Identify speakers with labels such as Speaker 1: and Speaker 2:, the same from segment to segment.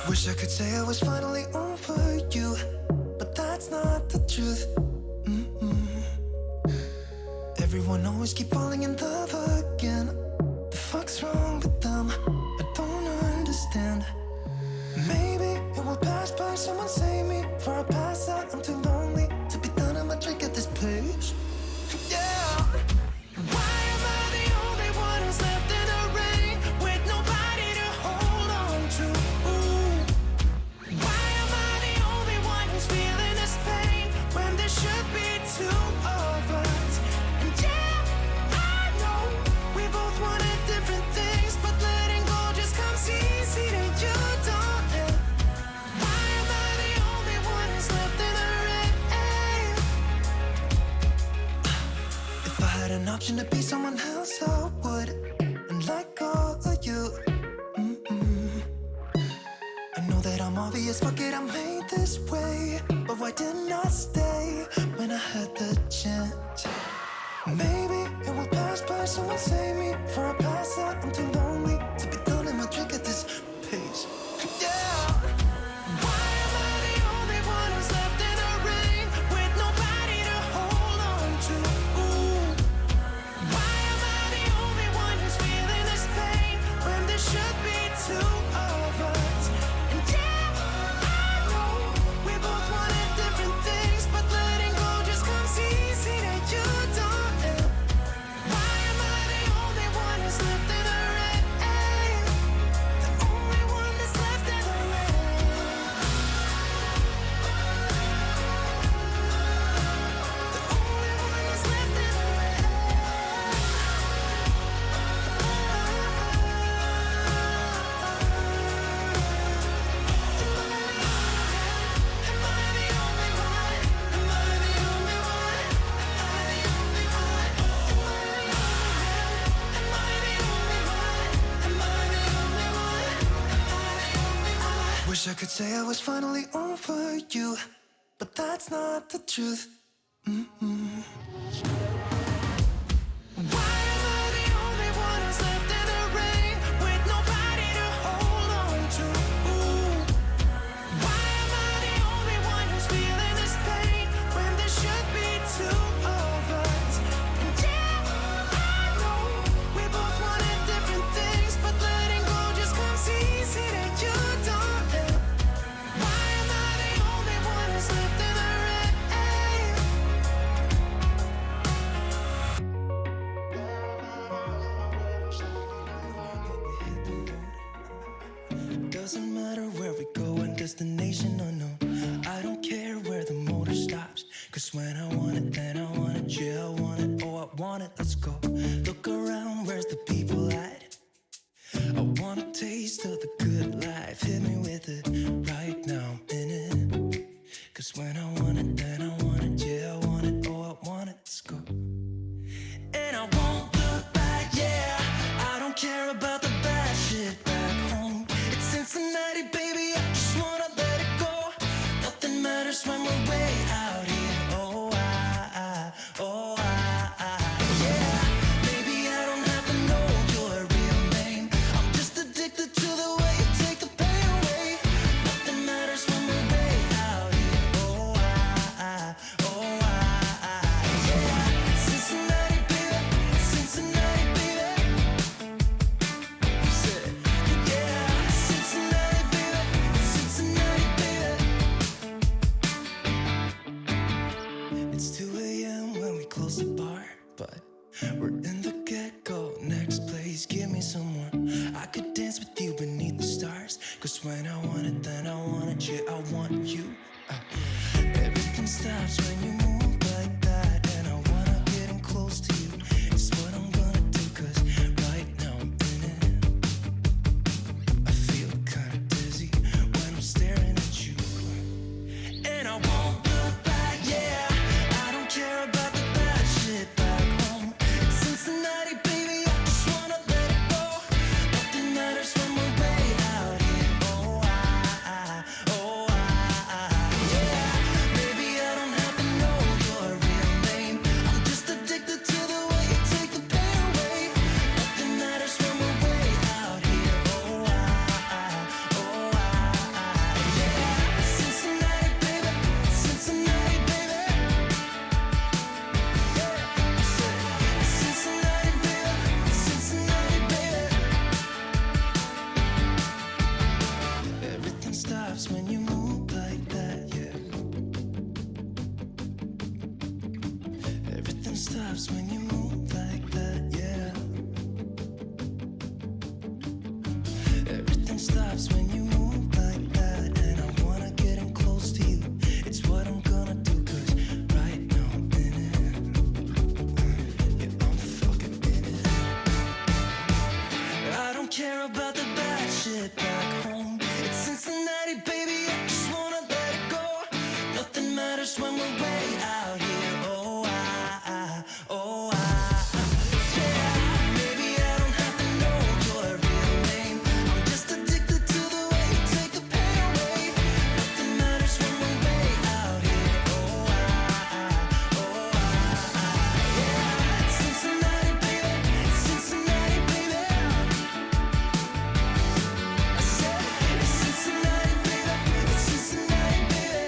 Speaker 1: Wish I could say I was finally over you, but that's not the truth. Everyone always keep falling in love again. The fuck's wrong with them? I don't understand. Maybe it will pass by, someone save me. Before I pass out, I'm too lonely to be done. I'ma drink at this place. Yeah. Why am I the only one who's left in the rain with nobody to hold on to? Why am I the only one who's feeling this pain when there should be two of us? And yeah, I know we both wanted different things, but letting go just comes easy to you, don't it? Why am I the only one who's left in the rain? If I had an option to be someone else, I would, and let go of you. I know that I'm obvious, fuck it, I'm made this way. But why didn't I stay when I had the chance? Maybe it will pass by, someone save me. Before I pass out, I'm too lonely to be done in my drink at this pace. Yeah. Why am I the only one who's left in the rain with nobody to hold on to? Why am I the only one who's feeling this pain when there should be two of us? And yeah, I know we both wanted different things, but letting go just comes easy to you, don't it? Why am I the only one who's left in the rain? The only one that's left in the rain. The only one that's left in the rain. Am I the only one? Am I the only one? Am I the only one? Am I the only one? Am I the only one? Am I the only one? Am I the only one? Wish I could say I was finally over you, but that's not the truth. Why am I the only one who's left in the rain with nobody to hold on to? Why am I the only one who's feeling this pain when there should be two of us? And yeah, I know we both wanted different things, but letting go just comes easy to you, don't it? Why am I the only one who's left in the rain? Doesn't matter where we go and destination unknown. I don't care where the motor stops, cause when I want it, then I want it. Yeah, I want it, oh I want it, let's go. Look around, where's the people at? I want a taste of the good life. Hit me with it right now, I'm in it. Cause when I want it, then I want it. Yeah, I want it, oh I want it, let's go. And I won't look back, yeah. I don't care about the bad shit back home. It's Cincinnati, baby, I just wanna let it go. Nothing matters when we're way out here. Oh, yeah. Maybe I don't have to know your real name. I'm just addicted to the way you take the pain away. Nothing matters when we're way out here. Yeah. Cincinnati, baby, Cincinnati, baby. You said, yeah, Cincinnati, baby, Cincinnati, baby. It's 2 a.m. when we close the bar, but we're in the get-go. Next place, give me some more. I could dance with you beneath the stars, cause when I want it, then I want it. Yeah, I want you. Everything stops when you move like that, and I wanna get in close to you. It's what I'm gonna do, cause right now I'm in it. I feel kinda dizzy when I'm staring at you. And I won't look back, yeah. I don't care about the bad shit back home. It's Cincinnati, baby, I just wanna let it go. Nothing matters when we're way out here. Oh, yeah. Maybe I don't have to know stops when you move like that, yeah. Everything stops when you move like that, yeah. Everything stops when you move like that. And I wanna get in close to you. It's what I'm gonna do, 'cause right now I'm in it. Yeah, I'm fucking in it. I don't care about the bad shit back home. It's Cincinnati, baby, I just wanna let it go. Nothing matters when we're way out here. Oh, yeah. Maybe I don't have to know your real name. I'm just addicted to the way you take the pain away. Nothing matters when we're way out here. Oh, yeah. Cincinnati, baby, Cincinnati, baby. I said, it's Cincinnati, baby, it's Cincinnati, baby.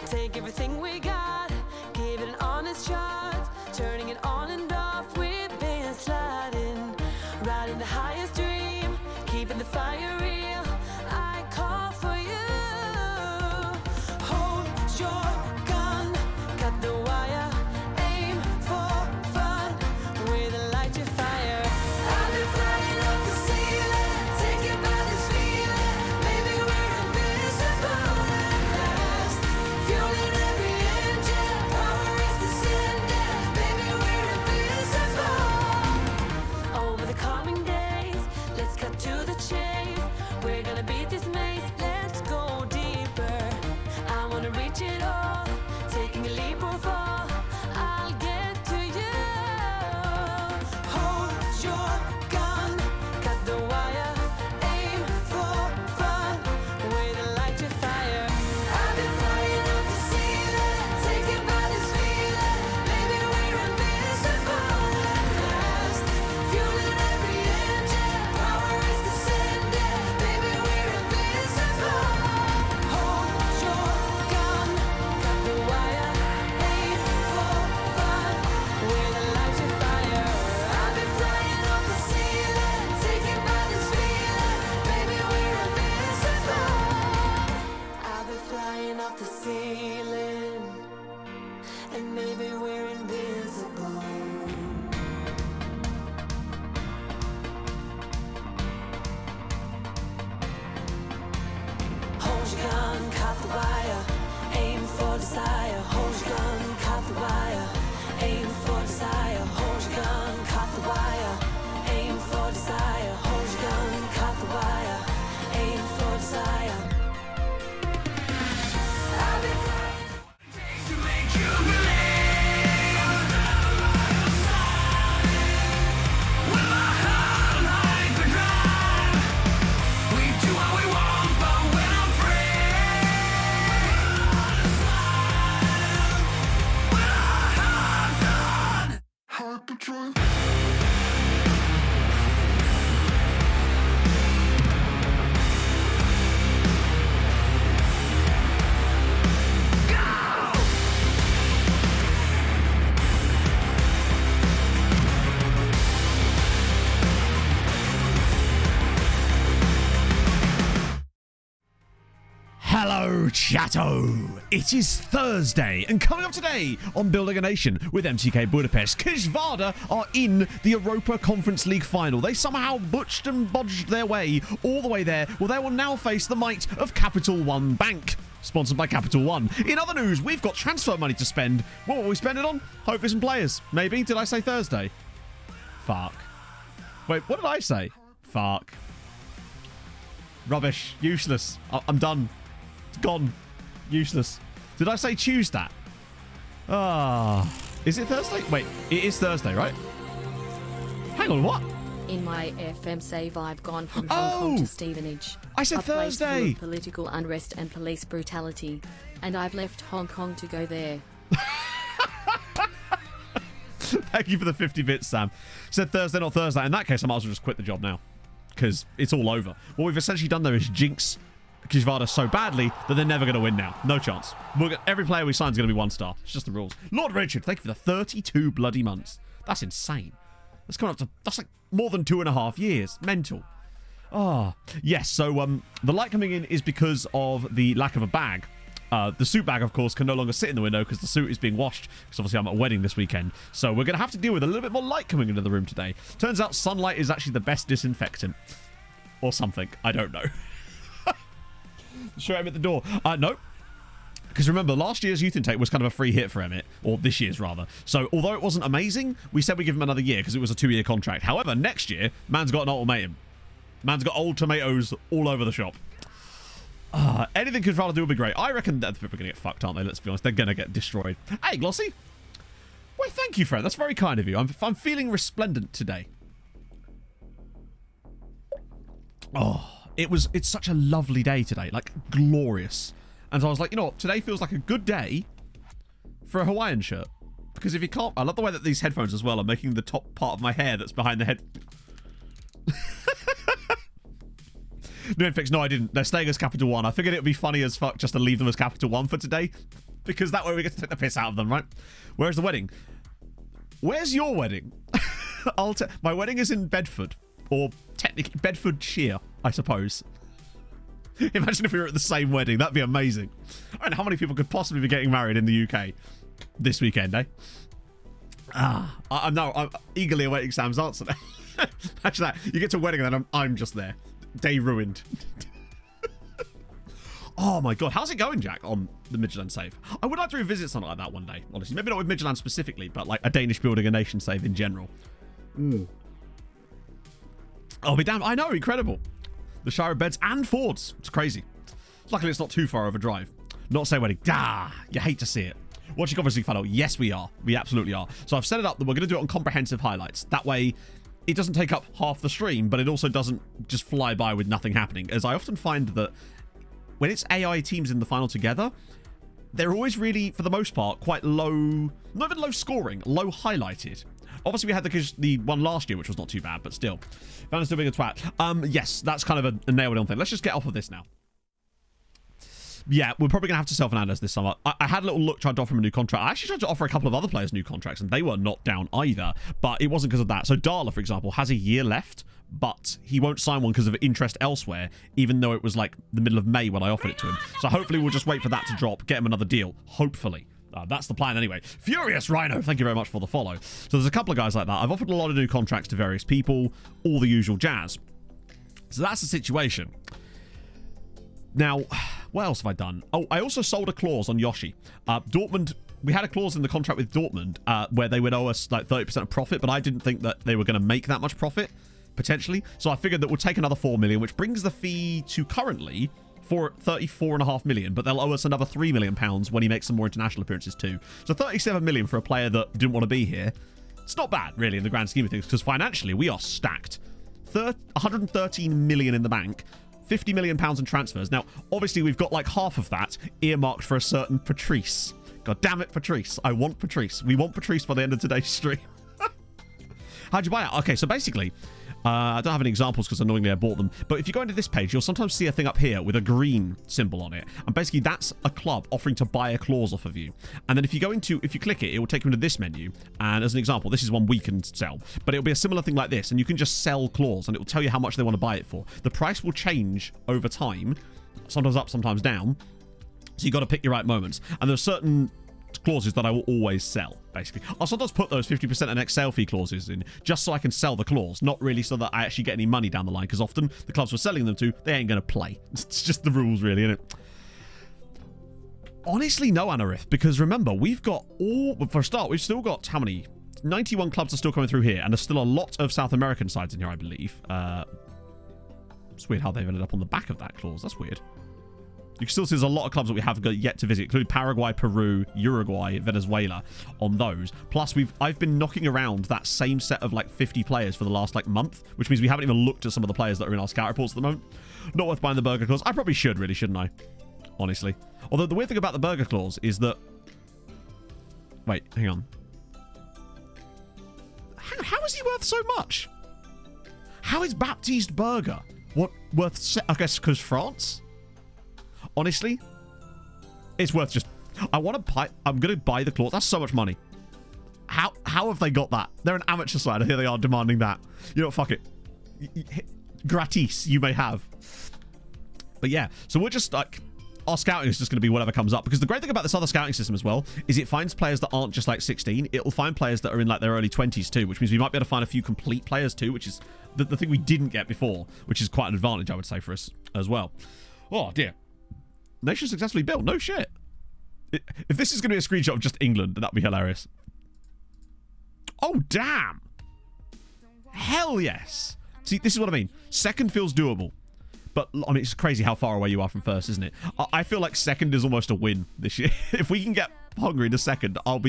Speaker 2: Take everything we got, give it an honest shot. Turning it on and off, we've been sliding. Riding the highest dream, keeping the fire real. I call for you. Hold your gun, cut the wire. Aim for fun, with a light to fire. I've been flying up the ceiling, taken by this feeling. Maybe we're invincible at last. Fueling every maybe we're invincible. Hold your gun, cut the wire, aim for desire. Hold your gun, cut the wire, aim for desire. Hold your gun, cut the wire, aim for desire. Hold your gun, cut the wire, aim for desire. I'll be flying to make you believe. With my heart like the drive, we do what we want, but we're not free. With our hearts on hyperdrive.
Speaker 3: Hello, chatto! It is Thursday, and coming up today on Building a Nation with MTK Budapest, Kishvarda are in the Europa Conference League final. They somehow butched and bodged their way all the way there. Well, they will now face the might of Capital One Bank, sponsored by Capital One. In other news, we've got transfer money to spend. What will we spend it on? Hopefully some players. Maybe. Did I say Thursday? Fuck. Wait, what did I say? Fuck. Rubbish. Useless. I'm done. It's gone. Useless. Did I say Tuesday? Is it Thursday? Wait, it is Thursday, right? Hang on, what?
Speaker 4: In my FM save, I've gone from Hong Kong to Stevenage.
Speaker 3: I said
Speaker 4: a place full
Speaker 3: Thursday.
Speaker 4: of political unrest and police brutality, and I've left Hong Kong to go there.
Speaker 3: Thank you for the 50 bits, Sam. Said Thursday, not Thursday. In that case, I might as well just quit the job now, because it's all over. What we've essentially done there is jinx Kishvarda so badly that they're never going to win now. No chance. Every player we sign is going to be 1 star. It's just the rules. Lord Richard, thank you for the 32 bloody months. That's insane. That's coming up to... That's like more than 2.5 years. Mental. Yes, so the light coming in is because of the lack of a bag. The suit bag, of course, can no longer sit in the window because the suit is being washed, because obviously I'm at a wedding this weekend. So we're going to have to deal with a little bit more light coming into the room today. Turns out sunlight is actually the best disinfectant. Or something. I don't know. Show him at the door. No. Because remember, last year's youth intake was kind of a free hit for Emmett, or this year's rather. So although it wasn't amazing, we said we'd give him another year because it was a 2-year contract. However, next year, man's got an ultimatum. Man's got old tomatoes all over the shop. Anything Kishvarda do would be great. I reckon that people are going to get fucked, aren't they? Let's be honest. They're going to get destroyed. Hey, Glossy. Well, thank you, friend. That's very kind of you. I'm feeling resplendent today. It's such a lovely day today, like glorious. And so I was like, you know what, today feels like a good day for a Hawaiian shirt. Because if you can't, I love the way that these headphones as well are making the top part of my hair that's behind the head. New fix. No, I didn't. They're staying as Capital One. I figured it would be funny as fuck just to leave them as Capital One for today. Because that way we get to take the piss out of them, right? Where's the wedding? Where's your wedding? My wedding is in Bedford. Or technically Bedfordshire, I suppose. Imagine if we were at the same wedding. That'd be amazing. I don't know how many people could possibly be getting married in the UK this weekend, eh? I'm eagerly awaiting Sam's answer now. Imagine that. You get to a wedding and then I'm just there. Day ruined. Oh my god. How's it going, Jack, on the Midland save? I would like to revisit something like that one day, honestly. Maybe not with Midland specifically, but like a Danish Building a Nation save in general. I'll be damned. I know, incredible. The Shire of Beds and Fords. It's crazy. Luckily, it's not too far of a drive. Not say wedding. You hate to see it. Watching Conference League final. Yes, we are. We absolutely are. So I've set it up that we're going to do it on comprehensive highlights. That way, it doesn't take up half the stream, but it also doesn't just fly by with nothing happening. As I often find that when it's AI teams in the final together, they're always really, for the most part, quite low, not even low scoring, low highlighted. Obviously, we had the one last year, which was not too bad, but still. Found still being a twat. Yes, that's kind of a nailed-on thing. Let's just get off of this now. Yeah, we're probably going to have to sell Fernandez this summer. I had a little look, tried to offer him a new contract. I actually tried to offer a couple of other players new contracts, and they were not down either. But it wasn't because of that. So Darla, for example, has a year left, but he won't sign one because of interest elsewhere, even though it was like the middle of May when I offered it to him. So hopefully we'll just wait for that to drop, get him another deal. Hopefully. That's the plan anyway. Furious Rhino, thank you very much for the follow. So there's a couple of guys like that. I've offered a lot of new contracts to various people, all the usual jazz. So that's the situation. Now, what else have I done? Oh, I also sold a clause on Yoshi. Dortmund, we had a clause in the contract with Dortmund where they would owe us like 30% of profit, but I didn't think that they were going to make that much profit, potentially. So I figured that we'll take another 4 million, which brings the fee to currently for 34.5 million, but they'll owe us another 3 million pounds when he makes some more international appearances too. So 37 million for a player that didn't want to be here. It's not bad, really, in the grand scheme of things, because financially we are stacked. 113 million in the bank, 50 million pounds in transfers. Now, obviously, we've got like half of that earmarked for a certain Patrice. God damn it, Patrice. I want Patrice. We want Patrice by the end of today's stream. How'd you buy it? Okay, so basically, I don't have any examples because annoyingly I bought them. But if you go into this page, you'll sometimes see a thing up here with a green symbol on it. And basically, that's a club offering to buy a clause off of you. And then if you click it, it will take you into this menu. And as an example, this is one we can sell. But it'll be a similar thing like this. And you can just sell clause and it will tell you how much they want to buy it for. The price will change over time. Sometimes up, sometimes down. So you got to pick your right moments. And there's certain clauses that I will always sell, basically. I'll sometimes put those 50% and next sale fee clauses in just so I can sell the clause, not really so that I actually get any money down the line, because often the clubs we're selling them to, they ain't going to play. It's just the rules, really, isn't it? Honestly, no, Anarith, because remember, we've got for a start, we've still got, how many? 91 clubs are still coming through here, and there's still a lot of South American sides in here, I believe. It's weird how they've ended up on the back of that clause. That's weird. You can still see there's a lot of clubs that we have yet to visit, including Paraguay, Peru, Uruguay, Venezuela on those. Plus, I've been knocking around that same set of like 50 players for the last like month, which means we haven't even looked at some of the players that are in our scout reports at the moment. Not worth buying the burger clause. I probably should, really, shouldn't I? Honestly. Although the weird thing about the burger clause is that... Wait, hang on. How is he worth so much? How is Baptiste Burger worth... I guess because France? Honestly, it's worth just... I'm going to buy the clause. That's so much money. How have they got that? They're an amateur side. Here they are demanding that. You know what? Fuck it. Gratis, you may have. But yeah, so we're just like... Our scouting is just going to be whatever comes up. Because the great thing about this other scouting system as well is it finds players that aren't just like 16. It will find players that are in like their early 20s too, which means we might be able to find a few complete players too, which is the thing we didn't get before, which is quite an advantage, I would say, for us as well. Oh, dear. Nation successfully built. No shit. If this is going to be a screenshot of just England, that'd be hilarious. Oh, damn. Hell yes. See, this is what I mean. Second feels doable. But, I mean, it's crazy how far away you are from first, isn't it? I feel like second is almost a win this year. If we can get Hungary to second, I'll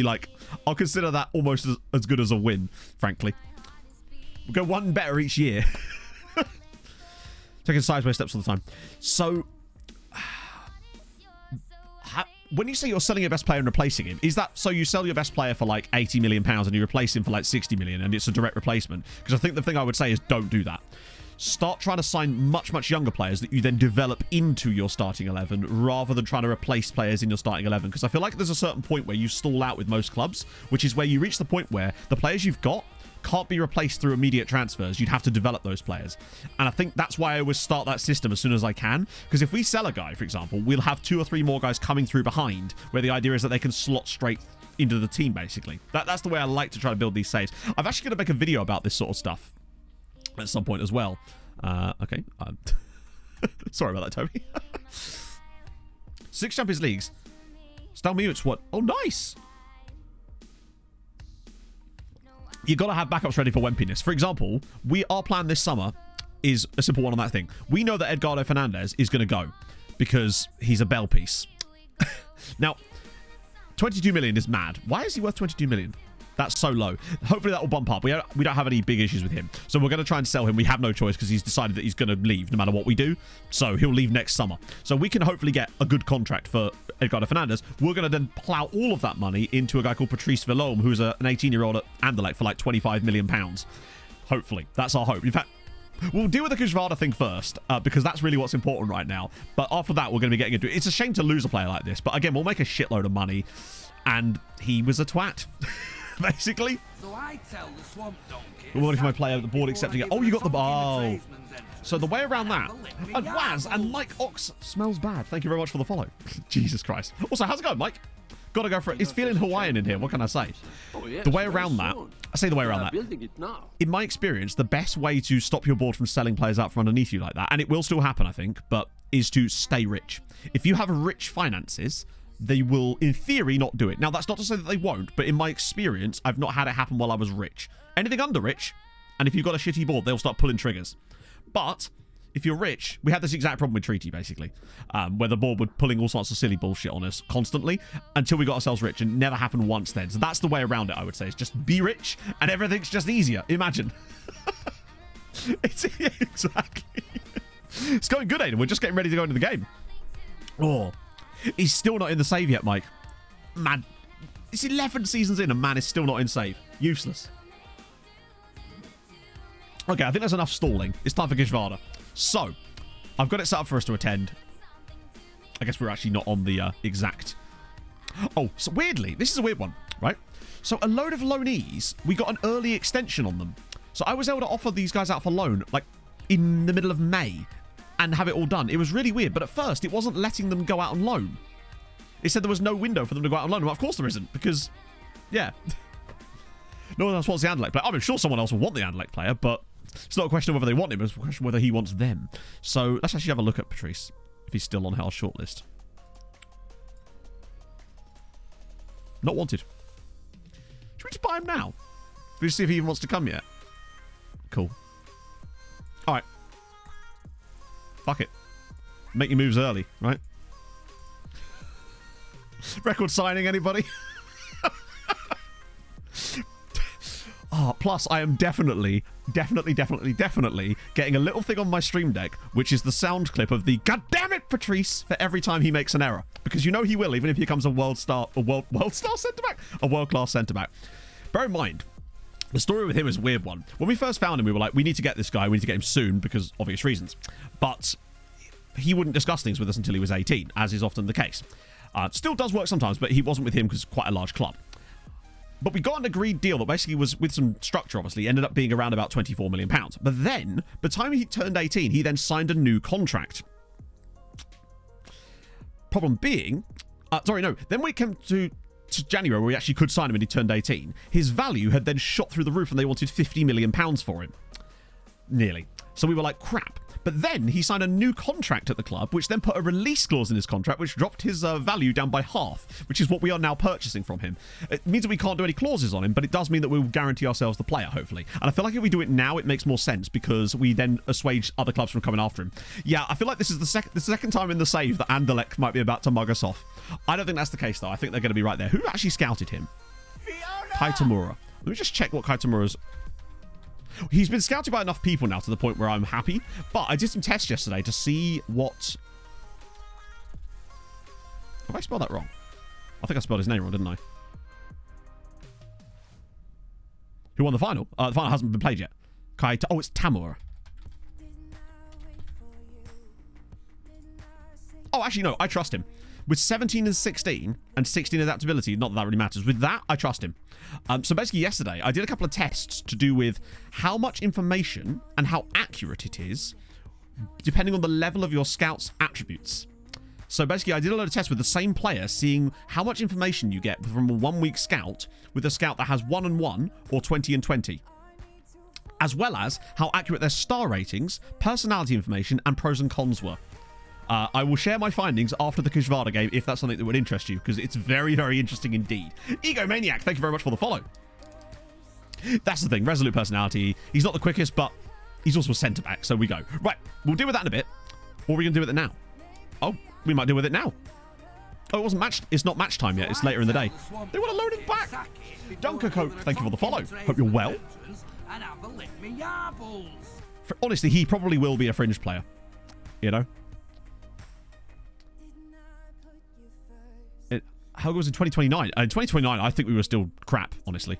Speaker 3: consider that almost as good as a win, frankly. We'll go one better each year. Taking sideways steps all the time. So... When you say you're selling your best player and replacing him, is that so you sell your best player for like 80 million pounds and you replace him for like 60 million and it's a direct replacement? Because I think the thing I would say is don't do that. Start trying to sign much, much younger players that you then develop into your starting 11 rather than trying to replace players in your starting 11. Because I feel like there's a certain point where you stall out with most clubs, which is where you reach the point where the players you've got can't be replaced through immediate transfers. You'd have to develop those players. And I think that's why I always start that system as soon as I can. Because if we sell a guy, for example, we'll have 2 or 3 more guys coming through behind, where the idea is that they can slot straight into the team, basically. That's the way I like to try to build these saves. I'm actually going to make a video about this sort of stuff at some point as well. Okay. Sorry about that, Toby. 6 Champions Leagues. Tell me it's what? Oh, nice. You got to have backups ready for wimpiness. For example, our plan this summer is a simple one on that thing. We know that Edgardo Fernandez is going to go because he's a bell piece. Now, 22 million is mad. Why is he worth 22 million? That's so low. Hopefully that will bump up. We don't have any big issues with him. So we're going to try and sell him. We have no choice because he's decided that he's going to leave no matter what we do. So he'll leave next summer. So we can hopefully get a good contract for Edgardo Fernandez. We're going to then plow all of that money into a guy called Patrice Villaume, who's an 18-year-old at Anderlecht for like 25 million pounds. Hopefully. That's our hope. In fact, we'll deal with the Kujvada thing first because that's really what's important right now. But after that, we're going to be getting into it. It's a shame to lose a player like this. But again, we'll make a shitload of money. And he was a twat. Basically.
Speaker 5: So I tell the swamp donkey.
Speaker 3: What if my player at the board accepting it? Oh, you got the... Oh. So the way around that... And Waz and Mike Ox smells bad. Thank you very much for the follow. Jesus Christ. Also, how's it going, Mike? Got to go for it. It's feeling Hawaiian in here. What can I say?
Speaker 5: Oh, yes,
Speaker 3: The way
Speaker 5: very
Speaker 3: around that,
Speaker 5: soon.
Speaker 3: I say the way
Speaker 5: They
Speaker 3: around
Speaker 5: are
Speaker 3: that.
Speaker 5: building it now.
Speaker 3: In my experience, the best way to stop your board from selling players out from underneath you like that, and it will still happen, I think, but is to stay rich. If you have rich finances, they will, in theory, not do it. Now, that's not to say that they won't, but in my experience, I've not had it happen while I was rich. Anything under rich, and if you've got a shitty board, they'll start pulling triggers. But if you're rich, we had this exact problem with Treaty, basically, where the board were pulling all sorts of silly bullshit on us constantly until we got ourselves rich, and it never happened once then. So that's the way around it, I would say. It's just be rich, and everything's just easier. Imagine. It's exactly. It's going good, Aiden. We're just getting ready to go into the game. Oh, he's still not in the save yet, Mike. Man, it's 11 seasons in, and man is still not in save. Useless. Okay, I think there's enough stalling. It's time for Gishvarda. So, I've got it set up for us to attend. I guess we're actually not on the exact... Oh, so weirdly, this is a weird one, right? So, a load of loanees, we got an early extension on them. So, I was able to offer these guys out for loan, like, in the middle of May, and have it all done. It was really weird, but at first, it wasn't letting them go out on loan. It said there was no window for them to go out on loan. Well, of course there isn't, because, yeah. No one else wants the Anderlecht player. I'm sure someone else will want the Anderlecht player, but it's not a question of whether they want him, it's a question of whether he wants them. So let's actually have a look at Patrice, if he's still on our shortlist. Not wanted. Should we just buy him now? Should we just see if he even wants to come yet? Cool. Alright. Fuck it. Make your moves early, right? Record signing, anybody? Plus, I am definitely getting a little thing on my stream deck, which is the sound clip of the "Goddammit, Patrice" for every time he makes an error. Because you know he will, even if he becomes a world class centre back. Bear in mind, the story with him is a weird one. When we first found him, we were like, we need to get this guy, we need to get him soon, because obvious reasons. But he wouldn't discuss things with us until he was 18, as is often the case. Still does work sometimes, but he wasn't with him because quite a large club. But we got an agreed deal that basically was, with some structure, obviously, ended up being around about £24 million. But then, by the time he turned 18, he then signed a new contract. Problem being... then when it came to January, where we actually could sign him and he turned 18, his value had then shot through the roof and they wanted £50 million for him. Nearly. So we were like, crap. But then he signed a new contract at the club, which then put a release clause in his contract, which dropped his value down by half, which is what we are now purchasing from him. It means that we can't do any clauses on him, but it does mean that we will guarantee ourselves the player, hopefully. And I feel like if we do it now, it makes more sense because we then assuage other clubs from coming after him. Yeah, I feel like this is the second time in the save that Anderlecht might be about to mug us off. I don't think that's the case, though. I think they're going to be right there. Who actually scouted him? Kaitamura. Let me just check what Kaitamura's... He's been scouted by enough people now to the point where I'm happy. But I did some tests yesterday to see what... Have I spelled that wrong? I think I spelled his name wrong, didn't I? Who won the final? The final hasn't been played yet. Oh, it's Tamura. Oh, actually, no. I trust him. With 17 and 16 and 16 adaptability, not that that really matters. With that, I trust him. So basically yesterday, I did a couple of tests to do with how much information and how accurate it is, depending on the level of your scout's attributes. So basically, I did a load of tests with the same player, seeing how much information you get from a 1 week scout with a scout that has 1 and 1 or 20 and 20. As well as how accurate their star ratings, personality information, and pros and cons were. I will share my findings after the Kishvarda game if that's something that would interest you, because it's very, very interesting indeed. Egomaniac, thank you very much for the follow. That's the thing, resolute personality. He's not the quickest, but he's also a centre-back, so we go. Right, we'll deal with that in a bit. Or are we going to deal with it now? Oh, we might deal with it now. Oh, it wasn't match. It's not match time yet. It's later in the day. They want to load him back. Dunker Coke, thank you for the follow. Hope you're well. Honestly, he probably will be a fringe player. You know? How it was in 2029? In 2029, I think we were still crap, honestly.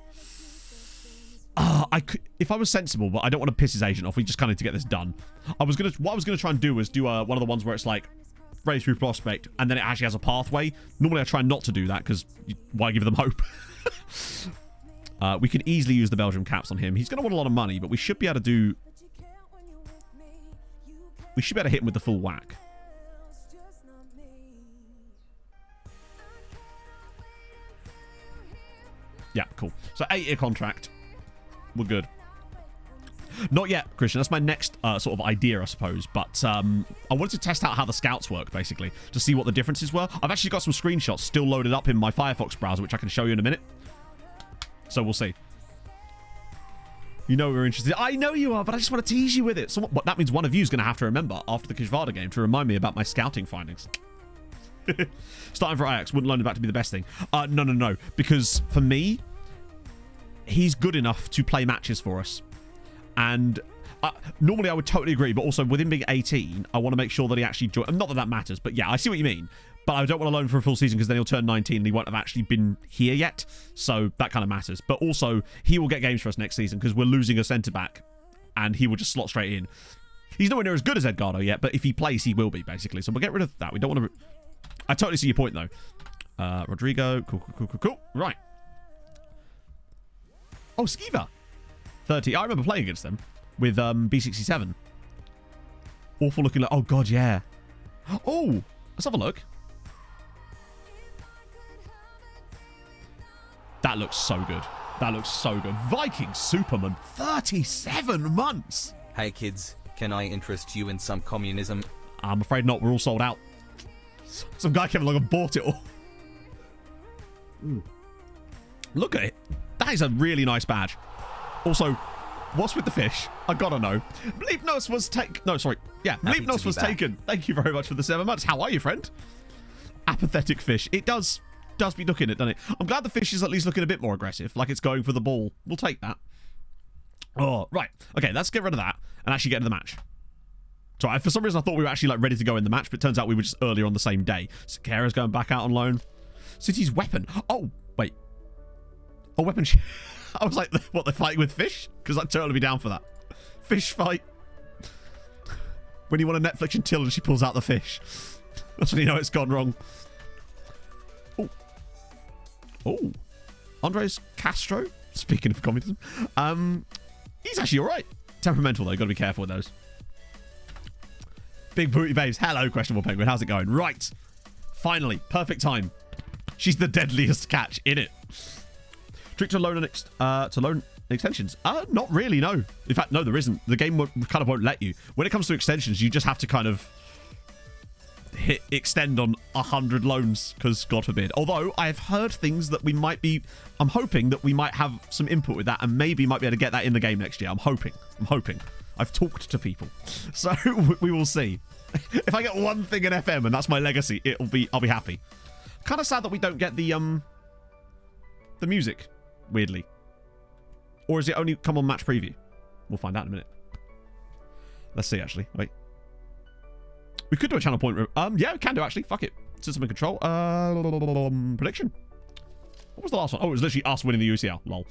Speaker 3: If I was sensible, but I don't want to piss his agent off, we just kind of need to get this done. What I was gonna try and do was do one of the ones where it's like race through prospect, and then it actually has a pathway. Normally, I try not to do that because why give them hope? We could easily use the Belgium caps on him. He's gonna want a lot of money, but we should be able to do. We should be able to hit him with the full whack. Yeah, cool. So 8-year contract. We're good. Not yet, Christian. That's my next sort of idea, I suppose. But I wanted to test out how the scouts work, basically, to see what the differences were. I've actually got some screenshots still loaded up in my Firefox browser, which I can show you in a minute. So we'll see. You know we're interested. I know you are, but I just want to tease you with it. So that means one of you is going to have to remember after the Kishvarda game to remind me about my scouting findings. Starting for Ajax wouldn't loan him back to be the best thing. No. Because for me, he's good enough to play matches for us. And normally I would totally agree, but also with him being 18, I want to make sure that he actually joins. Not that that matters, but yeah, I see what you mean. But I don't want to loan him for a full season because then he'll turn 19 and he won't have actually been here yet. So that kind of matters. But also, he will get games for us next season because we're losing a centre-back and he will just slot straight in. He's nowhere near as good as Edgardo yet, but if he plays, he will be, basically. So we'll get rid of that. We don't want to... I totally see your point, though. Rodrigo. Cool. Right. Oh, Skiva. 30. I remember playing against them with B67. Awful looking. Oh, God, yeah. Oh, let's have a look. That looks so good. That looks so good. Viking Superman. 37 months.
Speaker 6: Hey, kids. Can I interest you in some communism?
Speaker 3: I'm afraid not. We're all sold out. Some guy came along and bought it all. Look at it. That is a really nice badge. Also, what's with the fish? I gotta know. Bleepnos was taken. No, sorry. Yeah, Bleepnos was taken. Thank you very much for the 7 months. How are you, friend? Apathetic fish. It does be looking it, doesn't it? I'm glad the fish is at least looking a bit more aggressive, like it's going for the ball. We'll take that. Oh, right. Okay, let's get rid of that and actually get into the match. So for some reason I thought we were actually like ready to go in the match, but it turns out we were just earlier on the same day. Sakara's going back out on loan. City's weapon. Oh, wait. Oh, weapon. I was like, what, they're fighting with fish? Because I'd totally be down for that. Fish fight. When you want to Netflix and chill and she pulls out the fish. That's when you know it's gone wrong. Oh. Andres Castro. Speaking of communism. He's actually alright. Temperamental though. Got to be careful with those. Big Booty Babes. Hello, Questionable Penguin. How's it going? Right. Finally. Perfect time. She's the deadliest catch in it. Trick to loan extensions. Not really, no. In fact, no, there isn't. The game kind of won't let you. When it comes to extensions, you just have to kind of hit extend on 100 loans, because God forbid. Although, I have heard things that we might be... I'm hoping that we might have some input with that and maybe might be able to get that in the game next year. I'm hoping. I've talked to people. So, we will see. If I get one thing in FM and that's my legacy, I'll be happy. Kind of sad that we don't get the music, weirdly. Or is it only come on match preview? We'll find out in a minute. Let's see, actually. Wait. We could do a channel point. Yeah, we can do, actually. Fuck it. System and control. Prediction. What was the last one? Oh, it was literally us winning the UCL. Lol.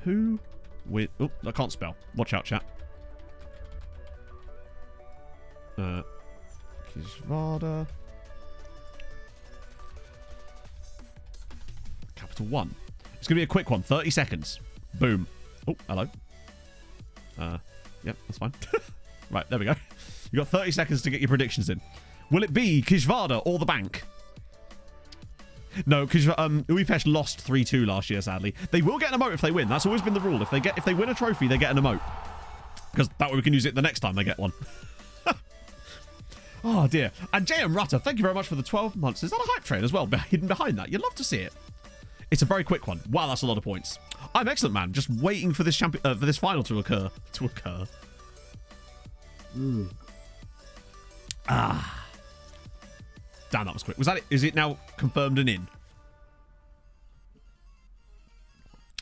Speaker 3: Who with... Oh, I can't spell. Watch out, chat. Kishvarda. Capital 1. It's going to be a quick one. 30 seconds. Boom. Oh, hello. Yep, that's fine. Right, there we go. You got 30 seconds to get your predictions in. Will it be Kishvarda or the bank? No, because Budapest lost 3-2 last year, sadly. They will get an emote if they win. That's always been the rule. If they win a trophy, they get an emote. Because that way we can use it the next time they get one. Oh, dear. And JM Rutter, thank you very much for the 12 months. Is that a hype train as well, hidden behind that? You'd love to see it. It's a very quick one. Wow, that's a lot of points. I'm excellent, man. Just waiting for this for this final to occur. Ah. Damn, that was quick. Was that it? Is it now confirmed and in?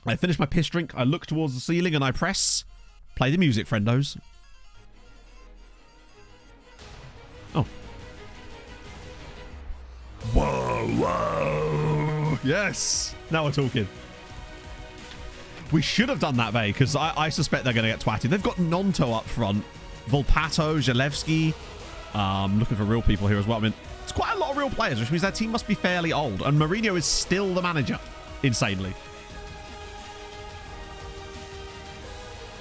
Speaker 3: I finish my piss drink. I look towards the ceiling and I press. Play the music, friendos. Oh. Whoa. Yes. Now we're talking. We should have done that, Vey, because I suspect they're going to get twatted. They've got Nonto up front. Volpato, Zalewski. Looking for real people here as well. I mean, it's quite a lot of real players, which means their team must be fairly old. And Mourinho is still the manager, insanely.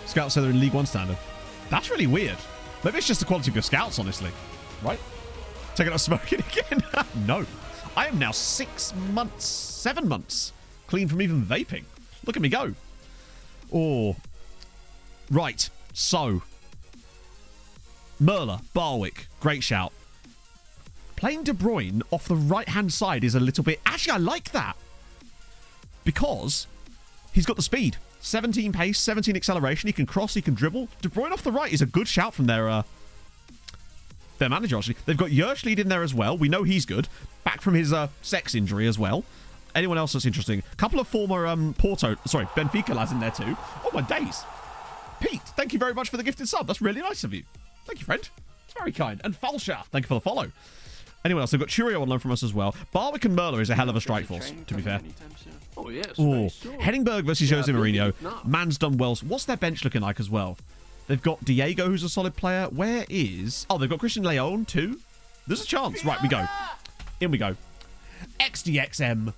Speaker 3: Scouts say they're in League One standard. That's really weird. Maybe it's just the quality of your scouts, honestly. Right? Taking out smoking again? No. I am now 7 months clean from even vaping. Look at me go. Oh. Right. So. Merler, Barwick. Great shout. Playing De Bruyne off the right-hand side is a little bit... Actually, I like that. Because he's got the speed. 17 pace, 17 acceleration. He can cross, he can dribble. De Bruyne off the right is a good shout from their manager, actually. They've got Yerschleed in there as well. We know he's good. Back from his sex injury as well. Anyone else that's interesting? A couple of former Benfica lads in there too. Oh, my days. Pete, thank you very much for the gifted sub. That's really nice of you. Thank you, friend. It's very kind. And Falsha, thank you for the follow. Anyone else? They've got Churio on loan from us as well. Barwick and Merler is a hell of a strike force, to be fair.
Speaker 5: Oh, yes.
Speaker 3: Oh, Henningberg versus Jose Mourinho. Man's done well. What's their bench looking like as well? They've got Diego, who's a solid player. Where is... Oh, they've got Christian Leon, too. There's a chance. Right, we go. In we go. XDXM.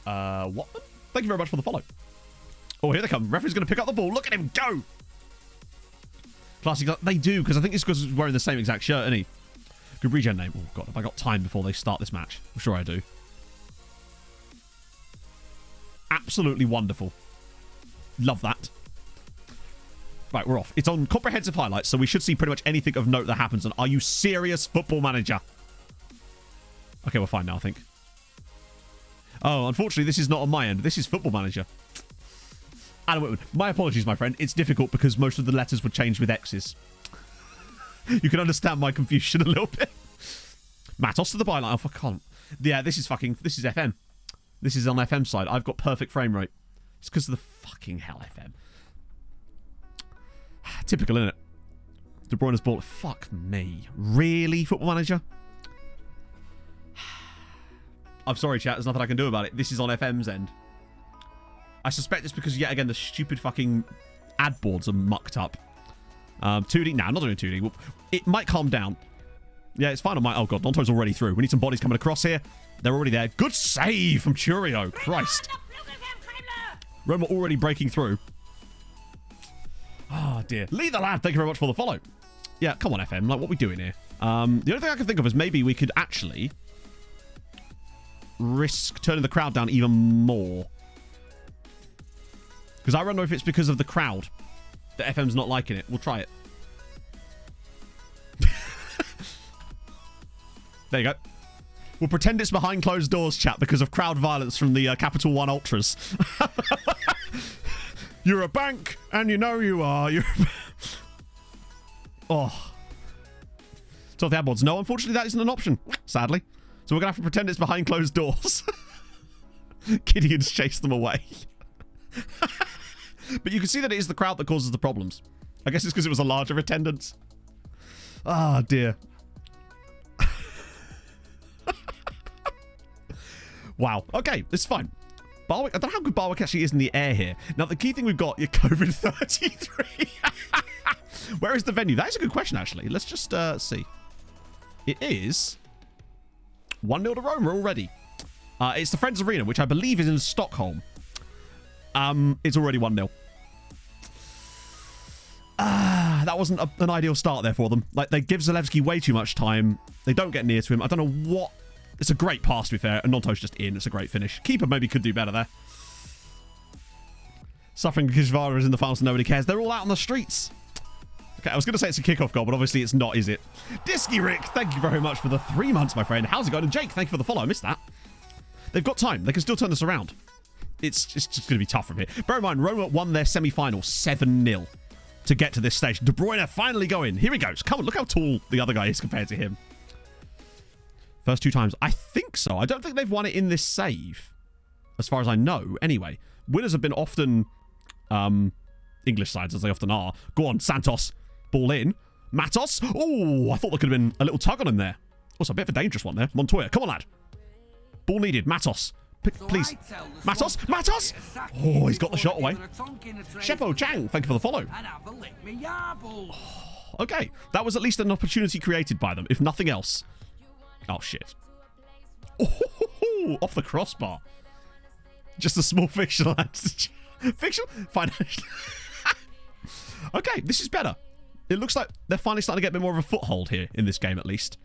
Speaker 3: What? Thank you very much for the follow. Oh, here they come. Referee's going to pick up the ball. Look at him go. Classic. They do, because I think it's because he's wearing the same exact shirt, isn't he? Good regen name. Oh, God. Have I got time before they start this match? I'm sure I do. Absolutely wonderful. Love that. Right, we're off. It's on comprehensive highlights, so we should see pretty much anything of note that happens. And are you serious, Football Manager? Okay, we're fine now, I think. Oh, unfortunately, this is not on my end. This is Football Manager. Adam Whitman, my apologies, my friend. It's difficult because most of the letters were changed with X's. You can understand my confusion a little bit. Matos to the byline. Oh, I can't. Yeah, this is FM. This is on FM side. I've got perfect frame rate. It's because of the fucking hell FM. Typical, isn't it? De Bruyne's ball. Fuck me. Really, Football Manager? I'm sorry, chat. There's nothing I can do about it. This is on FM's end. I suspect it's because, yet again, the stupid fucking ad boards are mucked up. 2D. Nah, I'm not doing 2D. Well, it might calm down. Yeah, it's fine on my... Oh, God. Nonto's already through. We need some bodies coming across here. They're already there. Good save from Churio. Christ. Roma already breaking through. Oh, dear. Lee the lad, thank you very much for the follow. Yeah, come on, FM. Like, what are we doing here? The only thing I can think of is maybe we could actually risk turning the crowd down even more. Because I don't know if it's because of the crowd that FM's not liking it. We'll try it. There you go. We'll pretend it's behind closed doors, chat, because of crowd violence from the Capital One Ultras. You're a bank, and you know you are. You're oh. So the ad boards. No, unfortunately, that isn't an option, sadly. So we're going to have to pretend it's behind closed doors. Gideon's chased them away. But you can see that it is the crowd that causes the problems. I guess it's because it was a larger attendance. Ah, dear. Wow. Okay, it's fine. Barwick, I don't know how good Barwick actually is in the air here. Now, the key thing we've got, your COVID-33. Where is the venue? That is a good question, actually. Let's just see. It is 1-0 to Roma already. It's the Friends Arena, which I believe is in Stockholm. It's already 1-0. That wasn't an ideal start there for them. Like, they give Zalewski way too much time. They don't get near to him. I don't know what... It's a great pass, to be fair. And Nonto's just in. It's a great finish. Keeper maybe could do better there. Suffering Kishvara is in the finals and nobody cares. They're all out on the streets. Okay, I was going to say it's a kickoff goal, but obviously it's not, is it? Disky Rick, thank you very much for the 3 months, my friend. How's it going? And Jake, thank you for the follow. I missed that. They've got time. They can still turn this around. It's just going to be tough from here. Bear in mind, Roma won their semi-final 7-0 to get to this stage. De Bruyne finally going. Here he goes. Come on, look how tall the other guy is compared to him. First 2 times. I think so. I don't think they've won it in this save, as far as I know. Anyway, winners have been often English sides, as they often are. Go on, Santos. Ball in. Matos. Oh, I thought there could have been a little tug on him there. Also, a bit of a dangerous one there. Montoya, come on, lad. Ball needed. Matos. Please. Matos. Matos. Oh, he's got the shot away. Shepo Chang, thank you for the follow. Okay, that was at least an opportunity created by them, if nothing else. Oh, shit. Oh, off the crossbar. Just a small fictional answer. Fictional? Financial. Okay, this is better. It looks like they're finally starting to get a bit more of a foothold here in this game, at least.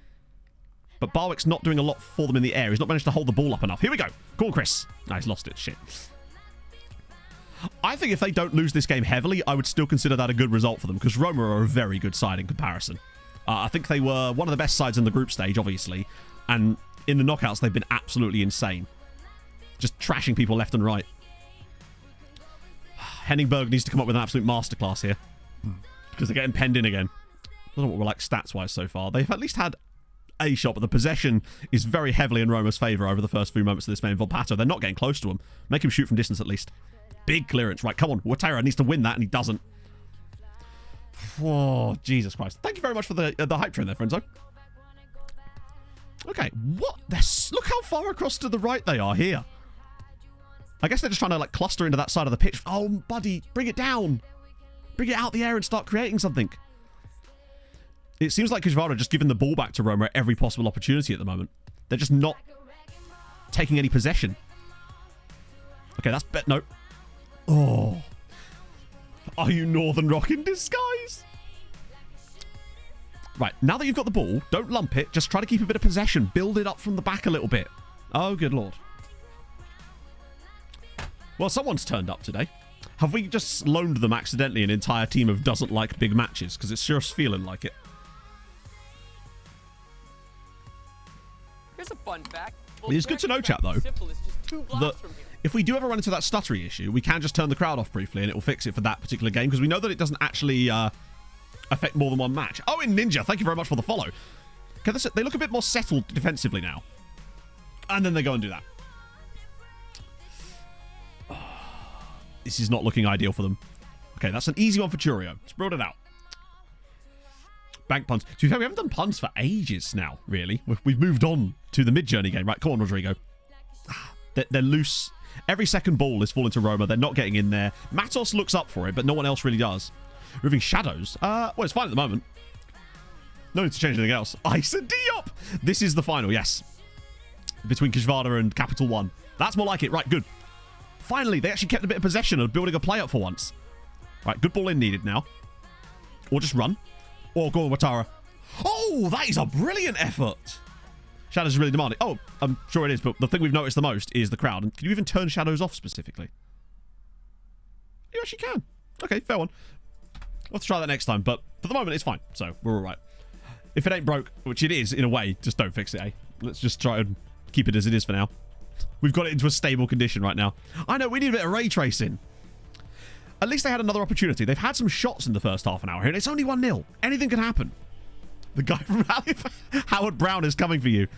Speaker 3: But Barwick's not doing a lot for them in the air. He's not managed to hold the ball up enough. Here we go. Go on, Chris. No, he's lost it. Shit. I think if they don't lose this game heavily, I would still consider that a good result for them, because Roma are a very good side in comparison. I think they were one of the best sides in the group stage, obviously, and in the knockouts, they've been absolutely insane. Just trashing people left and right. Henningberg needs to come up with an absolute masterclass here, because they're getting penned in again. I don't know what we're like stats-wise so far. They've at least had a shot, but the possession is very heavily in Roma's favour over the first few moments of this game. Volpato, they're not getting close to him. Make him shoot from distance at least. Big clearance. Right, come on. Watera needs to win that, and he doesn't. Oh, Jesus Christ. Thank you very much for the hype train there, Frenzo. Okay, what? Look how far across to the right they are here. I guess they're just trying to, like, cluster into that side of the pitch. Oh, buddy, bring it down. Bring it out the air and start creating something. It seems like Kujvara just giving the ball back to Roma at every possible opportunity at the moment. They're just not taking any possession. Okay, that's... No. Oh. Are you Northern Rock in disguise? Right, now that you've got the ball, don't lump it. Just try to keep a bit of possession. Build it up from the back a little bit. Oh, good lord. Well, someone's turned up today. Have we just loaned them accidentally an entire team of doesn't like big matches? Because it's just feeling like it.
Speaker 7: Here's a fun fact.
Speaker 3: It's good to know, chat, though, that if we do ever run into that stuttery issue, we can just turn the crowd off briefly and it will fix it for that particular game, because we know that it doesn't actually affect more than one match. Oh, and Ninja, thank you very much for the follow. Okay, they look a bit more settled defensively now. And then they go and do that. This is not looking ideal for them. Okay, that's an easy one for Churio. Let's build it out. Bank puns. To be fair, we haven't done puns for ages now, really. We've moved on to the mid-journey game. Right, come on, Rodrigo. They're loose. Every second ball is falling to Roma. They're not getting in there. Matos looks up for it, but no one else really does. Moving shadows. Well, it's fine at the moment. No need to change anything else. Ice and Diop. This is the final, yes. Between Kishvada and Capital One. That's more like it. Right, good. Finally, they actually kept a bit of possession of building a play up for once. Right, good ball in needed now. Or just run. Or go on, Watara. Oh, that is a brilliant effort. Shadows is really demanding. Oh, I'm sure it is, but the thing we've noticed the most is the crowd. And can you even turn shadows off specifically? You actually can. Okay, fair one. We'll have to try that next time, but for the moment, it's fine. So, we're all right. If it ain't broke, which it is, in a way, just don't fix it, eh? Let's just try and keep it as it is for now. We've got it into a stable condition right now. I know, we need a bit of ray tracing. At least they had another opportunity. They've had some shots in the first half an hour here, and it's only 1-0. Anything can happen. The guy from Halifax, Howard Brown, is coming for you.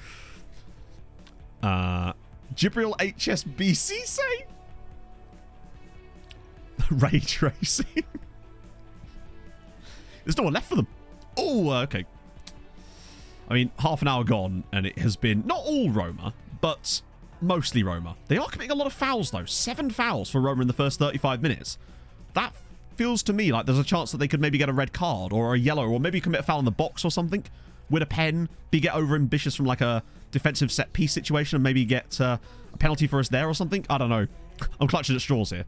Speaker 3: Gibril HSBC say? Ray tracing. There's no one left for them. Oh, okay. I mean, half an hour gone, and it has been not all Roma, but mostly Roma. They are committing a lot of fouls, though. 7 fouls for Roma in the first 35 minutes. That feels to me like there's a chance that they could maybe get a red card or a yellow, or maybe commit a foul in the box or something. Win a pen, get over ambitious from like a defensive set piece situation, and maybe get a penalty for us there or something. I don't know. I'm clutching at straws here.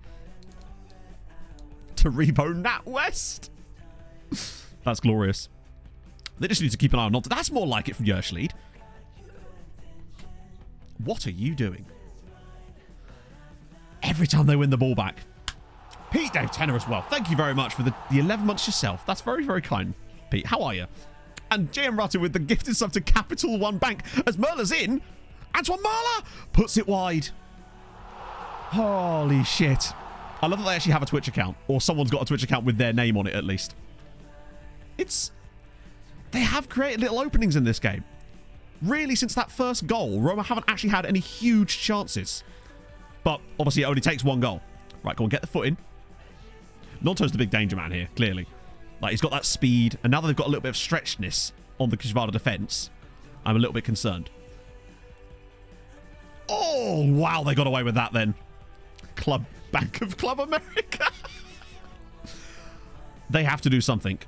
Speaker 3: Taribo NatWest. That's glorious. They just need to keep an eye on not. That's more like it from Yerschlied. What are you doing? Every time they win the ball back. Pete Dave Tenor as well. Thank you very much for the 11 months yourself. That's very, very kind, Pete. How are you? And JM Rutter with the gifted sub to Capital One Bank. As Merla's in, Antoine Merla puts it wide. Holy shit. I love that they actually have a Twitch account. Or someone's got a Twitch account with their name on it, at least. They have created little openings in this game. Really, since that first goal, Roma haven't actually had any huge chances. But obviously it only takes one goal. Right, go on, get the foot in. Nonto's the big danger man here, clearly. Like, he's got that speed, and now that they've got a little bit of stretchness on the Kishvada defense, I'm a little bit concerned. Oh, wow, they got away with that then. Bank of Club America. They have to do something.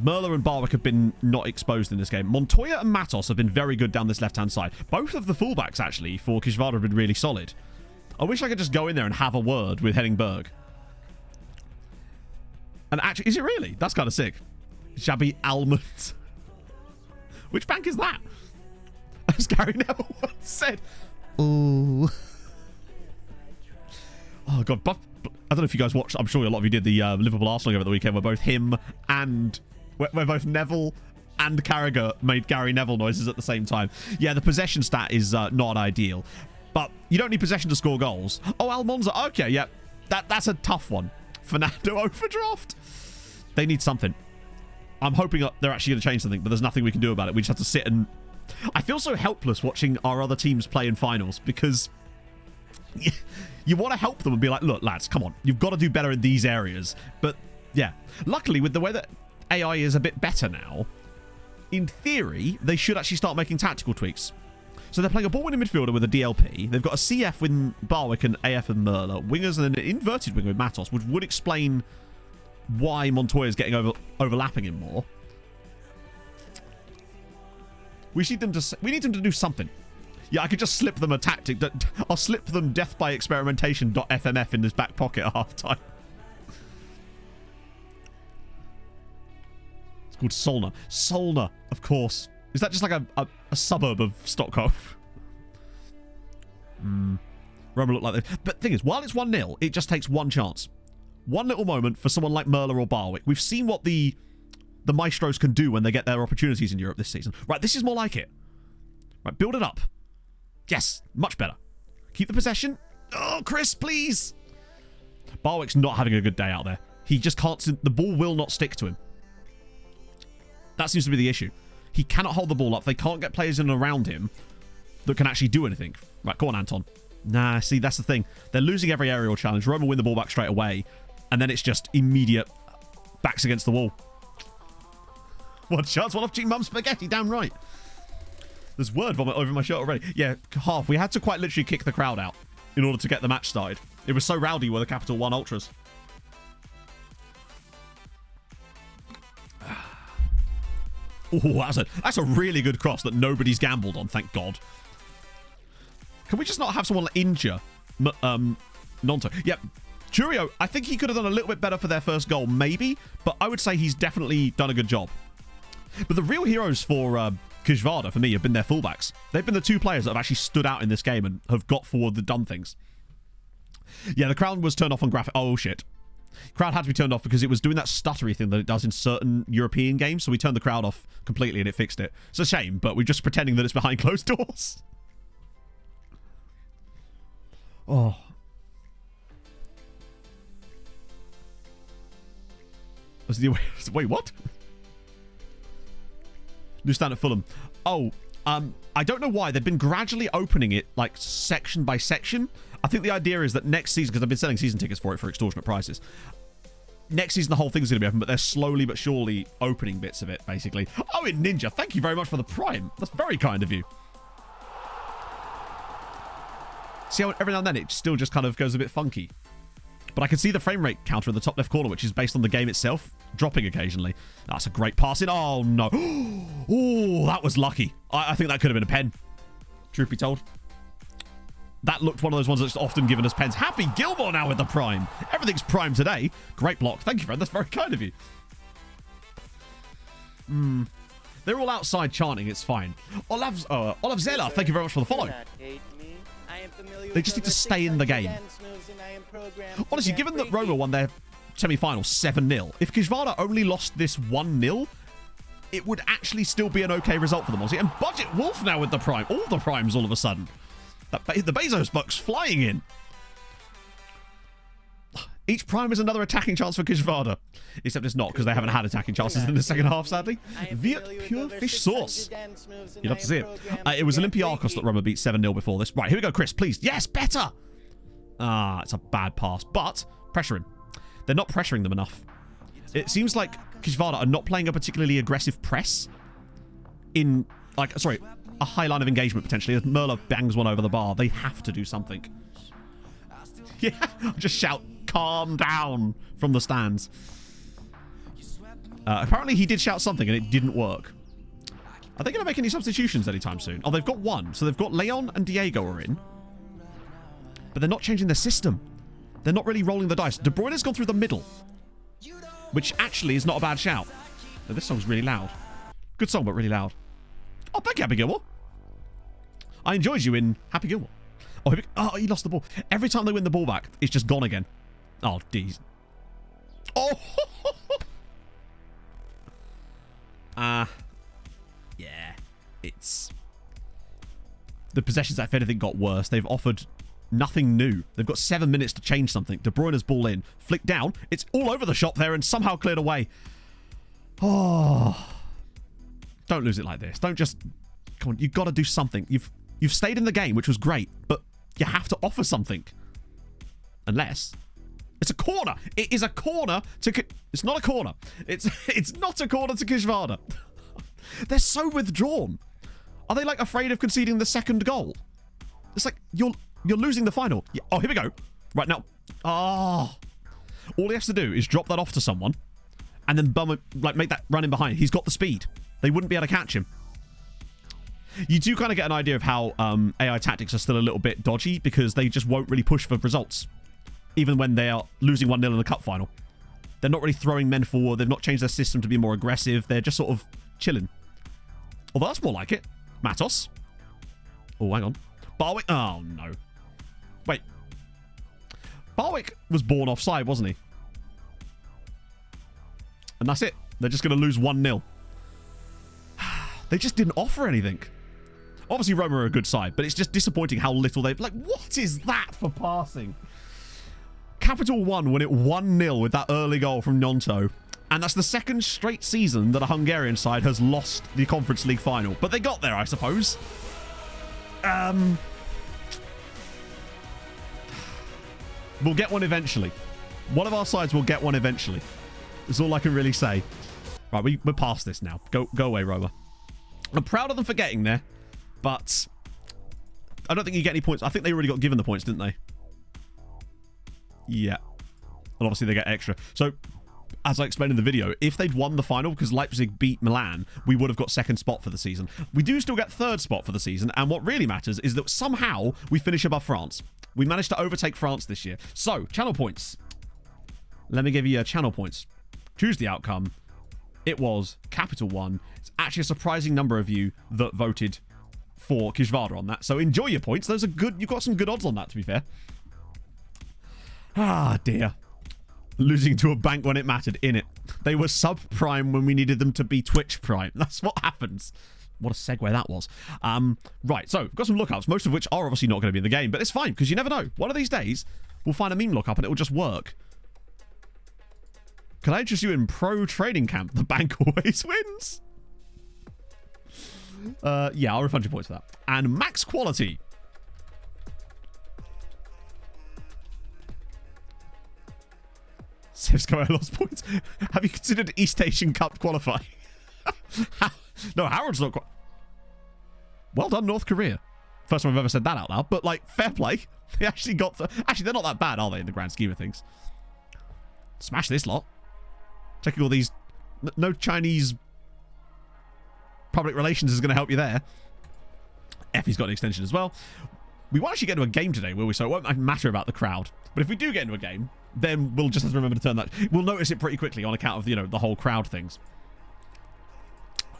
Speaker 3: Merla and Barwick have been not exposed in this game. Montoya and Matos have been very good down this left-hand side. Both of the fullbacks, actually, for Kishvada have been really solid. I wish I could just go in there and have a word with Henningberg. And actually, is it really? That's kind of sick. Shabby Almond. Which bank is that? As Gary Neville once said. Ooh. Oh, God. I don't know if you guys watched. I'm sure a lot of you did the Liverpool-Arsenal game at the weekend where both him and... Where both Neville and Carragher made Gary Neville noises at the same time. Yeah, the possession stat is not ideal. But you don't need possession to score goals. Oh, Almonza. Okay, yeah. That's a tough one. Fernando overdraft. They need something. I'm hoping they're actually going to change something, but there's nothing we can do about it. We just have to sit and... I feel so helpless watching our other teams play in finals because you want to help them and be like, look, lads, come on. You've got to do better in these areas. But, yeah. Luckily, with the way that AI is a bit better now, in theory, they should actually start making tactical tweaks. So they're playing a ball-winning midfielder with a DLP. They've got a CF with Barwick and AF and Merla. Wingers and an inverted winger with Matos, which would explain why Montoya is getting overlapping him more. We need them to do something. Yeah, I could just slip them a tactic. I'll slip them death by experimentation.fmf in his back pocket at half-time. It's called Solna. Solna, of course. Is that just like a suburb of Stockholm? Roma look like this. But the thing is, while it's 1-0, it just takes one chance. One little moment for someone like Merla or Barwick. We've seen what the Maestros can do when they get their opportunities in Europe this season. Right, this is more like it. Right, build it up. Yes, much better. Keep the possession. Oh, Chris, please. Barwick's not having a good day out there. He just can't... The ball will not stick to him. That seems to be the issue. He cannot hold the ball up. They can't get players in and around him that can actually do anything. Right, go on, Anton. Nah, see, that's the thing. They're losing every aerial challenge. Roma win the ball back straight away. And then it's just immediate backs against the wall. One chance, one opportunity, mum spaghetti, damn right. There's word vomit over my shirt already. Yeah, half. We had to quite literally kick the crowd out in order to get the match started. It was so rowdy with the Capital One Ultras. Oh, that's a really good cross that nobody's gambled on, thank God. Can we just not have someone injure Nonto? Yep. Churio, I think he could have done a little bit better for their first goal, maybe, but I would say he's definitely done a good job. But the real heroes for Kujvada, for me, have been their fullbacks. They've been the two players that have actually stood out in this game and have got forward and done things. Yeah, the crowd was turned off on graphic. Oh, shit. Crowd had to be turned off because it was doing that stuttery thing that it does in certain European games, so we turned the crowd off completely and it fixed it. It's a shame, but we're just pretending that it's behind closed doors. Oh. Wait, what? New stand at Fulham. Oh, I don't know why. They've been gradually opening it, like, section by section. I think the idea is that next season, because I've been selling season tickets for it for extortionate prices, next season the whole thing's going to be open, but they're slowly but surely opening bits of it, basically. Oh, in Ninja, thank you very much for the Prime. That's very kind of you. See how every now and then it still just kind of goes a bit funky. But I can see the frame rate counter in the top left corner, which is based on the game itself, dropping occasionally. That's a great pass in. Oh, no. Oh, that was lucky. I think that could have been a pen, truth be told. That looked one of those ones that's often given us pens. Happy Gilmore now with the Prime. Everything's Prime today. Great block. Thank you, friend. That's very kind of you. They're all outside chanting. It's fine. Olav Zella, thank you very much for the follow. They just need to stay in the game. Honestly, given that Roma won their semi-final 7-0, if Kujvada only lost this 1-0, it would actually still be an okay result for them, honestly. And Budget Wolf now with the Prime. All the Primes all of a sudden. The Bezos bucks flying in. Each Prime is another attacking chance for Kujvada. Except it's not, because they haven't had attacking chances in the second half, sadly. Viet Pure Fish Sauce. You'd love to see it. It was Olympiacos that Roma beat 7-0 before this. Right, here we go, Chris, please. Yes, better! Ah, it's a bad pass. But, pressure him. They're not pressuring them enough. It seems like Kujvada are not playing a particularly aggressive press in, like, sorry, a high line of engagement, potentially. As Merla bangs one over the bar, they have to do something. Yeah, just shout, calm down, from the stands. Apparently he did shout something and it didn't work. Are they going to make any substitutions anytime soon? Oh, they've got one. So they've got Leon and Diego are in. But they're not changing their system. They're not really rolling the dice. De Bruyne has gone through the middle, which actually is not a bad shout. Oh, this song's really loud. Good song, but really loud. Oh, thank you, Happy Gilmore. I enjoyed you in Happy Gilmore. Oh, he lost the ball. Every time they win the ball back, it's just gone again. Oh, geez. Oh! Yeah. It's... The possessions, if anything, got worse. They've offered nothing new. They've got 7 minutes to change something. De Bruyne's ball in. Flick down. It's all over the shop there and somehow cleared away. Oh. Don't lose it like this. Don't just... Come on, you've got to do something. You've stayed in the game, which was great, but you have to offer something. Unless... It's a corner. It is a corner to... It's not a corner. It's not a corner to Kishvarda. They're so withdrawn. Are they, like, afraid of conceding the second goal? It's like, you're losing the final. Yeah. Oh, here we go. Right, now. Oh. All he has to do is drop that off to someone and then bum it, like, make that run in behind. He's got the speed. They wouldn't be able to catch him. You do kind of get an idea of how AI tactics are still a little bit dodgy because they just won't really push for results. Even when they are losing 1-0 in the cup final. They're not really throwing men forward. They've not changed their system to be more aggressive. They're just sort of chilling. Although that's more like it. Matos. Oh, hang on. Barwick. Oh, no. Wait. Barwick was born offside, wasn't he? And that's it. They're just going to lose 1-0. They just didn't offer anything. Obviously, Roma are a good side, but it's just disappointing how little they've... Like, what is that for passing? Capital One won it 1-0 with that early goal from Gnonto. And that's the second straight season that a Hungarian side has lost the Conference League final. But they got there, I suppose. We'll get one eventually. One of our sides will get one eventually. That's all I can really say. Right, we're past this now. Go away, Roma. I'm proud of them for getting there, but I don't think you get any points. I think they already got given the points, didn't they? Yeah. And obviously they get extra. So, as I explained in the video, if they'd won the final because Leipzig beat Milan, we would have got second spot for the season. We do still get third spot for the season, and what really matters is that somehow we finish above France. We managed to overtake France this year. So, channel points. Let me give you channel points. Choose the outcome. It was Capital One. It's actually a surprising number of you that voted for Kishvarda on that. So enjoy your points. Those are good. You've got some good odds on that, to be fair. Ah, dear. Losing to a bank when it mattered, innit? They were sub-prime when we needed them to be Twitch prime. That's what happens. What a segue that was. Right, so we've got some lookups, most of which are obviously not going to be in the game, but it's fine, because you never know. One of these days, we'll find a meme lookup and it will just work. Can I interest you in Pro Trading Camp? The bank always wins. Yeah, I'll refund your points for that. And Max Quality. Sevsko, I lost points. Have you considered East Asian Cup qualifying? No, Harold's not quite... Well done, North Korea. First time I've ever said that out loud, but, like, fair play. They actually got... Actually, they're not that bad, are they, in the grand scheme of things? Smash this lot. Checking all these... No Chinese public relations is going to help you there. Effie's got an extension as well. We won't actually get into a game today, will we? So it won't matter about the crowd. But if we do get into a game, then we'll just have to remember to turn that... We'll notice it pretty quickly on account of, you know, the whole crowd things.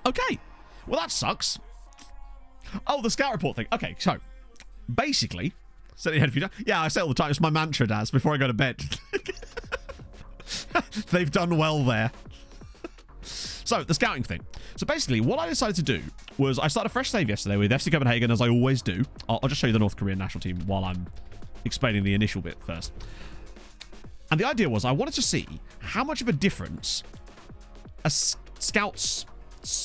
Speaker 3: Okay. Well, that sucks. Oh, the scout report thing. Okay, so basically... Set your head for you. Yeah, I say all the time. It's my mantra, Daz, before I go to bed. They've done well there. So, the scouting thing. So, basically, what I decided to do was I started a fresh save yesterday with FC Copenhagen, as I always do. I'll just show you the North Korean national team while I'm explaining the initial bit first. And the idea was I wanted to see how much of a difference a scout's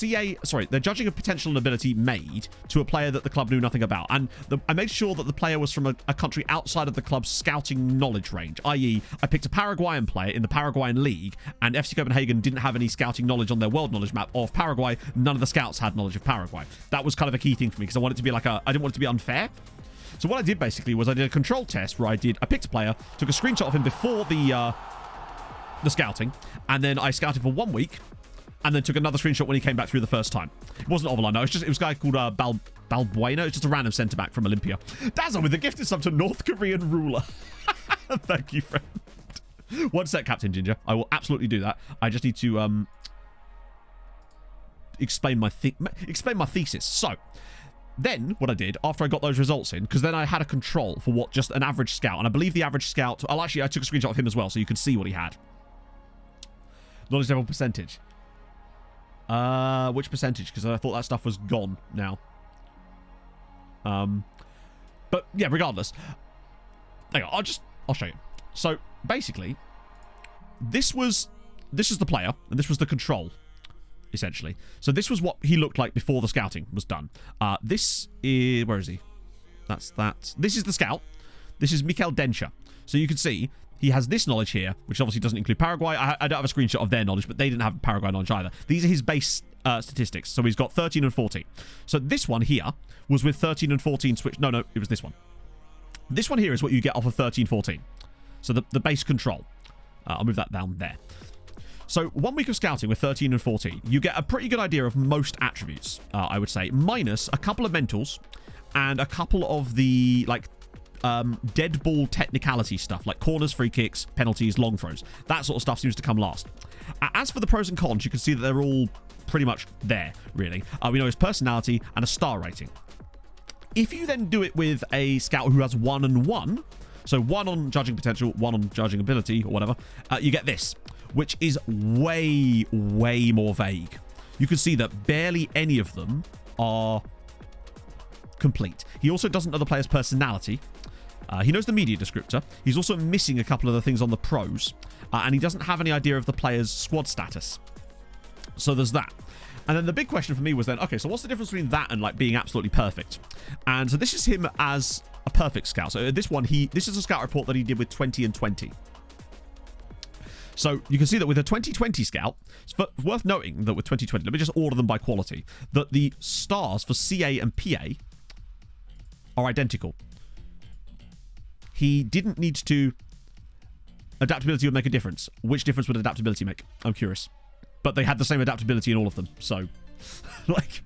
Speaker 3: they're judging a potential and ability made to a player that the club knew nothing about. And I made sure that the player was from a country outside of the club's scouting knowledge range, i.e. I picked a Paraguayan player in the Paraguayan league, and FC Copenhagen didn't have any scouting knowledge on their world knowledge map of Paraguay. None of the scouts had knowledge of Paraguay. That was kind of a key thing for me, because I wanted it to be like I didn't want it to be unfair. So what I did basically was I did a control test where I picked a player, took a screenshot of him before the scouting, and then I scouted for 1 week, and then took another screenshot when he came back through the first time. It wasn't Ovalon, no. It was a guy called Balbuena. It's just a random centre-back from Olympia. Dazzle with the gifted sub to North Korean ruler. Thank you, friend. 1 sec, Captain Ginger. I will absolutely do that. I just need to explain my thesis. So, then what I did after I got those results in, because then I had a control for what just an average scout, and I believe the average scout. Oh, actually, I took a screenshot of him as well, so you could see what he had. Knowledge level percentage. Which percentage? Because I thought that stuff was gone now. But yeah, regardless. Hang on, I'll show you. So basically, this is the player, and this was the control, essentially. So this was what he looked like before the scouting was done. This is, where is he? That's that. This is the scout. This is Mikel Dencher. So you can see he has this knowledge here, which obviously doesn't include Paraguay. I don't have a screenshot of their knowledge, but they didn't have Paraguay knowledge either. These are his base statistics. So he's got 13 and 14. So this one here was with 13 and 14 switch. No, it was this one. This one here is what you get off of 13, 14. So the base control. I'll move that down there. So 1 week of scouting with 13 and 14, you get a pretty good idea of most attributes, I would say, minus a couple of mentals and a couple of the, like, dead ball technicality stuff, like corners, free kicks, penalties, long throws. That sort of stuff seems to come last. As for the pros and cons, you can see that they're all pretty much there, really. We know his personality and a star rating. If you then do it with a scout who has 1 and 1, so 1 on judging potential, 1 on judging ability, or whatever, you get this, which is way, way more vague. You can see that barely any of them are complete. He also doesn't know the player's personality. He knows the media descriptor. He's also missing a couple of the things on the pros. And he doesn't have any idea of the player's squad status. So there's that. And then the big question for me was then, okay, so what's the difference between that and like being absolutely perfect? And so this is him as a perfect scout. So this one, this is a scout report that he did with 20 and 20. So you can see that with a 2020 scout, it's worth noting that with 2020, let me just order them by quality, that the stars for CA and PA are identical. He didn't need to... Adaptability would make a difference. Which difference would adaptability make? I'm curious. But they had the same adaptability in all of them, so... like...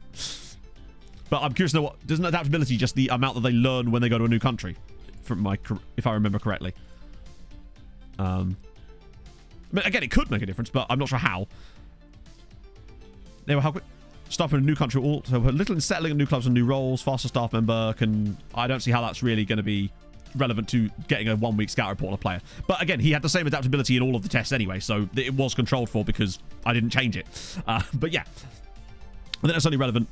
Speaker 3: But I'm curious to know what... Isn't adaptability just the amount that they learn when they go to a new country? If I remember correctly. But again, it could make a difference, but I'm not sure how. They were how quick... Staff in a new country, also little in settling in new clubs and new roles. Faster staff member can... I don't see how that's really going to be relevant to getting a 1 week scout report on a player. But again, he had the same adaptability in all of the tests anyway, so it was controlled for because I didn't change it. But yeah, I think that's only relevant.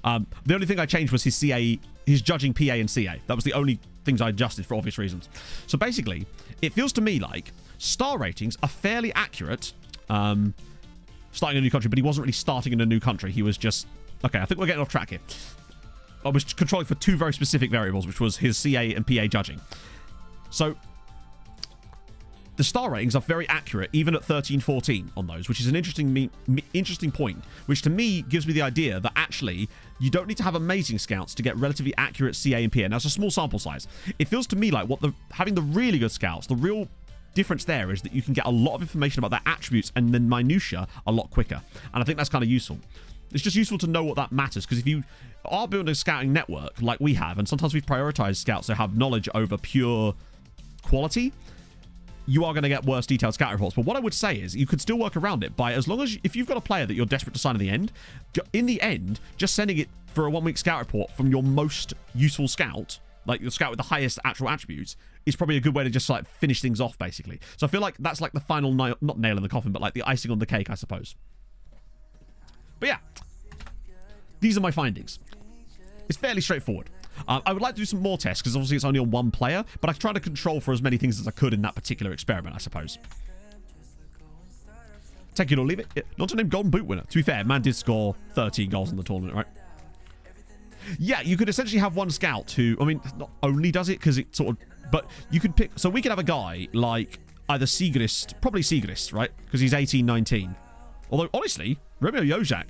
Speaker 3: The only thing I changed was his CA, his judging PA and CA. That was the only things I adjusted for obvious reasons. So basically, it feels to me like star ratings are fairly accurate. Starting in a new country, but he wasn't really starting in a new country. He was just... Okay, I think we're getting off track here. I was controlling for 2 very specific variables, which was his CA and PA judging. So, the star ratings are very accurate, even at 13, 14 on those, which is an interesting point, which to me gives me the idea that actually you don't need to have amazing scouts to get relatively accurate CA and PA. Now, it's a small sample size. It feels to me like having the really good scouts, the real difference there is that you can get a lot of information about their attributes and then minutiae a lot quicker. And I think that's kind of useful. It's just useful to know what that matters, because if you are building a scouting network like we have, and sometimes we prioritize scouts that have knowledge over pure quality, you are going to get worse detailed scout reports. But what I would say is you could still work around it by, as long as if you've got a player that you're desperate to sign in the end, just sending it for a 1 week scout report from your most useful scout, like your scout with the highest actual attributes, is probably a good way to just like finish things off, basically. So I feel like that's like the final not nail in the coffin, but like the icing on the cake, I suppose. But yeah, these are my findings. It's fairly straightforward. I would like to do some more tests, because obviously it's only on one player, but I try to control for as many things as I could in that particular experiment, I suppose. Take it or leave it. Not to name Golden Boot winner. To be fair, man did score 13 goals in the tournament, right? Yeah, you could essentially have one scout who, I mean, not only does it, because it sort of, but you could pick, so we could have a guy like either Sigrist, probably Sigrist, right? Because he's 18, 19. Although, honestly, Romeo Jozak,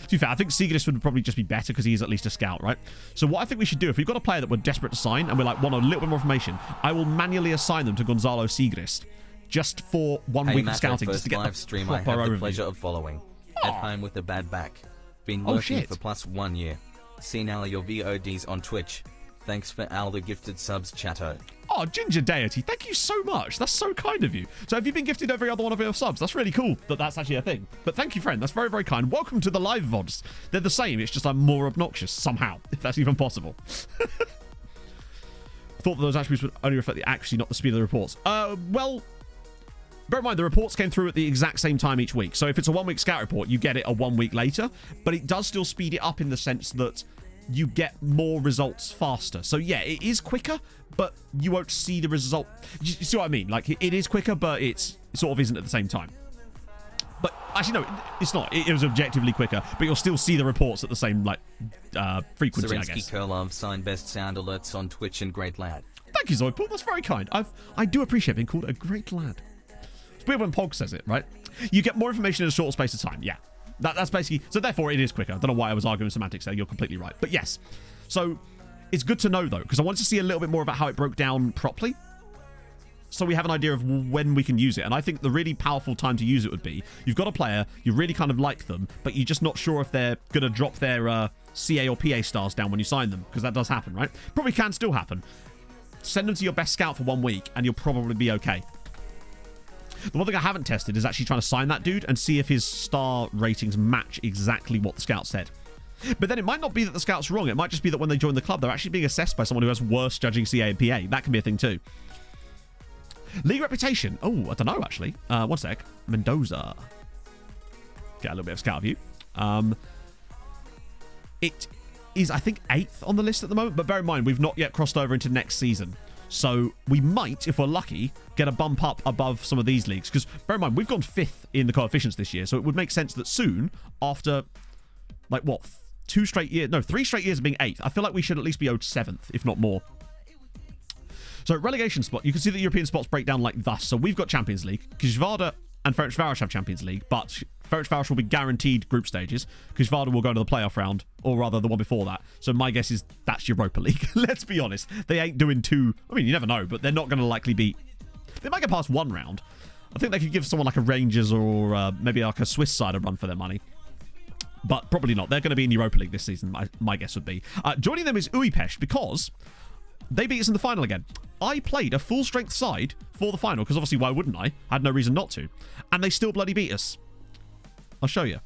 Speaker 3: to be fair, I think Sigrist would probably just be better because he's at least a scout, right? So what I think we should do, if we've got a player that we're desperate to sign and we're like, want a little bit more information, I will manually assign them to Gonzalo Sigrist just for 1 week of scouting, just to get
Speaker 6: live
Speaker 3: the
Speaker 6: stream
Speaker 3: proper
Speaker 6: I have the
Speaker 3: overview.
Speaker 6: pleasure of following. At home with a bad back. Been working for plus 1 year. Seen all your VODs on Twitch. Thanks for all the gifted subs, chatto.
Speaker 3: Oh, Oh, Ginger Deity, thank you so much. That's so kind of you. So have you been gifted every other one of your subs? That's really cool that that's actually a thing. But thank you, friend. That's very, very kind. Welcome to the live VODs. They're the same. It's just I'm more obnoxious somehow, if that's even possible. Thought that those attributes would only reflect the accuracy, not the speed of the reports. Well, bear in mind, the reports came through at the exact same time each week. So if it's a 1 week scout report, you get it a 1 week later. But it does still speed it up in the sense that you get more results faster. So yeah, it is quicker, but you won't see the result. You see what I mean? Like, it is quicker, but it sort of isn't at the same time. But actually, no, it's not. It was objectively quicker, but you'll still see the reports at the same, like, frequency, I guess.
Speaker 6: Kurlov signed best sound alerts on Twitch and great lad.
Speaker 3: Thank you, Zoidpool. That's very kind. I do appreciate being called a great lad. It's weird when Pog says it, right? You get more information in a shorter space of time. Yeah. That's basically... So therefore, it is quicker. I don't know why I was arguing semantics there. You're completely right. But yes. So it's good to know, though, because I wanted to see a little bit more about how it broke down properly, so we have an idea of when we can use it. And I think the really powerful time to use it would be, you've got a player, you really kind of like them, but you're just not sure if they're going to drop their CA or PA stars down when you sign them, because that does happen, right? Probably can still happen. Send them to your best scout for 1 week, and you'll probably be okay. The one thing I haven't tested is actually trying to sign that dude and see if his star ratings match exactly what the scout said. But then it might not be that the scout's wrong. It might just be that when they join the club, they're actually being assessed by someone who has worse judging CA and PA. That can be a thing too. League reputation. Oh, I don't know, actually. One sec. Mendoza. Get a little bit of scout view. It is, I think, 8th on the list at the moment. But bear in mind, we've not yet crossed over into next season. So we might, if we're lucky, get a bump up above some of these leagues. Because bear in mind, we've gone 5th in the coefficients this year. So it would make sense that soon, after, like, what, 3 straight years of being 8th, I feel like we should at least be owed 7th, if not more. So relegation spot, you can see the European spots break down like thus. So we've got Champions League. Kizvada and Ferencváros have Champions League, but Ferencváros will be guaranteed group stages. Kizvada will go to the playoff round, or rather the one before that. So my guess is that's Europa League. Let's be honest. They ain't doing 2. I mean, you never know, but they're not going to likely be... They might get past 1 round. I think they could give someone like a Rangers or maybe like a Swiss side a run for their money. But probably not. They're going to be in Europa League this season, my guess would be. Joining them is Budapest, because they beat us in the final again. I played a full-strength side for the final, because obviously why wouldn't I? I had no reason not to. And they still bloody beat us. I'll show you.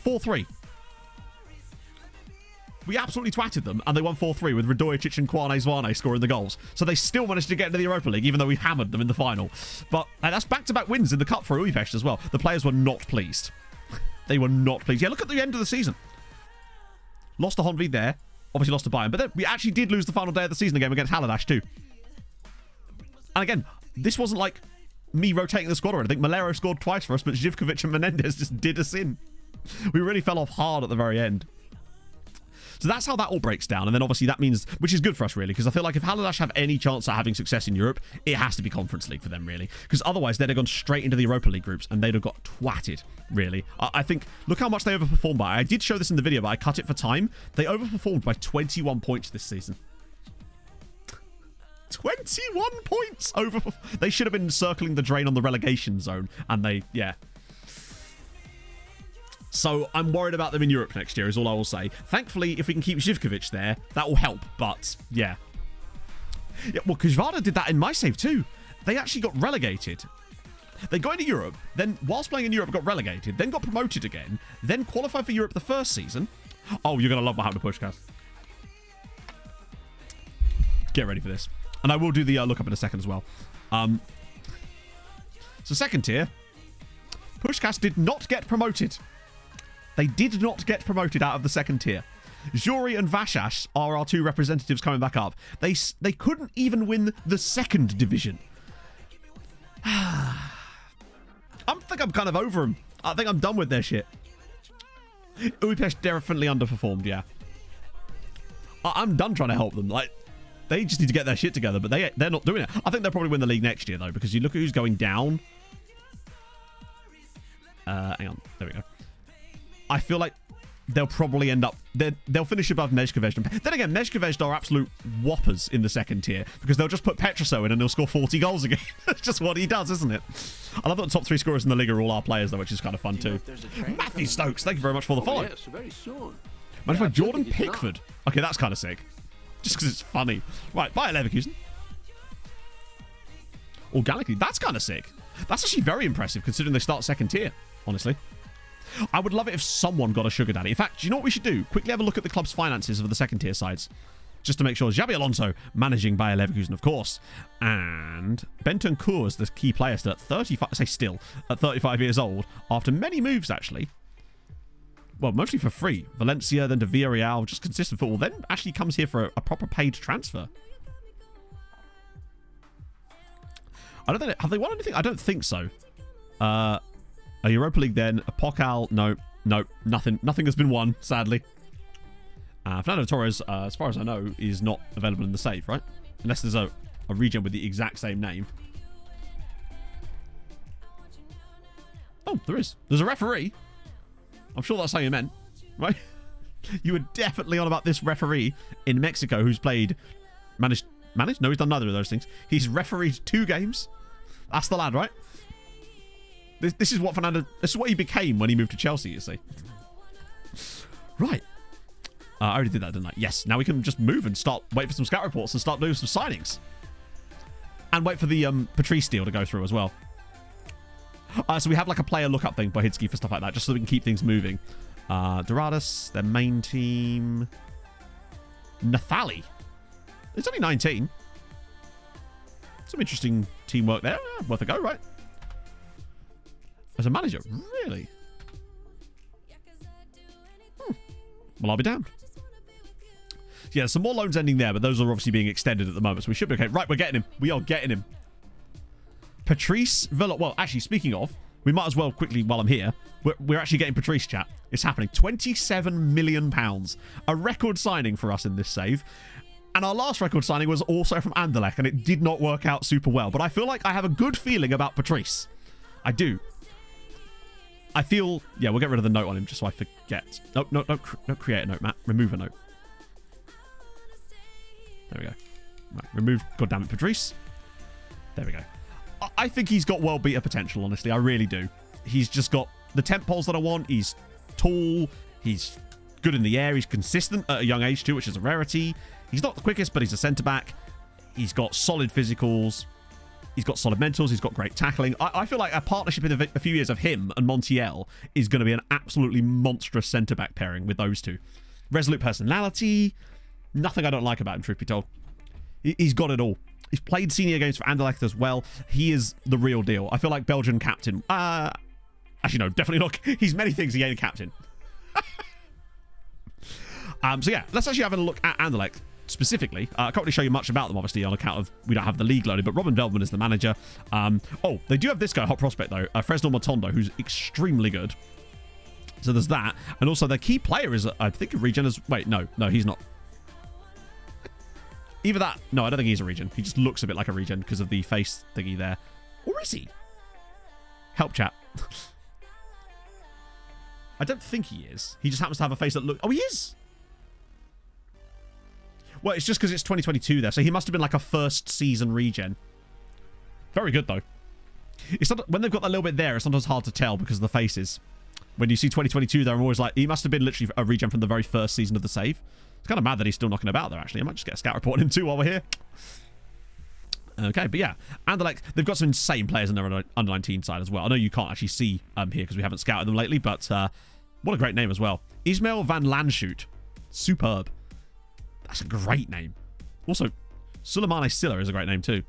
Speaker 3: 4-3. We absolutely twatted them, and they won 4-3 with Radojic and Kwane Zwane scoring the goals. So they still managed to get into the Europa League, even though we hammered them in the final. But that's back-to-back wins in the Cup for Budapest as well. The players were not pleased. They were not pleased. Yeah, look at the end of the season. Lost to Honved there. Obviously lost to Bayern. But then we actually did lose the final day of the season game against Haladáš too. And again, this wasn't like me rotating the squad or anything. Malero scored twice for us, but Zivkovic and Menendez just did us in. We really fell off hard at the very end. So that's how that all breaks down. And then obviously that means, which is good for us really, because I feel like if Haladáš have any chance at having success in Europe, it has to be Conference League for them really. Because otherwise they'd have gone straight into the Europa League groups and they'd have got twatted, really. I think, look how much they overperformed by. I did show this in the video, but I cut it for time. They overperformed by 21 points this season. 21 points over. They should have been circling the drain on the relegation zone. And they, yeah. So I'm worried about them in Europe next year is all I will say. Thankfully, if we can keep Zivkovic there, that will help. But, yeah. Well, Kizvada did that in my save too. They actually got relegated. They got into Europe, then whilst playing in Europe got relegated, then got promoted again, then qualified for Europe the first season. Oh, you're going to love what happened to Pushkas. Get ready for this. And I will do the look up in a second as well. So second tier, Pushkas did not get promoted. They did not get promoted out of the second tier. Juri and Vashash are our 2 representatives coming back up. They couldn't even win the second division. I think I'm kind of over them. I think I'm done with their shit. Budapest definitely underperformed, yeah. I'm done trying to help them. Like, they just need to get their shit together, but they're not doing it. I think they'll probably win the league next year, though, because you look at who's going down. Hang on. There we go. I feel like they'll probably end up... They'll finish above Nezhkovej. Then again, Nezhkovej are absolute whoppers in the second tier because they'll just put Petroso in and he'll score 40 goals again. That's just what he does, isn't it? I love that the top 3 scorers in the league are all our players, though, which is kind of fun, too. Matthew Stokes, thank you very much for the follow.
Speaker 5: Yes, very soon.
Speaker 3: Managed by Jordan Pickford. Okay, that's kind of sick. Just because it's funny. Right, bye, Leverkusen. organically. That's kind of sick. That's actually very impressive considering they start second tier, honestly. I would love it if someone got a sugar daddy. In fact, do you know what we should do? Quickly have a look at the club's finances of the second tier sides. Just to make sure. Xabi Alonso managing Bayer Leverkusen, of course. And Bentancur is the key player still at 35, say still, at 35 years old. After many moves, actually. Well, mostly for free. Valencia, then to Villarreal, just consistent football. Then actually comes here for a proper paid transfer. I don't think, have they won anything? I don't think so. A Europa League then. A Pokal, no, nothing. Nothing has been won, sadly. Fernando Torres, as far as I know, is not available in the save, right? Unless there's a region with the exact same name. Oh, there is. There's a referee. I'm sure that's how you meant, right? You were definitely on about this referee in Mexico who's managed? No, he's done neither of those things. He's refereed 2 games. That's the lad, right? This is what this is what he became when he moved to Chelsea, you see. Right. I already did that, didn't I? Yes. Now we can just move and wait for some scout reports and start doing some signings. And wait for the Patrice deal to go through as well. So we have like a player lookup thing by Hidsky for stuff like that, just so we can keep things moving. Dorados, their main team. Nathali. It's only 19. Some interesting teamwork there. Yeah, worth a go, right? As a manager, really? Well, I'll be damned. Yeah, some more loans ending there, but those are obviously being extended at the moment, so we should be okay. Right, we're getting him. We are getting him. Patrice Villa. Well, actually, speaking of, we might as well quickly, while I'm here, we're actually getting Patrice, chat. It's happening. £27 million. A record signing for us in this save. And our last record signing was also from Anderlecht, and it did not work out super well. But I feel like I have a good feeling about Patrice. I do. I feel... Yeah, we'll get rid of the note on him just so I forget. No, don't create a note, Matt. Remove a note. There we go. Right, remove, goddammit, Patrice. There we go. I think he's got world beater potential, honestly. I really do. He's just got the temp poles that I want. He's tall. He's good in the air. He's consistent at a young age too, which is a rarity. He's not the quickest, but he's a centre-back. He's got solid physicals. He's got solid mentals. He's got great tackling. I feel like a partnership in a few years of him and Montiel is going to be an absolutely monstrous centre-back pairing with those two. Resolute personality. Nothing I don't like about him, truth be told. He's got it all. He's played senior games for Anderlecht as well. He is the real deal. I feel like Belgian captain. Actually, no, definitely not. He's many things. He ain't a captain. So yeah, let's actually have a look at Anderlecht specifically. I can't really show you much about them, obviously, on account of we don't have the league loaded, but Robin Veldman is the manager. Oh, they do have this guy, hot prospect, though. Fresnel Matondo, who's extremely good. So there's that. And also their key player is, I think, a regen as... Wait, no, he's not. Either that... No, I don't think he's a regen. He just looks a bit like a regen because of the face thingy there. Or is he? Help, chat. I don't think he is. He just happens to have a face that look... Oh, he is! Well, it's just because it's 2022 there, so he must have been like a first season regen. Very good, though. It's not, when they've got that little bit there, it's sometimes hard to tell because of the faces. When you see 2022 there, I'm always like, he must have been literally a regen from the very first season of the save. It's kind of mad that he's still knocking about there, actually. I might just get a scout report on him too while we're here. Okay, but yeah. Anderlecht, they've got some insane players in their under-19 side as well. I know you can't actually see here because we haven't scouted them lately, but what a great name as well. Ismail van Landschoot. Superb. That's a great name. Also, Suleimane Silla is a great name too.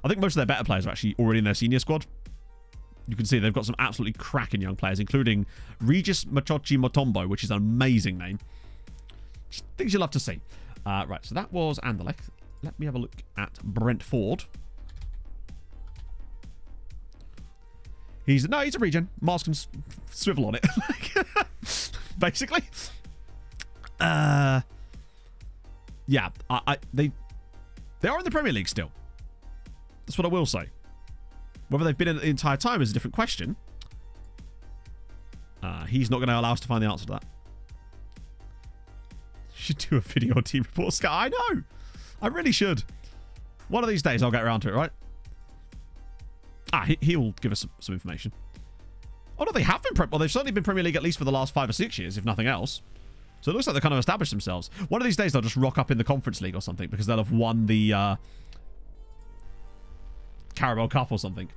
Speaker 3: I think most of their better players are actually already in their senior squad. You can see they've got some absolutely cracking young players, including Regis Machochi Motombo, which is an amazing name. Just things you love to see. Right, so that was Anderlecht. Let me have a look at Brentford. He's a regen. Mars can swivel on it. Basically. Yeah, they are in the Premier League still. That's what I will say. Whether they've been in it the entire time is a different question. He's not going to allow us to find the answer to that. Should do a video on team report, Scout. I know. I really should. One of these days I'll get around to it, right? He'll give us some information. Oh, no, they have been... Well, they've certainly been Premier League at least for the last 5 or 6 years, if nothing else. So it looks like they've kind of established themselves. One of these days they'll just rock up in the Conference League or something because they'll have won the Carabao Cup or something.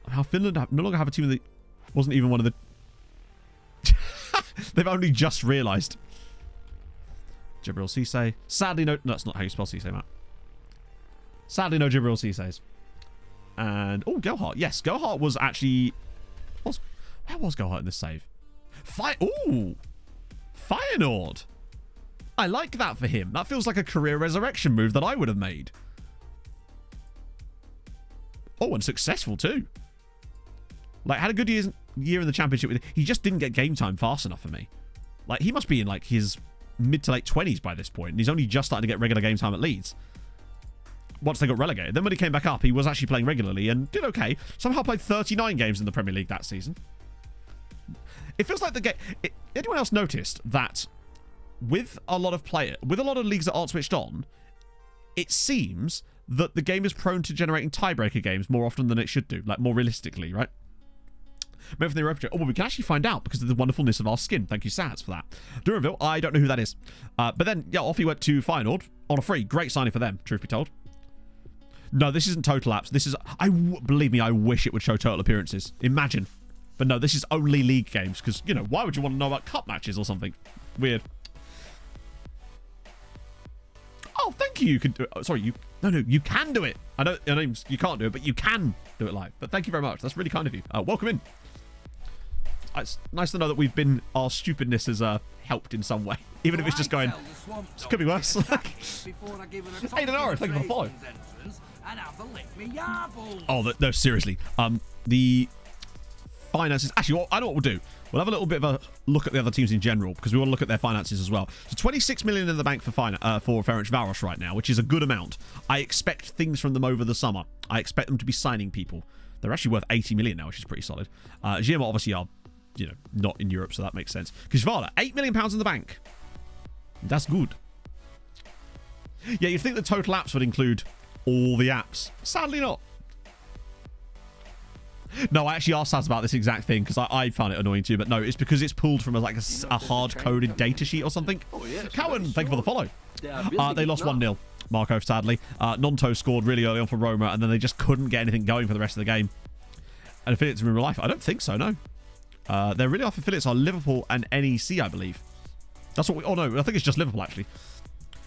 Speaker 3: How Finland no longer have a team that wasn't even one of the... They've only just realised. Jibril Cisse. Sadly, no... That's not how you spell Cisse, Matt. Sadly, no Jibril Cisse's. And... Oh, Gelhardt. Yes, Gelhardt was actually... Where was Gelhardt in this save? Ooh! Feyenoord. I like that for him. That feels like a career resurrection move that I would have made. Oh, and successful too. Like, had a good year in the championship. He just didn't get game time fast enough for me. Like, he must be in, like, his mid to late 20s by this point. And he's only just starting to get regular game time at Leeds. Once they got relegated. Then when he came back up, he was actually playing regularly and did okay. Somehow played 39 games in the Premier League that season. It feels like the game... Anyone else noticed that with a lot of leagues that aren't switched on, it seems that the game is prone to generating tiebreaker games more often than it should do. Like, more realistically, right? Maybe for the Europa. Oh, well, we can actually find out because of the wonderfulness of our skin. Thank you, Saz, for that. Duranville, I don't know who that is. But then, yeah, off he went to Feyenoord on a free. Great signing for them, truth be told. No, this isn't total apps. This is... Believe me, I wish it would show total appearances. Imagine. But no, this is only league games because, you know, why would you want to know about cup matches or something? Weird. Oh, thank you. You can do it. Oh, sorry, you... No, you can do it. I know you can't do it, but you can do it live. But thank you very much. That's really kind of you. Welcome in. It's nice to know that our stupidness has helped in some way. Even if it's just going, this could be worse. Hey, Denaro, thank you for the follow. Oh, no, seriously. The finances... Actually, well, I know what we'll do. We'll have a little bit of a look at the other teams in general because we want to look at their finances as well. So 26 million in the bank for Ferencvaros right now, which is a good amount. I expect things from them over the summer. I expect them to be signing people. They're actually worth 80 million now, which is pretty solid. Girona obviously are, you know, not in Europe, so that makes sense. Kishvala, £8 million in the bank. That's good. Yeah, you'd think the total apps would include all the apps. Sadly not. No, I actually asked Saz about this exact thing because I found it annoying too, but no, it's because it's pulled from a hard-coded data sheet or something. Cowan, thank you for the follow. They lost 1-0, Marco, sadly. Nonto scored really early on for Roma, and then they just couldn't get anything going for the rest of the game. And affiliates in real life? I don't think so, no. Their real life affiliates are Liverpool and NEC, I believe. That's what we... Oh, no, I think it's just Liverpool, actually.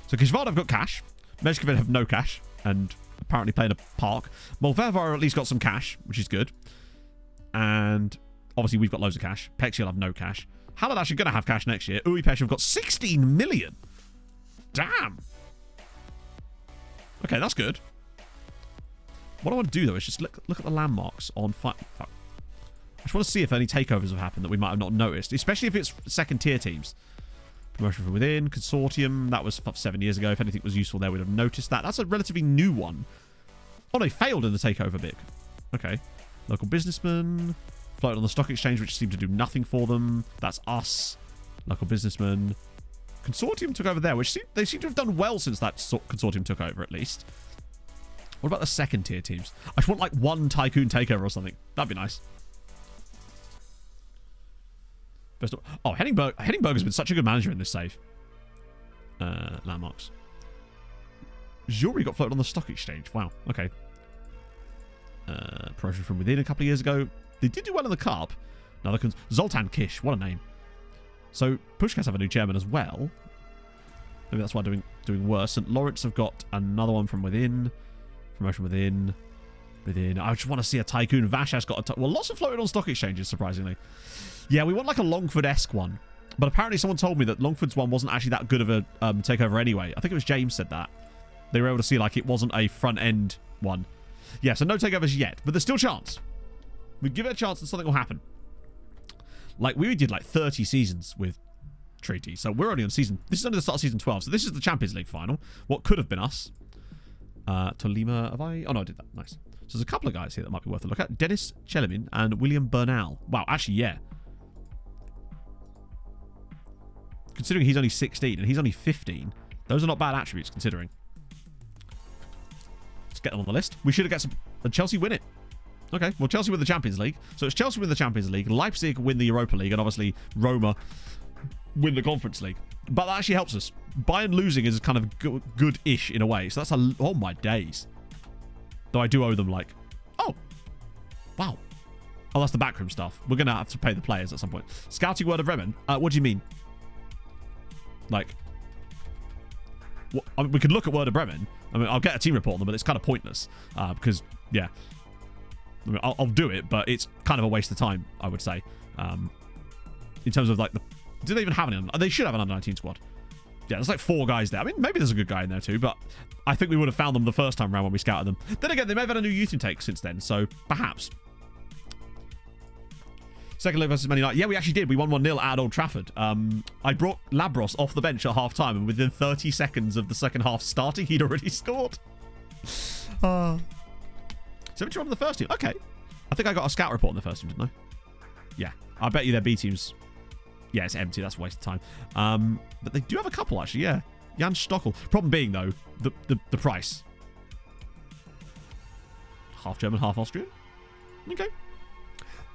Speaker 3: So Kishvad have got cash. Meshkovin have no cash, and apparently playing a park. Molveva at least got some cash, which is good. And obviously we've got loads of cash. Pexi will have no cash. Haladash are going to have cash next year. Uipesh have got 16 million. Damn. Okay, that's good. What I want to do, though, is just look at the landmarks on... I just want to see if any takeovers have happened that we might have not noticed, especially if it's second-tier teams. Promotion from within, consortium. That was 7 years ago. If anything was useful there, we'd have noticed that. That's a relatively new one. Oh, they failed in the takeover big. Okay. Local businessman. Floated on the stock exchange, which seemed to do nothing for them. That's us. Local businessman. Consortium took over there, which they seem to have done well since that consortium took over, at least. What about the second tier teams? I just want like one tycoon takeover or something. That'd be nice. Oh, Henningberg has been such a good manager in this save. Landmarks. Jury got floated on the stock exchange. Wow. Okay. Promotion from within a couple of years ago. They did do well in the cup. Zoltan Kish. What a name. So Pushkas have a new chairman as well. Maybe that's why doing worse. St. Lawrence have got another one from within. Promotion within. I just want to see a tycoon. Vash has got well, lots of floated on stock exchanges, surprisingly. Yeah, we want like a Longford-esque one. But apparently someone told me that Longford's one wasn't actually that good of a takeover anyway. I think it was James said that. They were able to see like it wasn't a front-end one. Yeah, so no takeovers yet. But there's still a chance. We give it a chance and something will happen. Like, we did like 30 seasons with Treaty. So we're only on season... This is only the start of season 12. So this is the Champions League final. What could have been us. Tolima, have I... Oh, no, I did that. Nice. So there's a couple of guys here that might be worth a look at. Dennis Chelemin and William Bernal. Wow, actually, yeah. Considering he's only 16 and he's only 15, those are not bad attributes, considering. Let's get them on the list. We should have got some... Chelsea win it. Okay, well, Chelsea win the Champions League. So it's Chelsea win the Champions League, Leipzig win the Europa League, and obviously Roma win the Conference League. But that actually helps us. Bayern losing is kind of good-ish in a way. So that's oh my days. Though I do owe them like, oh, wow. Oh, that's the backroom stuff. We're going to have to pay the players at some point. Scouting Word of Bremen? What do you mean? Like, what, I mean, we could look at Word of Bremen. I mean, I'll get a team report on them, but it's kind of pointless. Because, yeah. I mean, I'll do it, but it's kind of a waste of time, I would say. In terms of, like, do they even have any? They should have an under-19 squad. Yeah, there's like 4 guys there. I mean, maybe there's a good guy in there too, but I think we would have found them the first time around when we scouted them. Then again, they may have had a new youth intake since then, so perhaps. Second leg versus Man United. Yeah, we actually did. We won 1-0 at Old Trafford. I brought Labros off the bench at half-time, and within 30 seconds of the second half starting, he'd already scored. 71 on the first team. Okay. I think I got a scout report on the first team, didn't I? Yeah. I bet you their B teams... Yeah, it's empty. That's a waste of time. But they do have a couple, actually, yeah. Jan Stockel. Problem being, though, the price. Half German, half Austrian. Okay.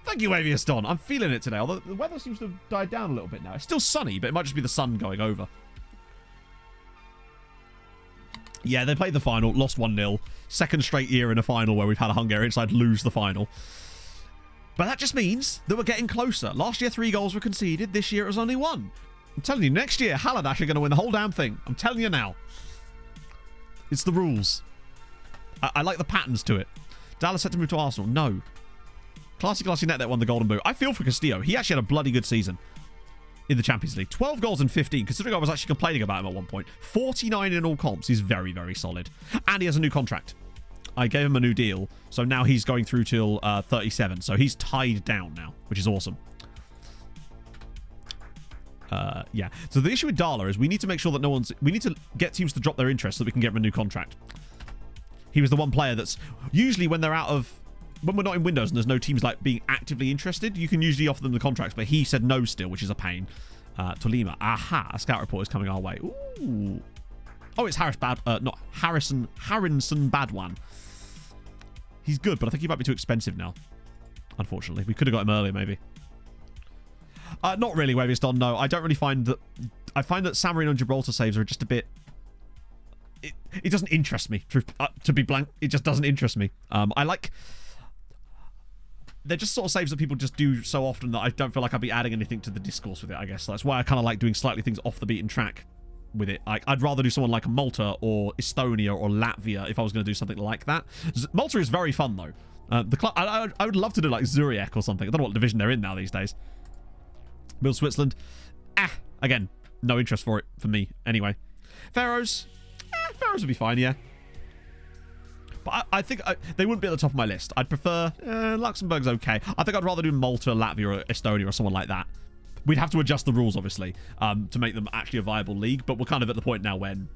Speaker 3: Thank you, Avius Don. I'm feeling it today, although the weather seems to have died down a little bit now. It's still sunny, but it might just be the sun going over. Yeah, they played the final, lost 1-0. Second straight year in a final where we've had a Hungarian side lose the final. But that just means that we're getting closer. Last year, 3 goals were conceded. This year, it was only 1. I'm telling you, next year, Haladash are going to win the whole damn thing. I'm telling you now. It's the rules. I like the patterns to it. Dallas set to move to Arsenal. No. Classy Net that won the Golden Boot. I feel for Castillo. He actually had a bloody good season in the Champions League. 12 goals and 15, considering I was actually complaining about him at one point. 49 in all comps. He's very, very solid. And he has a new contract. I gave him a new deal, so now he's going through till 37. So he's tied down now, which is awesome. Yeah. So the issue with Dala is we need to make sure that we need to get teams to drop their interest so that we can get him a new contract. He was the one player that's usually when they're when we're not in Windows and there's no teams like being actively interested, you can usually offer them the contracts, but he said no still, which is a pain. Tolima. Aha. A scout report is coming our way. Ooh. Oh, it's not Harrison Badwan. He's good, but I think he might be too expensive now. Unfortunately. We could have got him earlier, maybe. Not really, Wavius Don, no. I don't really find that... I find that Samarin and Gibraltar saves are just a bit... It doesn't interest me, to be blank. It just doesn't interest me. I like... They're just sort of saves that people just do so often that I don't feel like I'd be adding anything to the discourse with it, I guess. That's why I kind of like doing slightly things off the beaten track with it. I'd rather do someone like Malta or Estonia or Latvia if I was going to do something like that. Malta is very fun, though. I would love to do like Zurich or something. I don't know what division they're in now these days. Build Switzerland. Again, no interest for it for me anyway. Faroes. Faroes would be fine, yeah. But I think they wouldn't be at the top of my list. I'd prefer... Luxembourg's okay. I think I'd rather do Malta, Latvia, or Estonia, or someone like that. We'd have to adjust the rules, obviously, to make them actually a viable league. But we're kind of at the point now when,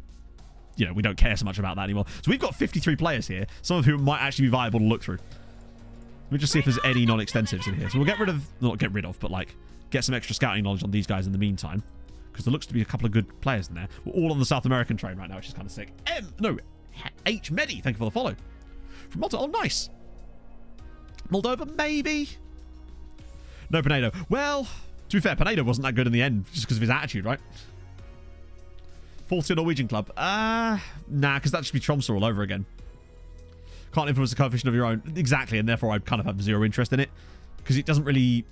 Speaker 3: you know, we don't care so much about that anymore. So we've got 53 players here, some of whom might actually be viable to look through. Let me just see if there's any non-extensives in here. So we'll get rid of... Not get rid of, but, like, get some extra scouting knowledge on these guys in the meantime. Because there looks to be a couple of good players in there. We're all on the South American train right now, which is kind of sick. H. Medi, thank you for the follow. From Malta, oh, nice. Moldova, maybe? No, Pinedo. Well... To be fair, Pinedo wasn't that good in the end, just because of his attitude, right? 40 Norwegian club. Nah, because that'd just be Tromsø all over again. Can't influence the coefficient of your own. Exactly, and therefore I kind of have zero interest in it. Because it doesn't really...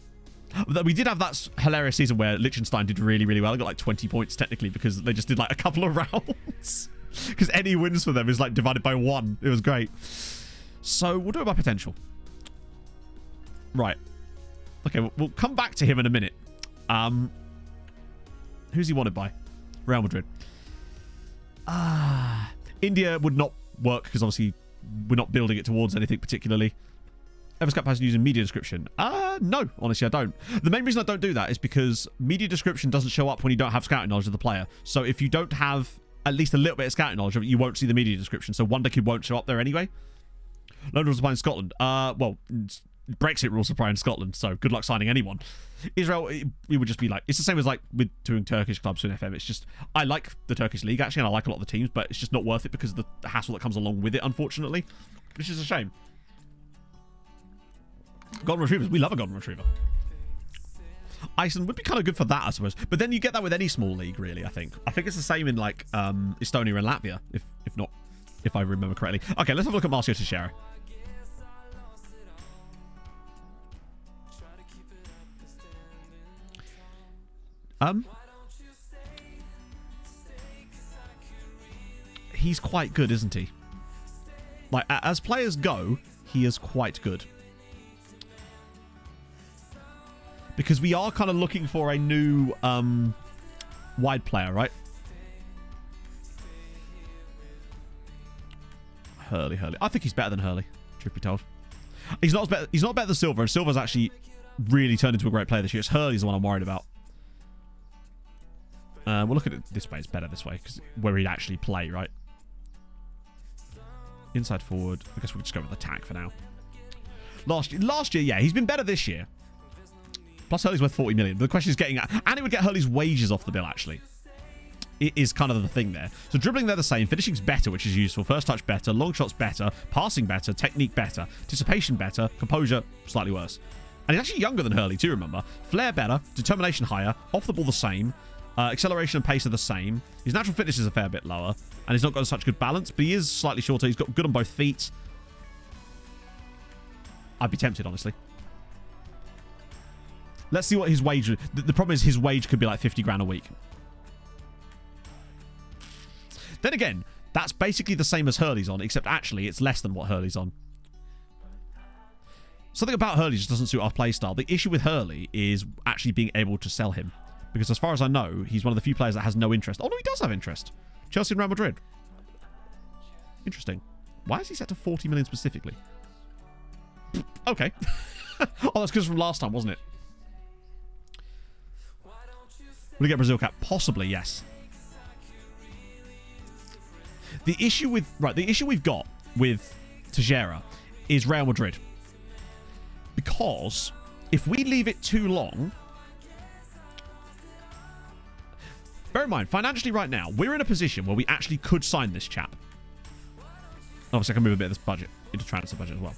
Speaker 3: We did have that hilarious season where Liechtenstein did really, really well. They got like 20 points, technically, because they just did like a couple of rounds. Because any wins for them is like divided by 1. It was great. So, we'll do it by potential. Right. Okay, we'll come back to him in a minute. Who's he wanted by? Real Madrid. India would not work because obviously we're not building it towards anything particularly. Everscup has using media description. No, honestly I don't. The main reason I don't do that is because media description doesn't show up when you don't have scouting knowledge of the player. So if you don't have at least a little bit of scouting knowledge of it, you won't see the media description. So Wonder Kid won't show up there anyway. Loan rules apply in Scotland. Well, Brexit rules apply in Scotland, so good luck signing anyone. Israel, it would just be like... It's the same as like with doing Turkish clubs in FM. It's just... I like the Turkish league, actually, and I like a lot of the teams, but it's just not worth it because of the hassle that comes along with it, unfortunately. Which is a shame. Golden Retrievers. We love a Golden Retriever. Iceland would be kind of good for that, I suppose. But then you get that with any small league, really, I think. I think it's the same in, like, Estonia and Latvia, if I remember correctly. Okay, let's have a look at Marcio Teixeira. He's quite good, isn't he? Like, as players go, he is quite good. Because we are kind of looking for a new wide player, right? Hurley. I think he's better than Hurley, truth be told. He's not better than Silva, and Silva's actually really turned into a great player this year. It's Hurley's the one I'm worried about. We'll look at it this way. It's better this way, because where he'd actually play, right? Inside forward. I guess we'll just go with attack for now. Last year, yeah, he's been better this year. Plus, Hurley's worth 40 million. But the question is getting... And it would get Hurley's wages off the bill, actually. It is kind of the thing there. So dribbling, they're the same. Finishing's better, which is useful. First touch better. Long shots better. Passing better. Technique better. Anticipation better. Composure slightly worse. And he's actually younger than Hurley, too, remember. Flair better. Determination higher. Off the ball the same. Acceleration and pace are the same. His natural fitness is a fair bit lower. And he's not got such good balance. But he is slightly shorter. He's got good on both feet. I'd be tempted, honestly. Let's see what his wage... The problem is his wage could be like 50 grand a week. Then again, that's basically the same as Hurley's on, except actually it's less than what Hurley's on. Something about Hurley just doesn't suit our playstyle. The issue with Hurley is actually being able to sell him. Because as far as I know, he's one of the few players that has no interest. Oh, no, he does have interest. Chelsea and Real Madrid. Interesting. Why is he set to 40 million specifically? Okay. Oh, that's because from last time, wasn't it? Will he get Brazil cap? Possibly, yes. The issue we've got with Teixeira is Real Madrid. Because if we leave it too long... Bear in mind, financially right now, we're in a position where we actually could sign this chap. Obviously, I can move a bit of this budget into transfer budget as well.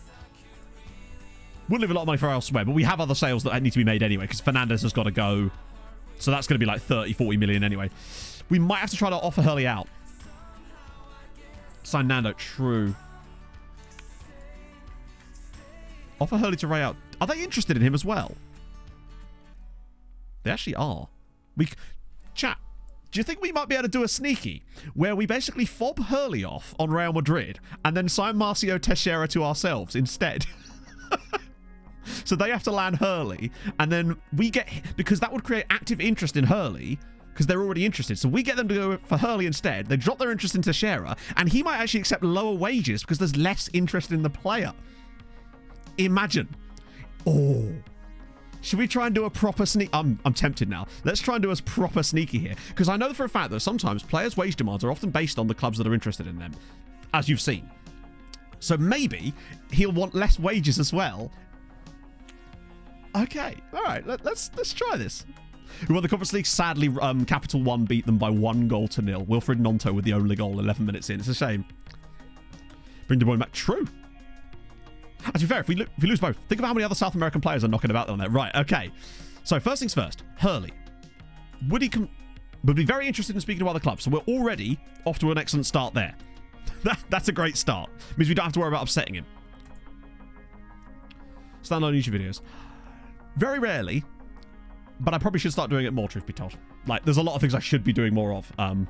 Speaker 3: Wouldn't leave a lot of money for elsewhere, but we have other sales that need to be made anyway, because Fernandes has got to go. So that's going to be like 30, 40 million anyway. We might have to try to offer Hurley out. Sign Nando. True. Offer Hurley to Ray out. Are they interested in him as well? They actually are. Chat, do you think we might be able to do a sneaky where we basically fob Hurley off on Real Madrid and then sign Marcio Teixeira to ourselves instead? So they have to land Hurley, and then we get... Because that would create active interest in Hurley, because they're already interested. So we get them to go for Hurley instead. They drop their interest in Teixeira, and he might actually accept lower wages because there's less interest in the player. Imagine. Oh. Should we try and do a proper sneak... I'm tempted now. Let's try and do a proper sneaky here. Because I know for a fact that sometimes players' wage demands are often based on the clubs that are interested in them, as you've seen. So maybe he'll want less wages as well. Okay, all right, let's try this. We won the Conference League. Sadly, Capital One beat them by 1-0. Wilfred Nonto with the only goal 11 minutes in. It's a shame. Bring De Bruyne back. True. To be fair, if we lose both, think of how many other South American players are knocking about on there. Right, okay. So first things first, Hurley. Would be very interested in speaking to other clubs. So we're already off to an excellent start there. That's a great start. Means we don't have to worry about upsetting him. Standalone YouTube videos. Very rarely, but I probably should start doing it more, truth be told. Like, there's a lot of things I should be doing more of, and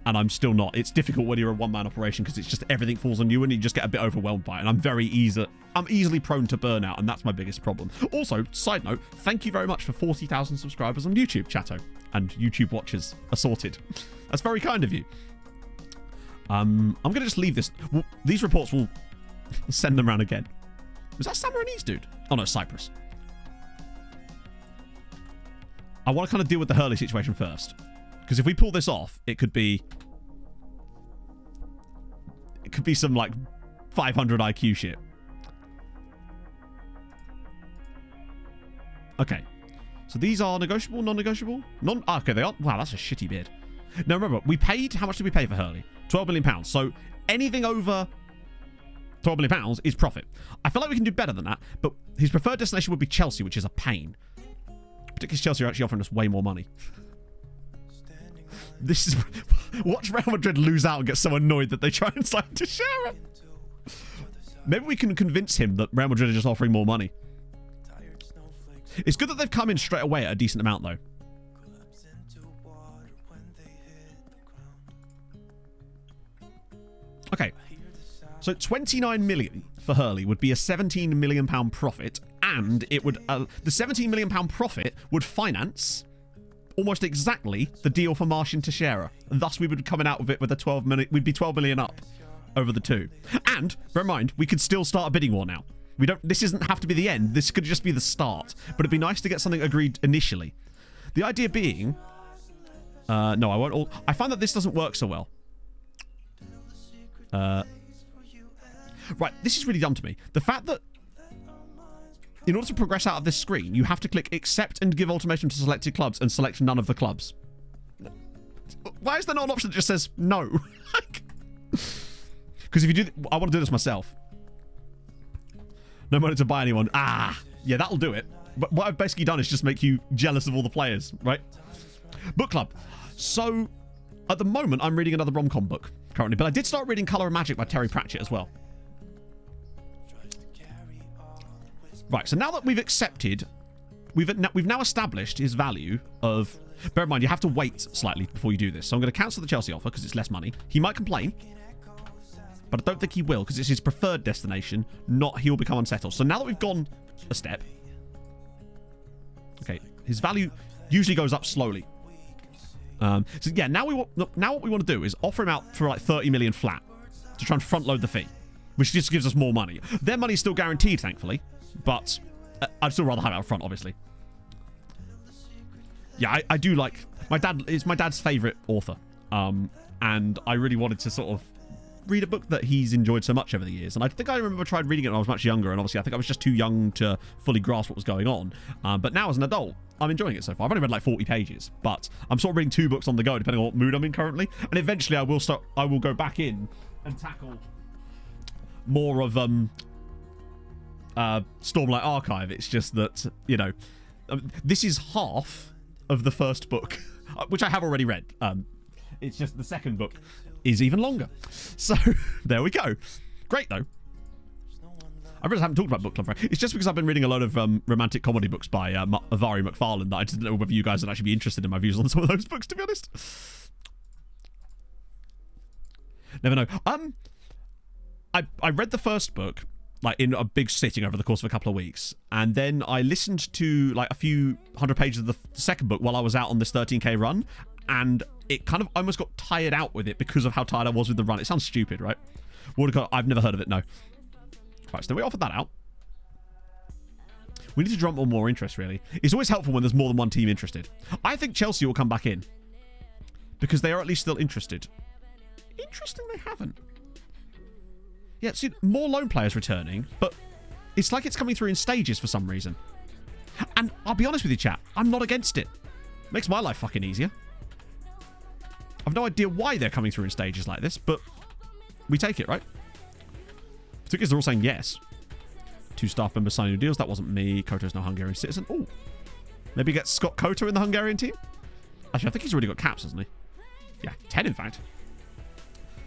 Speaker 3: I'm still not. It's difficult when you're a one-man operation because it's just everything falls on you and you just get a bit overwhelmed by it. And I'm easily prone to burnout, and that's my biggest problem. Also, side note, thank you very much for 40,000 subscribers on YouTube, chatto, and YouTube watchers assorted. That's very kind of you. I'm going to just leave this. Well, these reports will send them around again. Was that Samarinese dude? Oh no, Cyprus. I want to kind of deal with the Hurley situation first. Because if we pull this off, it could be some, like, 500 IQ shit. Okay. So these are negotiable, non-negotiable? Okay, they are. Wow, that's a shitty bid. Now, remember, we paid... How much did we pay for Hurley? £12 million. So anything over £12 million is profit. I feel like we can do better than that, but his preferred destination would be Chelsea, which is a pain. Particularly Chelsea are actually offering us way more money. This is... Watch Real Madrid lose out and get so annoyed that they try and sign Teixeira. Maybe we can convince him that Real Madrid are just offering more money. It's good that they've come in straight away at a decent amount, though. Okay. So 29 million for Hurley would be a 17 million pound profit, and it would the 17 million pound profit would finance almost exactly the deal for Martian Teixeira. And thus we would be coming out of it with a 12 million. We'd be 12 million up over the two. And bear in mind, we could still start a bidding war now. We don't. This doesn't have to be the end. This could just be the start. But it'd be nice to get something agreed initially. The idea being, no, I won't. I find that this doesn't work so well. Right, this is really dumb to me. The fact that in order to progress out of this screen, you have to click accept and give ultimatum to selected clubs and select none of the clubs. Why is there not an option that just says no? Because if you do, I want to do this myself. No money to buy anyone. Ah, yeah, that'll do it. But what I've basically done is just make you jealous of all the players, right? Book club. So, at the moment, I'm reading another rom-com book currently, but I did start reading Colour and Magic by Terry Pratchett as well. Right, so now that we've accepted, we've now established his value of... Bear in mind, you have to wait slightly before you do this. So I'm going to cancel the Chelsea offer because it's less money. He might complain, but I don't think he will because it's his preferred destination, not he'll become unsettled. So now that we've gone a step... Okay, his value usually goes up slowly. So yeah, now what we want to do is offer him out for like 30 million flat to try and front load the fee, which just gives us more money. Their money's still guaranteed, thankfully, but I'd still rather have it out front, obviously. Yeah, I do like my dad. It's my dad's favorite author, and I really wanted to sort of read a book that he's enjoyed so much over the years. And I think I remember tried reading it when I was much younger, and obviously I think I was just too young to fully grasp what was going on. But now as an adult, I'm enjoying it so far. I've only read like 40 pages, but I'm sort of reading 2 books on the go, depending on what mood I'm in currently. And eventually I will go back in and tackle more of Stormlight Archive. It's just that, you know, this is half of the first book, which I have already read. It's just the second book is even longer. So there we go. Great though. I really haven't talked about book club. It's just because I've been reading a load of romantic comedy books by Avari McFarlane that I didn't know whether you guys would actually be interested in my views on some of those books, to be honest. Never know. I read the first book like in a big sitting over the course of a couple of weeks, and then I listened to like a few hundred pages of the second book while I was out on this 13k run, and it kind of almost got tired out with it because of how tired I was with the run. It sounds stupid, right? I've never heard of it, no. Right, so then we offered that out. We need to drum on more interest, really. It's always helpful when there's more than one team interested. I think Chelsea will come back in because they are at least still interested. Interesting they haven't. Yeah, see, more loan players returning, but it's like it's coming through in stages for some reason. And I'll be honest with you, chat, I'm not against it. Makes my life fucking easier. I've no idea why they're coming through in stages like this, but we take it, right? Particularly they're all saying yes. 2 staff members signing new deals. That wasn't me. Koto's no Hungarian citizen. Oh, maybe get Scott Koto in the Hungarian team? Actually, I think he's already got caps, hasn't he? Yeah, 10 in fact.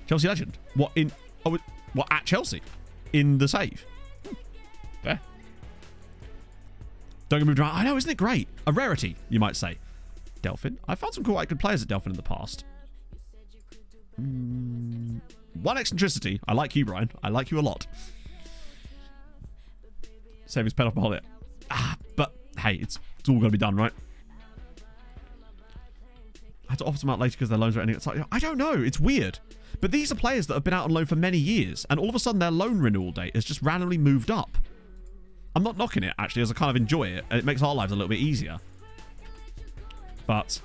Speaker 3: Chelsea legend. What in... Oh, what, at Chelsea? In the save? Fair. Don't get moved around. I know, isn't it great? A rarity, you might say. Delphin. I found some quite good players at Delphin in the past. 1 eccentricity. I like you, Brian. I like you a lot. Savings paid off my holiday. But hey, it's all going to be done, right? I had to offer some out later because their loans are ending. It's like, I don't know. It's weird. But these are players that have been out on loan for many years, and all of a sudden their loan renewal date has just randomly moved up. I'm not knocking it, actually, as I kind of enjoy it, and it makes our lives a little bit easier. But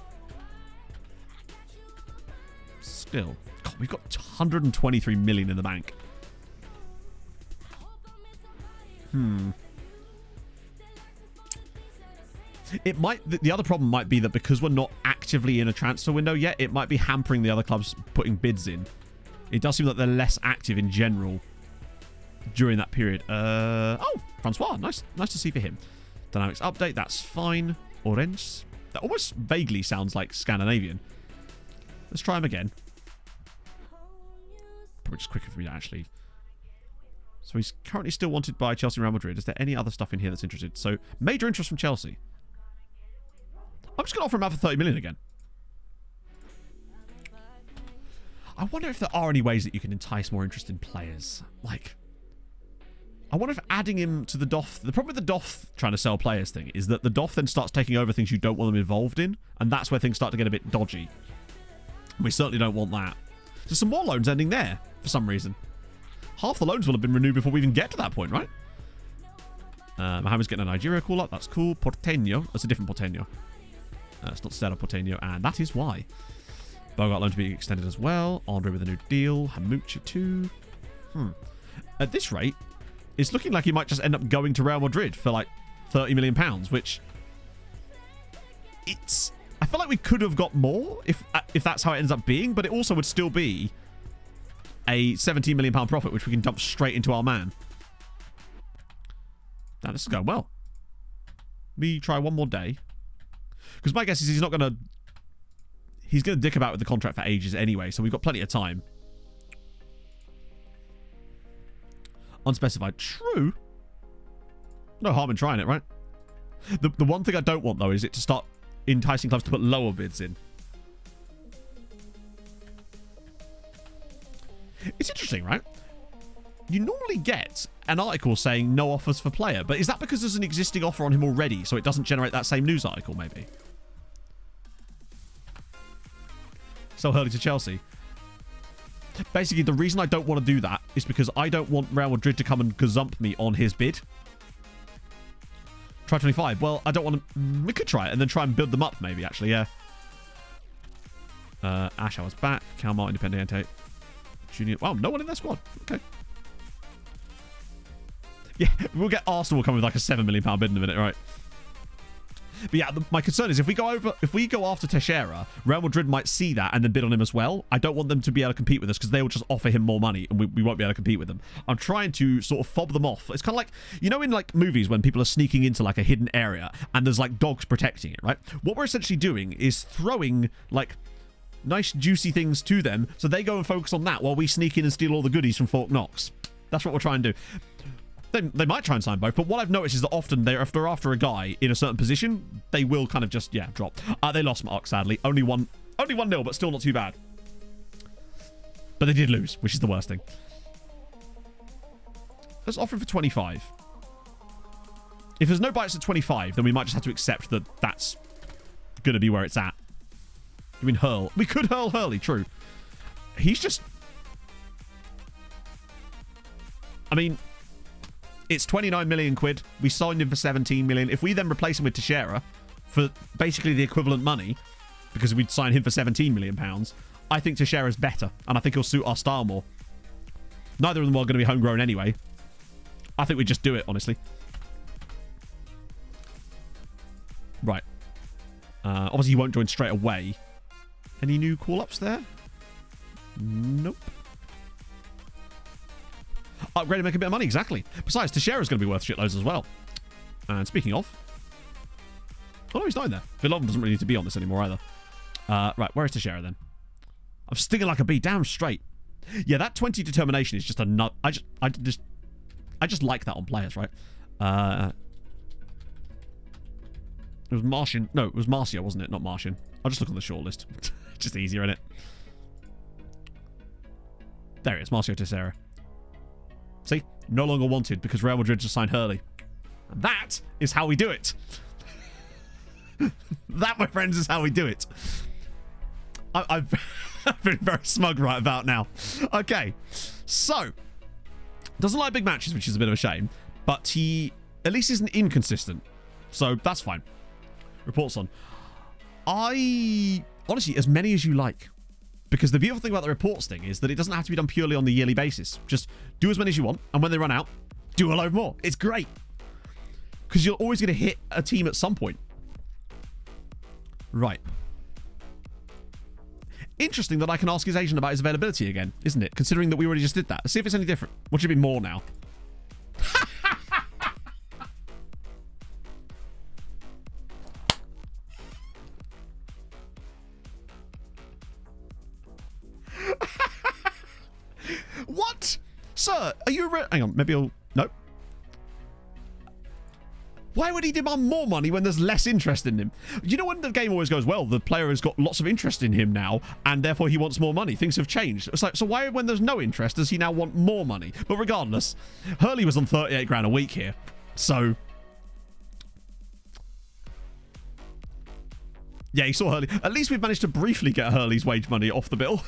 Speaker 3: still, God, we've got 123 million in the bank. It might. The other problem might be that because we're not actively in a transfer window yet, it might be hampering the other clubs putting bids in. It does seem that they're less active in general during that period. Oh, Francois, nice to see for him. Dynamics update, that's fine. Orange. That almost vaguely sounds like Scandinavian. Let's try him again. Probably just quicker for me to actually. So he's currently still wanted by Chelsea and Real Madrid. Is there any other stuff in here that's interested? So major interest from Chelsea. I'm just going to offer him out for 30 million again. I wonder if there are any ways that you can entice more interested players. Like, I wonder if adding him to the DOF... The problem with the DOF trying to sell players thing is that the DOF then starts taking over things you don't want them involved in, and that's where things start to get a bit dodgy. We certainly don't want that. There's some more loans ending there, for some reason. Half the loans will have been renewed before we even get to that point, right? Mohamed's getting a Nigeria call-up. That's cool. Porteño. That's a different Porteño. It's not Stella Porteño, and that is why. Bogart loan to be extended as well. Andre with a new deal. Hamuchi too. At this rate, it's looking like he might just end up going to Real Madrid for like £30 million, which it's... I feel like we could have got more if that's how it ends up being, but it also would still be a £17 million profit, which we can dump straight into our man. Now, this is going well. We try one more day. Because my guess is he's not going to... He's going to dick about with the contract for ages anyway, so we've got plenty of time. Unspecified. True. No harm in trying it, right? The one thing I don't want, though, is it to start enticing clubs to put lower bids in. It's interesting, right? You normally get an article saying no offers for player, but is that because there's an existing offer on him already, so it doesn't generate that same news article, maybe? So Hurley to Chelsea. Basically, the reason I don't want to do that is because I don't want Real Madrid to come and gazump me on his bid. Try 25. Well, I don't want to... We could try it and then try and build them up, maybe, actually, yeah. Ash, I was back. Calmar, Independiente. Junior. Wow, no one in their squad. Okay. Yeah, we'll get Arsenal coming with like a £7 million bid in a minute, right? But yeah, my concern is if we go after Teixeira, Real Madrid might see that and then bid on him as well. I don't want them to be able to compete with us because they will just offer him more money and we won't be able to compete with them. I'm trying to sort of fob them off. It's kind of like, you know, in like movies when people are sneaking into like a hidden area and there's like dogs protecting it, right? What we're essentially doing is throwing like nice juicy things to them so they go and focus on that while we sneak in and steal all the goodies from Fort Knox. That's what we're trying to do. They might try and sign both, but what I've noticed is that often if they're after a guy in a certain position, they will kind of just, yeah, drop. They lost Mark, sadly. Only 1-0, but still not too bad. But they did lose, which is the worst thing. Let's offer him for 25. If there's no bites at 25, then we might just have to accept that that's going to be where it's at. You mean hurl? We could hurl Hurley, true. He's just... I mean... It's 29 million quid. We signed him for 17 million. If we then replace him with Teixeira for basically the equivalent money, because we'd sign him for 17 million pounds, I think Teixeira's better, and I think he'll suit our style more. Neither of them are going to be homegrown anyway. I think we just do it, honestly. Right. Obviously, he won't join straight away. Any new call-ups there? Nope. Upgrade and make a bit of money, exactly. Besides, Teixeira's going to be worth shitloads as well. And speaking of... Oh, no, he's not in there. Villalon doesn't really need to be on this anymore either. Right, where is Teixeira then? I'm stinging like a bee, damn straight. Yeah, that 20 determination is just a nut. I just like that on players, right? It was Martian. No, it was Marcia, wasn't it? Not Martian. I'll just look on the shortlist. Just easier, innit? There it is, Marcio Teixeira. See? No longer wanted because Real Madrid just signed Hurley. And that is how we do it. That, my friends, is how we do it. I've been very smug right about now. Okay. So, doesn't like big matches, which is a bit of a shame. But he at least isn't inconsistent. So, that's fine. Reports on. Honestly, as many as you like. Because the beautiful thing about the reports thing is that it doesn't have to be done purely on the yearly basis. Just do as many as you want, and when they run out, do a load more. It's great. Because you're always going to hit a team at some point. Right. Interesting that I can ask his agent about his availability again, isn't it? Considering that we already just did that. Let's see if it's any different. What should be more now? Sir, are you... Hang on, maybe I'll... Nope. Why would he demand more money when there's less interest in him? You know when the game always goes, well, the player has got lots of interest in him now, and therefore he wants more money. Things have changed. It's like, so why, when there's no interest, does he now want more money? But regardless, Hurley was on 38 grand a week here. So... yeah, he saw Hurley. At least we've managed to briefly get Hurley's wage money off the bill.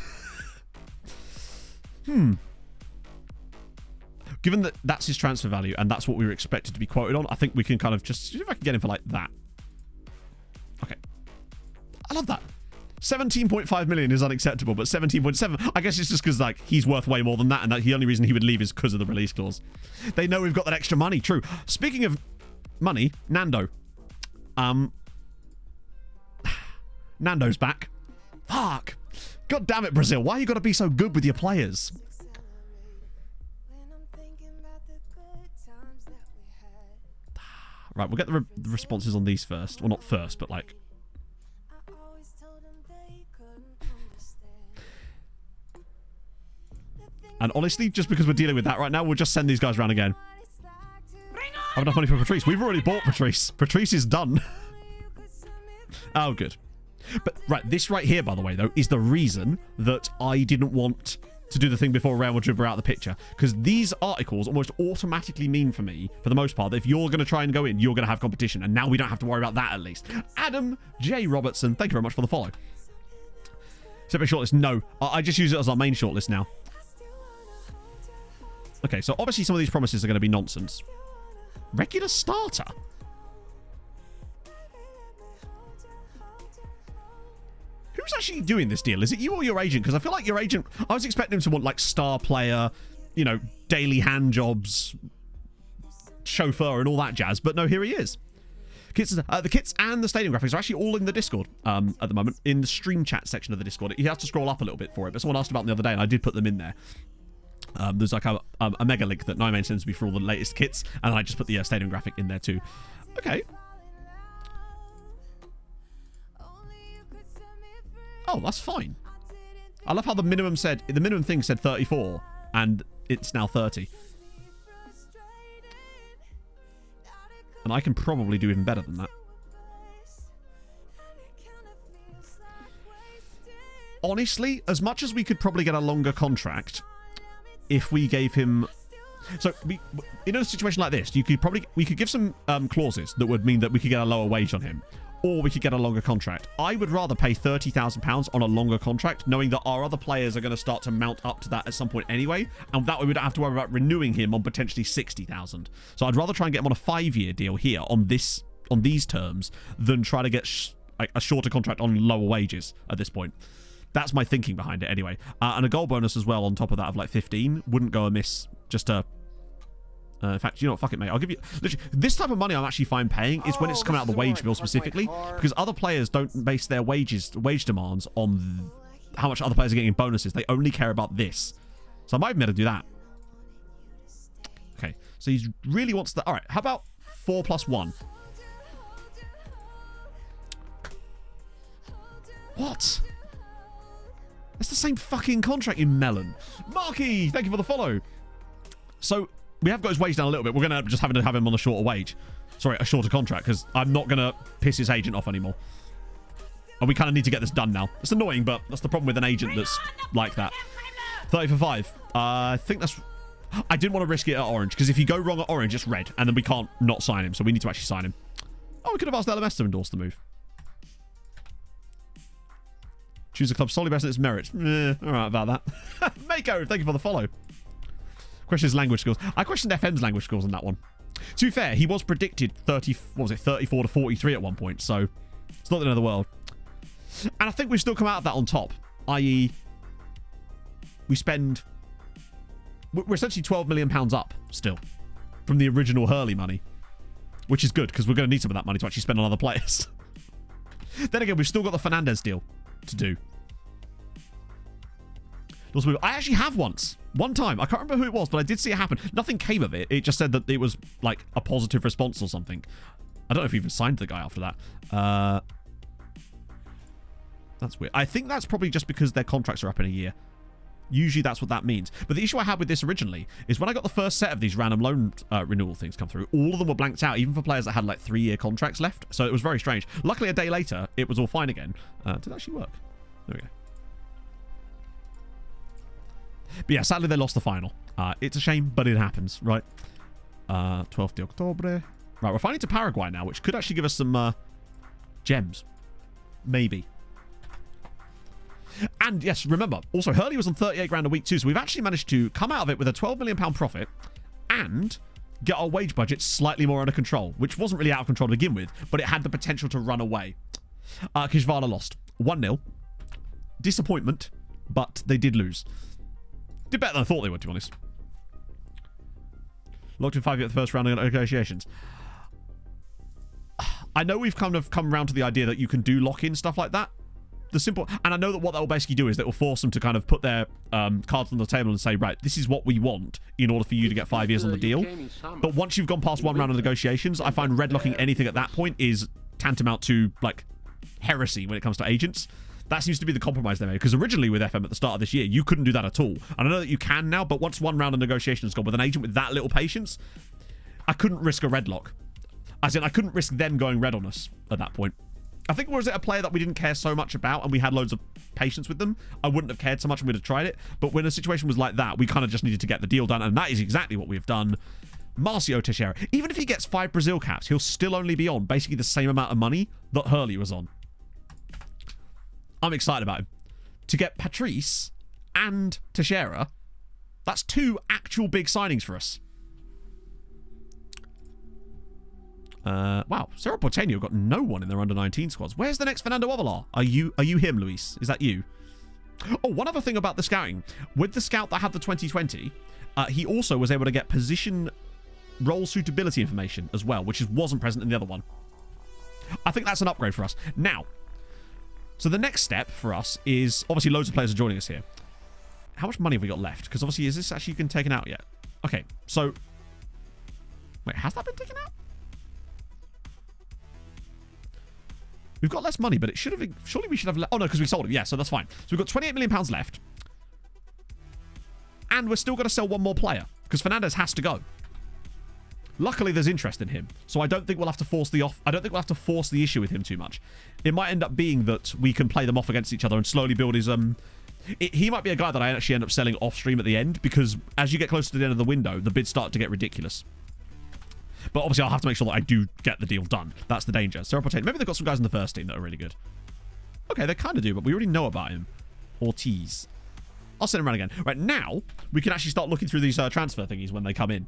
Speaker 3: Given that that's his transfer value and that's what we were expected to be quoted on, I think we can kind of just... see if I can get him for like that. Okay. I love that. 17.5 million is unacceptable, but 17.7, I guess it's just because like he's worth way more than that, and that the only reason he would leave is because of the release clause. They know we've got that extra money. True. Speaking of money, Nando. Nando's back. Fuck. God damn it, Brazil. Why you got to be so good with your players? Right, we'll get the responses on these first. Well, not first, but like... and honestly, just because we're dealing with that right now, we'll just send these guys around again. Have enough money for Patrice. We've already bought Patrice. Patrice is done. Oh, good. But, right, this right here, by the way, though, is the reason that I didn't want to do the thing before Real Madrid were out of the picture. Because these articles almost automatically mean for me, for the most part, that if you're going to try and go in, you're going to have competition. And now we don't have to worry about that, at least. Adam J. Robertson, thank you very much for the follow. Separate shortlist, no. I just use it as our main shortlist now. Okay, so obviously some of these promises are going to be nonsense. Regular starter? Who's actually doing this deal? Is it you or your agent? Because I feel like your agent... I was expecting him to want, like, star player, you know, daily hand jobs, chauffeur, and all that jazz. But no, here he is. The kits and the stadium graphics are actually all in the Discord at the moment, in the stream chat section of the Discord. You have to scroll up a little bit for it, but someone asked about them the other day, and I did put them in there. There's like a mega link that Nine sends me for all the latest kits, and I just put the stadium graphic in there too. Okay. Oh, that's fine. I love how the minimum thing said 34, and it's now 30. And I can probably do even better than that. Honestly, as much as we could probably get a longer contract if we gave him... So, in a situation like this, we could give some clauses that would mean that we could get a lower wage on him. Or we could get a longer contract. I would rather pay £30,000 on a longer contract, knowing that our other players are going to start to mount up to that at some point anyway, and that way we don't have to worry about renewing him on potentially £60,000. So I'd rather try and get him on a 5-year deal here on these terms than try to get a shorter contract on lower wages at this point. That's my thinking behind it anyway. And a goal bonus as well on top of that of like 15 wouldn't go amiss. Just to... in fact, you know what? Fuck it, mate. I'll give you... Literally, this type of money I'm actually fine paying. It's when it's coming out of the wage bill specifically. Because other players don't base their wage demands on how much other players are getting in bonuses. They only care about this. So I might be able to do that. Okay. So he really wants the... Alright, how about 4 plus 1? What? That's the same fucking contract, you melon. Marky, thank you for the follow. So... we have got his wage down a little bit. We're going to just having to have him on a shorter wage. Sorry, a shorter contract, because I'm not going to piss his agent off anymore. And we kind of need to get this done now. It's annoying, but that's the problem with an agent that's like that. 30 for 5. I think that's... I didn't want to risk it at orange, because if you go wrong at orange, it's red, and then we can't not sign him, so we need to actually sign him. Oh, we could have asked LMS to endorse the move. Choose a club solely based on its merits. Alright about that. Mako, thank you for the follow. Question is language skills. I questioned FM's language skills on that one. To be fair, he was predicted 34 to 43 at one point, so it's not the end of the world. And I think we've still come out of that on top, i.e. we're essentially £12 million up still from the original Hurley money, which is good because we're going to need some of that money to actually spend on other players. Then again, we've still got the Fernandez deal to do. I actually have one time. I can't remember who it was, but I did see it happen. Nothing came of it. It just said that it was like a positive response or something. I don't know if he even signed the guy after that. That's weird. I think that's probably just because their contracts are up in a year. Usually that's what that means. But the issue I had with this originally is when I got the first set of these random loan renewal things come through, all of them were blanked out, even for players that had like 3-year contracts left. So it was very strange. Luckily, a day later, it was all fine again. Did it actually work? There we go. But yeah, sadly, they lost the final. It's a shame, but it happens, right? 12th de Octobre. Right, we're finally to Paraguay now, which could actually give us some gems. Maybe. And yes, remember, also Hurley was on 38 grand a week too, so we've actually managed to come out of it with a £12 million profit and get our wage budget slightly more under control, which wasn't really out of control to begin with, but it had the potential to run away. Kishvala lost 1-0. Disappointment, but they did lose. Did better than I thought they would, to be honest. Locked in 5 at the first round of negotiations. I know we've kind of come around to the idea that you can do lock-in stuff like that. The simple, and I know that what that will basically do is that will force them to kind of put their cards on the table and say, right, this is what we want in order for you to get 5 years on the deal. But once you've gone past 1 round of negotiations, I find red locking anything at that point is tantamount to like heresy when it comes to agents. That seems to be the compromise they made, because originally with FM at the start of this year, you couldn't do that at all. And I know that you can now, but once 1 round of negotiations gone with an agent with that little patience, I couldn't risk a red lock. As in, I couldn't risk them going red on us at that point. I think, was it a player that we didn't care so much about and we had loads of patience with them, I wouldn't have cared so much and we'd have tried it. But when a situation was like that, we kind of just needed to get the deal done, and that is exactly what we've done. Marcio Teixeira, even if he gets 5 Brazil caps, he'll still only be on basically the same amount of money that Hurley was on. I'm excited about him. To get Patrice and Teixeira, that's 2 actual big signings for us. Wow, Cerro Porteño got no one in their under-19 squads. Where's the next Fernando Ovalar? Are you him, Luis? Is that you? Oh, one other thing about the scouting. With the scout that had the 2020, he also was able to get position role suitability information as well, which wasn't present in the other one. I think that's an upgrade for us. Now, so the next step for us is, obviously loads of players are joining us here. How much money have we got left? Because obviously, is this actually been taken out yet? Okay, so... Wait, has that been taken out? We've got less money, but it should have... Surely we should have... Oh, no, because we sold it. Yeah, so that's fine. So we've got £28 million left. And we're still going to sell 1 more player, because Fernandez has to go. Luckily, there's interest in him, so I don't think we'll have to force the I don't think we'll have to force the issue with him too much. It might end up being that we can play them off against each other and slowly build his... He might be a guy that I actually end up selling off-stream at the end, because as you get closer to the end of the window, the bids start to get ridiculous. But obviously, I'll have to make sure that I do get the deal done. That's the danger. Cerro Porteño. Maybe they've got some guys in the first team that are really good. Okay, they kind of do, but we already know about him. Ortiz. I'll send him around again. Right, now, we can actually start looking through these transfer thingies when they come in.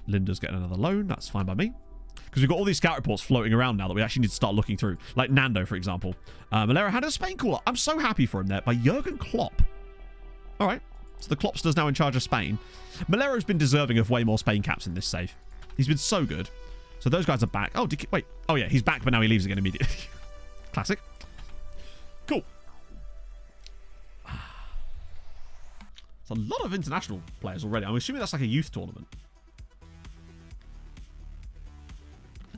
Speaker 3: Linda's getting another loan. That's fine by me. Because we've got all these scout reports floating around now that we actually need to start looking through. Like Nando, for example. Malera had a Spain caller. I'm so happy for him there. By Jurgen Klopp. All right. So the Kloppster's now in charge of Spain. Malero's been deserving of way more Spain caps in this save. He's been so good. So those guys are back. Oh, wait. Oh, yeah. He's back, but now he leaves again immediately. Classic. Cool. It's a lot of international players already. I'm assuming that's like a youth tournament.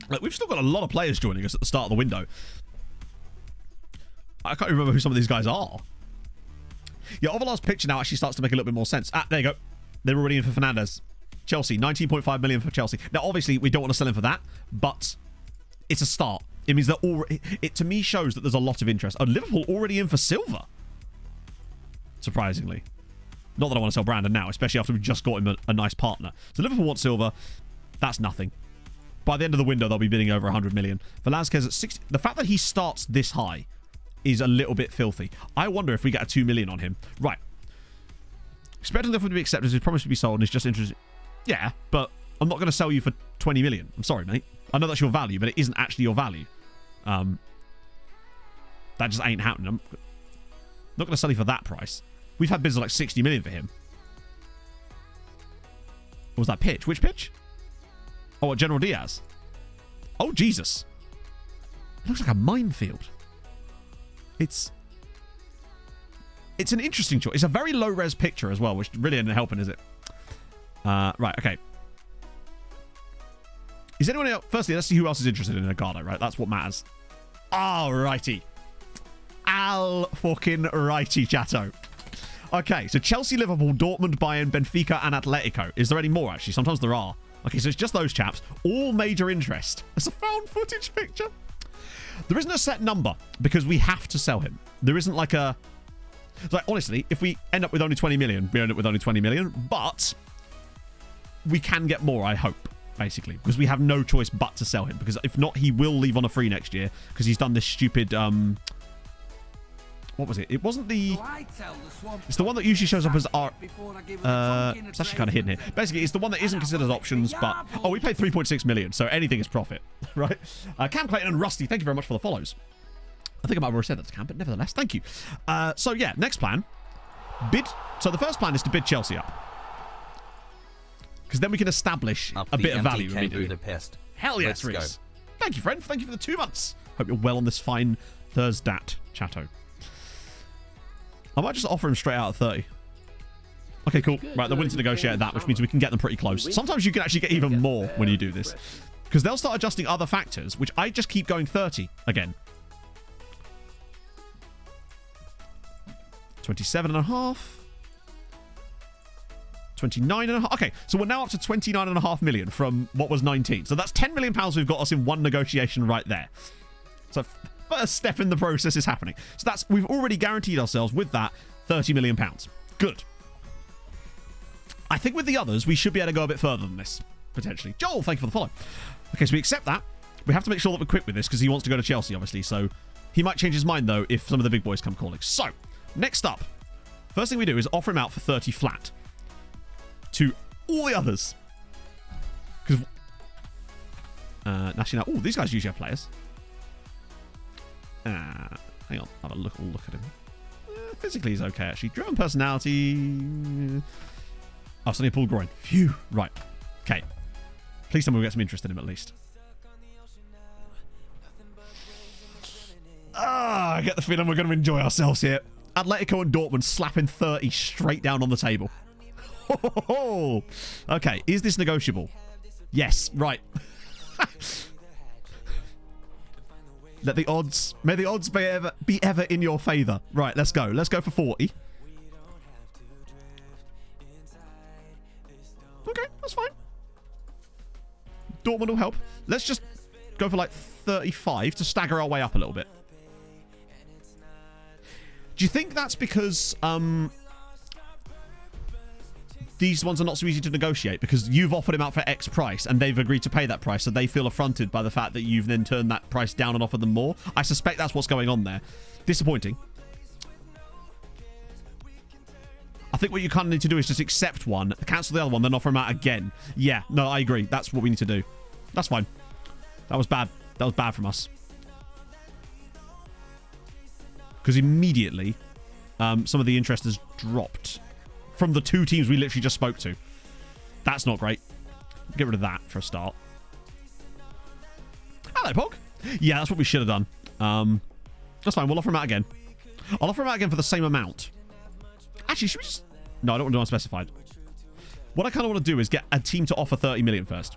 Speaker 3: Like, we've still got a lot of players joining us at the start of the window. I can't remember who some of these guys are. Yeah, Ovalar's picture now actually starts to make a little bit more sense. Ah, there you go. They're already in for Fernandez. Chelsea, 19.5 million for Chelsea. Now, obviously, we don't want to sell him for that, but it's a start. It means that it to me shows that there's a lot of interest. Oh, Liverpool already in for Silva. Surprisingly. Not that I want to sell Brandon now, especially after we just got him a nice partner. So Liverpool wants Silva. That's nothing. By the end of the window, they'll be bidding over 100 million. Velasquez at 60. The fact that he starts this high is a little bit filthy. I wonder if we get a 2 million on him. Right. Expecting the offer to be accepted, his promise to be sold, and is just interested. Yeah, but I'm not going to sell you for 20 million. I'm sorry, mate. I know that's your value, but it isn't actually your value. That just ain't happening. I'm not going to sell you for that price. We've had bids of like 60 million for him. What was that pitch? Which pitch? Oh, at General Diaz. Oh, Jesus. It looks like a minefield. It's an interesting choice. It's a very low-res picture as well, which really isn't helping, is it? Right, okay. Is anyone else... Firstly, let's see who else is interested in Agado, right? That's what matters. Alrighty. Al fucking righty, chatto. Okay, so Chelsea, Liverpool, Dortmund, Bayern, Benfica, and Atletico. Is there any more, actually? Sometimes there are. Okay, so it's just those chaps. All major interest. It's a found footage picture. There isn't a set number because we have to sell him. There isn't like a... Like, honestly, if we end up with only 20 million, we end up with only 20 million. But we can get more, I hope, basically. Because we have no choice but to sell him. Because if not, he will leave on a free next year. Because he's done this stupid... What was it? It wasn't the... It's the one that usually shows up as our... It's actually kind of hidden here. Basically, it's the one that isn't considered options, but... Oh, we paid 3.6 million, so anything is profit, right? Cam Clayton and Rusty, thank you very much for the follows. I think I might have already said that to Cam, but nevertheless, thank you. So, yeah, next plan. Bid... So, the first plan is to bid Chelsea up. Because then we can establish a bit of value.
Speaker 6: MTK Budapest.
Speaker 3: Hell yes, Reese. Thank you, friend. Thank you for the 2 months. Hope you're well on this fine Thursday, chatto. I might just offer him straight out at 30. Okay, cool. Right, they're willing to negotiate that, which means we can get them pretty close. Sometimes you can actually get even more when you do this. Because they'll start adjusting other factors, which I just keep going 30 again. 27.5. 29.5. Okay, so we're now up to 29.5 million from what was 19. So that's 10 million pounds we've got us in one negotiation right there. So first step in the process is happening. So that's, we've already guaranteed ourselves with that 30 million pounds. Good. I think with the others, we should be able to go a bit further than this, potentially. Joel, thank you for the follow. Okay, so we accept that. We have to make sure that we're quick with this because he wants to go to Chelsea, obviously. So he might change his mind, though, if some of the big boys come calling. So, next up, first thing we do is offer him out for 30 flat to all the others. Because, actually, now, oh, these guys usually have players. Hang on, have a look at him. Physically, he's okay, actually. Driven personality. Oh, suddenly pulled groin. Phew. Right. Okay. Please tell me we'll get some interest in him at least. I get the feeling we're going to enjoy ourselves here. Atletico and Dortmund slapping 30 straight down on the table. Okay, is this negotiable? Yes, right. Let the odds, may the odds be ever in your favour. Right, let's go. Let's go for 40. Okay, that's fine. Dortmund will help. Let's just go for like 35 to stagger our way up a little bit. Do you think that's because these ones are not so easy to negotiate because you've offered him out for X price and they've agreed to pay that price, so they feel affronted by the fact that you've then turned that price down and offered them more? I suspect that's what's going on there. Disappointing. I think what you kind of need to do is just accept one, cancel the other one, then offer him out again. Yeah, no, I agree. That's what we need to do. That's fine. That was bad. That was bad from us. Because immediately, some of the interest has dropped from the two teams we literally just spoke to. That's not great. Get rid of that for a start. Hello, Pog. Yeah, that's what we should have done. That's fine. We'll offer him out again. I'll offer him out again for the same amount. Actually, should we just... No, I don't want to do unspecified. What I kind of want to do is get a team to offer 30 million first.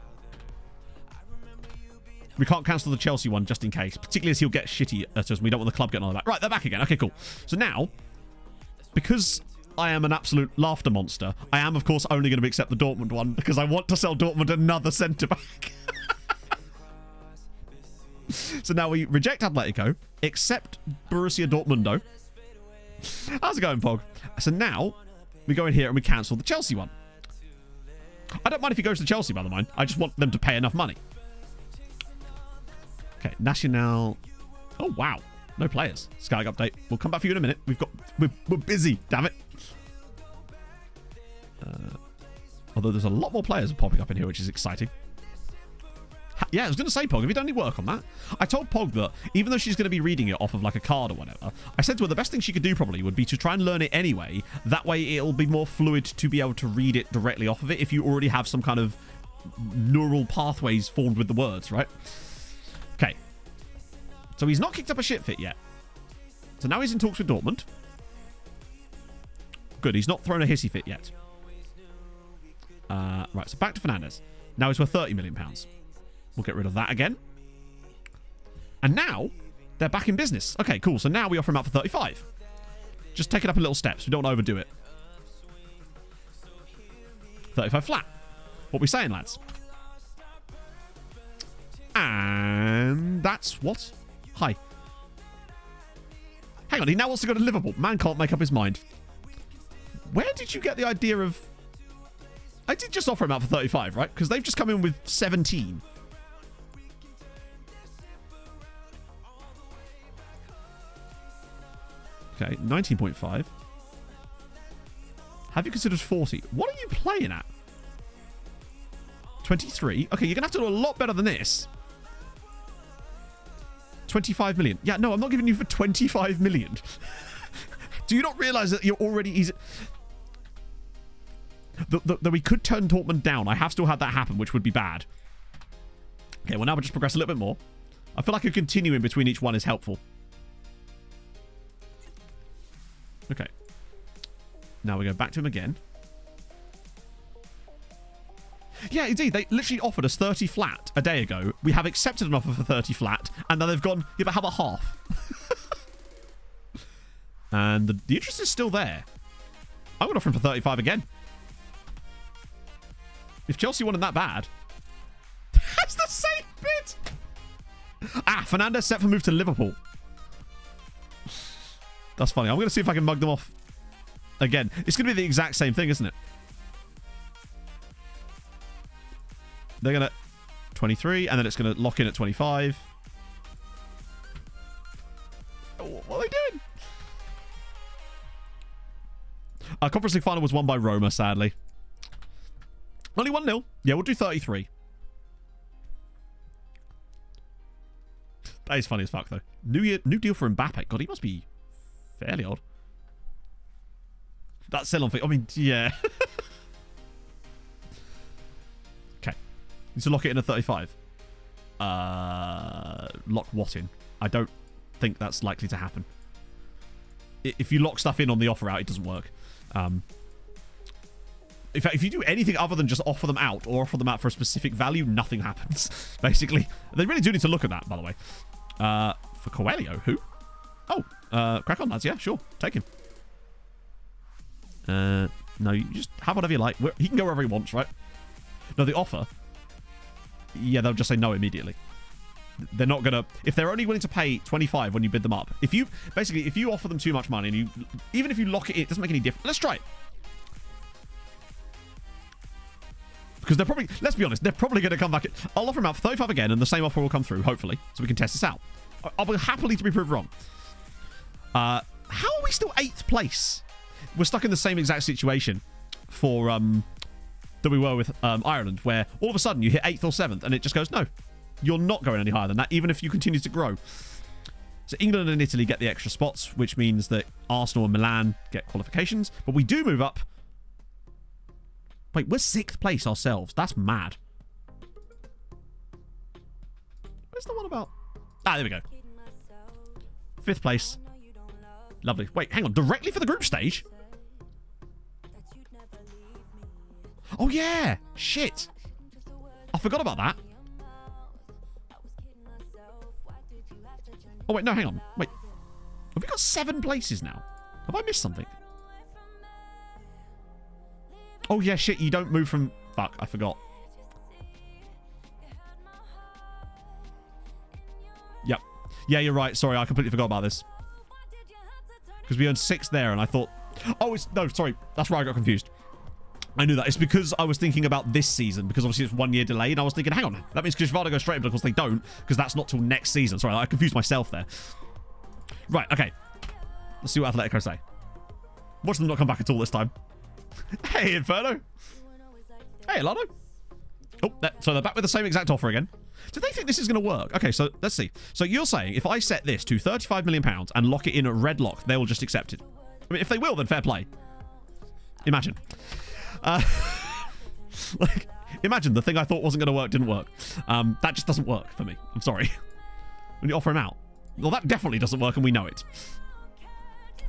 Speaker 3: We can't cancel the Chelsea one just in case. Particularly as he'll get shitty at us. We don't want the club getting on the back. Right, they're back again. Okay, cool. So now, because I am an absolute laughter monster, I am, of course, only going to accept the Dortmund one because I want to sell Dortmund another centre-back. So now we reject Atletico, accept Borussia Dortmundo. How's it going, Pog? So now we go in here and we cancel the Chelsea one. I don't mind if he goes to Chelsea, by the way. I just want them to pay enough money. Okay, Nacional. Oh, wow. No players. Sky update. We'll come back for you in a minute. We're busy, damn it. Although there's a lot more players popping up in here, which is exciting. Yeah, I was going to say, Pog, have you done any work on that? I told Pog that even though she's going to be reading it off of like a card or whatever, I said to her the best thing she could do probably would be to try and learn it anyway. That way it'll be more fluid to be able to read it directly off of it if you already have some kind of neural pathways formed with the words, right? Okay. So he's not kicked up a shit fit yet. So now he's in talks with Dortmund. Good, he's not thrown a hissy fit yet. Right, so back to Fernandes. Now he's worth £30 million. We'll get rid of that again. And now, They're back in business. Okay, cool. So now we offer him out for 35. Just take it up in little steps. We don't want to overdo it. 35 flat. What we saying, lads? And that's what? Hi. Hang on, he now wants to go to Liverpool. Man can't make up his mind. Where did you get the idea of... I did just offer him out for 35, right? Because they've just come in with 17. Okay, 19.5. Have you considered 40? What are you playing at? 23. Okay, you're going to have to do a lot better than this. 25 million. Yeah, no, I'm not giving you for 25 million. Do you not realize that you're already easy... That we could turn Dortmund down. I have still had that happen, which would be bad. Okay, well, now we'll just progress a little bit more. I feel like a continuing between each one is helpful. Okay. Now we go back to him again. Yeah, indeed. They literally offered us 30 flat a day ago. We have accepted an offer for 30 flat, and then they've gone, yeah, but how about half? And the interest is still there. I'm going to offer him for 35 again. If Chelsea wanted that bad. That's the same bit. Ah, Fernandes set for move to Liverpool. That's funny. I'm going to see if I can mug them off again. It's going to be the exact same thing, isn't it? They're going to... 23, and then it's going to lock in at 25. What are they doing? Our Conference League final was won by Roma, sadly. Only 1-0. Yeah, we'll do 33. That is funny as fuck, though. New deal for Mbappe. God, he must be fairly old. That's still on feet. I mean, yeah. Okay. Need to lock it in at 35. Lock what in? I don't think that's likely to happen. If you lock stuff in on the offer out, it doesn't work. In fact, if you do anything other than just offer them out or offer them out for a specific value, nothing happens, basically. They really do need to look at that, by the way. For Coelho, who? Oh, crack on, lads. Yeah, sure. Take him. No, you just have whatever you like. He can go wherever he wants, right? No, the offer. Yeah, they'll just say no immediately. They're not going to... If they're only willing to pay 25 when you bid them up. If you... Basically, if you offer them too much money and you... Even if you lock it in, it doesn't make any difference. Let's try it. Because they're probably... Let's be honest. They're probably going to come back... I'll offer them out for 35 again and the same offer will come through, hopefully. So we can test this out. I'll be happily to be proved wrong. How are we still 8th place? We're stuck in the same exact situation for... that we were with Ireland, where all of a sudden you hit 8th or 7th and it just goes, no, you're not going any higher than that, even if you continue to grow. So England and Italy get the extra spots, which means that Arsenal and Milan get qualifications, but we do move up. Wait, we're 6th place ourselves. That's mad. Where's the one about... Ah, there we go. 5th place. Lovely. Wait, hang on. Directly for the group stage? Oh, yeah. Shit. I forgot about that. Oh, wait. No, hang on. Wait. Have we got 7 places now? Have I missed something? Oh, yeah, shit. You don't move from... Fuck, I forgot. Yep. Yeah, you're right. Sorry, I completely forgot about this. Because we earned 6 there, and I thought... Oh, it's... No, sorry. That's where I got confused. I knew that. It's because I was thinking about this season, because obviously it's 1 year delay, and I was thinking, hang on, that means Kishvada goes straight, but of course they don't, because that's not till next season. Sorry, I confused myself there. Right, okay. Let's see what Atletico say. Watch them not come back at all this time. Hey, Inferno. Hey, Alano. Oh, so they're back with the same exact offer again. Do they think this is going to work? Okay, so let's see. So you're saying if I set this to £35 million and lock it in a red lock, they will just accept it. I mean, if they will, then fair play. Imagine. Like, imagine the thing I thought wasn't going to work didn't work. That just doesn't work for me. I'm sorry. When you offer him out. Well, that definitely doesn't work and we know it.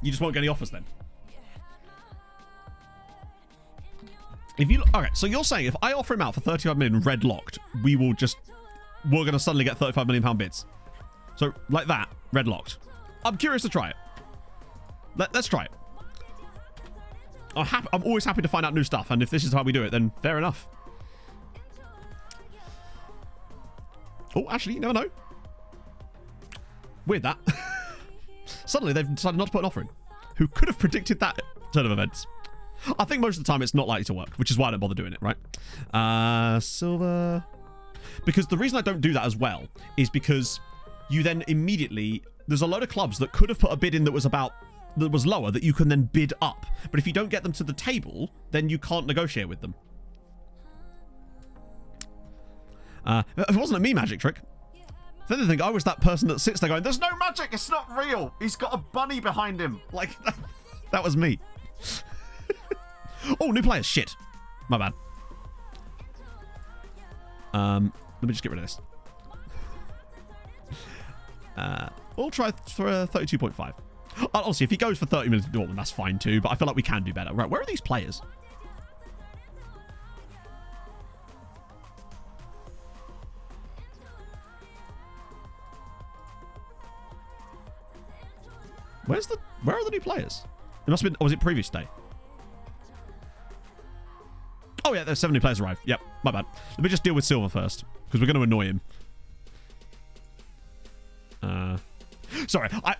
Speaker 3: You just won't get any offers then. If you... Okay, so you're saying if I offer him out for 35 million red locked, we're going to suddenly get 35 million pound bids. So, like that. Red locked. I'm curious to try it. Let's try it. I'm always happy to find out new stuff, and if this is how we do it, then fair enough. Oh, actually, you never know. Weird that. Suddenly, they've decided not to put an offer in. Who could have predicted that turn of events? I think most of the time it's not likely to work, which is why I don't bother doing it, right? Silver. Because the reason I don't do that as well is because you then immediately... There's a load of clubs that could have put a bid in that was lower that you can then bid up. But if you don't get them to the table, then you can't negotiate with them. If it wasn't a me magic trick, then they think I was that person that sits there going, there's no magic, it's not real. He's got a bunny behind him. Like, that was me. Oh, new players. Shit. My bad. Let me just get rid of this. We'll try for 32.5. Honestly, if he goes for 30 minutes to Dortmund, that's fine too, but I feel like we can do better. Right, where are these players? Where are the new players? It must have been, or was it previous day? Oh yeah, there's 7 new players arrived. Yep, my bad. Let me just deal with Silver first, because we're going to annoy him. Sorry, I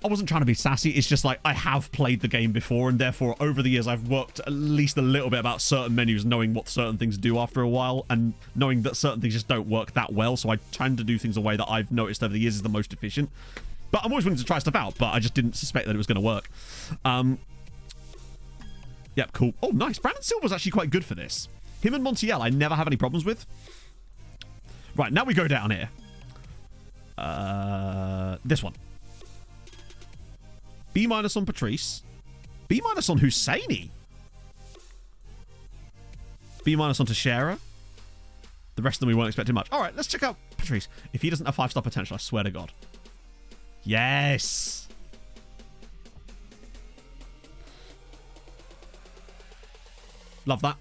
Speaker 3: wasn't trying to be sassy. It's just like I have played the game before, and therefore over the years I've worked at least a little bit about certain menus, knowing what certain things do after a while, and knowing that certain things just don't work that well. So I tend to do things a way that I've noticed over the years is the most efficient. But I'm always willing to try stuff out, but I just didn't suspect that it was going to work. Yep, cool. Oh, nice. Brandon Silva's actually quite good for this. Him and Montiel, I never have any problems with. Right, now we go down here. This one. B- on Patrice. B- on Husseini. B- on Teixeira. The rest of them we weren't expecting much. All right, let's check out Patrice. If he doesn't have 5-star potential, I swear to God. Yes. Love that.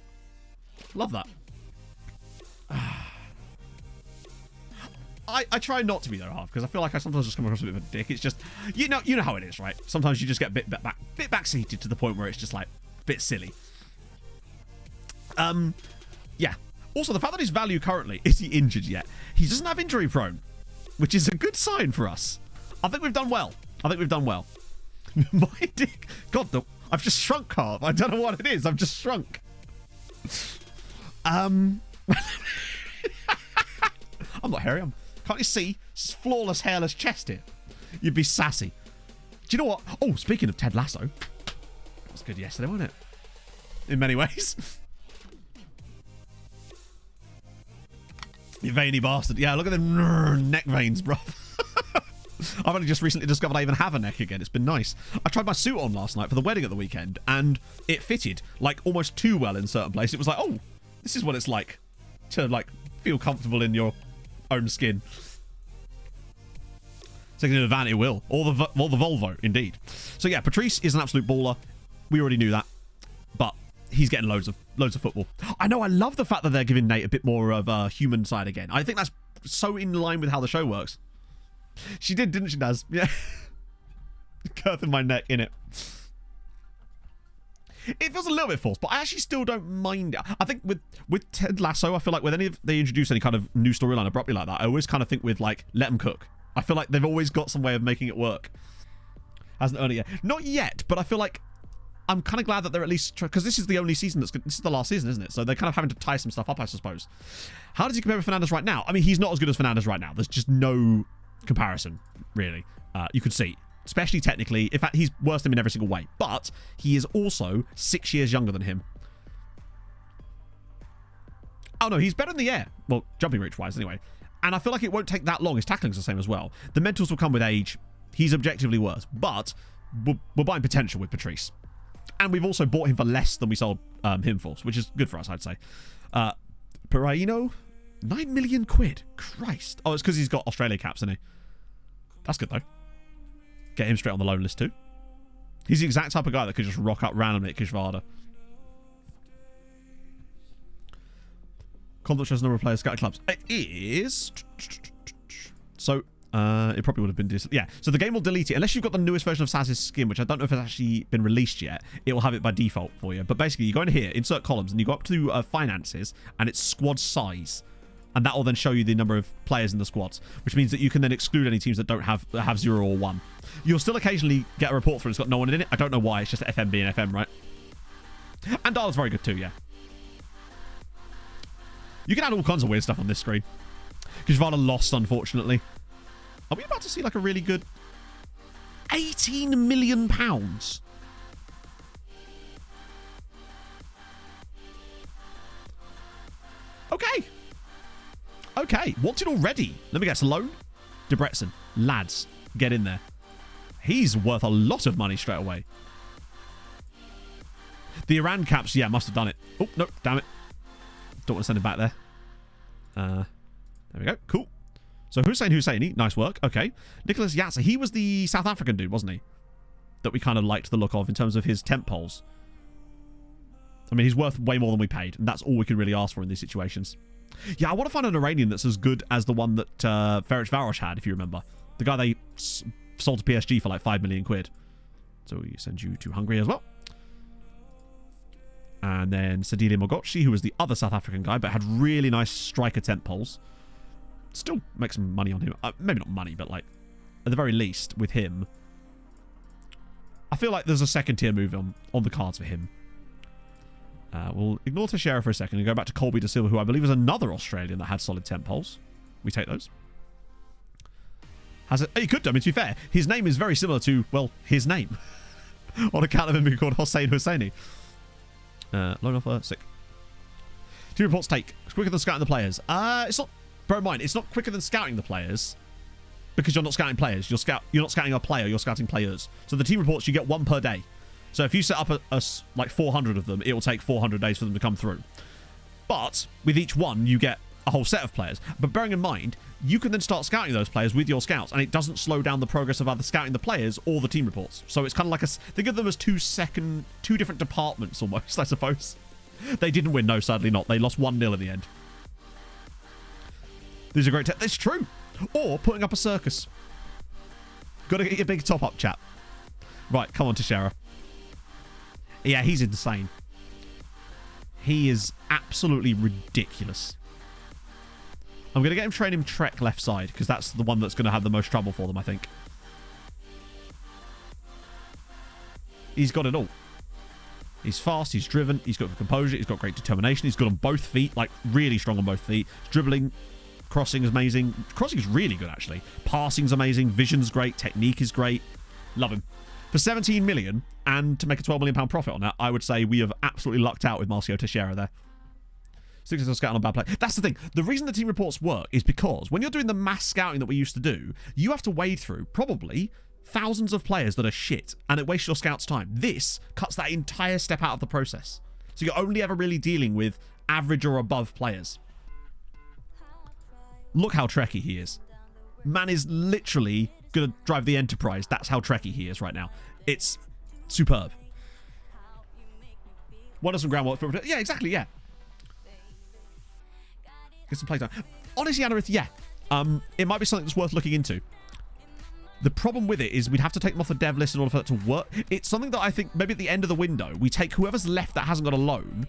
Speaker 3: Love that. I try not to be there hard because I feel like I sometimes just come across a bit of a dick. It's just you know how it is, right? Sometimes you just get a bit backseated to the point where it's just like a bit silly. Yeah. Also, the fact that his value currently is he injured yet? He doesn't have injury prone, which is a good sign for us. I think we've done well. My dick. God, I've just shrunk, Carp. I don't know what it is. I've just shrunk. I'm not hairy. Can't you see? It's flawless, hairless chest here. You'd be sassy. Do you know what? Oh, speaking of Ted Lasso. That was good yesterday, wasn't it? In many ways. You veiny bastard. Yeah, look at them neck veins, bro. I've only just recently discovered I even have a neck again. It's been nice. I tried my suit on last night for the wedding at the weekend, and it fitted like almost too well in certain places. It was like, oh, this is what it's like to like feel comfortable in your own skin. Taking an advantage will. Or the Volvo, indeed. So yeah, Patrice is an absolute baller. We already knew that, but he's getting loads of football. I know. I love the fact that they're giving Nate a bit more of a human side again. I think that's so in line with how the show works. She did, didn't she, Daz? Yeah. Girth in my neck, innit? It feels a little bit forced, but I actually still don't mind it. I think with Ted Lasso, I feel like when they introduce any kind of new storyline abruptly like that, I always kind of think with, like, let them cook. I feel like they've always got some way of making it work. Hasn't earned it yet. Not yet, but I feel like I'm kind of glad that they're at least... Because this is the only season this is the last season, isn't it? So they're kind of having to tie some stuff up, I suppose. How does he compare with Fernandes right now? I mean, he's not as good as Fernandes right now. There's just no comparison, really. You could see, especially technically. In fact, he's worse than him in every single way. But he is also 6 years younger than him. Oh, no, he's better in the air. Well, jumping reach-wise, anyway. And I feel like it won't take that long. His tackling's the same as well. The mentals will come with age. He's objectively worse. But we're buying potential with Patrice. And we've also bought him for less than we sold him for, which is good for us, I'd say. Peraino, 9 million quid. Christ. Oh, it's because he's got Australia caps, isn't he? That's good, though. Get him straight on the loan list, too. He's the exact type of guy that could just rock up randomly at Kishvarda. Conduct shows number of players, scattered clubs. It is... So, It probably would have been... Yeah, so the game will delete it. Unless you've got the newest version of Saz's skin, which I don't know if it's actually been released yet. It will have it by default for you. But basically, you go in here, insert columns, and you go up to finances, and it's squad size. And that will then show you the number of players in the squads, which means that you can then exclude any teams that don't have 0 or 1. You'll still occasionally get a report through it's got no one in it. I don't know why. It's just FMB and FM, right? And Dial's very good too, yeah. You can add all kinds of weird stuff on this screen. Kishvara lost, unfortunately. Are we about to see like a really good... £18 million? Okay. Okay. Wanted already. Let me guess. Loan? Debrecen. Lads. Get in there. He's worth a lot of money straight away. The Iran caps, yeah, must have done it. Oh, no. Damn it. Don't want to send him back there. There we go. Cool. So Hussein Husseini, nice work. Okay. Nicholas Yatza, he was the South African dude, wasn't he? That we kind of liked the look of in terms of his temp polls. I mean, he's worth way more than we paid, and that's all we can really ask for in these situations. Yeah, I want to find an Iranian that's as good as the one that Ferenc Varos had, if you remember. The guy they sold to PSG for like 5 million quid. So we send you to Hungary as well. And then Sadili Mogotchi, who was the other South African guy, but had really nice striker temp polls. Still make some money on him. Maybe not money, but like, at the very least, with him, I feel like there's a second tier move on the cards for him. We'll ignore Teixeira for a second and go back to Colby De Silva, who I believe is another Australian that had solid temp polls. We take those. He could do. I mean, to be fair, his name is very similar to, well, his name. On account of him being called Hossein Hosseini. Loan offer, sick. 2 reports take. It's quicker than scouting the players. It's not... Bear in mind, it's not quicker than scouting the players because you're not scouting players. You're not scouting a player, you're scouting players. So the team reports, you get 1 per day. So if you set up like 400 of them, it will take 400 days for them to come through. But with each one, you get a whole set of players. But bearing in mind, you can then start scouting those players with your scouts, and it doesn't slow down the progress of either scouting the players or the team reports. So it's kind of like think of them as two different departments almost, I suppose. They didn't win, no, sadly not. They lost 1-0 in the end. These are great. It's true. Or putting up a circus. Got to get your big top up, chap. Right, come on, Teixeira. Yeah, he's insane. He is absolutely ridiculous. I'm going to get him training Trek left side because that's the one that's going to have the most trouble for them, I think. He's got it all. He's fast, he's driven, he's got composure, he's got great determination, he's good on both feet, like really strong on both feet. He's dribbling, crossing is amazing. Crossing is really good, actually. Passing's amazing, vision's great, technique is great. Love him. For 17 million and to make a £12 million profit on that, I would say we have absolutely lucked out with Marcio Teixeira there. 6 scout on a bad play. That's the thing. The reason the team reports work is because when you're doing the mass scouting that we used to do, you have to wade through probably thousands of players that are shit, and it wastes your scout's time. This cuts that entire step out of the process. So you're only ever really dealing with average or above players. Look how Trekkie he is. Man is literally going to drive the Enterprise. That's how Trekkie he is right now. It's superb. What does some groundwork for? Yeah, exactly, yeah. Get some playtime. Honestly, Anarith, yeah. It might be something that's worth looking into. The problem with it is we'd have to take them off the dev list in order for that to work. It's something that I think maybe at the end of the window, we take whoever's left that hasn't got a loan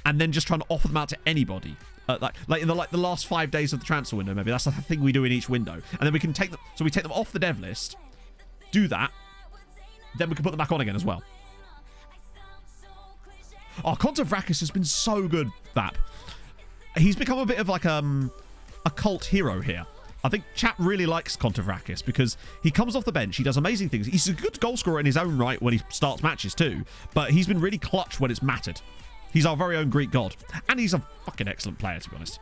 Speaker 3: and then just try and offer them out to anybody. Like in the last 5 days of the transfer window, maybe. That's the thing we do in each window. And then we can take them... So we take them off the dev list, do that, then we can put them back on again as well. Oh, Kontavrakis has been so good, Vap. He's become a bit of like a cult hero here. I think chat really likes Kontavrakis because he comes off the bench, he does amazing things. He's a good goal scorer in his own right when he starts matches too, but he's been really clutch when it's mattered. He's our very own Greek god. And he's a fucking excellent player, to be honest.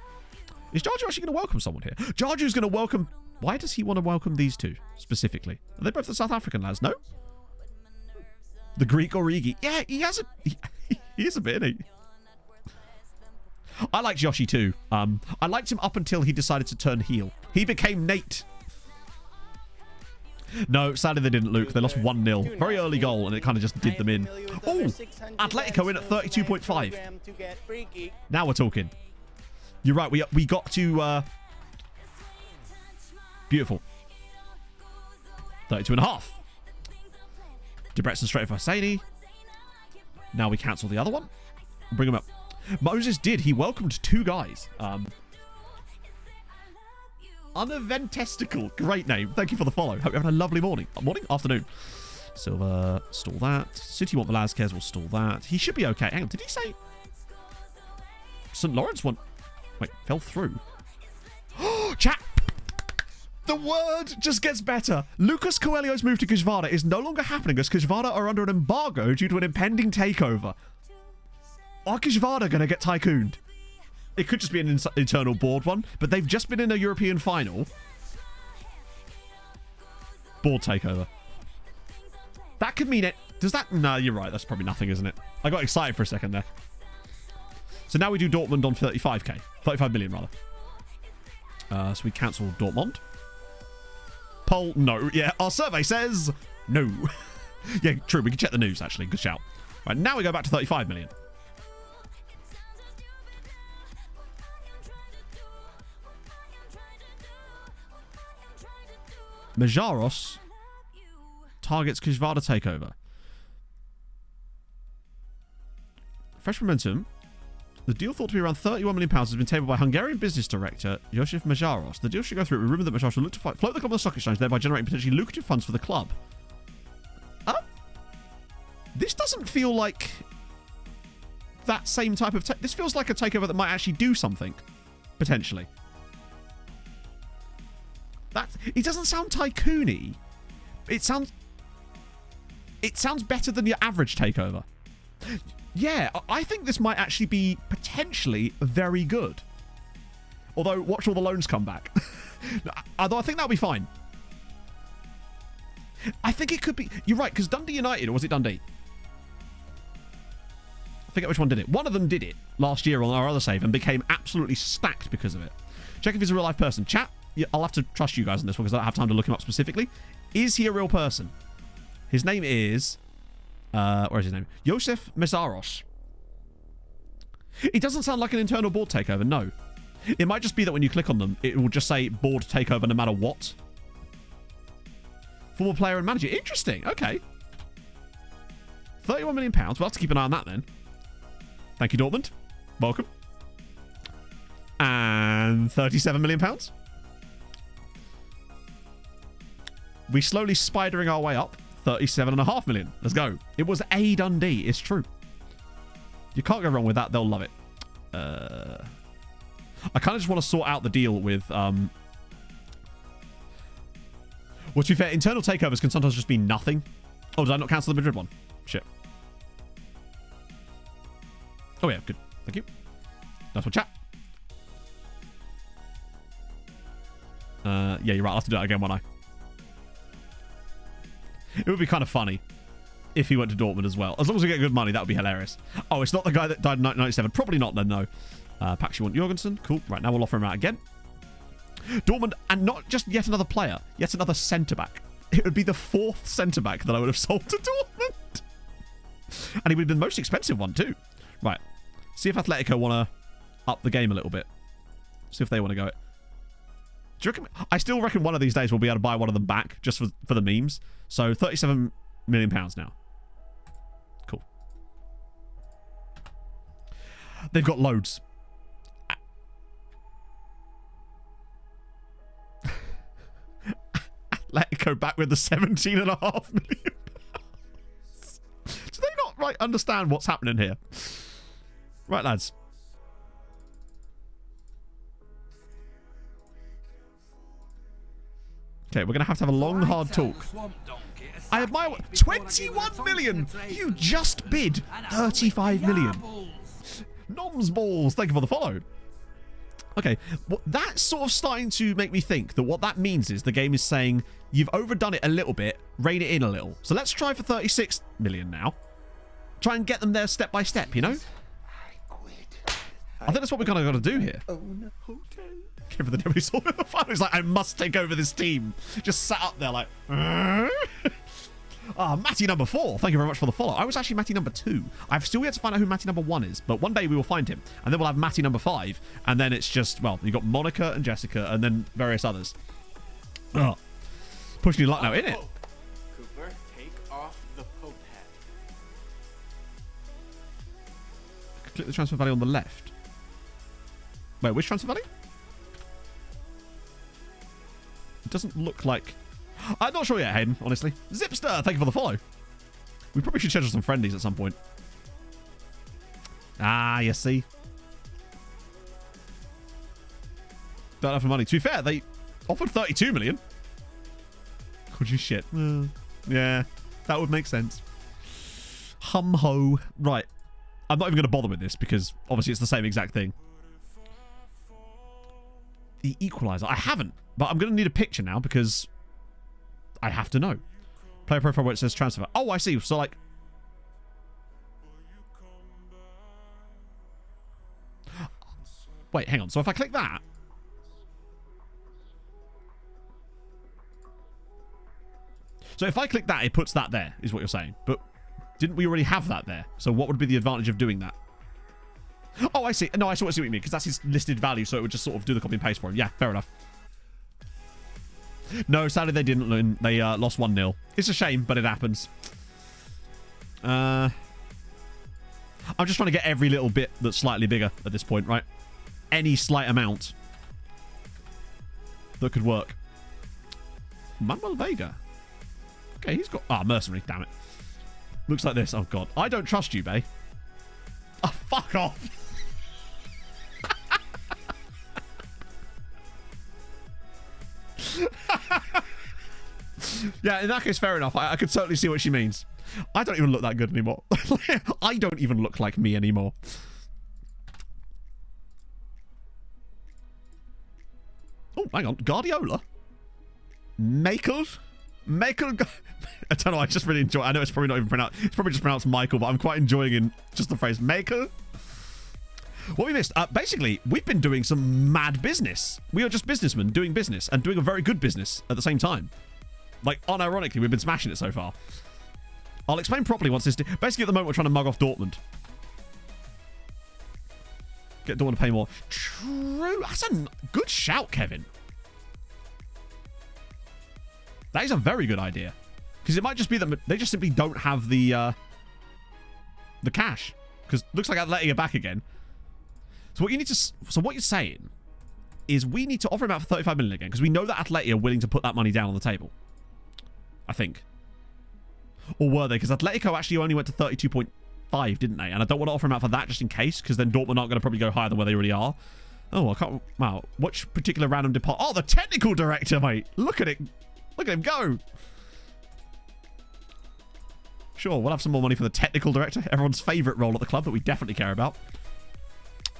Speaker 3: Is Jarju actually going to welcome someone here? Jarju's going to welcome... Why does he want to welcome these two, specifically? Are they both the South African lads? No? The Greek Origi. Yeah, he has a... He is a bit, isn't he? I liked Yoshi too. I liked him up until he decided to turn heel. He became Nate. No, sadly they didn't, Luke. They lost 1-0. Very early goal, and it kind of just did them in. Oh, Atletico in at 32.5. Now we're talking. You're right. We got to... Beautiful. 32.5. Debrecen straight for Hosseini. Now we cancel the other one. Bring him up. Moses did. He welcomed 2 guys. Uneventestical. Great name. Thank you for the follow. Hope you're having a lovely morning. Morning? Afternoon. Silver, stall that. City want Velazquez, will stall that. He should be okay. Hang on, did he say... St. Lawrence won... Wait, fell through. Chat! The word just gets better. Lucas Coelho's move to Kujvara is no longer happening as Kujvara are under an embargo due to an impending takeover. Are Kujvara going to get tycooned? It could just be an internal board one, but they've just been in a European final. Board takeover. That could mean it. Does that... No, you're right. That's probably nothing, isn't it? I got excited for a second there. So now we do Dortmund on 35k. 35 million, rather. So we cancel Dortmund. Poll, no. Yeah, our survey says no. Yeah, true. We can check the news, actually. Good shout. Right, now we go back to 35 million. Majaros targets Kujvara takeover. Fresh momentum. The deal thought to be around £31 million has been tabled by Hungarian business director Josef Majaros. The deal should go through. Rumored that Majaros will look to float the club on the stock exchange, thereby generating potentially lucrative funds for the club. This doesn't feel like that same type of... This feels like a takeover that might actually do something. Potentially. It doesn't sound tycoony. It sounds better than your average takeover. Yeah, I think this might actually be potentially very good. Although, watch all the loans come back. Although I think that'll be fine. I think it could be... You're right, because Dundee United, or was it Dundee? I forget which one did it. One of them did it last year on our other save and became absolutely stacked because of it. Check if he's a real life person. Chat, I'll have to trust you guys on this one because I don't have time to look him up specifically. Is he a real person? His name is... where is his name? Josef Majaros. It doesn't sound like an internal board takeover, no. It might just be that when you click on them, it will just say board takeover no matter what. Former player and manager. Interesting. Okay. £31 million. We'll have to keep an eye on that then. Thank you, Dortmund. Welcome. And £37 million. We slowly spidering our way up. 37.5 million. Let's go. It was a Dundee. It's true. You can't go wrong with that. They'll love it. I kind of just want to sort out the deal with... Well, to be fair, internal takeovers can sometimes just be nothing. Oh, did I not cancel the Madrid one? Shit. Oh, yeah. Good. Thank you. Nice one, chat. Yeah, you're right. I'll have to do that again, won't I? It would be kind of funny if he went to Dortmund as well. As long as we get good money, that would be hilarious. Oh, it's not the guy that died in 1997. Probably not then, no. Pax, you want Jorgensen? Cool. Right, now we'll offer him out again. Dortmund, and not just yet another player, yet another centre-back. It would be the 4th centre-back that I would have sold to Dortmund. And he would have been the most expensive one, too. Right. See if Atletico want to up the game a little bit. See if they want to go it. Do you reckon? I still reckon one of these days we'll be able to buy one of them back just for the memes. So £37 million now. Cool. They've got loads. Atletico back with the £17.5 million. Do they not right understand what's happening here? Right, lads. Okay, we're going to have a long, hard talk. I admire... 21 million! You just bid 35 million. Noms balls. Thank you for the follow. Okay, well, that's sort of starting to make me think that what that means is the game is saying you've overdone it a little bit, rein it in a little. So let's try for 36 million now. Try and get them there step by step, you know? I think that's what we're kind of got to do here. Give for the deputy sort of fun. He's like, I must take over this team. Just sat up there like, Matty number 4. Thank you very much for the follow. I was actually Matty number 2. I've still yet to find out who Matty number 1 is, but one day we will find him. And then we'll have Matty number 5. And then it's just, well, you've got Monica and Jessica and then various others. Pushing your luck now, innit? Click the transfer value on the left. Wait, which transfer value? It doesn't look like... I'm not sure yet, Hayden, honestly. Zipster, thank you for the follow. We probably should schedule some friendlies at some point. Ah, you see. Don't have the money. To be fair, they offered 32 million. Could you shit? Yeah, that would make sense. Hum-ho. Right. I'm not even going to bother with this because obviously it's the same exact thing. The equalizer. I haven't, but I'm going to need a picture now because I have to know. Player profile where it says transfer. Oh, I see. So, like... Wait, hang on. So if I click that... So if I click that, it puts that there, is what you're saying. But didn't we already have that there? So what would be the advantage of doing that? Oh, I see. No, I see what you mean, because that's his listed value, so it would just sort of do the copy and paste for him. Yeah, fair enough. No, sadly they didn't win. They lost 1-0. It's a shame, but it happens. I'm just trying to get every little bit that's slightly bigger at this point, right? Any slight amount that could work. Manuel Vega. Okay, he's got... Ah, mercenary, damn it. Looks like this. Oh, God. I don't trust you, bae. Oh, fuck off. Yeah, in that case, fair enough. I could certainly see what she means. I don't even look that good anymore. I don't even look like me anymore. Oh, hang on. Guardiola? Michael? I don't know. I just really enjoy. I know it's probably not even pronounced. It's probably just pronounced Michael, but I'm quite enjoying just the phrase Michael. What we missed? Basically, we've been doing some mad business. We are just businessmen doing business and doing a very good business at the same time. Like, unironically, we've been smashing it so far. I'll explain properly once this... Basically, at the moment, we're trying to mug off Dortmund. Get Dortmund to pay more. True. That's a good shout, Kevin. That is a very good idea. Because it might just be that they just simply don't have the cash. Because looks like Atleti are back again. So what you need to... So what you're saying is we need to offer him out for 35 million again. Because we know that Atleti are willing to put that money down on the table. I think. Or were they? Because Atletico actually only went to 32.5, didn't they? And I don't want to offer him out for that just in case. Because then Dortmund aren't going to probably go higher than where they already are. Oh, I can't... Wow. Which particular random department... Oh, the technical director, mate. Look at it. Look at him go. Sure, we'll have some more money for the technical director. Everyone's favourite role at the club that we definitely care about.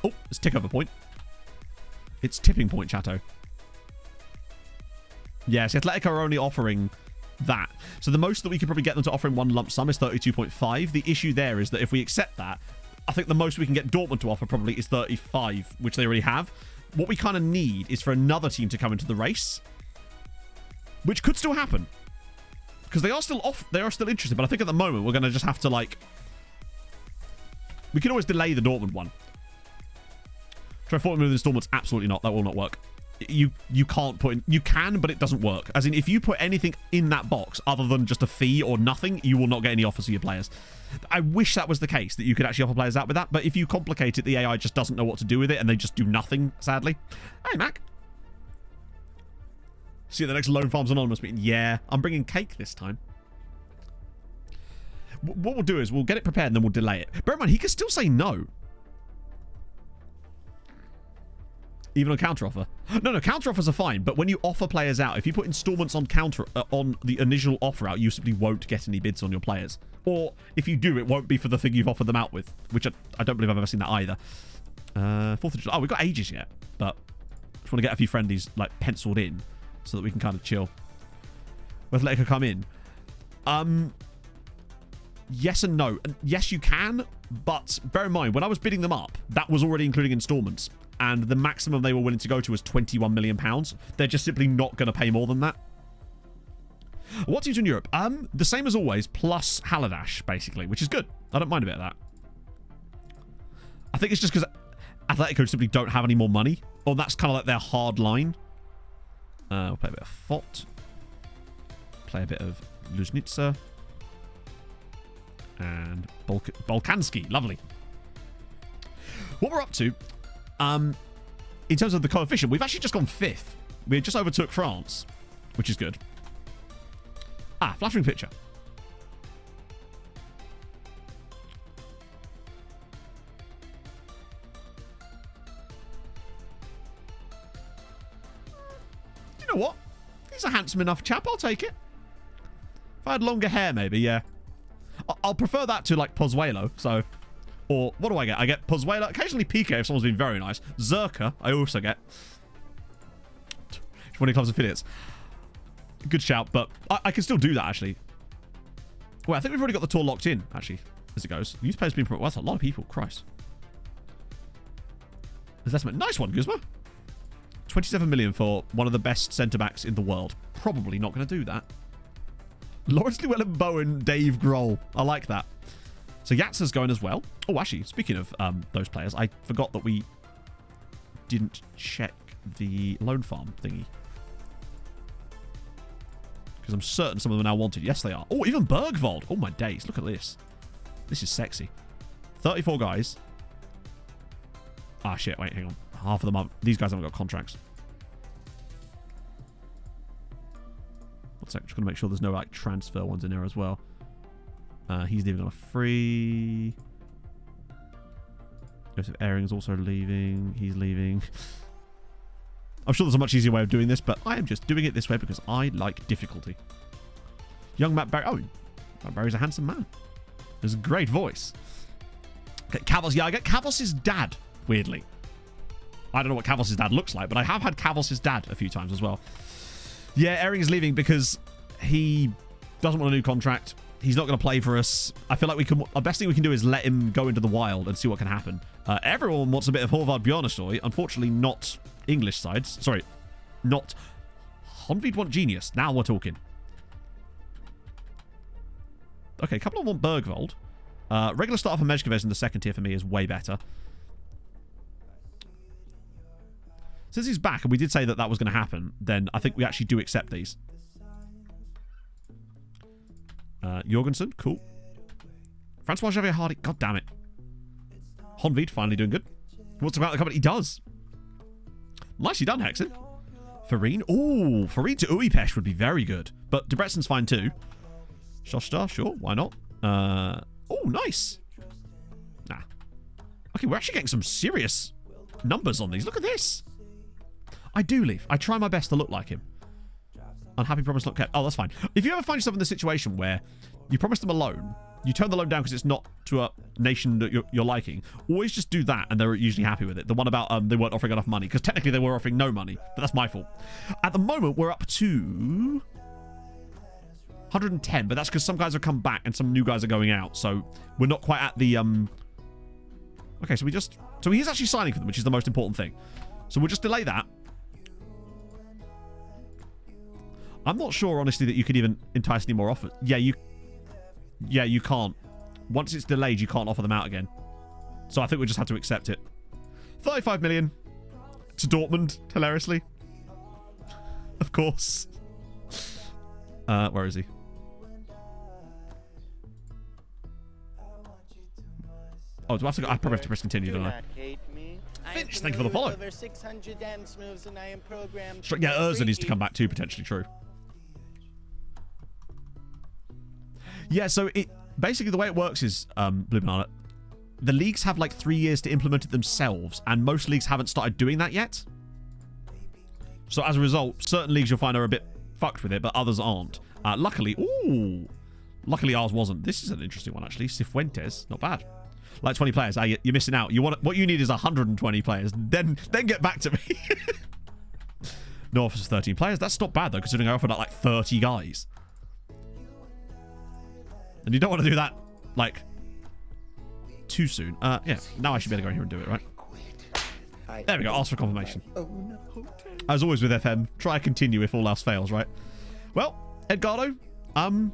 Speaker 3: Oh, it's tick over point. It's tipping point, Chateau. Yes, Atletico are only offering that. So the most that we could probably get them to offer in one lump sum is 32.5. The issue there is that if we accept that, I think the most we can get Dortmund to offer probably is 35, which they already have. What we kind of need is for another team to come into the race, which could still happen. Because they are still off. They are still interested. But I think at the moment, we're going to just have to, like... We can always delay the Dortmund one. Try 40 million installments. Absolutely not. That will not work. You can't put in... You can, but it doesn't work. As in, if you put anything in that box other than just a fee or nothing, you will not get any offers for your players. I wish that was the case, that you could actually offer players out with that. But if you complicate it, the AI just doesn't know what to do with it, and they just do nothing, sadly. Hey, Mac. See you at the next Lone Farms Anonymous meeting. Yeah, I'm bringing cake this time. What we'll do is we'll get it prepared and then we'll delay it. Bear in mind, he can still say no. Even on counteroffer. No, counteroffers are fine. But when you offer players out, if you put installments on on the initial offer out, you simply won't get any bids on your players. Or if you do, it won't be for the thing you've offered them out with. Which I don't believe I've ever seen that either. 4th of July. Oh, we've got ages yet. But just want to get a few friendlies like penciled in, so that we can kind of chill. With Atletico come in. Yes and no. Yes, you can, but bear in mind, when I was bidding them up, that was already including installments. And the maximum they were willing to go to was £21 million. They're just simply not going to pay more than that. What teams in Europe? The same as always, plus Haladash, basically, which is good. I don't mind a bit of that. I think it's just because Atletico simply don't have any more money. Or that's kind of like their hard line. We'll play a bit of Fott. Play a bit of Luznica. And Balkanski. Lovely. What we're up to, in terms of the coefficient, we've actually just gone 5th. We just overtook France, which is good. Ah, flattering picture. You know what? He's a handsome enough chap. I'll take it. If I had longer hair, maybe, yeah. I'll prefer that to, like, Pozuelo, so... Or, what do I get? I get Pozuelo, occasionally PK if someone's been very nice. Zerka, I also get. 20 clubs affiliates. Good shout, but I can still do that, actually. Well, I think we've already got the tour locked in, actually, as it goes. Youth players being promoted. Well, that's a lot of people. Christ. Nice one, Guzma. 27 million for one of the best centre-backs in the world. Probably not going to do that. Lawrence Llewellyn-Bowen, Dave Grohl. I like that. So Yatsa's going as well. Oh, actually, speaking of those players, I forgot that we didn't check the loan farm thingy. Because I'm certain some of them are now wanted. Yes, they are. Oh, even Bergvold. Oh, my days. Look at this. This is sexy. 34 guys. Ah, shit. Wait, hang on. Half of them are... These guys haven't got contracts. One sec. Just going to make sure there's no, like, transfer ones in there as well. He's leaving on a free. Joseph Airing's also leaving. He's leaving. I'm sure there's a much easier way of doing this, but I am just doing it this way because I like difficulty. Young Matt Barry. Oh, Matt Barry's a handsome man. There's a great voice. Okay, Cavos. Yeah, I get Cavos' dad, weirdly. I don't know what Cavos' dad looks like, but I have had Cavos' dad a few times as well. Yeah, Airing is leaving because he doesn't want a new contract. He's not going to play for us. I feel like we can. The best thing we can do is let him go into the wild and see what can happen. Everyone wants a bit of Horvath Bjarnastoy. Unfortunately, not English sides. Sorry, not. Honvid want Genius. Now we're talking. Okay, a couple of them want Bergvold. Regular start for Mezhkovez in the second tier for me is way better. Since he's back, and we did say that that was going to happen, then I think we actually do accept these. Jorgensen, cool. Francois Xavier Hardy, god damn it. Honvid, finally doing good. What's about the company? He does. Nicely done, Hexen. Farine, ooh, Farine to Uipesh would be very good. But Debrettsen's fine too. Shostar, sure, why not? Oh, nice. Nah. Okay, we're actually getting some serious numbers on these. Look at this. I do leave. I try my best to look like him. Unhappy promise not kept. Oh, that's fine. If you ever find yourself in the situation where you promise them a loan, you turn the loan down because it's not to a nation that you're liking, always just do that and they're usually happy with it. The one about they weren't offering enough money, because technically they were offering no money, but that's my fault. At the moment, we're up to 110, but that's because some guys have come back and some new guys are going out, so we're not quite at the... Okay, so so he's actually signing for them, which is the most important thing. So we'll just delay that. I'm not sure, honestly, that you could even entice any more offers. Yeah, you can't. Once it's delayed, you can't offer them out again. So I think we just have to accept it. 35 million to Dortmund, hilariously. Of course. Where is he? Oh, do I have to go? I probably have to press continue, don't I? Finch, thank you for the follow. Yeah, Urza needs to come back too, potentially true. Yeah, so it basically the way it works is, Blue Banana, the leagues have like 3 years to implement it themselves, and most leagues haven't started doing that yet. So as a result, certain leagues you'll find are a bit fucked with it, but others aren't. Luckily ours wasn't. This is an interesting one, actually. Cifuentes, not bad. Like 20 players. You're missing out. What you need is 120 players. Then get back to me. No offers for 13 players. That's not bad, though, considering I offered like 30 guys. And you don't want to do that, like, too soon. Yeah, now I should be able to go here and do it, right? There we go. Ask for confirmation. As always with FM, try to continue if all else fails, right? Well, Edgardo,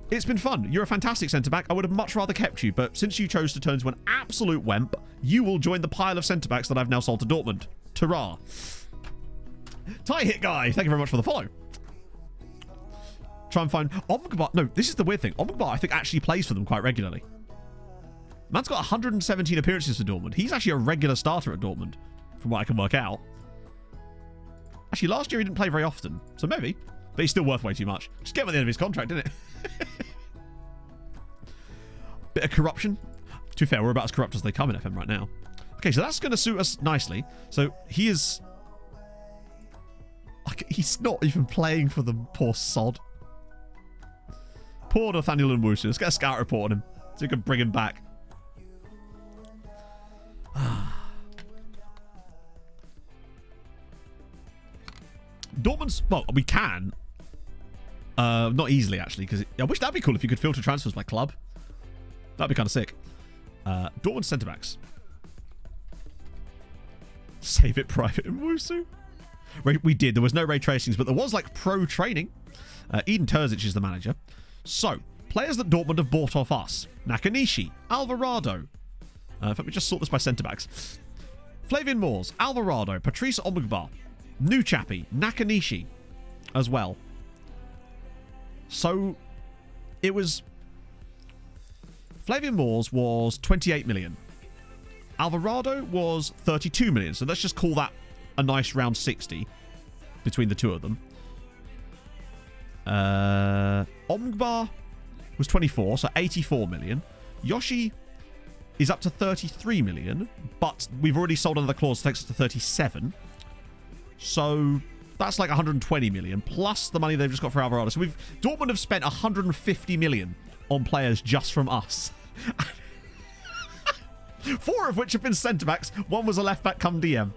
Speaker 3: it's been fun. You're a fantastic centre-back. I would have much rather kept you, but since you chose to turn into an absolute wemp, you will join the pile of centre-backs that I've now sold to Dortmund. Ta-ra. Tie hit guy, thank you very much for the follow. Try and find Omgbar. No, this is the weird thing. Omgbar, I think, actually plays for them quite regularly. Man's got 117 appearances for Dortmund. He's actually a regular starter at Dortmund, from what I can work out. Actually, last year he didn't play very often, so maybe. But he's still worth way too much. Just get him at the end of his contract, didn't it? Bit of corruption. To be fair, we're about as corrupt as they come in FM right now. Okay, so that's going to suit us nicely. So he is... Like, he's not even playing for them, poor sod. Poor Nathaniel Nwusu. Let's get a scout report on him so we can bring him back. Dortmund's... Well, we can. Not easily, actually, because I wish that'd be cool if you could filter transfers by club. That'd be kind of sick. Dortmund centre-backs. Save it private in Wusu. We did. There was no ray tracings, but there was like pro training. Eden Terzic is the manager. So, players that Dortmund have bought off us. Nakanishi, Alvarado. In fact, we just sort this by centre-backs. Flavian Moores, Alvarado, Patrice Omugbar, New Chappie, Nakanishi as well. So, it was... Flavian Moores was 28 million. Alvarado was 32 million. So let's just call that a nice round 60 between the two of them. Omgbar was 24, so 84 million. Yoshi is up to 33 million, but we've already sold another clause that takes us to 37. So that's like 120 million, plus the money they've just got for Alvarado. So Dortmund have spent 150 million on players just from us. 4 of which have been centre-backs. 1 was a left-back come DM.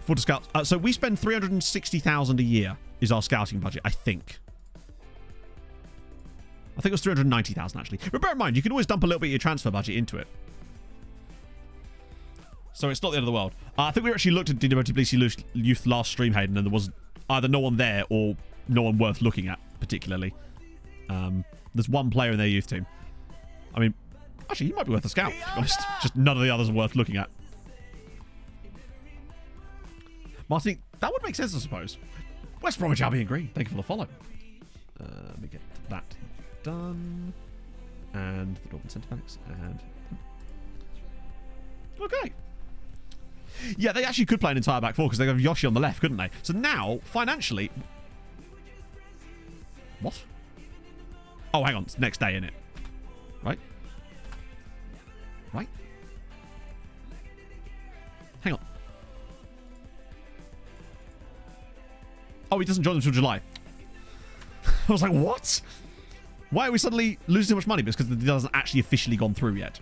Speaker 3: For the scouts. So we spend 360,000 a year is our scouting budget, I think. I think it was 390,000 actually. But bear in mind, you can always dump a little bit of your transfer budget into it. So it's not the end of the world. I think we actually looked at Dinamo Tbilisi Youth last stream, Hayden, and there was either no one there or no one worth looking at, particularly. There's one player in their youth team. I mean, actually, he might be worth a scout, to be honest. Just none of the others are worth looking at. Martin, that would make sense, I suppose. West Bromwich Albion Green. Thank you for the follow. Let me get that done. And the Dortmund centre-backs. And... Okay. Yeah, they actually could play an entire back four because they have Yoshi on the left, couldn't they? So now, financially... What? Oh, hang on. It's next day, innit? Right? Right? Hang on. Oh, he doesn't join them until July. I was like, what? Why are we suddenly losing so much money? Because the deal hasn't actually officially gone through yet.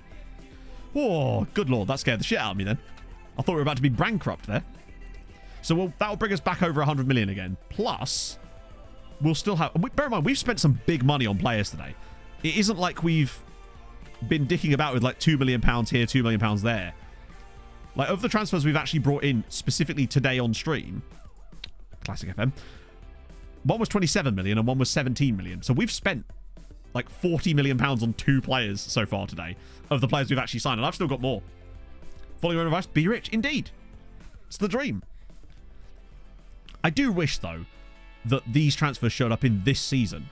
Speaker 3: Oh, good lord. That scared the shit out of me then. I thought we were about to be bankrupt there. So that'll bring us back over 100 million again. Plus, we'll still have... Bear in mind, we've spent some big money on players today. It isn't like we've been dicking about with like £2 million here, £2 million there. Like, of the transfers we've actually brought in specifically today on stream, Classic FM, one was 27 million and one was 17 million. So we've spent like 40 million pounds on 2 players so far today of the players we've actually signed. And I've still got more. Following your own advice, be rich. Indeed. It's the dream. I do wish, though, that these transfers showed up in this season.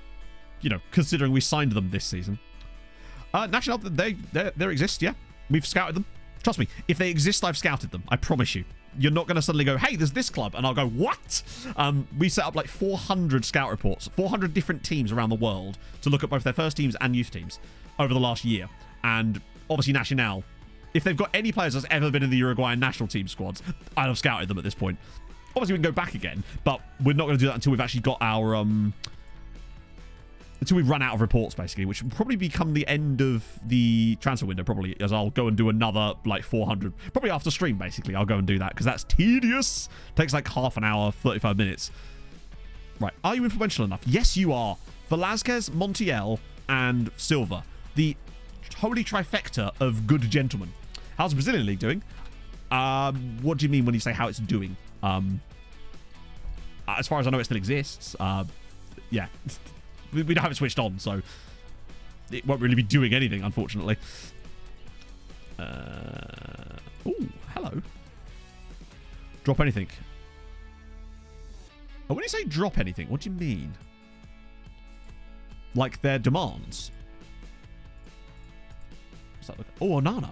Speaker 3: You know, considering we signed them this season. National, they exist, yeah. We've scouted them. Trust me, if they exist, I've scouted them. I promise you. You're not going to suddenly go, hey, there's this club. And I'll go, what? We set up like 400 scout reports, 400 different teams around the world to look at both their first teams and youth teams over the last year. And obviously Nacional, if they've got any players that's ever been in the Uruguayan national team squads, I'd have scouted them at this point. Obviously, we can go back again, but we're not going to do that until we've actually got our... until we've run out of reports, basically, which will probably become the end of the transfer window, probably, as I'll go and do another, like, 400. Probably after stream, basically, I'll go and do that, because that's tedious. Takes, like, half an hour, 35 minutes. Right, are you influential enough? Yes, you are. Velázquez, Montiel, and Silva. The holy trifecta of good gentlemen. How's the Brazilian League doing? What do you mean when you say how it's doing? As far as I know, it still exists. Yeah. We don't have it switched on, so it won't really be doing anything, unfortunately. Ooh, hello. Drop anything. Oh, when you say drop anything, what do you mean? Like their demands? What's that look? Oh, Onana.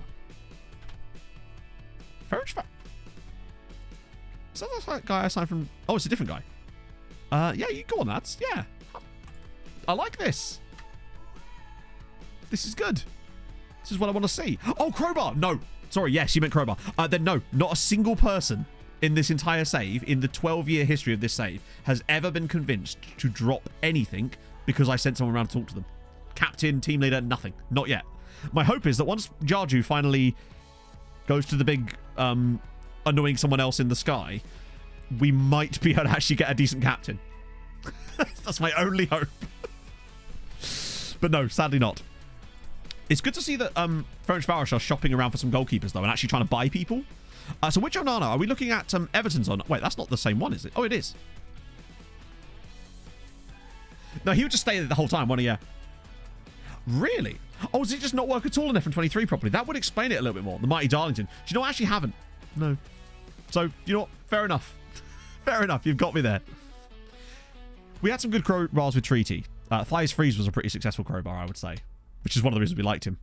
Speaker 3: Is that guy I signed from... Oh, it's a different guy. Yeah, you go on, lads. Yeah. I like this. This is good. This is what I want to see. Oh, crowbar. No. Sorry, yes, you meant crowbar. Then no, not a single person in this entire save, in the 12-year history of this save, has ever been convinced to drop anything because I sent someone around to talk to them. Captain, team leader, nothing. Not yet. My hope is that once Jarju finally goes to the big annoying someone else in the sky, we might be able to actually get a decent captain. That's my only hope. But no, sadly not. It's good to see that Ferencváros are shopping around for some goalkeepers, though, and actually trying to buy people. So which Onana? Are we looking at Everton's on? Wait, that's not the same one, is it? Oh, it is. No, he would just stay there the whole time, wouldn't he? Yeah. Really? Oh, does it just not work at all in FM23 properly? That would explain it a little bit more. The Mighty Darlington. Do you know, I actually haven't. No. So, you know what? Fair enough. Fair enough. You've got me there. We had some good crowbars with Treaty. Thighs Freeze was a pretty successful crowbar, I would say. Which is one of the reasons we liked him.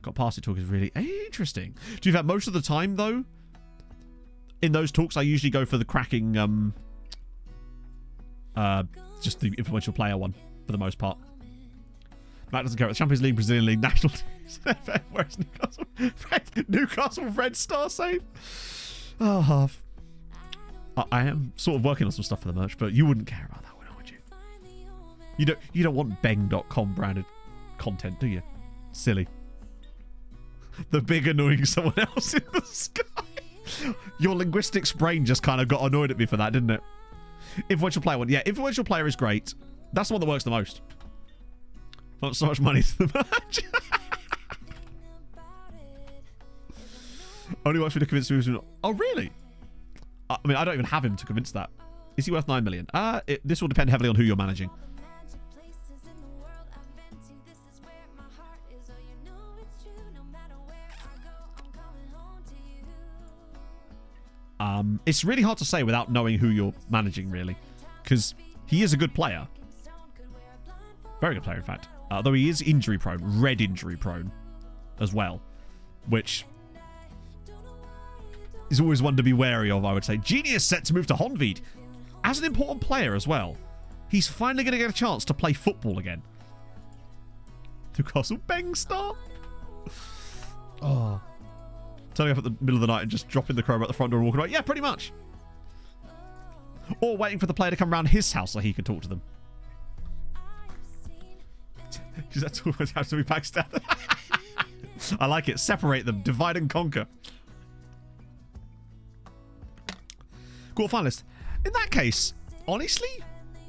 Speaker 3: Got past it talk is really interesting. Do you have most of the time, though? In those talks, I usually go for the cracking, just the influential player one, for the most part. Matt doesn't care about the Champions League, Brazilian League, national teams. Where's Newcastle? Newcastle Red Star save. Oh, I am sort of working on some stuff for the merch, but you wouldn't care about that one, would you? You don't want Beng.com branded content, do you? Silly. The big annoying someone else in the sky. Your linguistics brain just kind of got annoyed at me for that, didn't it? Influential player one. Yeah, influential player is great. That's the one that works the most. Not so much money to the match. Only watch me to convince me. Oh, really? I mean, I don't even have him to convince that. Is he worth 9 million? This will depend heavily on who you're managing. It's really hard to say without knowing who you're managing, really. Because he is a good player. Very good player, in fact. Though he is injury prone. Red injury prone. As well. Which is always one to be wary of, I would say. Genius set to move to Honved. As an important player as well. He's finally going to get a chance to play football again. Newcastle Bengstar. Oh. Turning up at the middle of the night and just dropping the crowbar at the front door and walking away. Yeah, pretty much. Or waiting for the player to come around his house so he can talk to them. Because that's always has to be backstabbed. I like it. Separate them. Divide and conquer. Quarter finalist. In that case, honestly,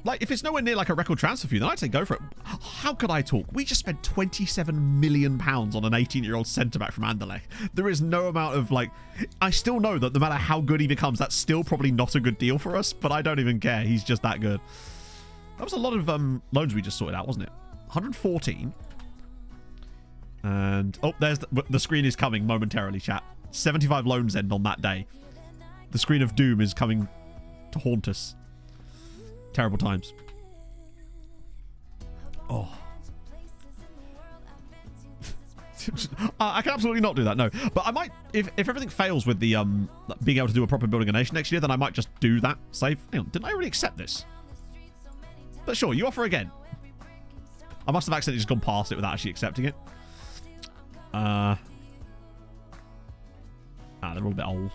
Speaker 3: like, if it's nowhere near like a record transfer for you, then I'd say go for it. How could I talk? We just spent £27 million on an 18-year-old centre-back from Anderlecht. There is no amount of, like... I still know that no matter how good he becomes, that's still probably not a good deal for us, but I don't even care. He's just that good. That was a lot of loans we just sorted out, wasn't it? 114. And... Oh, there's... The screen is coming momentarily, chat. 75 loans end on that day. The screen of doom is coming to haunt us. Terrible times. Oh. I can absolutely not do that, no. But I might, if everything fails with the being able to do a proper building a nation next year, then I might just do that. Save. Hang on, didn't I already accept this? But sure, you offer again. I must have accidentally just gone past it without actually accepting it. They're all a bit old.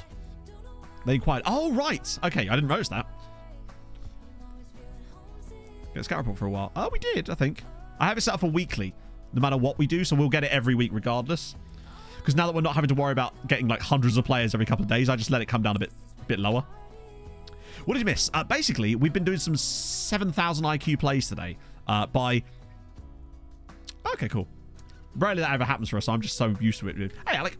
Speaker 3: They inquired. Oh, right. Okay, I didn't notice that. Get a scout report for a while. Oh, we did, I think. I have it set up for weekly, no matter what we do, so we'll get it every week regardless. Because now that we're not having to worry about getting like hundreds of players every couple of days, I just let it come down a bit lower. What did you miss? Basically, we've been doing some 7,000 IQ plays today by... Okay, cool. Rarely that ever happens for us, so I'm just so used to it. Hey, Alec,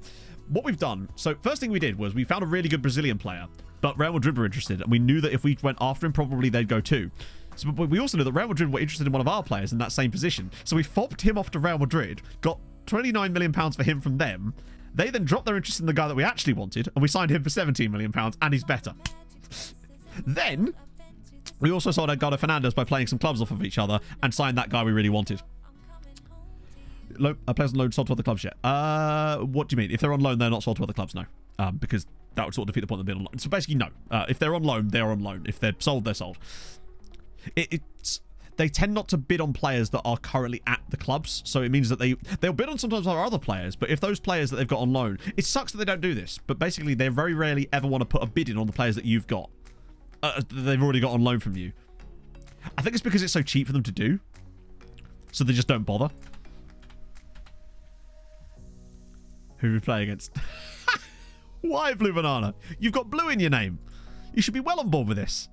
Speaker 3: what we've done... So, first thing we did was we found a really good Brazilian player, but Real Madrid were interested, and we knew that if we went after him, probably they'd go too. So we also knew that Real Madrid were interested in one of our players in that same position. So we fobbed him off to Real Madrid, got £29 million for him from them. They then dropped their interest in the guy that we actually wanted, and we signed him for £17 million, and he's better. Then, we also sold Edgardo Fernandez by playing some clubs off of each other and signed that guy we really wanted. Players on loan sold to other clubs yet? What do you mean? If they're on loan, they're not sold to other clubs, no. Because that would sort of defeat the point of being on loan. So basically, no. If they're on loan, they're on loan. If they're sold, they're sold. They tend not to bid on players that are currently at the clubs, so it means that they'll bid on sometimes other players, but if those players that they've got on loan, it sucks that they don't do this, but basically they very rarely ever want to put a bid in on the players that you've got. They've already got on loan from you. I think it's because it's so cheap for them to do, so they just don't bother. Who we play against? Why Blue Banana? You've got blue in your name. You should be well on board with this.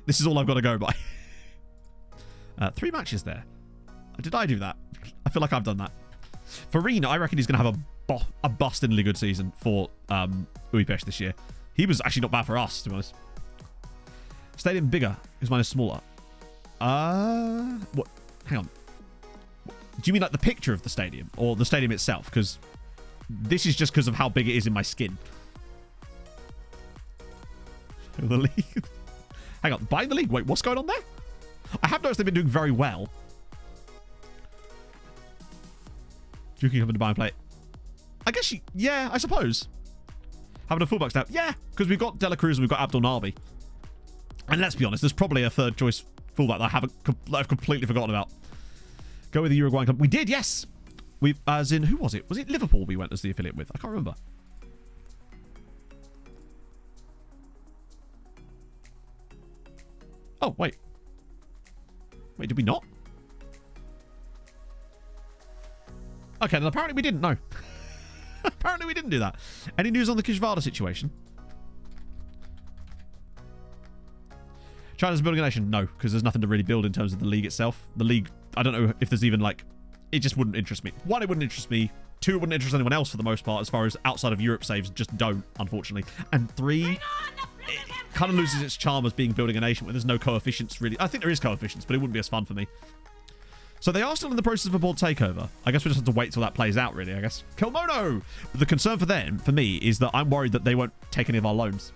Speaker 3: This is all I've got to go by. 3 matches there. Did I do that? I feel like I've done that. Farine, I reckon he's going to have a bustingly good season for Budapest this year. He was actually not bad for us, to be honest. Stadium bigger is minus smaller. What? Hang on. Do you mean like the picture of the stadium or the stadium itself? Because this is just because of how big it is in my skin. The league. Hang on, buying the league. Wait, what's going on there? I have noticed they've been doing very well. Juki coming to buy and play. I guess yeah, I suppose. Having a fullback now. Yeah, because we've got Dela Cruz and we've got Abdul Nabi. And let's be honest, there's probably a third choice fullback that I've completely forgotten about. Go with the Uruguayan club. We did, yes. As in, who was it? Was it Liverpool we went as the affiliate with? I can't remember. Oh, wait. Wait, did we not? Okay, then apparently we didn't, no. Apparently we didn't do that. Any news on the Kishvarda situation? China's building a nation? No, because there's nothing to really build in terms of the league itself. The league, I don't know if there's even like... It just wouldn't interest me. 1, it wouldn't interest me. 2, it wouldn't interest anyone else for the most part, as far as outside of Europe saves just don't, unfortunately. And 3... it kind of loses its charm as being building a nation where there's no coefficients really. I think there is coefficients, but it wouldn't be as fun for me. So they are still in the process of a board takeover. I guess we just have to wait till that plays out, really, I guess. Kilmono! But the concern for them, for me, is that I'm worried that they won't take any of our loans.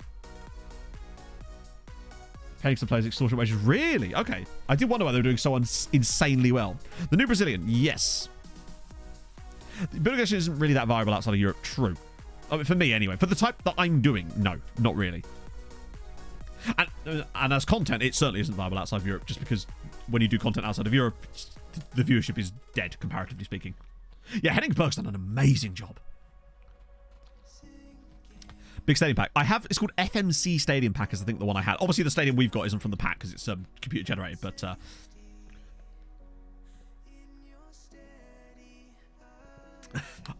Speaker 3: Paying some players extortion wages. Really? Okay. I did wonder why they were doing so insanely well. The new Brazilian. Yes. The building nation isn't really that viable outside of Europe. True. I mean, for me, anyway. For the type that I'm doing, no. Not really. And as content, it certainly isn't viable outside of Europe, just because when you do content outside of Europe, the viewership is dead, comparatively speaking. Yeah, Henningsberg's done an amazing job. Big stadium pack. It's called FMC Stadium Pack is I think the one I had. Obviously the stadium we've got isn't from the pack because it's computer generated, but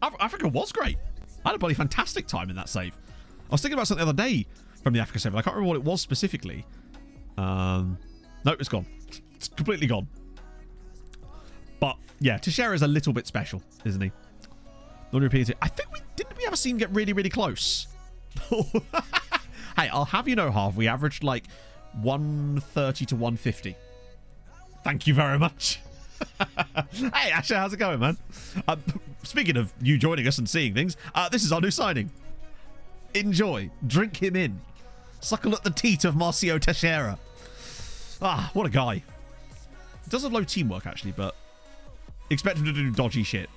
Speaker 3: Africa was great. I had a bloody fantastic time in that save. I was thinking about something the other day from the Africa save, but I can't remember what it was specifically. No, it's gone. It's completely gone. But yeah, Teixeira is a little bit special, isn't he? Non-European team. I think didn't we ever see him get really, really close? Hey, I'll have you know, Harv, we averaged like 130 to 150. Thank you very much. Hey, Asher, how's it going, man? Speaking of you joining us and seeing things, this is our new signing. Enjoy. Drink him in. Suckle at the teat of Marcio Teixeira. Ah, what a guy. Does have low teamwork, actually, but expect him to do dodgy shit.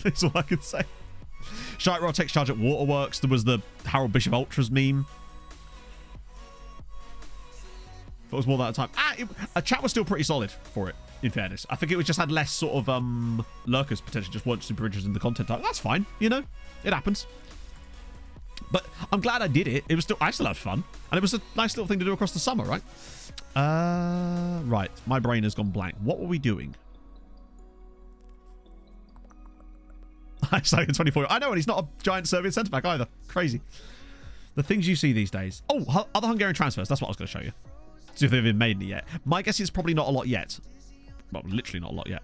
Speaker 3: That's all I can say. Shite Rod takes charge at Waterworks. There was the Harold Bishop Ultras meme. If it was more that time. A chat was still pretty solid for it, in fairness. I think it was just had less sort of lurkers potentially, just weren't super interested in the content type. That's fine, you know? It happens. But I'm glad I did it. It was still, I still had fun. And it was a nice little thing to do across the summer, right? Right. My brain has gone blank. What were we doing? I started 24. I know, and he's not a giant Serbian centre back either. Crazy. The things you see these days. Oh, other Hungarian transfers. That's what I was going to show you. See if they've been made any yet. My guess is probably not a lot yet. Well, literally not a lot yet.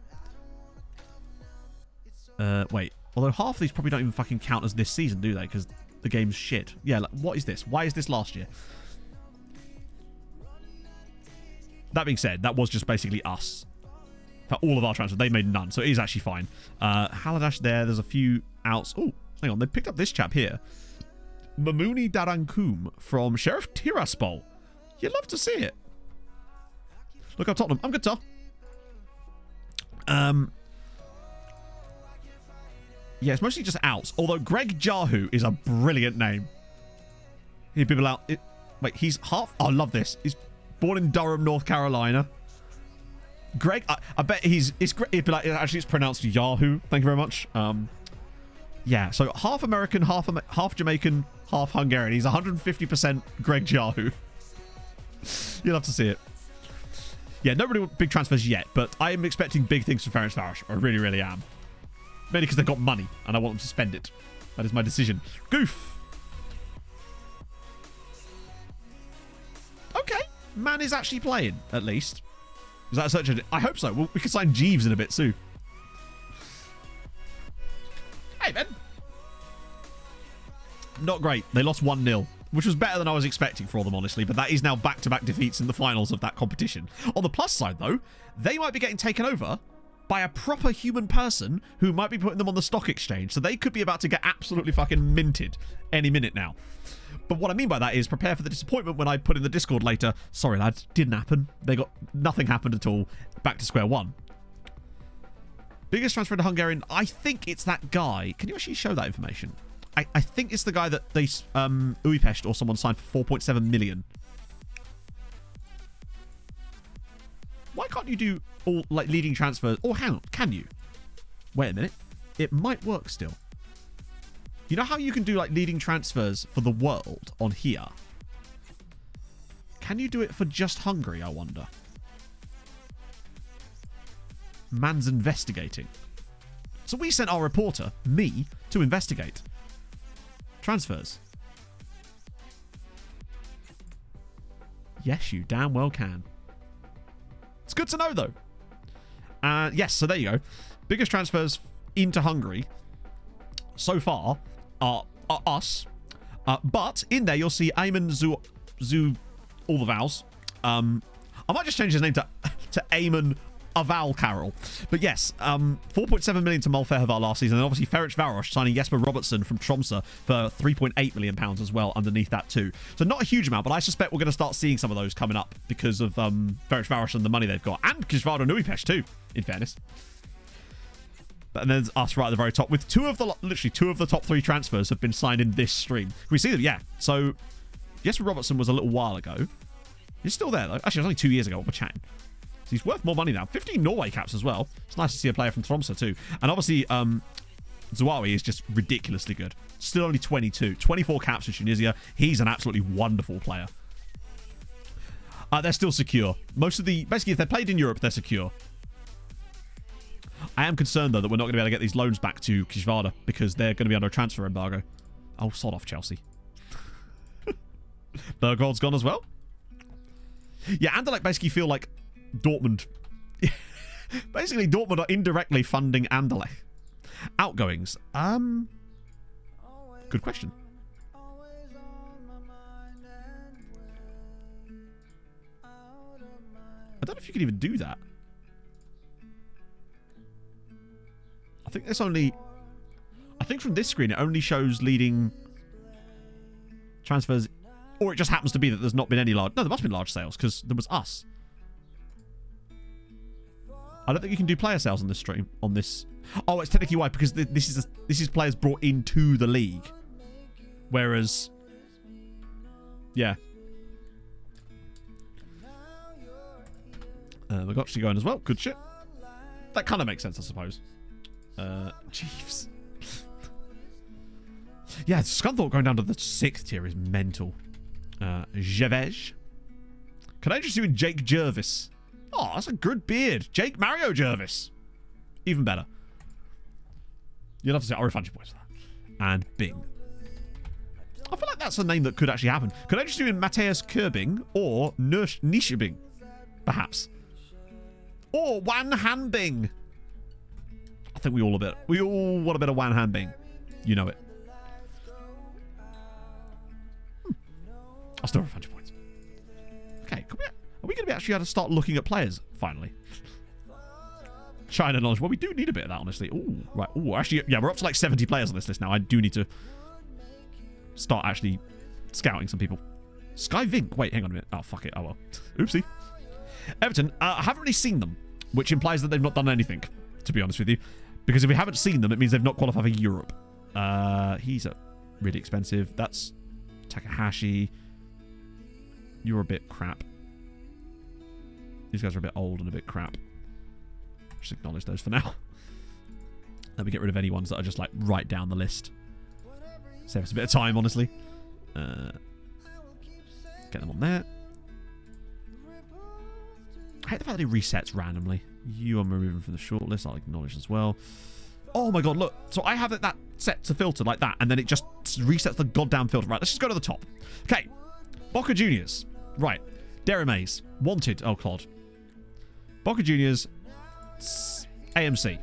Speaker 3: Wait. Although half of these probably don't even fucking count as this season, do they? Because the game's shit. Yeah, like, what is this? Why is this last year? That being said, that was just basically us. For all of our transfers, they made none, so it is actually fine. Haladash there, there's a few outs. Oh, hang on, they picked up this chap here. Mamuni Darankum from Sheriff Tiraspol. You'd love to see it. Look up Tottenham. I'm good, Tom. Yeah, it's mostly just outs. Although Greg Jahu is a brilliant name. He'd be out. Wait, he's half. Oh, I love this. He's born in Durham, North Carolina. Greg, I bet he's. It'd be like, actually, it's pronounced Yahoo. Thank you very much. Yeah, so half American, half Jamaican, half Hungarian. He's 150% Greg Jahu. You'll have to see it. Yeah, no really big transfers yet, but I am expecting big things from Ferencváros. I really, really am. Mainly because they've got money, and I want them to spend it. That is my decision. Goof! Okay, man is actually playing, at least. Is that such a... I hope so. Well, we can sign Jeeves in a bit, too. Hey, man. Not great. They lost 1-0. Which was better than I was expecting for them, honestly. But that is now back-to-back defeats in the finals of that competition. On the plus side, though, they might be getting taken over by a proper human person who might be putting them on the stock exchange. So they could be about to get absolutely fucking minted any minute now. But what I mean by that is prepare for the disappointment when I put in the Discord later. Sorry, lads, didn't happen. Nothing happened at all. Back to square one. Biggest transfer to Hungarian. I think it's that guy. Can you actually show that information? I think it's the guy that they Budapest or someone signed for 4.7 million. Why can't you do all like leading transfers? Or hang on, can you? Wait a minute. It might work still. You know how you can do like leading transfers for the world on here? Can you do it for just Hungary, I wonder? Man's investigating. So we sent our reporter, me, to investigate. Transfers. Yes, you damn well can. It's good to know, though. Yes, so there you go. Biggest transfers into Hungary so far are us. But in there, you'll see Ayman Zu all the vowels. I might just change his name to Ayman Aval Carroll. But yes, 4.7 million to Malferhovar last season, and obviously Ferencváros signing Jesper Robertson from Tromsø for 3.8 million pounds as well underneath that too. So not a huge amount, but I suspect we're going to start seeing some of those coming up because of Ferencváros and the money they've got, and Kishvardo Budapest too, in fairness. But then there's us right at the very top with literally two of the top 3 transfers have been signed in this stream. We see them, yeah. So Jesper Robertson was a little while ago. He's still there though. Actually, it was only 2 years ago. We're chatting. He's worth more money now. 15 Norway caps as well. It's nice to see a player from Tromsø too. And obviously, Zawawi is just ridiculously good. Still only 22. 24 caps for Tunisia. He's an absolutely wonderful player. They're still secure. Basically, if they're played in Europe, they're secure. I am concerned, though, that we're not going to be able to get these loans back to Kishvarda because they're going to be under a transfer embargo. Oh, sod off, Chelsea. Bergwald's gone as well. Yeah, Anderlecht basically feel like Dortmund. Basically, Dortmund are indirectly funding Anderlecht. Outgoings. Good question. I don't know if you can even do that. I think from this screen, it only shows leading transfers, or it just happens to be that there's not been any large... No, there must have been large sales, because there was us. I don't think you can do player sales on this stream. On this... Oh, it's technically why, because this is players brought into the league. Whereas... Yeah. We've got actually going as well. Good shit. That kind of makes sense, I suppose. Chiefs. Yeah, Scunthorpe going down to the 6th tier is mental. Jevej. Can I just do Jake Jervis? Oh, that's a good beard. Jake Mario Jervis. Even better. You'll have to say, I'll refund your points for that. And Bing. I feel like that's a name that could actually happen. Could I just do in Matthias Kurbing or Nishibing? Perhaps. Or Wan Hanbing. I think we all want a bit of Wan Hanbing. You know it. I'll still refund your points. Okay, are we going to be actually able to start looking at players finally? China knowledge. Well, we do need a bit of that, honestly. Ooh, right. Ooh, actually, yeah, we're up to like 70 players on this list now. I do need to start actually scouting some people. Sky Vink. Wait, hang on a minute. Oh, fuck it. Oh, well. Oopsie. Everton. I haven't really seen them. which implies that they've not done anything, to be honest with you. Because if we haven't seen them, it means they've not qualified for Europe. He's really expensive. That's Takahashi. You're a bit crap. These guys are a bit old and a bit crap. Just acknowledge those for now. Let me get rid of any ones that are just like right down the list. Save us a bit of time, honestly. Get them on there. I hate the fact that it resets randomly. You are removing from the shortlist. I'll acknowledge as well. Oh my god, look. So I have that set to filter like that, and then it just resets the goddamn filter. Right, let's just go to the top. Okay. Boca Juniors. Right. Derry Mays. Wanted. Oh, Claude. Boca Juniors. AMC.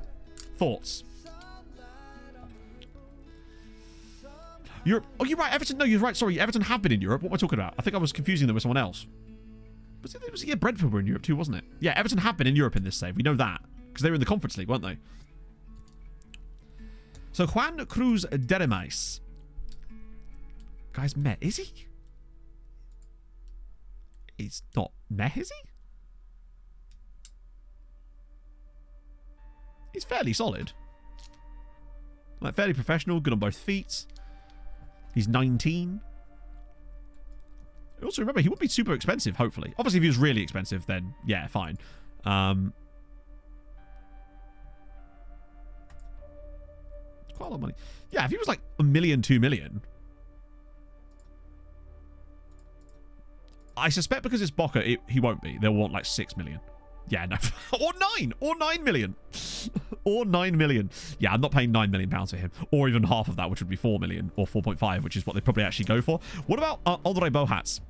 Speaker 3: Thoughts? Europe. Oh, you're right. Everton. No, you're right. Sorry. Everton have been in Europe. What am I talking about? I think I was confusing them with someone else. Yeah, Brentford were in Europe too, wasn't it? Yeah, Everton have been in Europe in this save. We know that. Because they were in the Conference League, weren't they? So, Juan Cruz Deremais. Guy's Meh. Is he? He's not Meh, is he? He's fairly solid. Like, fairly professional, good on both feet. He's 19. Also, remember, he would be super expensive, hopefully. Obviously, if he was really expensive, then, yeah, fine. It's quite a lot of money. Yeah, if he was like $1 million, $2 million. I suspect because it's Boca, he won't be. They'll want like 6 million. Yeah, no. Or 9 million. Or 9 million. Yeah, I'm not paying £9 million for him. Or even half of that, which would be 4 million. Or 4.5, which is what they probably actually go for. What about Andre Bohats?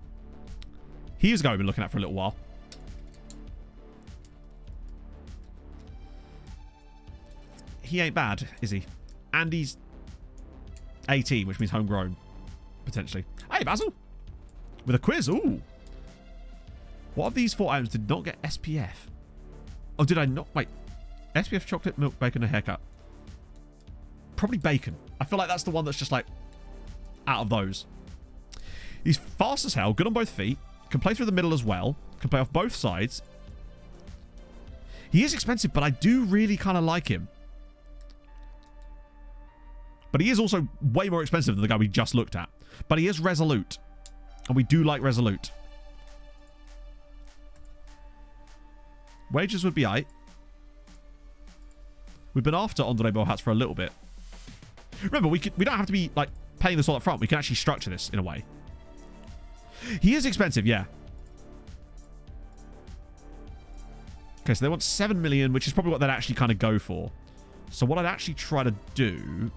Speaker 3: He is a guy we've been looking at for a little while. He ain't bad, is he? And he's 18, which means homegrown, potentially. Hey, Basil! With a quiz, ooh. What of these 4 items did not get SPF? Oh, did I not? Wait. SPF, chocolate, milk, bacon, and haircut. Probably bacon. I feel like that's the one that's just like out of those. He's fast as hell, good on both feet, can play through the middle as well, can play off both sides. He is expensive, but I do really kind of like him. But he is also way more expensive than the guy we just looked at. But he is resolute. And we do like resolute. Wages would be aight. We've been after Andre Bohats for a little bit. Remember, we don't have to be like paying this all up front. We can actually structure this in a way. He is expensive, yeah. Okay, so they want 7 million, which is probably what they'd actually kind of go for. So what I'd actually try to do...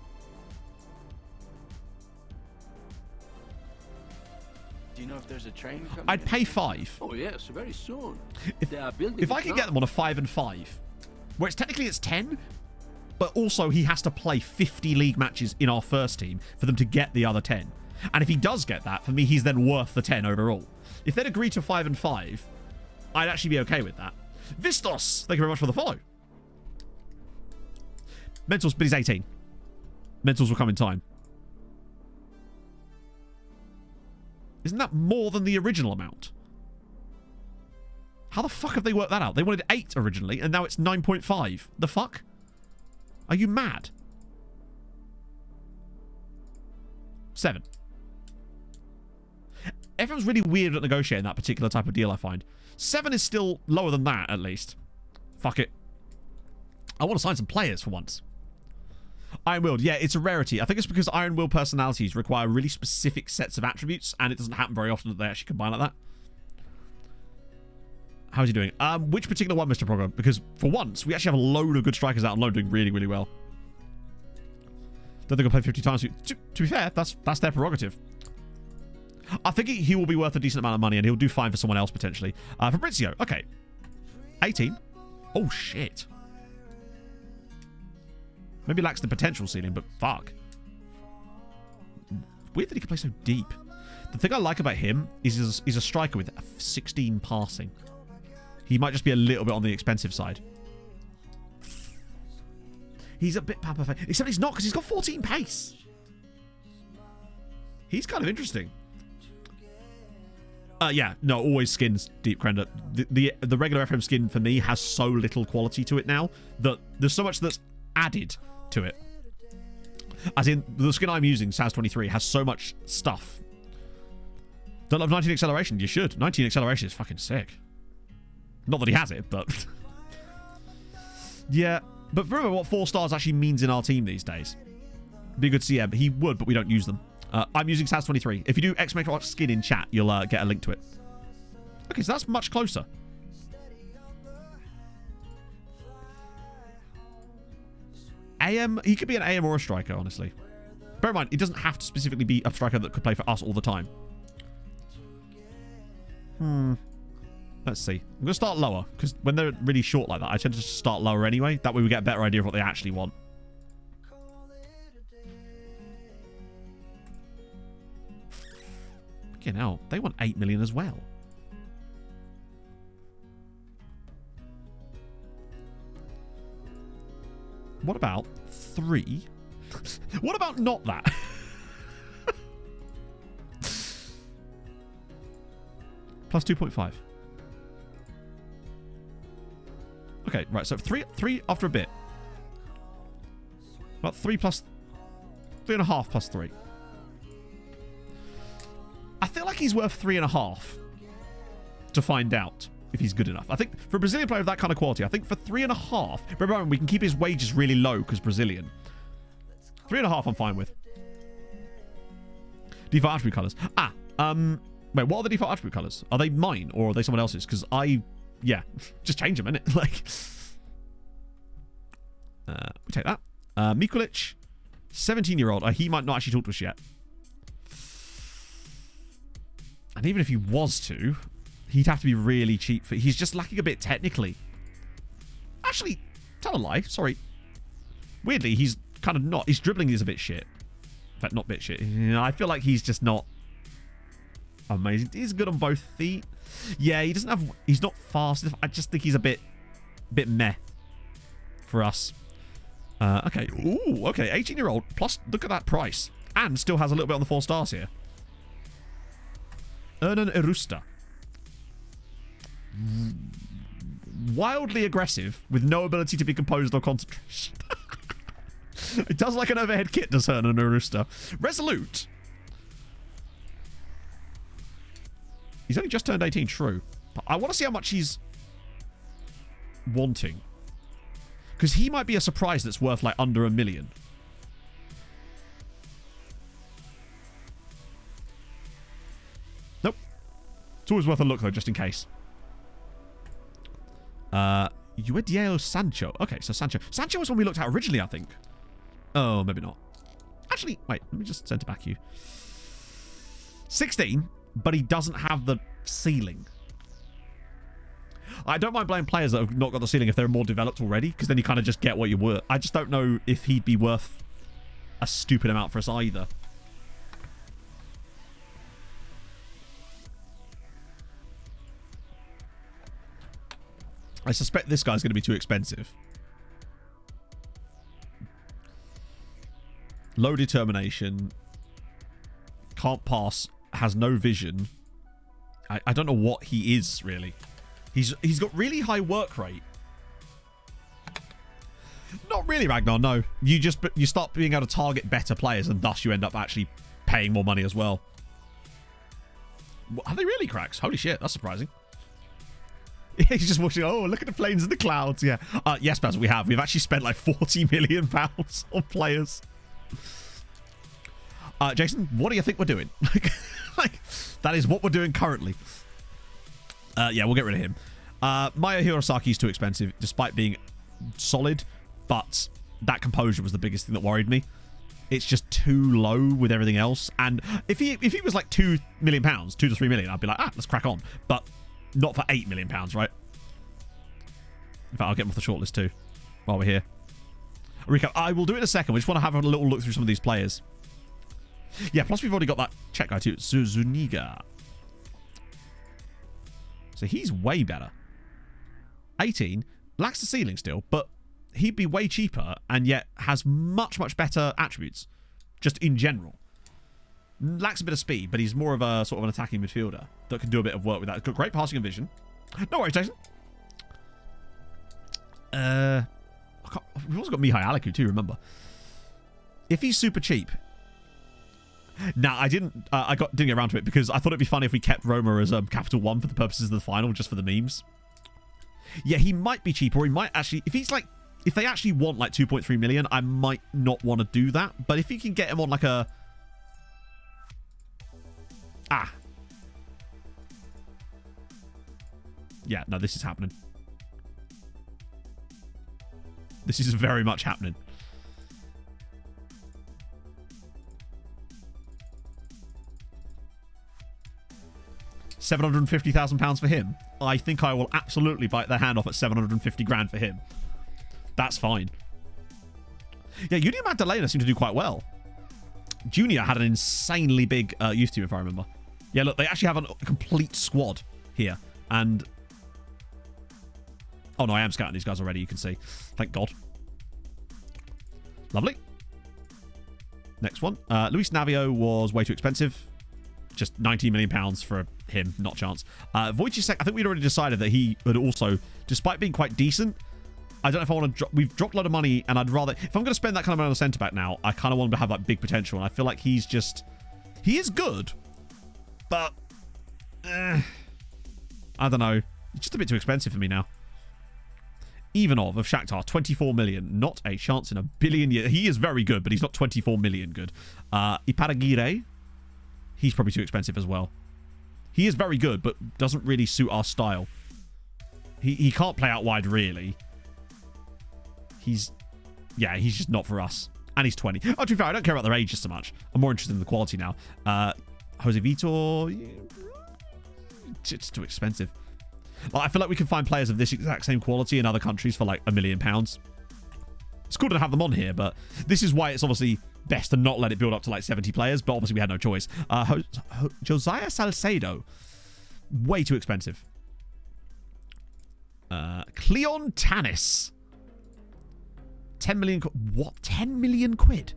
Speaker 8: Do you know if there's a train coming?
Speaker 3: I'd pay 5.
Speaker 8: Oh yes, very soon.
Speaker 3: If I can get them on a 5 and 5, where technically it's 10, but also he has to play 50 league matches in our first team for them to get the other 10. And if he does get that, for me, he's then worth the 10 overall. If they'd agree to 5 and 5, I'd actually be okay with that. Vistos, thank you very much for the follow. Mentals, but he's 18. Mentals will come in time. Isn't that more than the original amount? How the fuck have they worked that out? They wanted 8 originally, and now it's 9.5. The fuck? Are you mad? 7. Everyone's really weird at negotiating that particular type of deal, I find. 7 is still lower than that, at least. Fuck it. I want to sign some players for once. Iron Willed, yeah, it's a rarity. I think it's because Iron Will personalities require really specific sets of attributes, and it doesn't happen very often that they actually combine like that. How's he doing? Which particular one, Mr. Program? Because for once, we actually have a load of good strikers out on loan doing really, really well. Don't think I'll play 50 times. To be fair, that's their prerogative. I think he will be worth a decent amount of money, and he'll do fine for someone else, potentially. Fabrizio, okay. 18. Oh, shit. Maybe lacks the potential ceiling, but fuck. Weird that he can play so deep. The thing I like about him is he's a striker with 16 passing. He might just be a little bit on the expensive side. He's a bit pamper, except he's not, because he's got 14 pace. He's kind of interesting. Yeah, no, always skins deep Crender. The regular FM skin for me has so little quality to it now that there's so much that's added to it. As in, the skin I'm using, SAS23, has so much stuff. Don't love 19 acceleration? You should. 19 acceleration is fucking sick. Not that he has it, but... yeah, but remember what 4 stars actually means in our team these days. Be good to see, yeah, but he would, but we don't use them. I'm using SAS23. If you do exclamation skin in chat, you'll get a link to it. Okay, so that's much closer. AM, he could be an AM or a striker, honestly. Bear in mind, it doesn't have to specifically be a striker that could play for us all the time. Let's see. I'm going to start lower, because when they're really short like that, I tend to just start lower anyway. That way we get a better idea of what they actually want. Fucking hell, they want 8 million as well. What about 3? What about not that? Plus 2.5. Okay, right, so 3 after a bit. About 3.5 plus 3. I feel like he's worth 3.5 to find out if he's good enough. I think for a Brazilian player of that kind of quality, I think for 3.5, remember, we can keep his wages really low because Brazilian. 3.5 I'm fine with. Default attribute colors. Wait, what are the default attribute colors? Are they mine or are they someone else's? Because yeah, just change them, innit? Like, we take that. Mikulic, 17-year-old. He might not actually talk to us yet. And even if he was to, he'd have to be really cheap. He's just lacking a bit technically. Actually, tell a lie. Sorry. Weirdly, he's kind of not. His dribbling is a bit shit. In fact, not bit shit. I feel like he's just not amazing. He's good on both feet. Yeah, he doesn't have... He's not fast enough. I just think he's a bit meh for us. Okay. Ooh, okay. 18-year-old. Plus, look at that price. And still has a little bit on the 4 stars here. Ernan Erusta. Wildly aggressive with no ability to be composed or concentration. It does like an overhead kit, does Ernan Erusta. Resolute. He's only just turned 18, true. But I want to see how much he's wanting. Because he might be a surprise that's worth like under 1 million. Nope. It's always worth a look though, just in case. Uediel Sancho. Okay, so Sancho. Sancho was one we looked at originally, I think. Oh, maybe not. Actually, wait. Let me just send it back to you. 16, but he doesn't have the ceiling. I don't mind blaming players that have not got the ceiling if they're more developed already, because then you kind of just get what you were. I just don't know if he'd be worth a stupid amount for us either. I suspect this guy's going to be too expensive. Low determination. Can't pass. Has no vision. I don't know what he is, really. He's got really high work rate. Not really, Ragnar, no. You start being able to target better players, and thus you end up actually paying more money as well. Are they really cracks? Holy shit, that's surprising. He's just watching. Oh, look at the planes in the clouds. Yeah. Yes, Baz, we have. We've actually spent like £40 million on players. Jason, what do you think we're doing? like, that is what we're doing currently. Yeah, we'll get rid of him. Maya Hirosaki is too expensive, despite being solid. But that composure was the biggest thing that worried me. It's just too low with everything else. And if he was like £2 million, 2 to 3 million, I'd be like, let's crack on. But not for £8 million, right? In fact, I'll get him off the shortlist too, while we're here. Rico, I will do it in a second. We just want to have a little look through some of these players. Yeah, plus we've already got that Czech guy too, Zuniga. So he's way better. 18, lacks the ceiling still, but he'd be way cheaper and yet has much, much better attributes, just in general. Lacks a bit of speed, but he's more of a sort of an attacking midfielder that can do a bit of work with that. He's got great passing and vision. No worries, Jason. We've also got Mihai Aliku too, remember. If he's super cheap... Nah, I didn't get around to it because I thought it'd be funny if we kept Roma as Capital One for the purposes of the final, just for the memes. Yeah, he might be cheap, or he might actually... If they actually want like 2.3 million, I might not want to do that. But if you can get him on like a... Yeah, no, this is happening. This is very much happening. £750,000 for him. I think I will absolutely bite their hand off at 750 grand for him. That's fine. Yeah, Union Magdalena seemed to do quite well. Junior had an insanely big youth team, if I remember. Yeah, look, they actually have a complete squad here. And... Oh, no, I am scouting these guys already, you can see. Thank God. Lovely. Next one. Luis Navio was way too expensive. Just £19 million for him. Not a chance. Wojciech, I think we'd already decided that he would also, despite being quite decent, I don't know if I want to drop... We've dropped a lot of money, and I'd rather... If I'm going to spend that kind of money on a centre-back now, I kind of want him to have like big potential, and I feel like he's just... He is good, but... I don't know. It's just a bit too expensive for me now. Ivanov of Shakhtar, 24 million. Not a chance in a billion years. He is very good, but he's not 24 million good. Iparagire, he's probably too expensive as well. He is very good, but doesn't really suit our style. He can't play out wide, really. He's just not for us. And he's 20. Oh, to be fair, I don't care about their age just so much. I'm more interested in the quality now. Jose Vitor, it's too expensive. Like, I feel like we can find players of this exact same quality in other countries for like £1 million. It's cool to have them on here, but this is why it's obviously best to not let it build up to like 70 players, but obviously we had no choice. Josiah Salcedo, way too expensive. Cleon Tanis, 10 million. What? 10 million quid?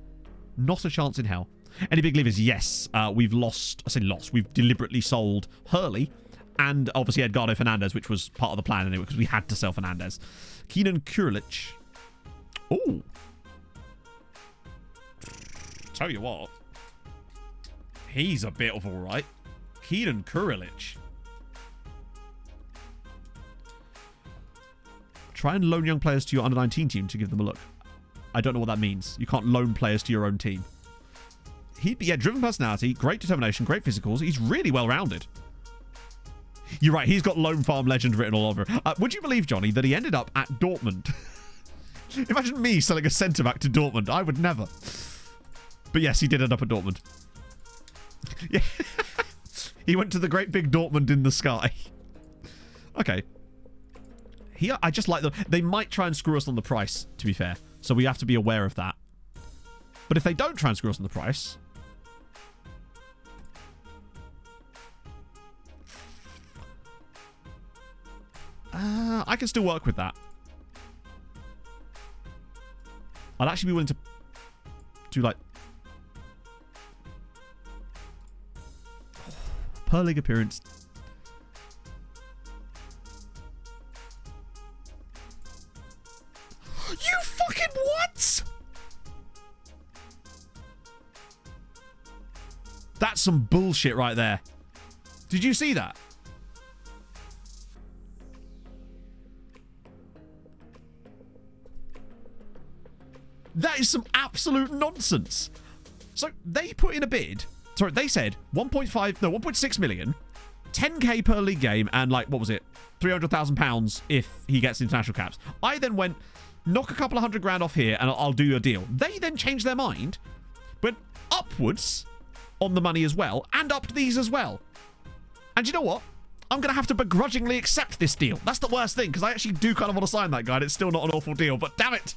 Speaker 3: Not a chance in hell. Any big levers? Yes. We've lost. I say lost. We've deliberately sold Hurley. And obviously Edgardo Fernandez, which was part of the plan anyway, because we had to sell Fernandez. Kenan Kurilic. Oh. Tell you what. He's a bit of all right. Kenan Kurilic. Try and loan young players to your under-19 team to give them a look. I don't know what that means. You can't loan players to your own team. Driven personality, great determination, great physicals. He's really well-rounded. You're right, he's got Loan Farm Legend written all over him. Would you believe, Johnny, that he ended up at Dortmund? Imagine me selling a centre-back to Dortmund. I would never. But yes, he did end up at Dortmund. Yeah. He went to the great big Dortmund in the sky. Okay. Here, I just like them. They might try and screw us on the price, to be fair. So we have to be aware of that. But if they don't try and screw us on the price... I can still work with that. I'd actually be willing to do like per league appearance. You fucking what? That's some bullshit right there. Did you see that? That is some absolute nonsense. So they put in a bid. Sorry, they said 1.6 million, 10k per league game, and like, what was it? £300,000 if he gets international caps. I then went, knock a couple of $100,000 off here and I'll do your deal. They then changed their mind, went upwards on the money as well, and upped these as well. And you know what? I'm going to have to begrudgingly accept this deal. That's the worst thing, because I actually do kind of want to sign that guy, and it's still not an awful deal, but damn it.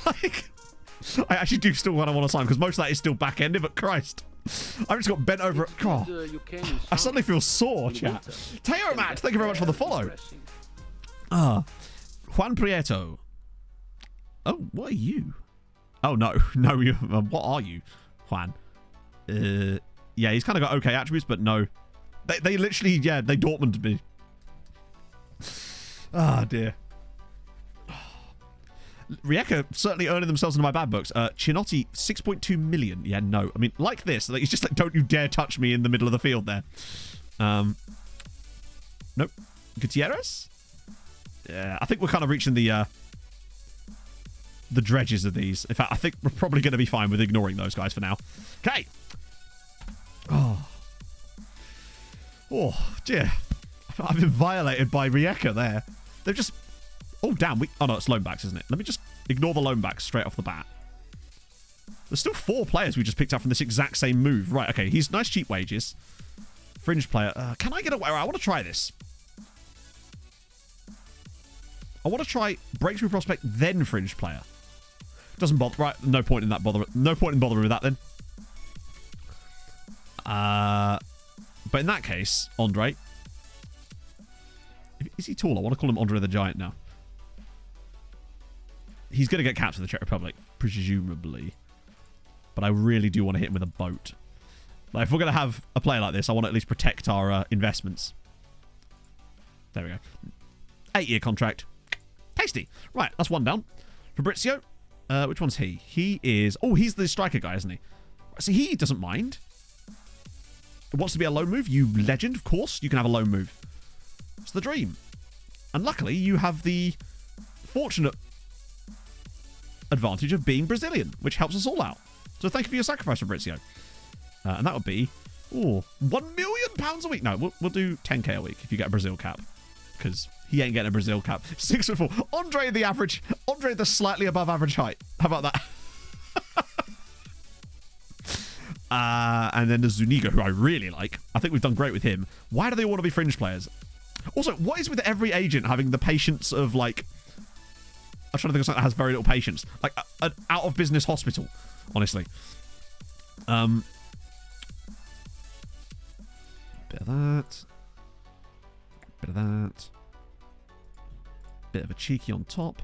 Speaker 3: Like, I actually do still want to sign, because most of that is still back-ended, but Christ. I've just got bent over. Oh, I suddenly feel sore, chat. Teo Matt, thank you very much for the follow. Juan Prieto. Oh, what are you? Oh, no. No, you. What are you, Juan? Yeah, he's kind of got okay attributes, but no. They literally, yeah, they Dortmunded me. Ah, dear. Rijeka certainly earning themselves into my bad books. Chinotti, 6.2 million. Yeah, no. I mean, like this. Like, he's just like, don't you dare touch me in the middle of the field there. Nope. Gutierrez? Yeah, I think we're kind of reaching the dredges of these. In fact, I think we're probably going to be fine with ignoring those guys for now. Okay. Oh, dear. I've been violated by Rijeka there. They've just... Oh, damn. Oh, no, it's loan backs, isn't it? Let me just ignore the loan backs straight off the bat. There's still 4 players we just picked up from this exact same move. Right, okay. He's nice, cheap wages. Fringe player. Can I get away? I want to try this. I want to try breakthrough prospect, then fringe player. Doesn't bother. Right, no point in that bother. No point in bothering with that then. But in that case, Andre. Is he tall? I want to call him Andre the Giant now. He's going to get capped for the Czech Republic, presumably. But I really do want to hit him with a boat. Like, if we're going to have a player like this, I want to at least protect our investments. There we go. 8-year contract. Tasty. Right, that's one down. Fabrizio. Which one's he? He is... Oh, he's the striker guy, isn't he? See, he doesn't mind. It wants to be a loan move. You legend, of course. You can have a loan move. It's the dream. And luckily, you have the fortunate advantage of being Brazilian, which helps us all out. So thank you for your sacrifice, Fabrizio. And that would be... Oh, £1 million a week. No, we'll do 10k a week if you get a Brazil cap. Because he ain't getting a Brazil cap. 6'4". Andre the average. Andre the slightly above average height. How about that? And then there's Zuniga, who I really like. I think we've done great with him. Why do they want to be fringe players? Also, what is with every agent having the patience of, like... I'm trying to think of something that has very little patience. Like, an out-of-business hospital, honestly. Bit of that. Bit of that. Bit of a cheeky on top.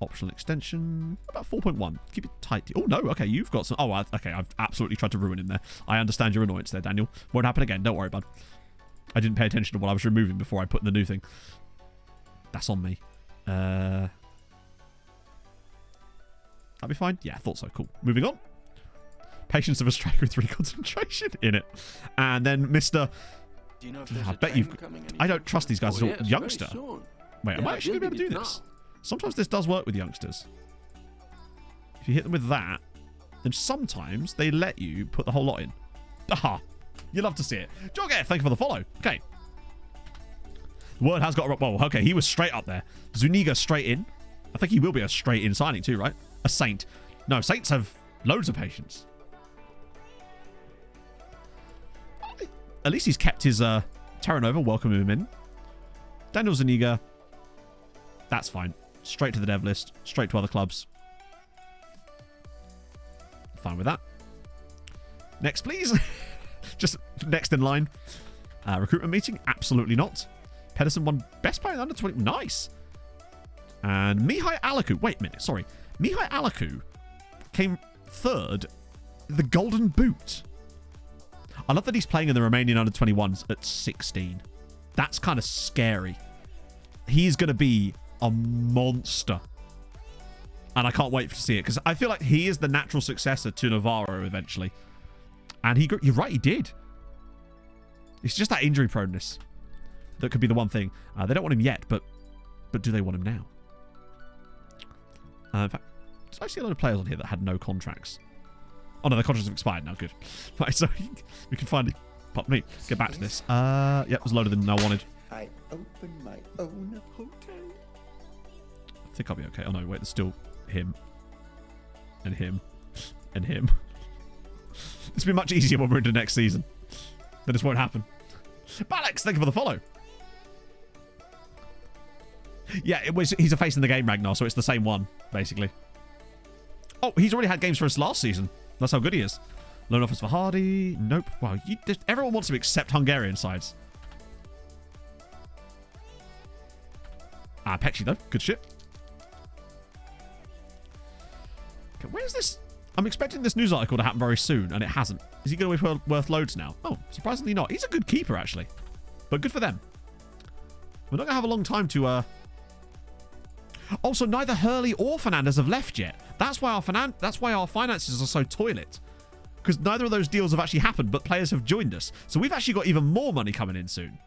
Speaker 3: Optional extension. About 4.1. Keep it tight. Oh, no. Okay, you've got some... Oh, okay. I've absolutely tried to ruin him there. I understand your annoyance there, Daniel. Won't happen again. Don't worry, bud. I didn't pay attention to what I was removing before I put in the new thing. That's on me. That'll be fine. Yeah, I thought so. Cool. Moving on. Patience of a striker with 3 concentration in it. And then Mr...
Speaker 8: Do you know if there's
Speaker 3: I
Speaker 8: a
Speaker 3: bet
Speaker 8: train
Speaker 3: you've...
Speaker 8: coming
Speaker 3: I don't trust these guys at all.
Speaker 8: yes, very
Speaker 3: Youngster.
Speaker 8: soon.
Speaker 3: Wait, am
Speaker 8: Yeah,
Speaker 3: I actually going to be able to do this? Sometimes this does work with youngsters. If you hit them with that, then sometimes they let you put the whole lot in. Aha! You love to see it. Jorge, thank you for the follow. Okay. The word has got... Well, okay, he was straight up there. Zuniga straight in. I think he will be a straight in signing too, right? A Saint. No, Saints have loads of patience. At least he's kept his Terranova. Welcome him in. Daniel Zuniga. That's fine. Straight to the dev list. Straight to other clubs. Fine with that. Next, please. Just next in line. Recruitment meeting? Absolutely not. Pedersen won best player under 20. Nice. And Mihai Alaku. Wait a minute. Sorry. Mihai Alaku came third. The Golden Boot. I love that he's playing in the Romanian under 21s at 16. That's kind of scary. He's going to be a monster. And I can't wait to see it because I feel like he is the natural successor to Navarro eventually. And you're right, he did. It's just that injury proneness that could be the one thing. They don't want him yet, but do they want him now? In fact, did I see a lot of players on here that had no contracts? Oh no, the contracts have expired now. Good. Right, so we can finally get back to this. Yeah, it was loaded than I wanted.
Speaker 9: I opened my own hotel.
Speaker 3: I think I'll be okay. Oh no, wait, there's still him. And him. And him. It's been much easier when we're into next season. Then this won't happen. Balex, thank you for the follow. Yeah, he's a face in the game, Ragnar, so it's the same one, basically. Oh, he's already had games for us last season. That's how good he is. Loan offers for Hardy. Nope. Wow, everyone wants to except Hungarian sides. Pecci, though. Good shit. Okay, where's this I'm expecting this news article to happen very soon, and it hasn't. Is he going to be worth loads now? Oh, surprisingly not. He's a good keeper, actually. But good for them. We're not going to have a long time to... Also, neither Hurley or Fernandez have left yet. That's why our finances are so toilet. Because neither of those deals have actually happened, but players have joined us. So we've actually got even more money coming in soon.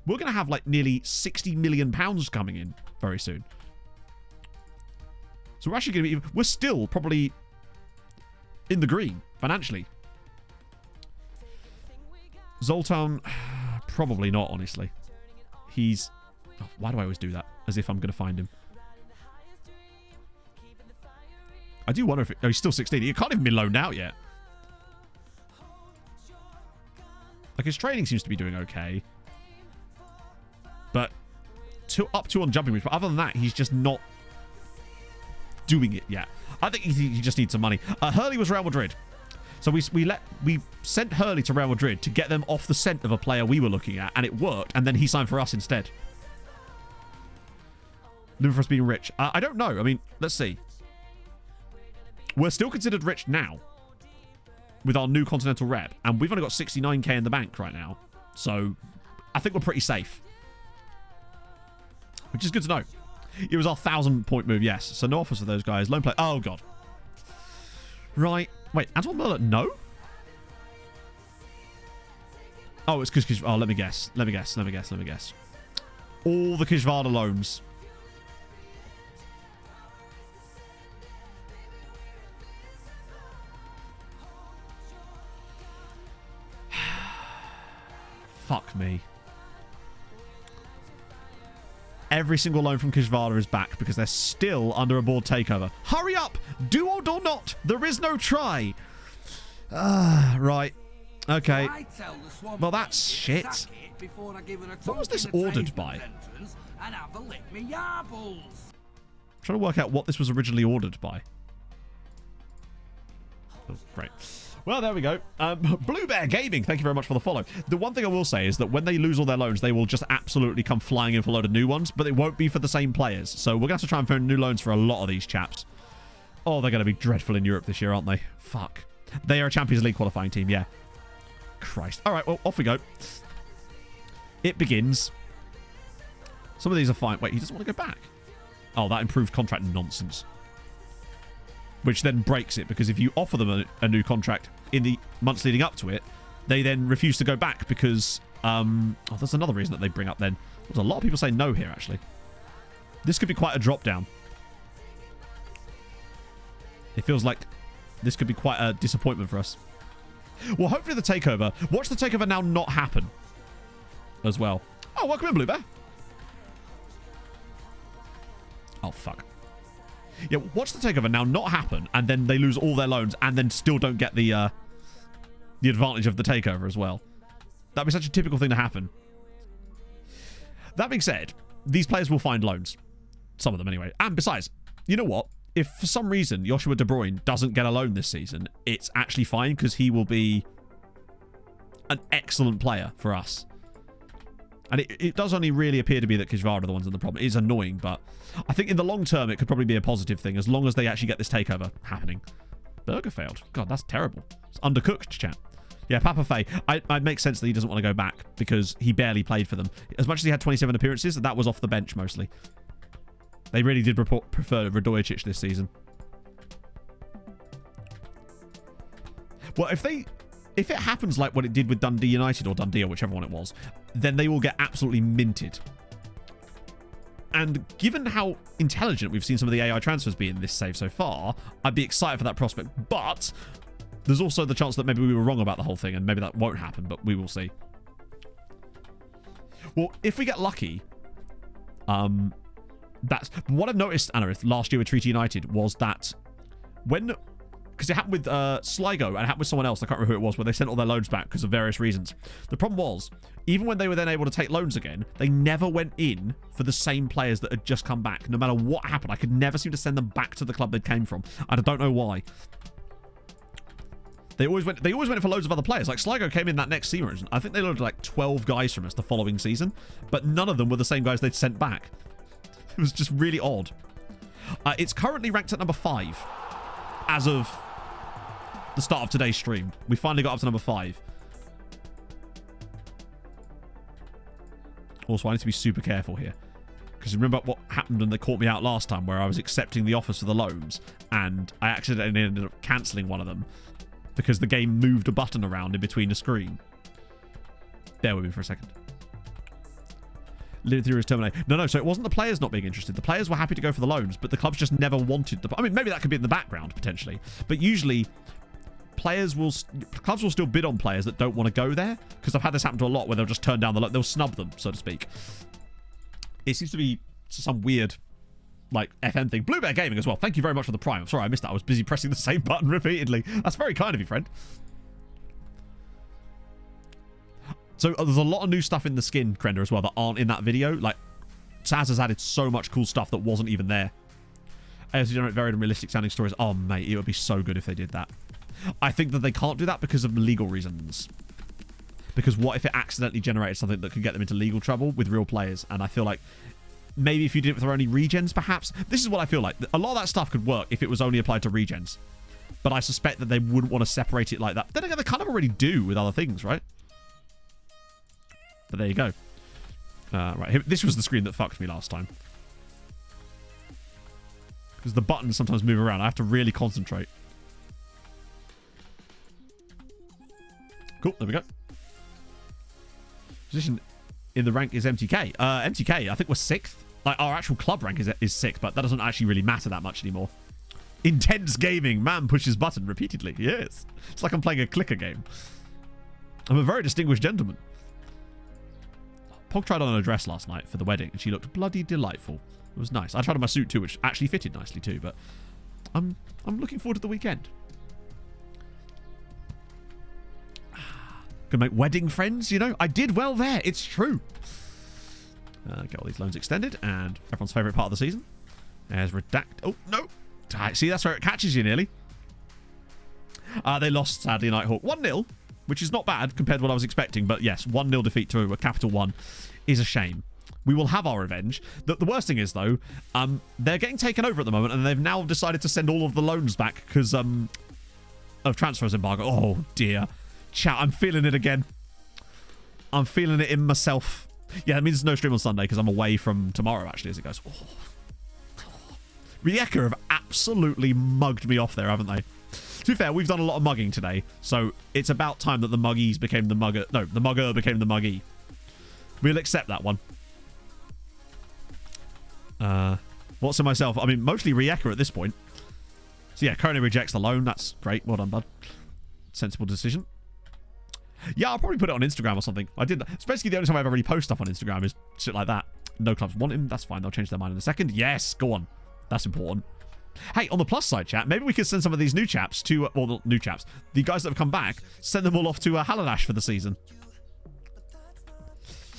Speaker 3: We're going to have like nearly £60 million coming in very soon. So we're actually going to be... We're still probably in the green financially. Zoltan, probably not, honestly. He's... Oh, why do I always do that? As if I'm going to find him. I do wonder if... Oh, he's still 16. He can't even be loaned out yet. Like, his training seems to be doing okay. But up to on jumping moves. But other than that, he's just not doing it yet. I think he just needs some money. Hurley was Real Madrid. So we sent Hurley to Real Madrid to get them off the scent of a player we were looking at. And it worked. And then he signed for us instead. Living for us being rich. I don't know. I mean, let's see. We're still considered rich now. With our new Continental Red. And we've only got 69k in the bank right now. So, I think we're pretty safe. Which is good to know. It was our 1,000-point move, yes. So, no offers for those guys. Loan play. Oh, God. Right. Wait, Antoine Muller? No? Oh, it's because... Oh, let me guess. Let me guess. All the Kishvada loans. Fuck me. Every single loan from Kishvada is back because they're still under a board takeover. Hurry up! Do or do not! There is no try! Right. Okay. Well, that's shit. What was this ordered by? I'm trying to work out what this was originally ordered by. Oh, great. Well, there we go. Blue Bear Gaming, thank you very much for the follow. The one thing I will say is that when they lose all their loans, they will just absolutely come flying in for a load of new ones, but it won't be for the same players. So we're going to have to try and find new loans for a lot of these chaps. Oh, they're going to be dreadful in Europe this year, aren't they? Fuck. They are a Champions League qualifying team, yeah. Christ. All right, well, off we go. It begins. Some of these are fine. Wait, he doesn't want to go back. Oh, that improved contract nonsense. Which then breaks it, because if you offer them a new contract in the months leading up to it, they then refuse to go back because... oh, there's another reason that they bring up then. There's a lot of people saying no here, actually. This could be quite a drop down. It feels like this could be quite a disappointment for us. Well, hopefully the takeover... Watch the takeover now not happen as well. Oh, welcome in, Blue Bear. Oh, fuck. Yeah, watch the takeover now not happen, and then they lose all their loans, and then still don't get the advantage of the takeover as well. That'd be such a typical thing to happen. That being said, these players will find loans. Some of them anyway. And besides, you know what? If for some reason Joshua De Bruyne doesn't get a loan this season, it's actually fine, because he will be an excellent player for us. And it does only really appear to be that Kishvara are the ones in the problem. It is annoying, but I think in the long term, it could probably be a positive thing as long as they actually get this takeover happening. Burger failed. God, that's terrible. It's undercooked, chat. Yeah, Papa Fay. It makes sense that he doesn't want to go back because he barely played for them. As much as he had 27 appearances, that was off the bench mostly. They really did prefer Radojic this season. Well, if it happens like what it did with Dundee United or Dundee or whichever one it was, then they will get absolutely minted. And given how intelligent we've seen some of the AI transfers be in this save so far, I'd be excited for that prospect. But there's also the chance that maybe we were wrong about the whole thing and maybe that won't happen, but we will see. Well, if we get lucky, that's what I've noticed, Anarith, last year with Treaty United was that when... Because it happened with Sligo and it happened with someone else. I can't remember who it was, where they sent all their loans back because of various reasons. The problem was, even when they were then able to take loans again, they never went in for the same players that had just come back. No matter what happened, I could never seem to send them back to the club they came from. I don't know why. They always went for loads of other players. Like Sligo came in that next season. I think they loaded like 12 guys from us the following season, but none of them were the same guys they'd sent back. It was just really odd. It's currently ranked at number 5 as of the start of today's stream. We finally got up to number 5. Also, I need to be super careful here. Because remember what happened when they caught me out last time, where I was accepting the offers for the loans, and I accidentally ended up cancelling one of them because the game moved a button around in between the screen. Bear with me for a second. Living theory is terminated. No, so it wasn't the players not being interested. The players were happy to go for the loans, but the clubs just never wanted the... I mean, maybe that could be in the background, potentially. But usually, clubs will still bid on players that don't want to go there, because I've had this happen to a lot where they'll just turn down the... They'll snub them, so to speak. It seems to be some weird, like, FM thing. Blue Bear Gaming as well. Thank you very much for the Prime. I'm sorry I missed that. I was busy pressing the same button repeatedly. That's very kind of you, friend. So there's a lot of new stuff in the skin, Krender, as well, that aren't in that video. Like, Saz has added so much cool stuff that wasn't even there. As you generate varied and realistic sounding stories. Oh, mate, it would be so good if they did that. I think that they can't do that because of legal reasons. Because what if it accidentally generated something that could get them into legal trouble with real players? And I feel like maybe if you did it with only regens, perhaps. This is what I feel like. A lot of that stuff could work if it was only applied to regens. But I suspect that they wouldn't want to separate it like that. Then again, they kind of already do with other things, right? But there you go. Right, this was the screen that fucked me last time. Because the buttons sometimes move around. I have to really concentrate. Cool, there we go. Position in the rank is MTK. MTK, I think we're 6th. Like, our actual club rank is 6th, but that doesn't actually really matter that much anymore. Intense gaming. Man pushes button repeatedly. Yes. It's like I'm playing a clicker game. I'm a very distinguished gentleman. Pog tried on a dress last night for the wedding, and she looked bloody delightful. It was nice. I tried on my suit too, which actually fitted nicely too, but I'm looking forward to the weekend. Gonna make wedding friends, you know? I did well there. It's true. Get all these loans extended, and everyone's favourite part of the season. There's redact... Oh, no. See, that's where it catches you nearly. They lost, sadly, Nighthawk 1-0. Which is not bad compared to what I was expecting. But yes, 1-0 defeat to a capital 1 is a shame. We will have our revenge. The worst thing is, though, they're getting taken over at the moment, and they've now decided to send all of the loans back because of transfers embargo. Oh, dear. Chat, I'm feeling it again. I'm feeling it in myself. Yeah, that means there's no stream on Sunday because I'm away from tomorrow, actually, as it goes. Oh. Rijeka have absolutely mugged me off there, haven't they? To be fair, we've done a lot of mugging today, so it's about time that the muggies became the mugger. No, the mugger became the muggy. We'll accept that one. What's in myself? I mean, mostly Rijeka at this point. So yeah, currently rejects the loan. That's great. Well done, bud. Sensible decision. Yeah, I'll probably put it on Instagram or something. I did that. It's basically the only time I ever really post stuff on Instagram is shit like that. No clubs want him. That's fine. They'll change their mind in a second. Yes, go on. That's important. Hey, on the plus side, chat, maybe we could send some of these new chaps to... well, not new chaps. The guys that have come back, send them all off to Haladash for the season.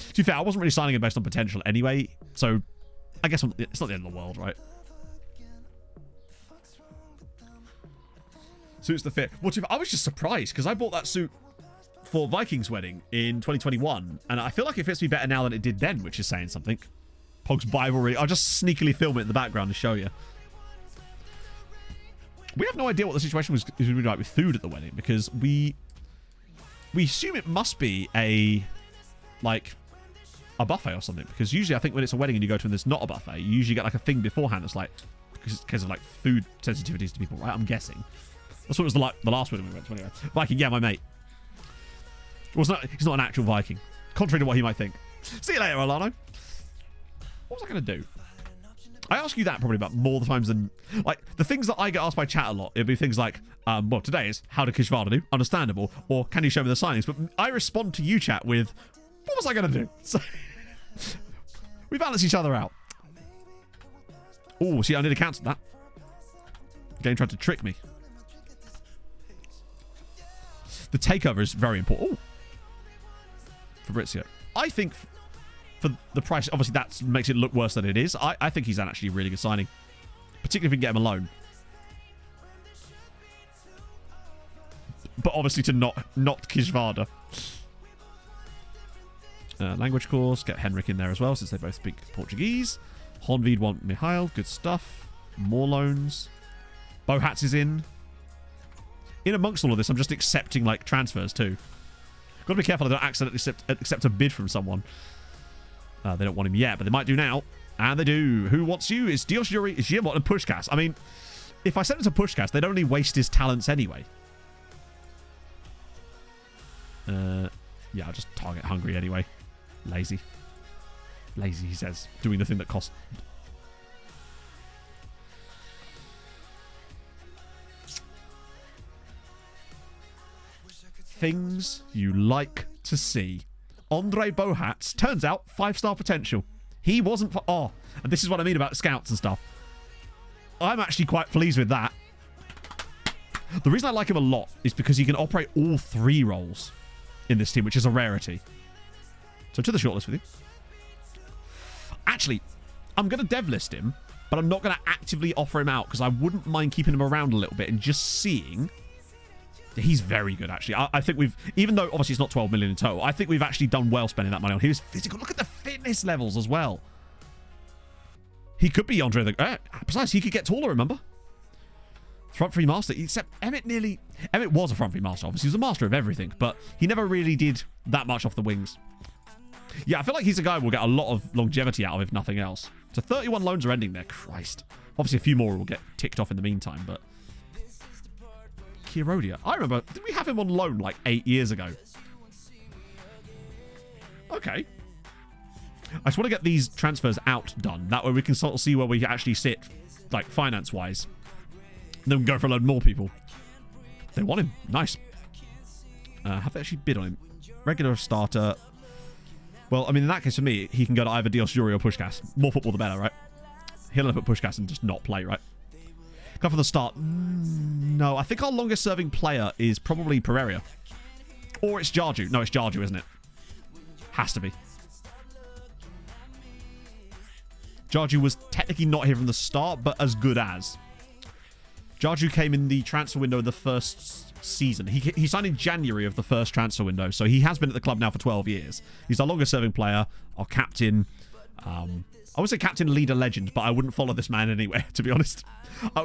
Speaker 3: To be fair, I wasn't really signing it based on potential anyway, so I guess it's not the end of the world, right? Suits the fit. Well, I was just surprised, because I bought that suit for Vikings' wedding in 2021, and I feel like it fits me better now than it did then, which is saying something. Pog's Bivalry. I'll just sneakily film it in the background to show you. We have no idea what the situation was going to be like with food at the wedding, because we assume it must be a buffet or something, because usually I think when it's a wedding and you go to and there's not a buffet, you usually get like a thing beforehand that's like, because of like food sensitivities to people, right? I'm guessing. That's what it was like the last wedding we went to anyway. Viking, yeah, my mate. He's not an actual Viking, contrary to what he might think. See you later, Alano. What was I going to do? I ask you that probably about more times than... like, the things that I get asked by chat a lot, it'd be things like, well, today is, how did Kishvada do? Understandable. Or, can you show me the signings? But I respond to you, chat, with, what was I going to do? So, we balance each other out. Oh, see, I nearly cancelled that. The game tried to trick me. The takeover is very important. Oh. Fabrizio. I think... for the price, obviously that makes it look worse than it is. I think he's actually a really good signing. Particularly if we can get him a loan. But obviously to not Kishvada. Language course. Get Henrik in there as well, since they both speak Portuguese. Honvid want Mihail. Good stuff. More loans. Bohats is in. in amongst all of this, I'm just accepting, like, transfers, too. Got to be careful I don't accidentally accept a bid from someone. They don't want him yet, but they might do now. And they do. Who wants you? It's Dios Yuri, it's Yimot, and Pushkas. I mean, if I send it to Pushkas, they'd only waste his talents anyway. Yeah, I'll just target Hungary anyway. Lazy. Lazy, he says. Doing the thing that costs... Things you like to see. Andre Bohats, turns out, 5-star potential. He wasn't for... Oh, and this is what I mean about scouts and stuff. I'm actually quite pleased with that. The reason I like him a lot is because he can operate all 3 roles in this team, which is a rarity. So to the shortlist with you. Actually, I'm going to dev list him, but I'm not going to actively offer him out because I wouldn't mind keeping him around a little bit and just seeing... He's very good, actually. I think we've... Even though, obviously, it's not 12 million in total, I think we've actually done well spending that money on him. He was physical. Look at the fitness levels as well. He could be Andre the... besides, he could get taller, remember? Front 3 master. Except Emmett nearly... Emmett was a front 3 master, obviously. He was a master of everything, but he never really did that much off the wings. Yeah, I feel like he's a guy we'll get a lot of longevity out of, if nothing else. So 31 loans are ending there. Christ. Obviously, a few more will get ticked off in the meantime, but... Kirodia. I remember, did we have him on loan like 8 years ago? Okay. I just want to get these transfers out done. That way we can sort of see where we actually sit, like, finance-wise. Then we can go for a load more people. They want him. Nice. Have they actually bid on him? Regular starter. Well, I mean, in that case, for me, he can go to either Dios Yuri or Pushkas. More football, the better, right? He'll end up at Pushkas and just not play, right? Go for the start. No, I think our longest serving player is probably Pereira. Or it's Jarju. No, it's Jarju, isn't it? Has to be. Jarju was technically not here from the start, but as good as. Jarju came in the transfer window of the first season. He signed in January of the first transfer window, so he has been at the club now for 12 years. He's our longest serving player, our captain. I would say captain, leader, legend, but I wouldn't follow this man anywhere, to be honest.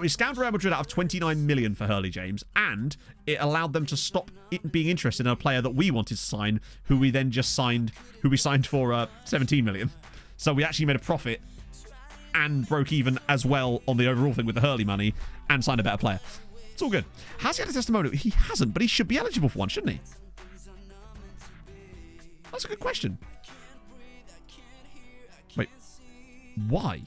Speaker 3: We scammed Real Madrid out of 29 million for Hurley James, and it allowed them to stop being interested in a player that we wanted to sign, who we then just signed, who we signed for 17 million. So we actually made a profit and broke even as well on the overall thing with the Hurley money and signed a better player. It's all good. Has he had a testimonial? He hasn't, but he should be eligible for one, shouldn't he? That's a good question. Wait. Why?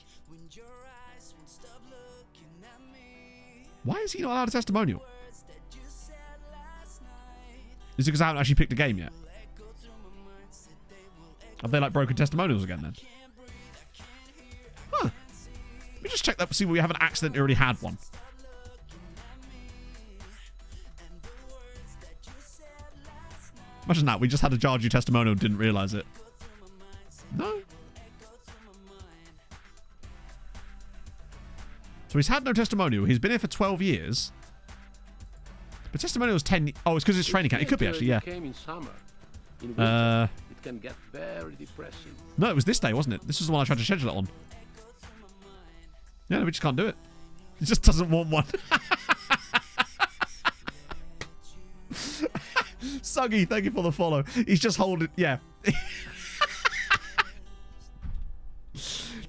Speaker 3: Why is he not allowed a testimonial? Is it because I haven't actually picked a game yet? Have they, like, broken testimonials again, then? Huh. Let me just check that to see if we haven't accidentally already had one. Imagine that. We just had a Jarju testimonial and didn't realise it. No. So he's had no testimonial. He's been here for 12 years. But testimonial is 10... Oh, it's because it's training camp. It could be, actually, yeah.
Speaker 8: Came in summer. In winter, it can get very depressing.
Speaker 3: No, it was this day, wasn't it? This was the one I tried to schedule it on. Yeah, we just can't do it. He just doesn't want one. Suggy, thank you for the follow. He's just holding... Yeah.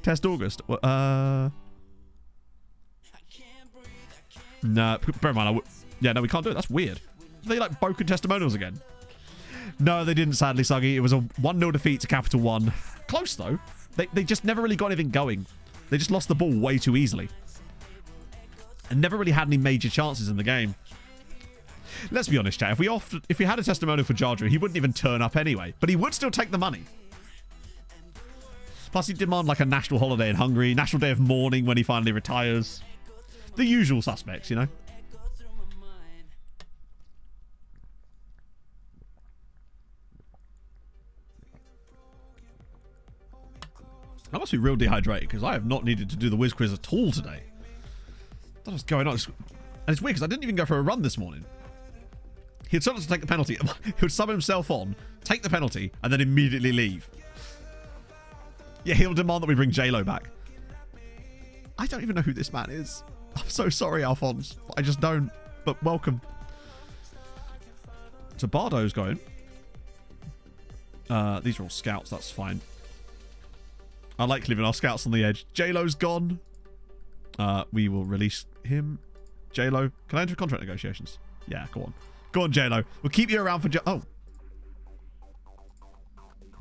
Speaker 3: Test August. No, bear in mind, yeah, no, we can't do it. That's weird. They, like, broken testimonials again. No, they didn't, sadly, Suggy. It was a 1-0 defeat to Capital One. Close, though. They just never really got anything going. They just lost the ball way too easily. And never really had any major chances in the game. Let's be honest, chat. If we had a testimonial for Jarju, he wouldn't even turn up anyway. But he would still take the money. Plus, he'd demand, like, a national holiday in Hungary. National day of mourning when he finally retires. The usual suspects, you know? I must be real dehydrated because I have not needed to do the whiz quiz at all today. What is going on? And it's weird because I didn't even go for a run this morning. He'd start to take the penalty. He would sub himself on, take the penalty, and then immediately leave. Yeah, he'll demand that we bring J-Lo back. I don't even know who this man is. I'm so sorry, Alphonse. I just don't. But welcome. So Bardo's going. These are all scouts. That's fine. I like leaving our scouts on the edge. J-Lo's gone. We will release him. J-Lo. Can I enter contract negotiations? Yeah, go on. Go on, J-Lo. We'll keep you around for Oh.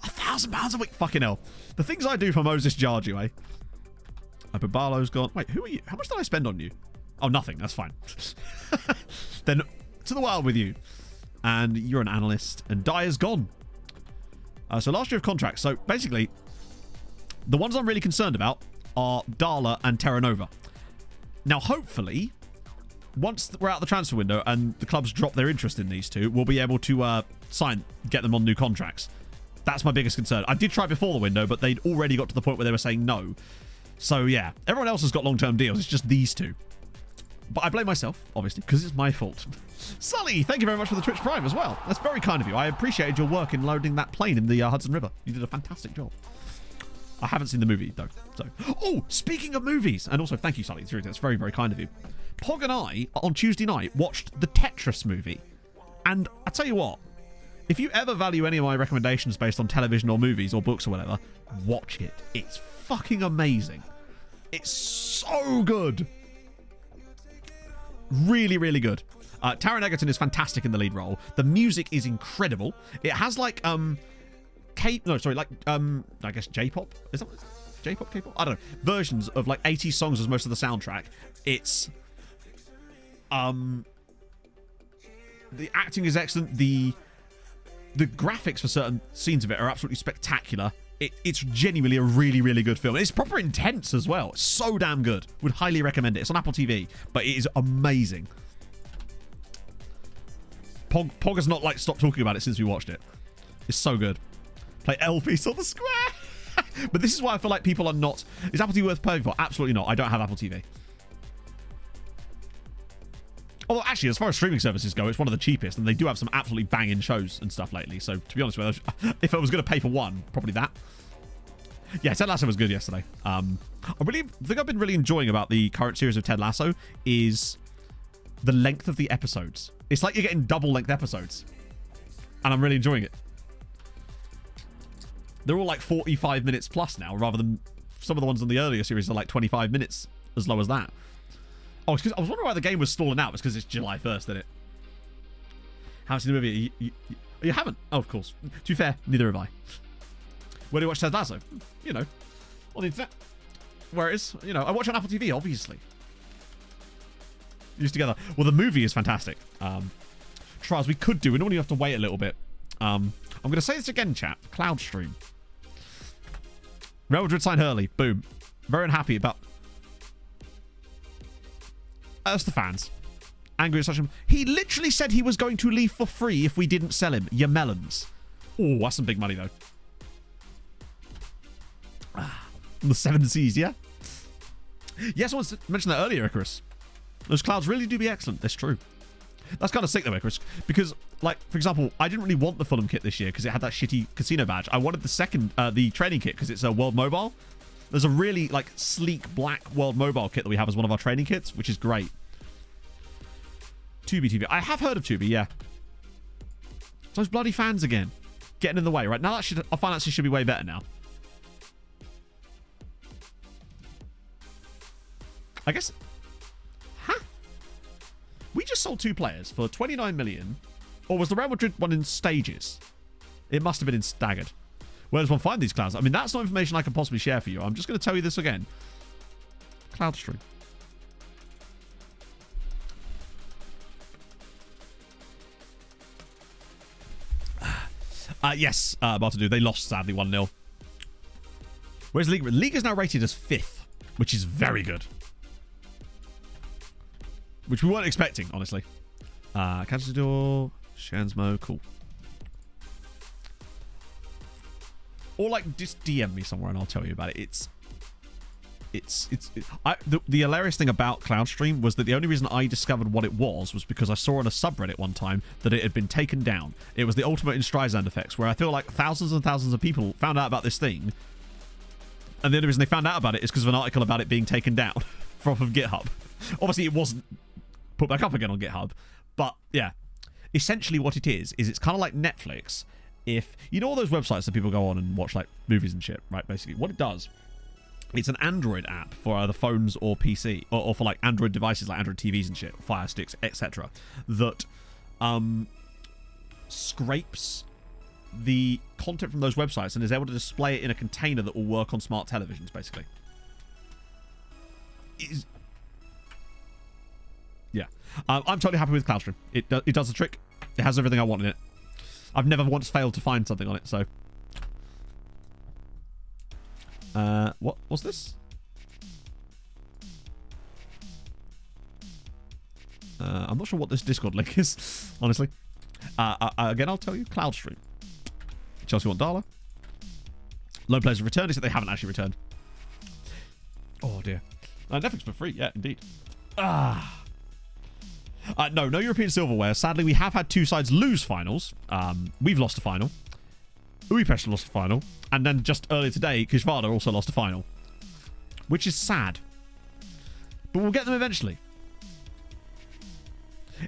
Speaker 3: £1,000 a week. Fucking hell. The things I do for Moses Jarju, eh? Barlo's gone. Wait, who are you? How much did I spend on you? Oh, nothing. That's fine. Then to the wild with you. And you're an analyst. And Dyer's gone. So last year of contracts. So basically, the ones I'm really concerned about are Dala and Terra Nova. Now, hopefully, once we're out the transfer window and the clubs drop their interest in these two, we'll be able to get them on new contracts. That's my biggest concern. I did try before the window, but they'd already got to the point where they were saying no. So, yeah. Everyone else has got long-term deals. It's just these two. But I blame myself, obviously, because it's my fault. Sully, thank you very much for the Twitch Prime as well. That's very kind of you. I appreciated your work in loading that plane in the Hudson River. You did a fantastic job. I haven't seen the movie, though. So, oh, speaking of movies, and also thank you, Sully. That's very, very kind of you. Pog and I, on Tuesday night, watched the Tetris movie. And I tell you what, if you ever value any of my recommendations based on television or movies or books or whatever, watch it. It's fucking amazing. It's so good. Really, really good. Taron Egerton is fantastic in the lead role. The music is incredible. It has like I guess J-pop. Is that J-pop, K-pop? I don't know. Versions of like 80 songs as most of the soundtrack. It's the acting is excellent. The graphics for certain scenes of it are absolutely spectacular. It's genuinely a really, really good film. It's proper intense as well. It's so damn good. Would highly recommend it. It's on Apple TV, but it is amazing. Pog has not like stopped talking about it since we watched it. It's so good. Play L-Piece on the square. But this is why I feel like people are not... Is Apple TV worth paying for? Absolutely not. I don't have Apple TV. Although, actually, as far as streaming services go, it's one of the cheapest, and they do have some absolutely banging shows and stuff lately. So, to be honest with you, if I was going to pay for one, probably that. Yeah, Ted Lasso was good yesterday. The thing I've been really enjoying about the current series of Ted Lasso is the length of the episodes. It's like you're getting double-length episodes, and I'm really enjoying it. They're all like 45 minutes plus now, rather than some of the ones in the earlier series are like 25 minutes, as low as that. Oh, it's because I was wondering why the game was stalling out. It's because it's July 1st, isn't it? Haven't seen the movie. You haven't? Oh, of course. To be fair, neither have I. Where do you watch Ted Lasso? You know, on the internet. Where it is. You know, I watch on Apple TV, obviously. Used together. Well, the movie is fantastic. Trials we could do. We normally have to wait a little bit. I'm going to say this again, chat. Cloud stream. Real Madrid sign Hurley. Boom. Very unhappy about... That's the fans. Angry at such him. He literally said he was going to leave for free if we didn't sell him. Your melons. Oh, that's some big money, though. The 7 Seas, yeah? Yes, I mentioned that earlier, Icarus. Those clouds really do be excellent. That's true. That's kind of sick, though, Icarus. Because, like, for example, I didn't really want the Fulham kit this year because it had that shitty casino badge. I wanted the training kit because it's a World Mobile. There's a really, like, sleek black World Mobile kit that we have as one of our training kits, which is great. Tubi TV. I have heard of Tubi, yeah. Those bloody fans again. Getting in the way, right? Now that our finances should be way better now. I guess... Huh? We just sold 2 players for 29 million. Or was the Real Madrid one in stages? It must have been in staggered. Where does one find these clouds? I mean, that's not information I can possibly share for you. I'm just going to tell you this again. Cloud stream. Yes, about to do. They lost, sadly, 1-0. Where's League? League is now rated as 5th, which is very good. Which we weren't expecting, honestly. Cantador, Shansmo, cool. Or like just DM me somewhere and I'll tell you about it. The hilarious thing about Cloudstream was that the only reason I discovered what it was because I saw on a subreddit one time that it had been taken down. It was the ultimate in Streisand effects, where I feel like thousands and thousands of people found out about this thing, and the only reason they found out about it is because of an article about it being taken down off of GitHub. Obviously, it wasn't put back up again on GitHub, but yeah, essentially what it is it's kind of like Netflix. If you know all those websites that people go on and watch like movies and shit, right? Basically, what it does, it's an Android app for either phones or PC, or for like Android devices like Android TVs and shit, Fire Sticks, etc. That scrapes the content from those websites and is able to display it in a container that will work on smart televisions, basically. Yeah. I'm totally happy with CloudStream. It does the trick. It has everything I want in it. I've never once failed to find something on it, so... what's this? I'm not sure what this Discord link is, honestly. Again, I'll tell you. CloudStream. Chelsea want Dala. Lone players have returned, except they haven't actually returned. Oh, dear. Netflix for free. Yeah, indeed. No European silverware. Sadly, we have had two sides lose finals. We've lost a final. Budapest lost a final. And then just earlier today, Kishvarda also lost a final. Which is sad. But we'll get them eventually.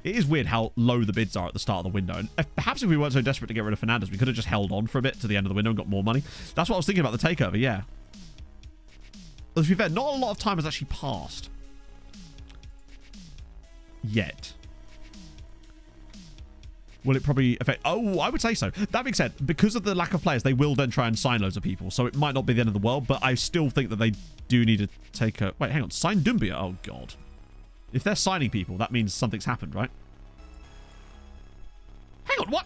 Speaker 3: It is weird how low the bids are at the start of the window. And perhaps if we weren't so desperate to get rid of Fernandez, we could have just held on for a bit to the end of the window and got more money. That's what I was thinking about the takeover, yeah. But to be fair, not a lot of time has actually passed. Yet. Will it probably affect... Oh, I would say so. That being said, because of the lack of players, they will then try and sign loads of people. So it might not be the end of the world, but I still think that they do need to take a... Wait, hang on. Sign Dumbia? Oh, God. If they're signing people, that means something's happened, right? Hang on, what?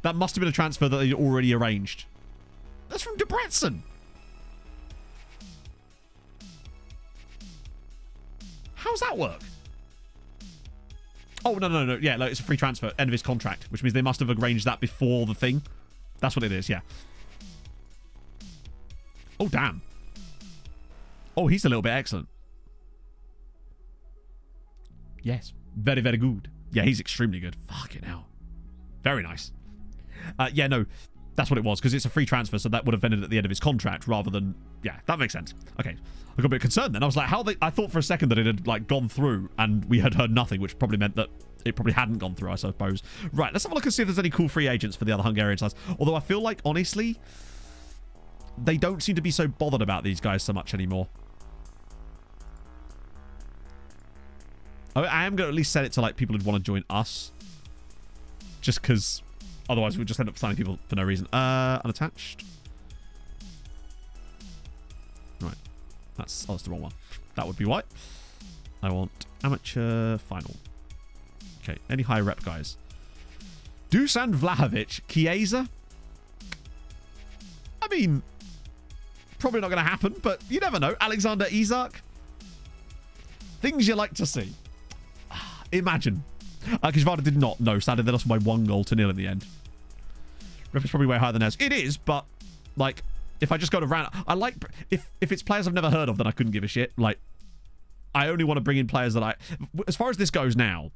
Speaker 3: That must have been a transfer that they'd already arranged. That's from Debrecen. How's that work? Oh, no. Yeah, like, it's a free transfer. End of his contract, which means they must have arranged that before the thing. That's what it is, yeah. Oh, damn. Oh, he's a little bit excellent. Yes. Very, very good. Yeah, he's extremely good. Fucking hell. Very nice. Yeah, no. That's what it was, because it's a free transfer, so that would have ended at the end of his contract rather than... Yeah, that makes sense. Okay. I got a bit concerned then. I was like, I thought for a second that it had, like, gone through, and we had heard nothing, which probably meant that it probably hadn't gone through, I suppose. Right, let's have a look and see if there's any cool free agents for the other Hungarian sides. Although I feel like, honestly, they don't seem to be so bothered about these guys so much anymore. I am going to at least set it to, like, people who'd want to join us. Just because... Otherwise, we'll just end up signing people for no reason. Unattached. Right. That's the wrong one. That would be white. I want amateur final. Okay. Any high rep guys? Dusan Vlahovic. Chiesa. I mean, probably not going to happen, but you never know. Alexander Isak. Things you like to see. Imagine. Kishvarda did not know. Sadly, they lost by 1-0 in the end. Rep is probably way higher than theirs. It is, but, like, if I just go to round... I like... If it's players I've never heard of, then I couldn't give a shit. Like, I only want to bring in players that I... As far as this goes now,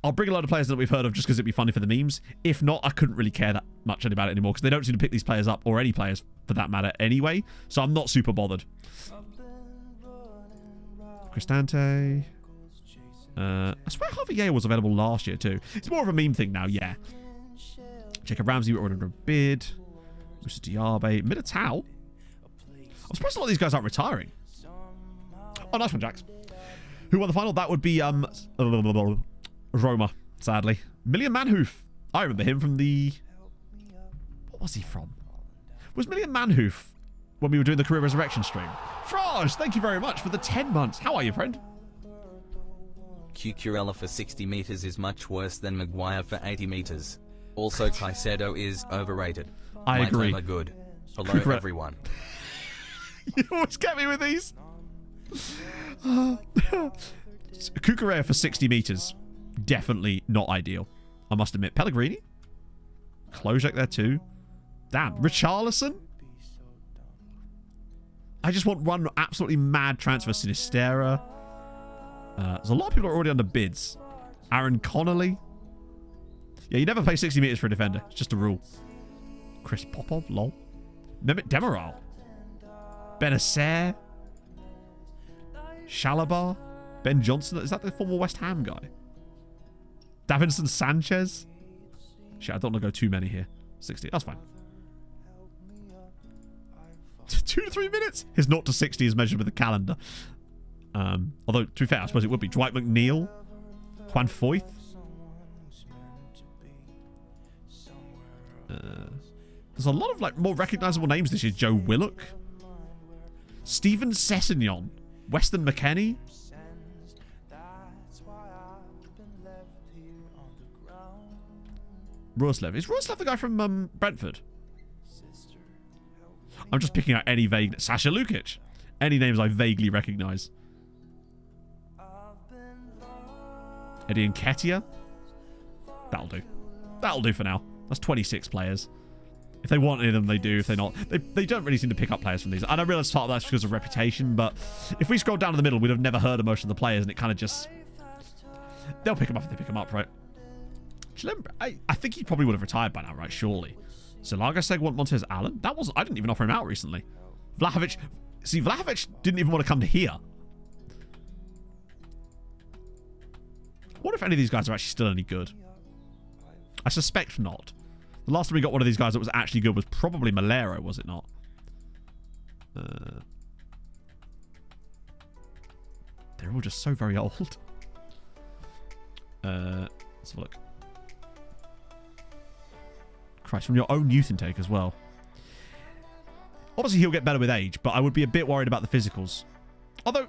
Speaker 3: I'll bring a lot of players that we've heard of just because it'd be funny for the memes. If not, I couldn't really care that much about it anymore because they don't seem to pick these players up, or any players for that matter, anyway. So I'm not super bothered. Cristante... I swear Javier was available last year too. It's more of a meme thing now, yeah. Jacob Ramsey, we were under a bid. Musa Diaby. Militao. I'm surprised a lot of these guys aren't retiring. Oh, nice one, Jax. Who won the final? That would be Roma, sadly. Million Manhoof. I remember him from the... What was he from? Was Million Manhoof when we were doing the Career Resurrection stream? Fraj, thank you very much for the 10 months. How are you, friend?
Speaker 6: Cucurella for 60 meters is much worse than Maguire for 80 meters. Also, Caicedo is overrated.
Speaker 3: I agree.
Speaker 6: Are good. Hello, everyone.
Speaker 3: You always get me with these. Cucurella for 60 meters. Definitely not ideal. I must admit. Pellegrini. Klojek there too. Damn. Richarlison. I just want one absolutely mad transfer. Sinistera. There's a lot of people already under bids. Aaron Connolly. Yeah, you never pay 60 meters for a defender. It's just a rule. Chris Popov, lol. Mehmet Demiral. Benacer. Shalabar. Ben Johnson. Is that the former West Ham guy? Davinson Sanchez? Shit, I don't want to go too many here. 60. That's fine. 2 to 3 minutes? His 0 to 60 is measured with a calendar. Although, to be fair, I suppose it would be. Dwight McNeil? Juan Foyth? There's a lot of like more recognizable names this year. Joe Willock, Steven Sessegnon, Weston McKennie. Roslev. Is Roslev the guy from Brentford? I'm just picking out any vague... Sasha Lukic. Any names I vaguely recognize. Eddie Nketiah. That'll do. That'll do for now. That's 26 players. If they want any of them, they do. If they're not, they don't really seem to pick up players from these. And I realise part of that's because of reputation, but if we scroll down to the middle, we'd have never heard of most of the players, and it kind of just... They'll pick them up if they pick them up, right? I think he probably would have retired by now, right? Surely. Zalaga Segwant Montez Allen? That was... I didn't even offer him out recently. Vlahovic... See, Vlahovic didn't even want to come to here. What if any of these guys are actually still any good? I suspect not. The last time we got one of these guys that was actually good was probably Malero, was it not? They're all just so very old. Let's have a look. Christ, from your own youth intake as well. Obviously, he'll get better with age, but I would be a bit worried about the physicals. Although,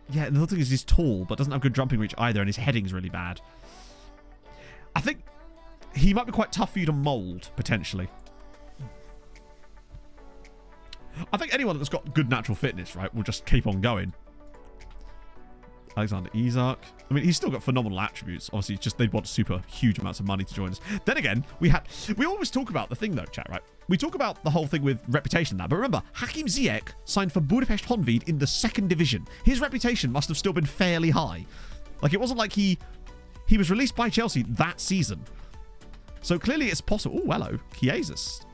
Speaker 3: yeah, the other thing is he's tall, but doesn't have good jumping reach either, and his heading's really bad. I think he might be quite tough for you to mould, potentially. I think anyone that's got good natural fitness, right, will just keep on going. Alexander Isak. I mean, he's still got phenomenal attributes. Obviously, it's just they'd want super huge amounts of money to join us. Then again, we always talk about the thing, though, chat, right? We talk about the whole thing with reputation and that. But remember, Hakim Ziyech signed for Budapest Honvéd in the 2nd division. His reputation must have still been fairly high. Like, it wasn't like he was released by Chelsea that season. So clearly it's possible. Oh, hello. Chiesa's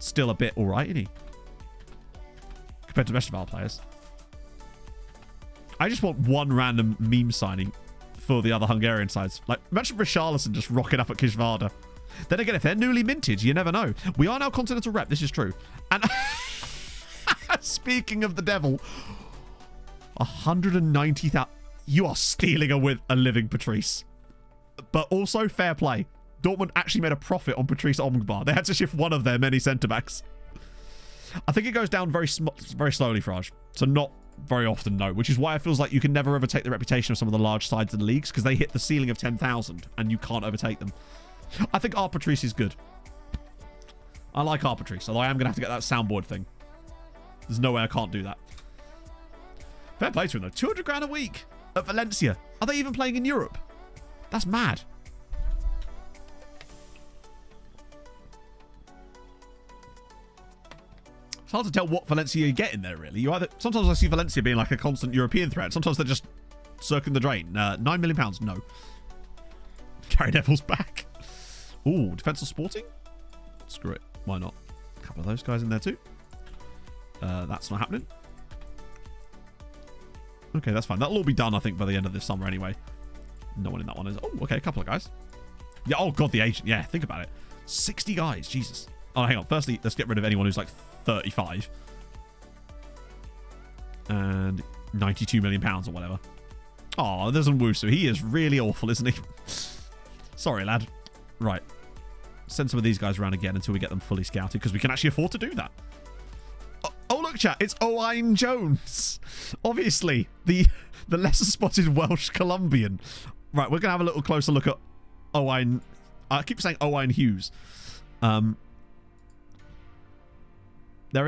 Speaker 3: still a bit all right, isn't he? Compared to the rest of our players. I just want one random meme signing for the other Hungarian sides. Like, imagine Richarlison just rocking up at Kisvada. Then again, if they're newly minted, you never know. We are now Continental Rep. This is true. And speaking of the devil, 190,000. You are stealing a living, Patrice. But also, fair play. Dortmund actually made a profit on Patrice Omgbar. They had to shift one of their many centre-backs. I think it goes down very slowly, Fraj. So not very often, no. Which is why it feels like you can never overtake the reputation of some of the large sides in the leagues, because they hit the ceiling of 10,000 and you can't overtake them. I think our Patrice is good. I like our Patrice, although I am going to have to get that soundboard thing. There's no way I can't do that. Fair play to him, though. 200 grand a week at Valencia. Are they even playing in Europe? That's mad. It's hard to tell what Valencia you get in there, really. Sometimes I see Valencia being like a constant European threat. Sometimes they're just circling the drain. £9 million, no. Gary Neville's back. Ooh, Defensor Sporting? Screw it. Why not? A couple of those guys in there too. That's not happening. Okay, that's fine. That'll all be done, I think, by the end of this summer anyway. No one in that one is... Oh, okay, a couple of guys. Yeah, oh, God, the agent. Yeah, think about it. 60 guys. Jesus. Oh, hang on. Firstly, let's get rid of anyone who's like 35. And 92 million pounds or whatever. Oh, there's Nwusu. He is really awful, isn't he? Sorry, lad. Right. Send some of these guys around again until we get them fully scouted, because we can actually afford to do that. Oh, look, chat. It's Owain Jones. Obviously, the lesser spotted Welsh Colombian. Right, we're going to have a little closer look at Owain. I keep saying Owain Hughes. There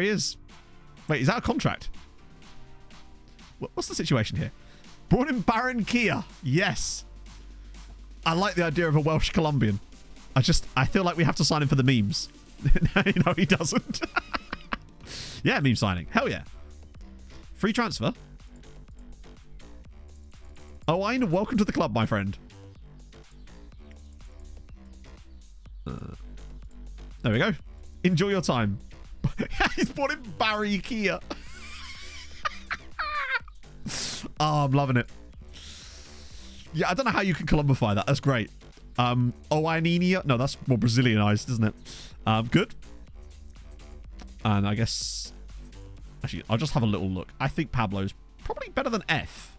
Speaker 3: he is. Wait, is that a contract? What's the situation here? Brought in Barranquilla. Yes. I like the idea of a Welsh Colombian. I feel like we have to sign him for the memes. No, he doesn't. Yeah, meme signing. Hell yeah. Free transfer. Owain, welcome to the club, my friend. There we go. Enjoy your time. He's bought in Barranquilla. Oh, I'm loving it. Yeah, I don't know how you can Columbify that. That's great. Oaninia. No, that's more Brazilianized, isn't it? Good. And I guess... Actually, I'll just have a little look. I think Pablo's probably better than F.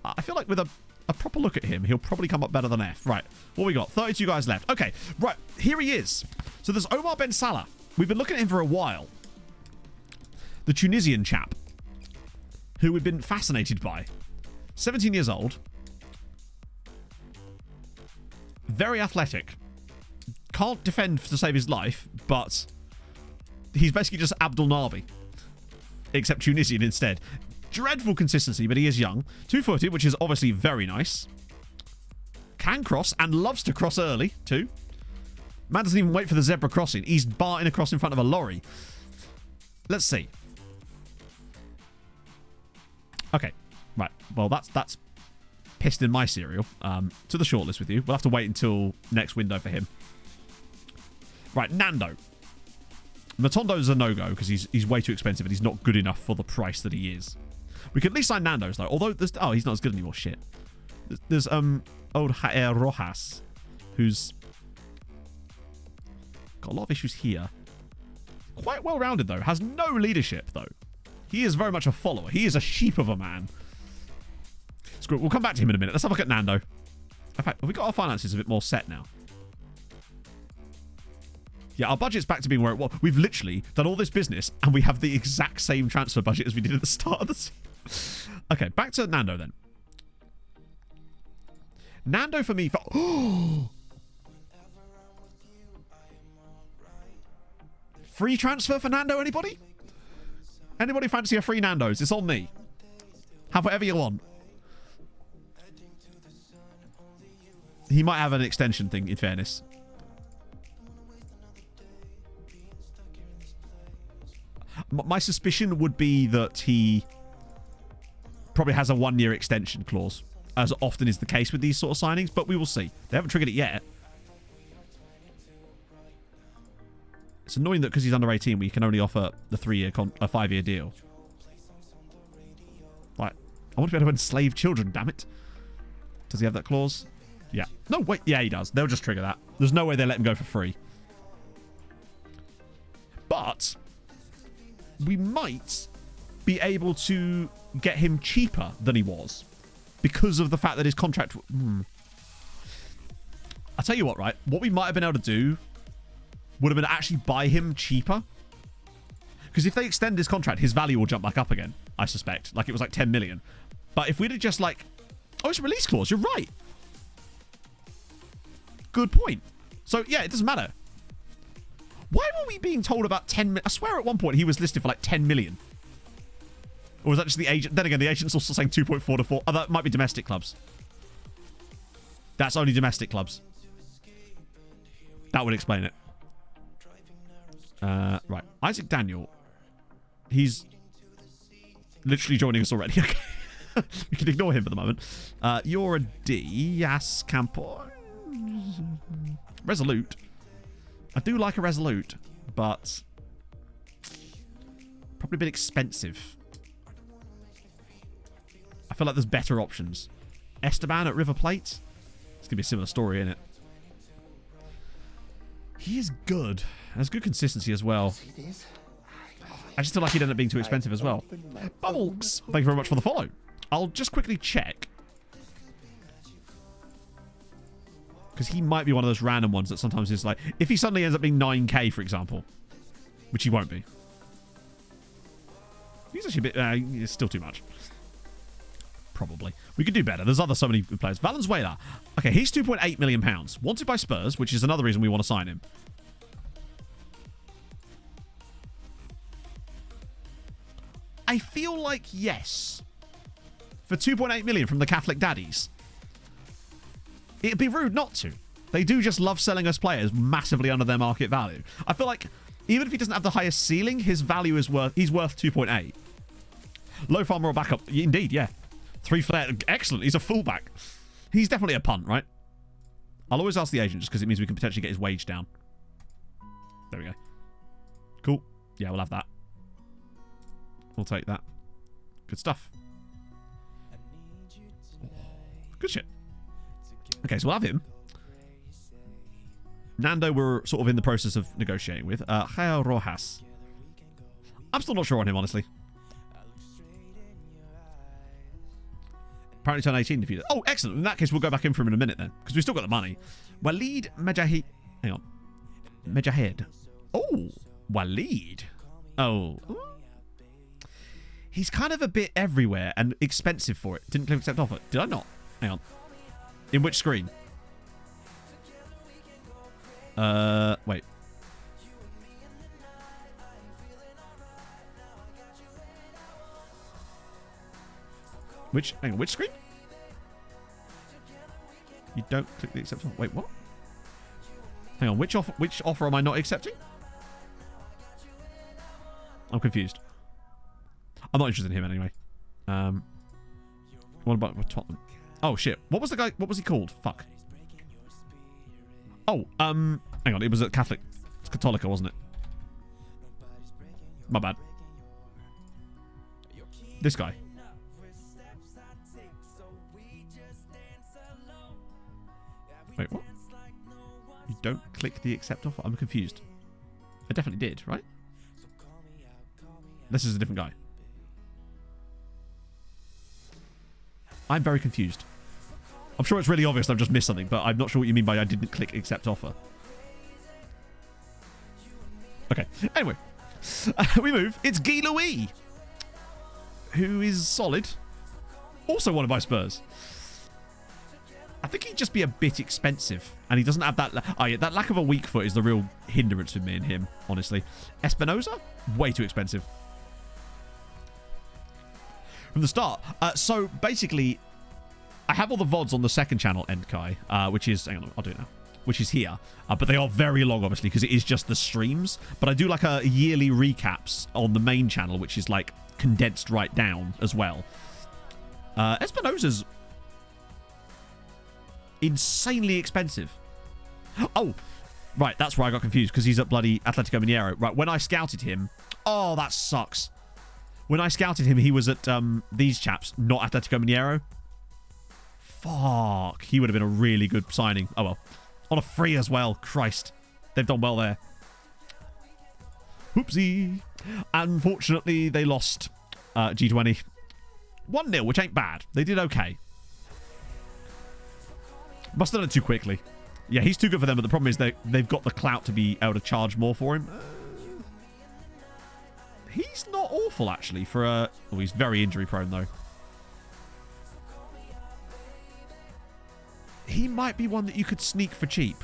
Speaker 3: I feel like with a proper look at him, he'll probably come up better than F. Right, what we got? 32 guys left. Okay, right, here he is. So there's Omar Ben Salah. We've been looking at him for a while. The Tunisian chap, who we've been fascinated by. 17 years old. Very athletic. Can't defend to save his life, but he's basically just Abdul Nabi. Except Tunisian instead. Dreadful consistency, but he is young. 2-footed, which is obviously very nice. Can cross and loves to cross early, too. Man doesn't even wait for the zebra crossing. He's darting across in front of a lorry. Let's see. Okay. Right. Well, that's pissed in my cereal. To the shortlist with you. We'll have to wait until next window for him. Right. Nando. Matondo's a no-go because he's way too expensive and he's not good enough for the price that he is. We could at least sign Nando's, though. Although, oh, he's not as good anymore. Shit. There's old Jair Rojas, who's got a lot of issues here. Quite well-rounded, though. Has no leadership, though. He is very much a follower. He is a sheep of a man. Screw it. We'll come back to him in a minute. Let's have a look at Nando. In fact, have we got our finances a bit more set now? Yeah, our budget's back to being where it was. We've literally done all this business, and we have the exact same transfer budget as we did at the start of the season. Okay, back to Nando then. Nando for me... Free transfer for Nando, anybody? Anybody fancy a free Nando's? It's on me. Have whatever you want. He might have an extension thing, in fairness. My suspicion would be that he probably has a 1-year extension clause, as often is the case with these sort of signings, but we will see. They haven't triggered it yet. It's annoying that because he's under 18, we can only offer the 5-year deal. Like, I want to be able to enslave children, damn it. Does he have that clause? Yeah. No, wait. Yeah, he does. They'll just trigger that. There's no way they let him go for free. But we might be able to get him cheaper than he was because of the fact that his contract... I'll tell you what, right? What we might have been able to do would have been to actually buy him cheaper. Because if they extend his contract, his value will jump back up again, I suspect. Like, it was like 10 million. But if we'd have just like... Oh, it's a release clause. You're right. Good point. So, yeah, it doesn't matter. Why were we being told about 10 million? I swear at one point he was listed for like 10 million. Or was that just the agent? Then again, the agent's also saying 2.4 to 4. Oh, that might be domestic clubs. That's only domestic clubs. That would explain it. Right. Isaac Daniel. He's literally joining us already. Okay. We can ignore him for the moment. You're a D. Yes, Campo. Resolute. I do like a Resolute, but probably a bit expensive. I feel like there's better options. Esteban at River Plate. It's going to be a similar story, isn't it? He is good. Has good consistency as well. I just feel like he'd end up being too expensive as well. Bubbles, thank you very much for the follow. I'll just quickly check. Because he might be one of those random ones that sometimes is like... If he suddenly ends up being 9k, for example. Which he won't be. He's actually a bit... it's still too much. Probably. We could do better. There's so many players. Valenzuela. Okay, he's £2.8 million. Wanted by Spurs, which is another reason we want to sign him. I feel like yes. For 2.8 million from the Catholic Daddies. It'd be rude not to. They do just love selling us players massively under their market value. I feel like even if he doesn't have the highest ceiling, his value is he's worth 2.8. Low farmer or backup. Indeed, yeah. 3 flare. Excellent. He's a fullback. He's definitely a punt, right? I'll always ask the agent just because it means we can potentially get his wage down. There we go. Cool. Yeah, we'll have that. We'll take that. Good stuff. Good shit. Okay, so we'll have him. Nando, we're sort of in the process of negotiating with. Jael Rojas. I'm still not sure on him, honestly. Apparently turned 18 if you... Oh, excellent. In that case, we'll go back in for him in a minute then. Because we've still got the money. Walid Mejahid. Hang on. Mejahid. Oh, Walid. Oh. He's kind of a bit everywhere and expensive for it. Didn't click accept offer. Did I not? Hang on. In which screen? Wait. Hang on, which screen? You don't click the accept offer. Wait, what? Hang on, which offer am I not accepting? I'm confused. I'm not interested in him anyway. What about Tottenham? Oh shit. What was the guy? What was he called? Fuck. Oh, hang on. It was a Catholic. It's Catholica, wasn't it? My bad. This guy. Wait, what? You don't click the accept offer? I'm confused. I definitely did, right? This is a different guy. I'm very confused. I'm sure it's really obvious that I've just missed something, but I'm not sure what you mean by I didn't click accept offer. Okay. Anyway. We move. It's Guy Louis, who is solid. Also wanted by Spurs. I think he'd just be a bit expensive. And he doesn't have that... Oh, yeah, that lack of a weak foot is the real hindrance with me and him, honestly. Espinoza? Way too expensive. From the start. So, basically, I have all the VODs on the second channel, Endkai, which is... Hang on, I'll do it now. Which is here. But they are very long, obviously, because it is just the streams. But I do, like, a yearly recaps on the main channel, which is, like, condensed right down as well. Espinoza's insanely expensive. Oh, right, that's where I got confused, because he's at bloody Atletico Mineiro. Right, when I scouted him... Oh, that sucks. When I scouted him, he was at these chaps, not Atletico Mineiro. Fuck. He would have been a really good signing. Oh, well. On a free as well. Christ. They've done well there. Oopsie. Unfortunately, they lost G20. 1-0, which ain't bad. They did okay. Must have done it too quickly. Yeah, he's too good for them, but the problem is they've got the clout to be able to charge more for him. He's not awful, actually, for a... Oh, he's very injury-prone, though. He might be one that you could sneak for cheap.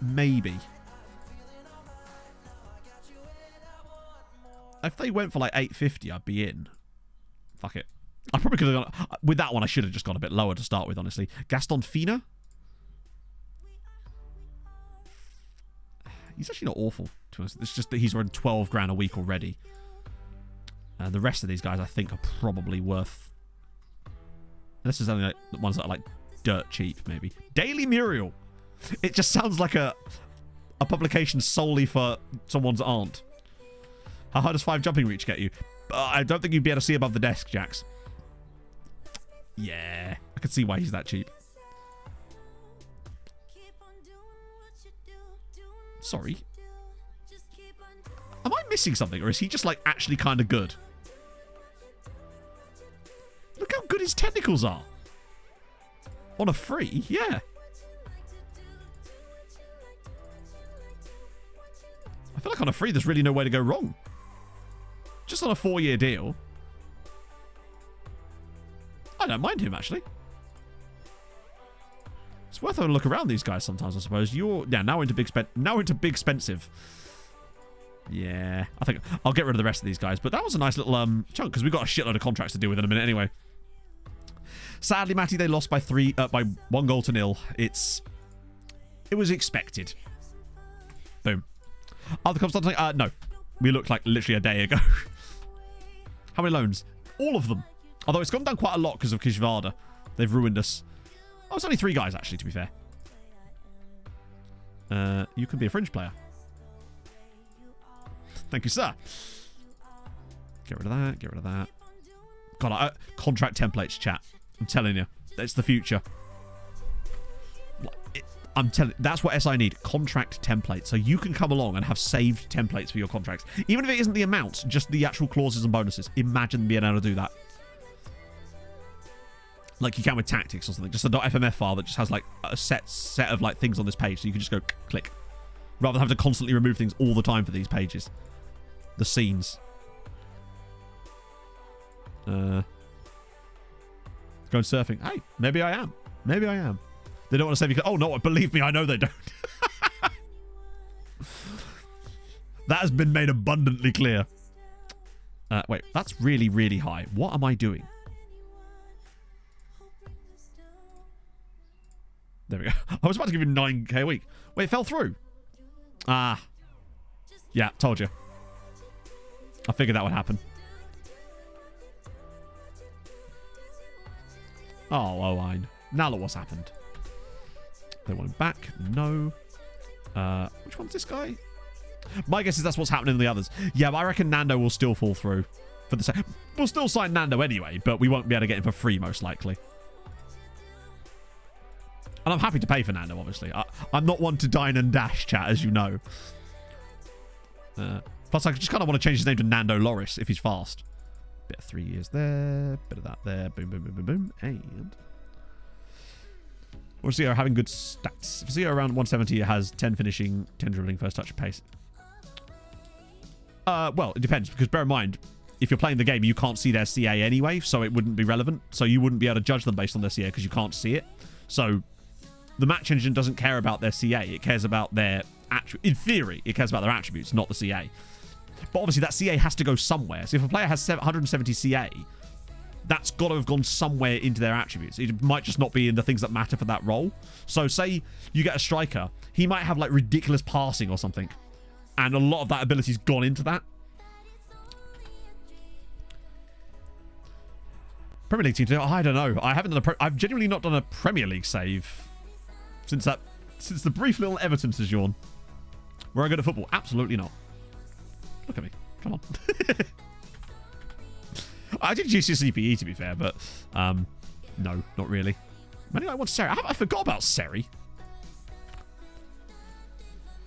Speaker 3: Maybe. If they went for, like, 850, I'd be in. Fuck it. I probably could have gone... With that one, I should have just gone a bit lower to start with, honestly. Gaston Fina? He's actually not awful, to be honest. It's just that he's earned 12 grand a week already. And the rest of these guys, I think, are probably worth... This is only like the ones that are, like, dirt cheap, maybe. Daily Muriel! It just sounds like a publication solely for someone's aunt. How hard does 5 jumping reach get you? I don't think you'd be able to see above the desk, Jax. Yeah, I can see why he's that cheap. Sorry. Am I missing something, or is he just, like, actually kind of good? Look how good his technicals are. On a free, yeah. I feel like on a free, there's really no way to go wrong. Just on a 4-year deal. I don't mind him, actually. It's worth having a look around these guys sometimes, I suppose. You're... Yeah, now into big expensive. Yeah, I think I'll get rid of the rest of these guys. But that was a nice little chunk, because we've got a shitload of contracts to deal with in a minute anyway. Sadly, Matty, they lost by 1 goal to 0. It was expected. Boom. Other clubs not something? No. We looked like literally a day ago. How many loans? All of them. Although it's gone down quite a lot because of Kishvarda. They've ruined us. Oh, it's only 3 guys, actually, to be fair. You can be a fringe player. Thank you, sir. Get rid of that. Get rid of that. God, contract templates, chat. I'm telling you. It's the future. I'm telling you, that's what SI need. Contract templates. So you can come along and have saved templates for your contracts. Even if it isn't the amounts, just the actual clauses and bonuses. Imagine being able to do that. Like you can with tactics or something. Just a .fmf file that just has like a set of like things on this page. So you can just go click. Rather than having to constantly remove things all the time for these pages. The scenes. Going surfing. Hey, maybe I am. Maybe I am. They don't want to say because, oh no, believe me, I know they don't. That has been made abundantly clear. Wait, that's really, really high. What am I doing? There we go. I was about to give him 9k a week. Wait, it fell through. Ah. Yeah, told you. I figured that would happen. Oh, Owen. Now look what's happened. They want him back. No. Which one's this guy? My guess is that's what's happening in the others. Yeah, but I reckon Nando will still fall through. For the we'll still sign Nando anyway, but we won't be able to get him for free, most likely. And I'm happy to pay for Nando, obviously. I'm not one to dine and dash, chat, as you know. Plus, I just kind of want to change his name to Nando Loris if he's fast. Bit of 3 years there. Bit of that there. Boom, boom, boom, boom, boom. And... Zio having good stats. Zio around 170 has 10 finishing, 10 dribbling, first touch pace. Well, it depends, because bear in mind, if you're playing the game, you can't see their CA anyway, so it wouldn't be relevant. So you wouldn't be able to judge them based on their CA because you can't see it. So the match engine doesn't care about their CA. It cares about their... In theory, it cares about their attributes, not the CA. But obviously, that CA has to go somewhere. So if a player has 170 CA... that's got to have gone somewhere into their attributes. It might just not be in the things that matter for that role. So say you get a striker, he might have like ridiculous passing or something, and a lot of that ability's gone into that. Premier League team, I don't know. I haven't done I've genuinely not done a Premier League save since the brief little Everton sojourn. Were I good at football? Absolutely not. Look at me. Come on. I did GCSE PE, to be fair, but no, not really. Maybe I want Seri. I forgot about Seri.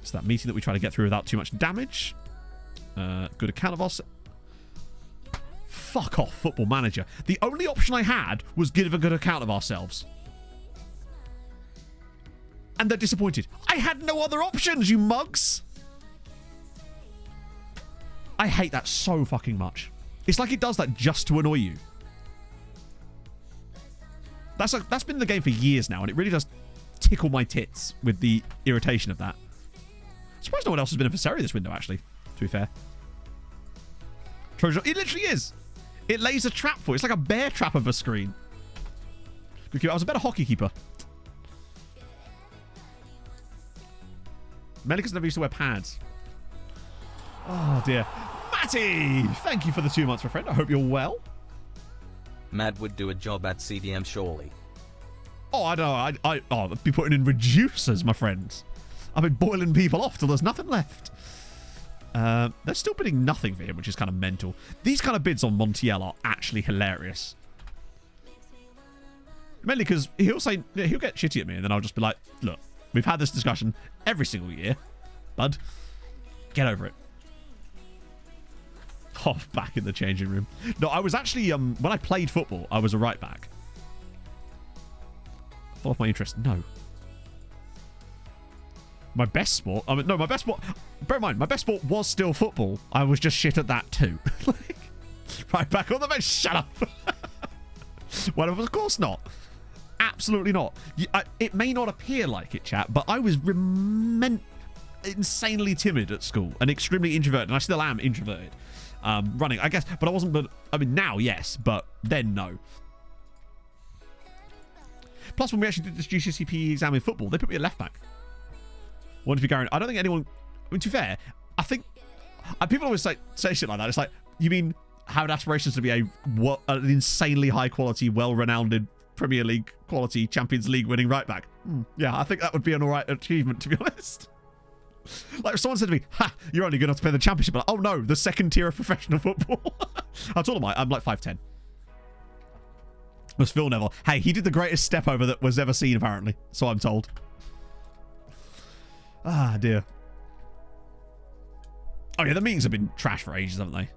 Speaker 3: It's that meeting that we try to get through without too much damage. Good account of us. Fuck off, Football Manager. The only option I had was give a good account of ourselves. And they're disappointed. I had no other options, you mugs. I hate that so fucking much. It's like it does that just to annoy you. That's been the game for years now, and it really does tickle my tits with the irritation of that. I'm surprised no one else has been in for Seri this window, actually, to be fair. Trojan, it literally is. It lays a trap for it. It's like a bear trap of a screen. Good keeper. I was a better hockey keeper. Melikas never used to wear pads. Oh, dear. Matty! Thank you for the 2 months, my friend. I hope you're well.
Speaker 6: Mad would do a job at CDM, surely.
Speaker 3: Oh, I don't know. I'd be putting in reducers, my friends. I've been boiling people off till there's nothing left. They're still bidding nothing for him, which is kind of mental. These kind of bids on Montiel are actually hilarious. Mainly because he'll get shitty at me, and then I'll just be like, look, we've had this discussion every single year, bud. Get over it. Oh, back in the changing room. No, I was actually, when I played football, I was a right back. Follow my interest. No. My best sport, my best sport, bear in mind, my best sport was still football. I was just shit at that too. Right back on the bench. Shut up. Well, of course not. Absolutely not. It may not appear like it, chat, but I was insanely timid at school and extremely introverted, and I still am introverted. Running, I guess, but I wasn't. But I mean, now yes, but then no. Plus, when we actually did this GCSE PE exam in football, they put me at left back. Wanted to be guaranteed. I don't think anyone. I mean, to be fair, I think people always say shit like that. It's like, you mean had aspirations to be an insanely high quality, well-renowned Premier League quality Champions League winning right back? Yeah, I think that would be an alright achievement, to be honest. Like if someone said to me, ha, you're only good enough to play the championship. Like, oh no, the second tier of professional football. How tall am I? I'm like 5'10". Was Phil Neville. Hey, he did the greatest step over that was ever seen, apparently. So I'm told. Ah, dear. Oh yeah, the meetings have been trash for ages, haven't they?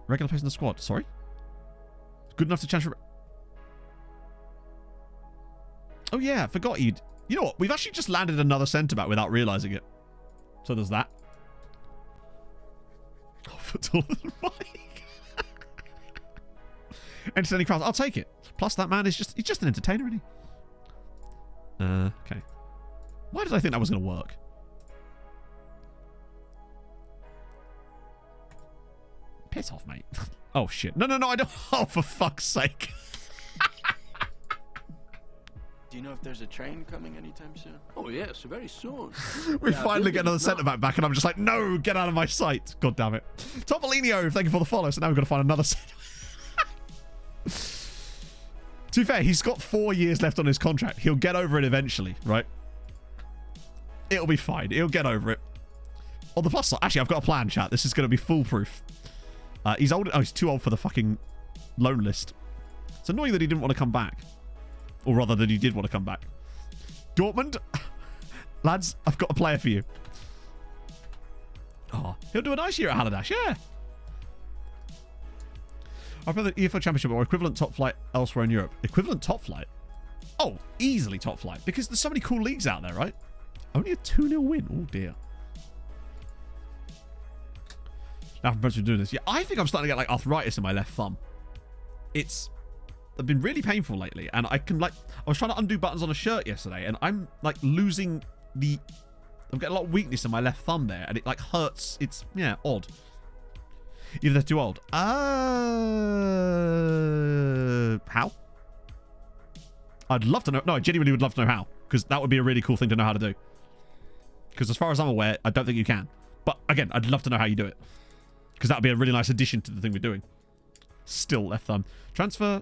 Speaker 3: Regular place in the squad. Sorry? Good enough to chance for... Oh yeah, I forgot you'd... You know what? We've actually just landed another centre-back without realising it. So there's that. Oh, foot taller than Mike. Entertaining crowds. I'll take it. Plus, that man is just... He's just an entertainer, isn't he? Okay. Why did I think that was going to work? Piss off, mate. Oh, shit. No, I don't... Oh, for fuck's sake.
Speaker 9: Do you know if there's a train coming anytime soon?
Speaker 8: Oh yes, very soon.
Speaker 3: We finally get another centre-back back, and I'm just like, no, get out of my sight. God damn it. Topolino, thank you for the follow. So now we've got to find another centre-back. To be fair, he's got 4 years left on his contract. He'll get over it eventually, right? It'll be fine. He'll get over it. On the plus side, actually, I've got a plan, chat. This is going to be foolproof. He's old. Oh, he's too old for the fucking loan list. It's annoying that he didn't want to come back. Or rather, that he did want to come back. Dortmund, lads, I've got a player for you. Oh, he'll do a nice year at Hallidash, yeah. I play the EFL Championship or equivalent top flight elsewhere in Europe. Equivalent top flight? Oh, easily top flight. Because there's so many cool leagues out there, right? Only a 2-0 win. Oh, dear. Now I'm supposed to be doing this. Yeah, I think I'm starting to get like arthritis in my left thumb. It's been really painful lately, and I can like... I was trying to undo buttons on a shirt yesterday, and I'm like losing the... I'm getting a lot of weakness in my left thumb there, and it like hurts. It's, yeah, odd. Either they're too old. How? I'd love to know. No, I genuinely would love to know how, because that would be a really cool thing to know how to do. Because as far as I'm aware, I don't think you can. But again, I'd love to know how you do it, because that would be a really nice addition to the thing we're doing. Still left thumb. Transfer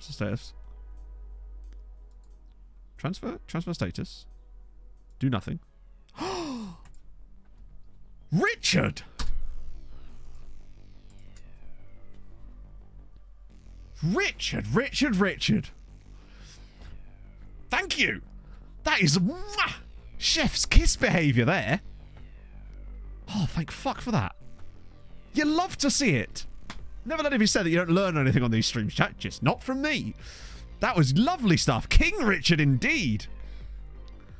Speaker 3: status. Transfer status. Do nothing. Richard! Richard. Thank you. That is chef's kiss behaviour there. Oh, thank fuck for that. You love to see it. Never let it be said that you don't learn anything on these streams, chat. Just not from me. That was lovely stuff. King Richard indeed.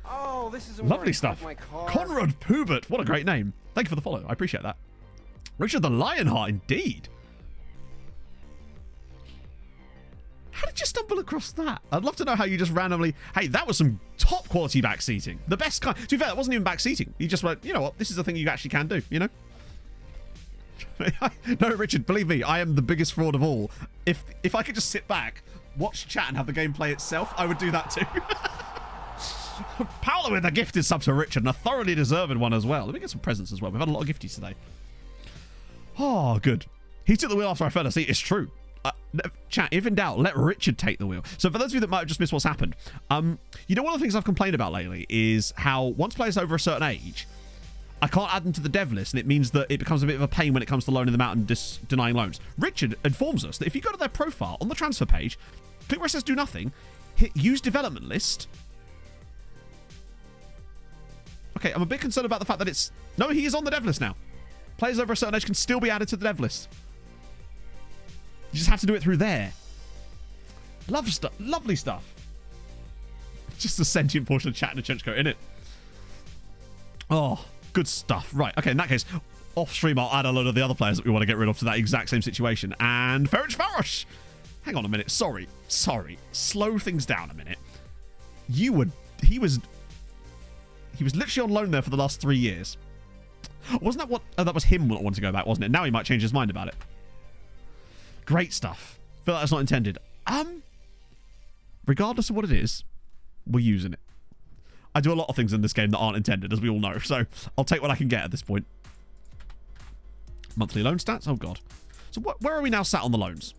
Speaker 5: Oh, this is
Speaker 3: Lovely stuff. Conrad Pubert. What a great name. Thank you for the follow. I appreciate that. Richard the Lionheart indeed. How did you stumble across that? I'd love to know how you just randomly... Hey, that was some top quality back seating. The best kind. To be fair, that wasn't even back seating. You just went, you know what? This is the thing you actually can do, you know? No, Richard, believe me, I am the biggest fraud of all. If I could just sit back, watch chat and have the game play itself, I would do that too. Paolo with a gifted sub to Richard, and a thoroughly deserved one as well. Let me get some presents as well. We've had a lot of gifties today. Oh, good. He took the wheel after I fell asleep. It's true. Chat, if in doubt, let Richard take the wheel. So for those of you that might have just missed what's happened, you know, one of the things I've complained about lately is how once players over a certain age, I can't add them to the dev list, and it means that it becomes a bit of a pain when it comes to loaning them out and denying loans. Richard informs us that if you go to their profile on the transfer page, click where it says do nothing, hit use development list. Okay, I'm a bit concerned about the fact that it's... No, he is on the dev list now. Players over a certain age can still be added to the dev list. You just have to do it through there. Lovely stuff. Just a sentient portion of chat in a trench coat, innit? Oh, good stuff. Right, okay, in that case, off stream, I'll add a load of the other players that we want to get rid of to that exact same situation. And Ferrich Farosh! Hang on a minute. Sorry. Slow things down a minute. He was literally on loan there for the last 3 years. Wasn't that what... Oh, that was him that wanted to go back, wasn't it? Now he might change his mind about it. Great stuff. Feel like that's not intended. Regardless of what it is, we're using it. I do a lot of things in this game that aren't intended, as we all know. So I'll take what I can get at this point. Monthly loan stats? Oh, God. So where are we now sat on the loans?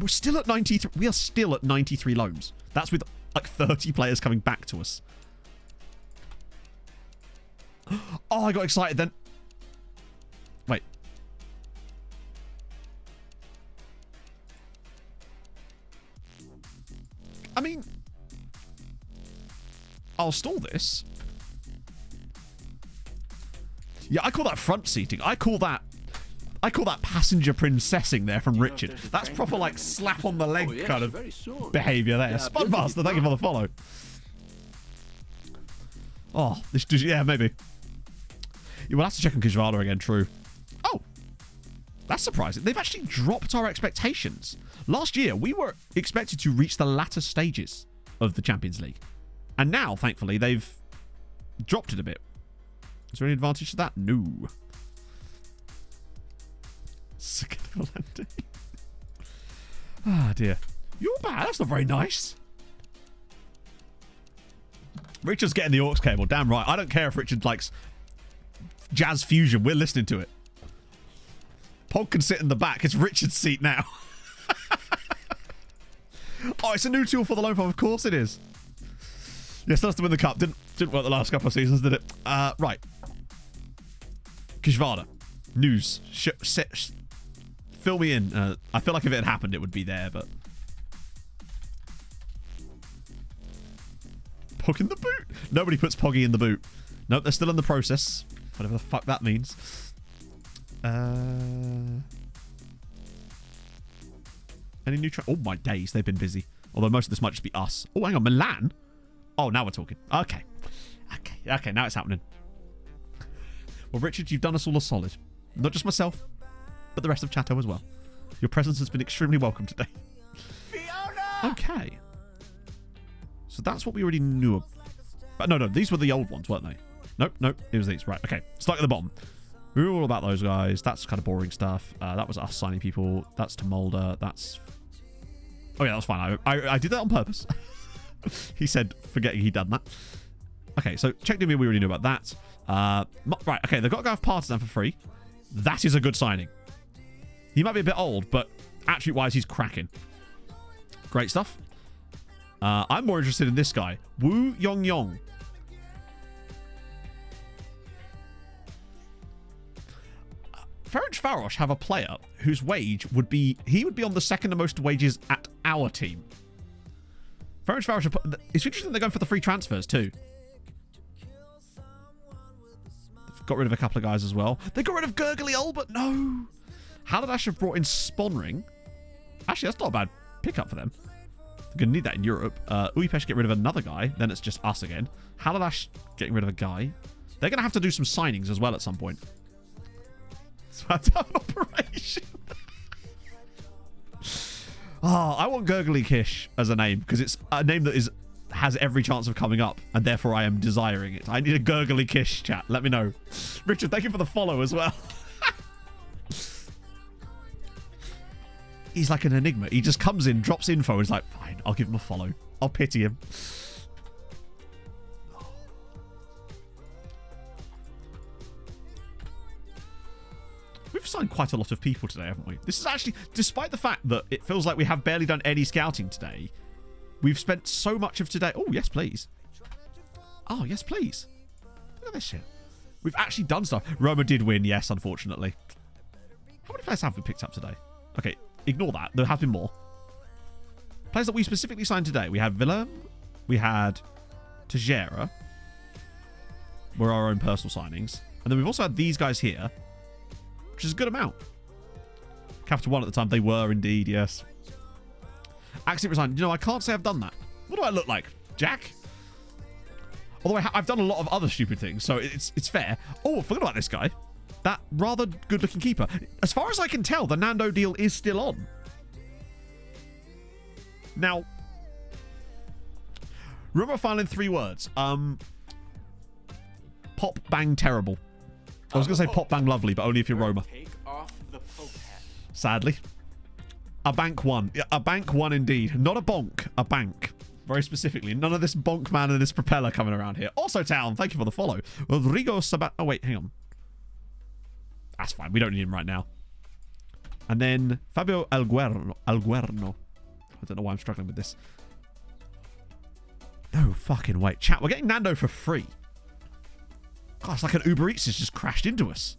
Speaker 3: We're still at 93. We are still at 93 loans. That's with like 30 players coming back to us. Oh, I got excited then. Wait. I mean, I'll stall this. Yeah, I call that front seating. I call that passenger princessing there from Richard. That's proper like slap on the leg kind of behavior there. Spudmaster, thank you for the follow. Oh, this just, yeah, maybe. We'll have to check on Kijvada again, true. Oh, that's surprising. They've actually dropped our expectations. Last year, we were expected to reach the latter stages of the Champions League. And now, thankfully, they've dropped it a bit. Is there any advantage to that? No. Ah, dear. You're bad. That's not very nice. Richard's getting the aux cable. Damn right. I don't care if Richard likes jazz fusion. We're listening to it. Pog can sit in the back. It's Richard's seat now. Oh, it's a new tool for the loan farm. Of course it is. Yes, that's to win the cup. Didn't work the last couple of seasons, did it? Right. Kijvada. News. Fill me in. I feel like if it had happened, it would be there, but... Pog in the boot? Nobody puts Poggy in the boot. Nope, they're still in the process. Whatever the fuck that means. Any new... Oh, my days. They've been busy. Although most of this might just be us. Oh, hang on. Milan? Oh, now we're talking. Okay. Okay, now it's happening. Well, Richard, you've done us all a solid. Not just myself, but the rest of Chatto as well. Your presence has been extremely welcome today. Fiona! Okay. So that's what we already knew. But no, these were the old ones, weren't they? Nope, it was these. Right, okay. Start at the bottom. We were all about those guys. That's kind of boring stuff. That was us signing people. That's to Mulder. That's... Oh, yeah, that was fine. I did that on purpose. He said, forgetting he'd done that. Okay, so check me. We already knew about that. Right, okay, they've got to go have Partisan for free. That is a good signing. He might be a bit old, but attribute-wise, he's cracking. Great stuff. I'm more interested in this guy. Wu Yong. Ferencvaros have a player whose wage would be... He would be on the second most wages at our team. Ferencvaros... It's interesting they're going for the free transfers, too. They've got rid of a couple of guys as well. They got rid of Gurgly Albert. No. Haladash have brought in Sponring. Actually, that's not a bad pickup for them. They're going to need that in Europe. Uipesh get rid of another guy. Then it's just us again. Haladash getting rid of a guy. They're going to have to do some signings as well at some point. So I have to have an operation. Oh, I want Gurgly Kish as a name because it's a name that has every chance of coming up, and therefore I am desiring it. I need a Gurgly Kish, chat. Let me know. Richard, thank you for the follow as well. He's like an enigma. He just comes in, drops info, and is like, fine, I'll give him a follow. I'll pity him. We've signed quite a lot of people today, haven't we? This is actually, despite the fact that it feels like we have barely done any scouting today, we've spent so much of today. Oh, yes, please. Oh, yes, please. Look at this shit. We've actually done stuff. Roma did win, yes, unfortunately. How many players have we picked up today? Okay, ignore that. There have been more. Players that we specifically signed today. We had Willem. We had Tejera. Were our own personal signings. And then we've also had these guys here, which is a good amount. Capital One at the time, they were indeed, yes. Accident resigned. You know, I can't say I've done that. What do I look like? Jack? Although I've done a lot of other stupid things, so it's fair. Oh, I forgot about this guy. That rather good-looking keeper. As far as I can tell, the Nando deal is still on. Now, remember final in 3 words. Pop, bang, terrible. I was going to say pop, bang, lovely, but only if you're Roma.
Speaker 9: Take off the poke hat.
Speaker 3: Sadly. A bank one. Yeah, a bank one indeed. Not a bonk. A bank. Very specifically. None of this bonk man and this propeller coming around here. Also, Town, thank you for the follow. Rodrigo Sabat... Oh, wait, hang on. That's fine. We don't need him right now. And then Fabio Alguerno. I don't know why I'm struggling with this. No fucking way. Chat, we're getting Nando for free. God, it's like an Uber Eats has just crashed into us.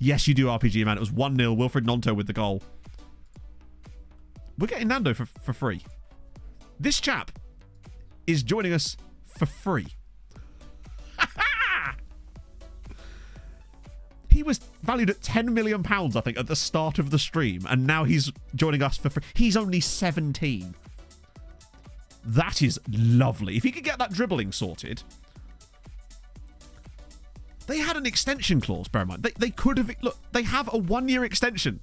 Speaker 3: Yes, you do, RPG man. It was 1-0. Wilfred Nonto with the goal. We're getting Nando for free. This chap is joining us for free. He was valued at £10 million, I think, at the start of the stream, and now he's joining us for free. He's only 17. That is lovely. If he could get that dribbling sorted. They had an extension clause, bear in mind. They could have... Look, they have a 1-year extension.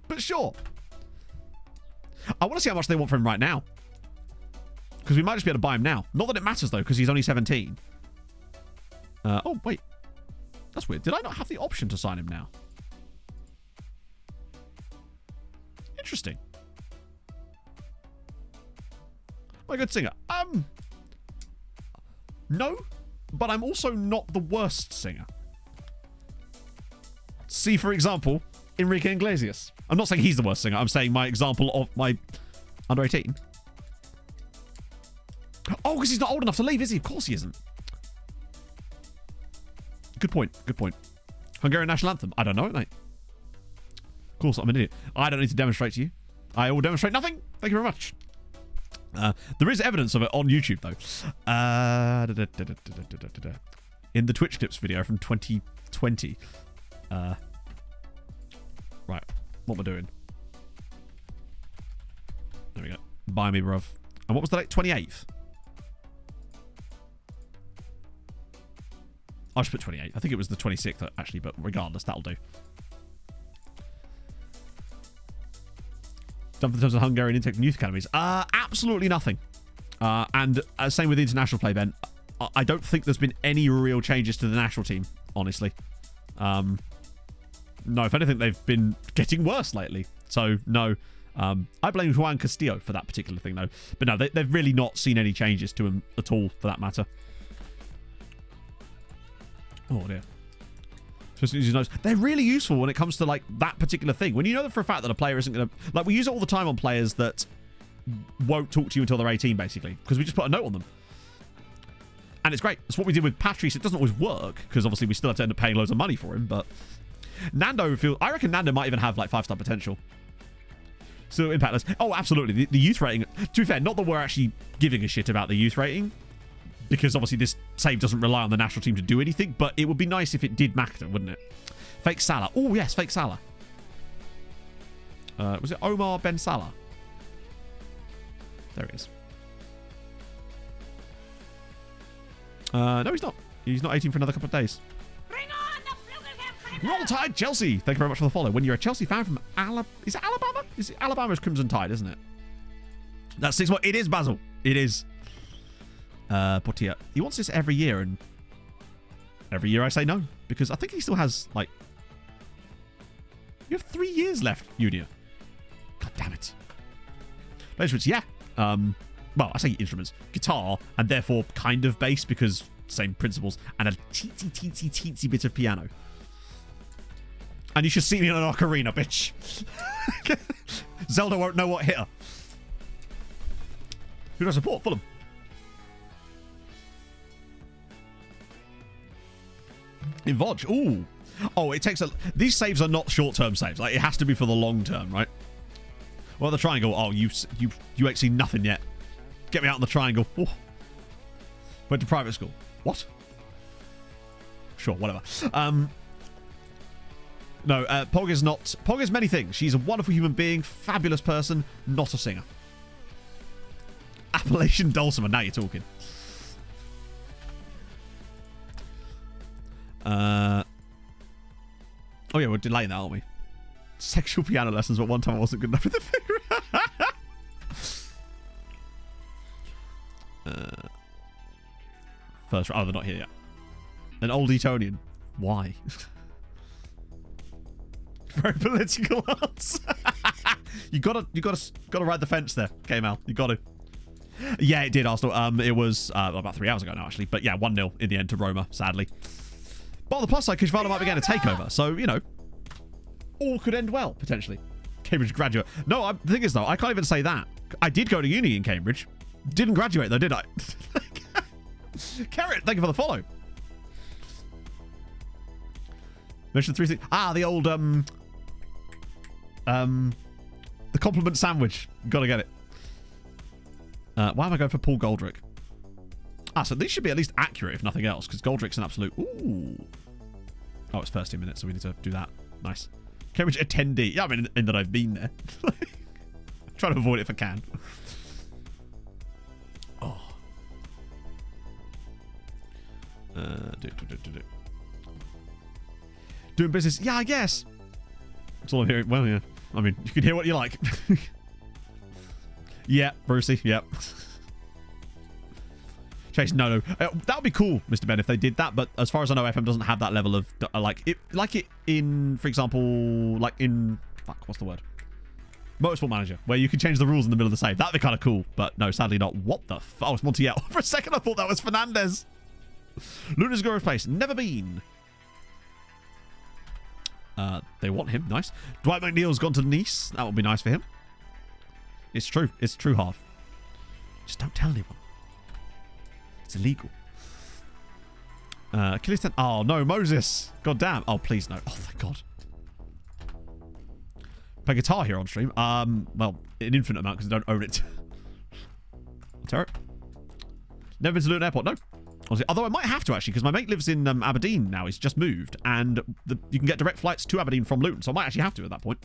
Speaker 3: But sure. I want to see how much they want for him right now. Because we might just be able to buy him now. Not that it matters, though, because he's only 17. Oh, wait. That's weird. Did I not have the option to sign him now? Interesting. My good singer. No, but I'm also not the worst singer. See, for example, Enrique Iglesias. I'm not saying he's the worst singer. I'm saying my example of my under 18. Oh, because he's not old enough to leave, is he? Of course he isn't. Good point. Good point. Hungarian national anthem. I don't know it, mate. Of course, I'm an idiot. I don't need to demonstrate to you. I will demonstrate nothing. Thank you very much. There is evidence of it on YouTube, though. In the Twitch clips video from 2020. Right. What am I doing? There we go. Buy me, bruv. And what was the date? 28th? I should put 28th. I think it was the 26th, actually, but regardless, that'll do. Done for the terms of Hungarian intake and youth academies? Absolutely nothing. And same with international play, Ben. I don't think there's been any real changes to the national team, honestly. No, if anything, they've been getting worse lately. So, no. I blame Juan Castillo for that particular thing, though. But no, they've really not seen any changes to him at all, for that matter. Oh, dear. They're really useful when it comes to, like, that particular thing. When you know for a fact that a player isn't going to... Like, we use it all the time on players that won't talk to you until they're 18, basically. Because we just put a note on them. And it's great. It's what we did with Patrice. It doesn't always work, because obviously we still have to end up paying loads of money for him, but... Nando feels... I reckon Nando might even have, like, 5-star potential. So, impactless. Oh, absolutely. The youth rating... To be fair, not that we're actually giving a shit about the youth rating, because obviously this save doesn't rely on the national team to do anything, but it would be nice if it did matter, wouldn't it? Fake Salah. Oh, yes, fake Salah. Was it Omar Ben Salah? There he is. No, he's not. He's not 18 for another couple of days. Roll Tide Chelsea. Thank you very much for the follow. When you're a Chelsea fan from Is it Alabama? Is it Alabama's Crimson Tide, isn't it? That's 6 more. It is, Basil. It is. Portia. He wants this every year, and every year I say no, because I think he still has, like... You have 3 years left, Junior. God damn it. Instruments, yeah. Well, I say instruments. Guitar, and therefore kind of bass, because same principles, and a teensy bit of piano. And you should see me in an ocarina, bitch. Zelda won't know what hit her. Who does I support? Fulham. In Vodge. Ooh. Oh, it takes a... These saves are not short-term saves. Like, it has to be for the long term, right? Well, the triangle. Oh, you ain't seen nothing yet. Get me out in the triangle. Ooh. Went to private school. What? Sure, whatever. No, Pog is not... Pog is many things. She's a wonderful human being, fabulous person, not a singer. Appalachian dulcimer. Now you're talking. Oh yeah, we're delaying that, aren't we? Sexual piano lessons, but one time I wasn't good enough with the figure. First, oh, they're not here yet. An old Etonian. Why? Very political answer. you gotta ride the fence there, K-Mal. You got to. Yeah, it did, Arsenal. It was about 3 hours ago now, actually. But yeah, 1-0 in the end to Roma, sadly. But on the plus side, Kishvana might be getting a takeover. So, you know, all could end well, potentially. Cambridge graduate. No, the thing is, though, I can't even say that. I did go to uni in Cambridge. Didn't graduate though, did I? Carrot, thank you for the follow. Mention 3 things. Ah, the old the compliment sandwich. Gotta get it. Why am I going for Paul Goldrick? Ah, so these should be at least accurate, if nothing else, because Goldrick's an absolute... Ooh. Oh, it's first 2 minutes, so we need to do that. Nice. Cambridge attendee. Yeah, I mean, in that I've been there. Try to avoid it if I can. Oh. Doing business. Yeah, I guess. That's all I'm hearing. Well, yeah. I mean, you can hear what you like. Yeah, Brucey. Yep. Chase, no. That would be cool, Mr. Ben, if they did that. But as far as I know, FM doesn't have that level of like it in, for example, like in what's the word? Motorsport Manager, where you can change the rules in the middle of the save. That'd be kind of cool, but no, sadly not. What the oh, it's Montiel. For a second, I thought that was Fernandez. Luna's Goro's place. Never been. They want him. Nice. Dwight McNeil's gone to Nice. That would be nice for him. It's true. It's true, half. Just don't tell anyone. It's illegal. Achilles 10. Oh, no. Moses. God damn. Oh, please, no. Oh, thank God. Play guitar here on stream. Well, an infinite amount because I don't own it. Terror. Never been to Luton Airport. No. Honestly, although I might have to, actually, because my mate lives in Aberdeen now. He's just moved. And you can get direct flights to Aberdeen from Luton. So I might actually have to at that point.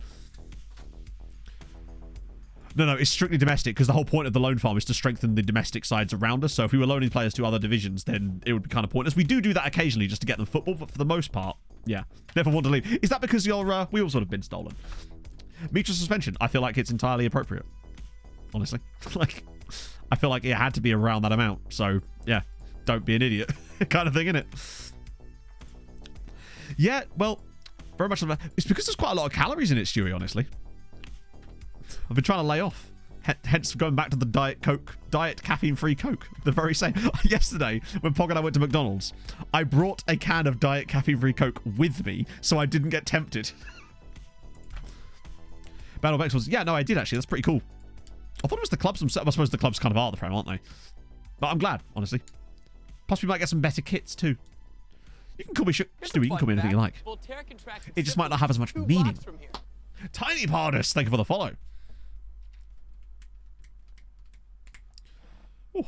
Speaker 3: No, it's strictly domestic because the whole point of the loan farm is to strengthen the domestic sides around us. So if we were loaning players to other divisions, then it would be kind of pointless. We do that occasionally just to get them football, but for the most part, yeah, never want to leave. Is that because your wheels would have been stolen? Mutual suspension, I feel like it's entirely appropriate. Honestly, like, I feel like it had to be around that amount. So yeah, don't be an idiot, kind of thing, innit? Yeah, well, very much. It's because there's quite a lot of calories in it, Stewie. Honestly. I've been trying to lay off. Hence going back to the Diet Coke, Diet caffeine-free Coke. The very same. Yesterday, when Pog and I went to McDonald's, I brought a can of Diet caffeine-free Coke with me so I didn't get tempted. Battle of X was... Yeah, no, I did actually. That's pretty cool. I thought it was the clubs themselves. I suppose the clubs kind of are the frame, aren't they? But I'm glad, honestly. Plus, we might get some better kits, too. You can call me Stewie. You can call me anything you like. It just might not have as much meaning. Tiny Pardus, thank you for the follow. Ooh.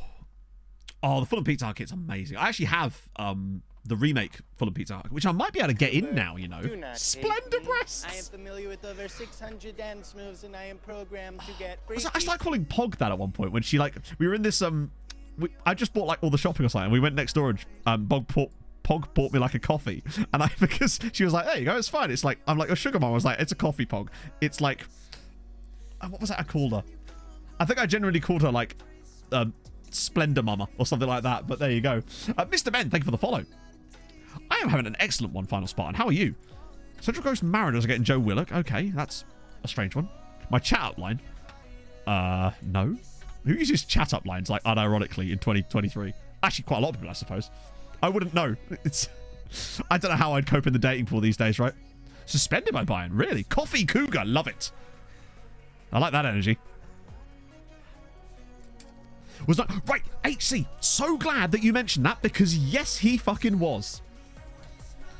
Speaker 3: Oh, the Fulham Pizza Hut kit's amazing. I actually have the remake Fulham Pizza Hut, which I might be able to get in now, you know. Splendid breasts.
Speaker 10: I am familiar with over 600 dance moves, and I am programmed to get free.
Speaker 3: I started calling Pog that at one point when she, like, we were in this, I just bought, like, all the shopping or something, and we went next door and Pog bought me like a coffee, and because she was like, there you go, it's fine. It's like, I'm like, a sugar mom. I was like, it's a coffee, Pog. It's like, what was that I called her? I think I generally called her like Splendor Mama or something like that, but there you go. Mr. Ben, thank you for the follow. I am having an excellent one, Final Spartan. How are you? Central Coast Mariners are getting Joe Willock. Okay, that's a strange one. My chat up line. No. Who uses chat up lines, like, unironically in 2023? Actually, quite a lot of people, I suppose. I wouldn't know. I don't know how I'd cope in the dating pool these days, right? Suspended by Bayern, really? Coffee Cougar, love it. I like that energy. Was not right, HC. So glad that you mentioned that because yes, he fucking was.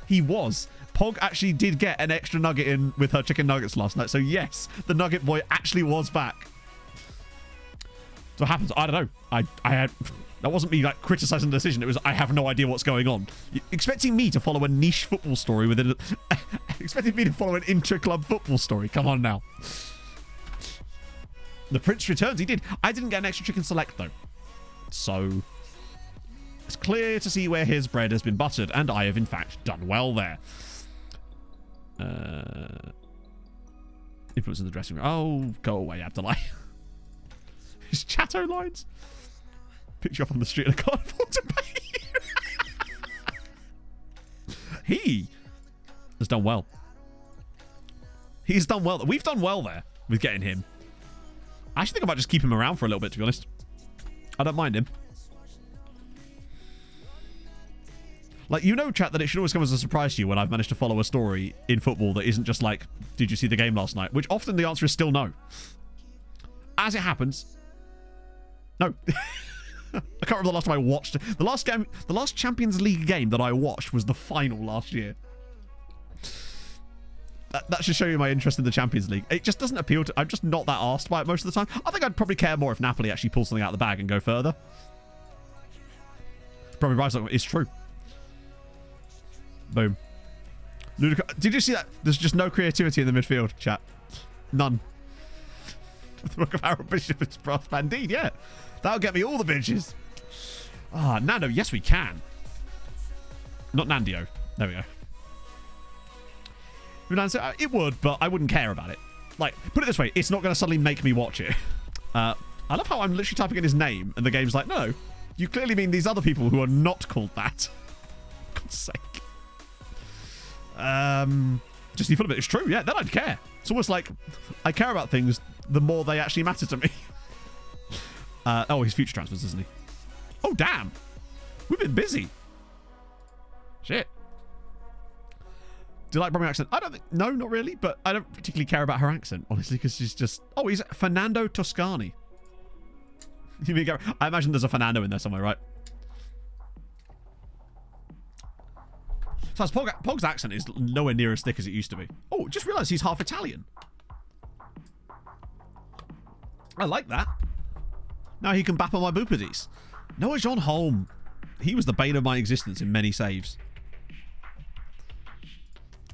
Speaker 3: He was. Pog actually did get an extra nugget in with her chicken nuggets last night. So yes, the Nugget Boy actually was back. So what happens? I don't know. I had. That wasn't me like criticizing the decision. It was I have no idea what's going on. Expecting me to follow a niche football story within. Expecting me to follow an intra-club football story. Come on now. The Prince returns. He did. I didn't get an extra chicken select though, so it's clear to see where his bread has been buttered, and I have in fact done well there. Influence in the dressing room. Oh, go away, Abdullah. His chatto lines. Picture up on the street and I can't afford to pay. He has done well. He's done well. We've done well there with getting him. I actually think I might just keep him around for a little bit, to be honest. I don't mind him. Like, you know, chat, that it should always come as a surprise to you when I've managed to follow a story in football that isn't just like, did you see the game last night? Which often the answer is still no. As it happens, No. I can't remember the last time I watched it. The last Champions League game that I watched was the final last year. That should show you my interest in the Champions League. It just doesn't appeal to... I'm just not that arsed by it most of the time. I think I'd probably care more if Napoli actually pulls something out of the bag and go further. Probably right. It's true. Boom. Did you see that? There's just no creativity in the midfield, chat. None. The look of Harold Bishop is brass indeed, yeah. That'll get me all the bitches. Ah, Nando, yes we can. Not Nandio. There we go. It would, but I wouldn't care about it. Like, put it this way, it's not going to suddenly make me watch it. I love how I'm literally typing in his name, and the game's like, no, you clearly mean these other people who are not called that. For God's sake. Just you feel a bit. It's true, yeah, then I'd care. It's almost like I care about things the more they actually matter to me. Oh, his future transfers, isn't he? Oh, damn. We've been busy. Shit. Do you like Brummy accent? I don't think... No, not really, but I don't particularly care about her accent, honestly, because she's just... Oh, he's Fernando Toscani. You mean, I imagine there's a Fernando in there somewhere, right? So Pog's accent is nowhere near as thick as it used to be. Oh, just realised he's half Italian. I like that. Now he can bap on my boopadies. Noah John Holm. He was the bane of my existence in many saves.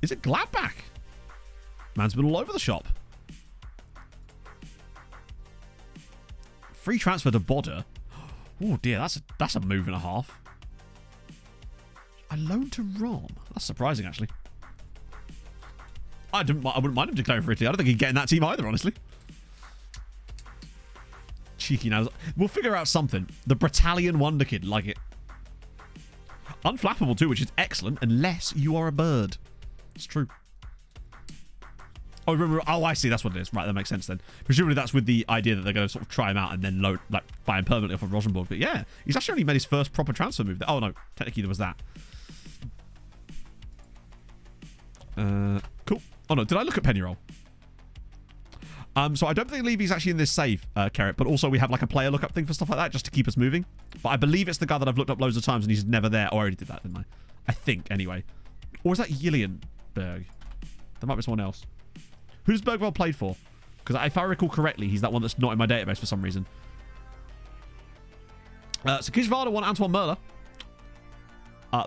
Speaker 3: Is it Gladbach? Man's been all over the shop. Free transfer to Bodder. Oh dear, that's a move and a half. A loan to Rom. That's surprising, actually. I wouldn't mind him declaring for Italy. I don't think he'd get in that team either, honestly. Cheeky now. We'll figure out something. The Britalian Wonder Kid, like it. Unflappable too, which is excellent, unless you are a bird. It's true. Oh, remember? Oh, I see. That's what it is. Right, that makes sense then. Presumably that's with the idea that they're going to sort of try him out and then load, like, buy him permanently off of Rosenborg. But yeah, he's actually only made his first proper transfer move. Oh no, technically there was that. Cool. Oh no, did I look at Pennyroll? So I don't believe he's actually in this save, Carrot, but also we have like a player lookup thing for stuff like that just to keep us moving. But I believe it's the guy that I've looked up loads of times and he's never there. Oh, I already did that, didn't I? I think, anyway. Or is that Yillianberg? There might be someone else. Who's Bergvall played for? Because if I recall correctly, he's that one that's not in my database for some reason. So Kishvarda want Antoine Merler.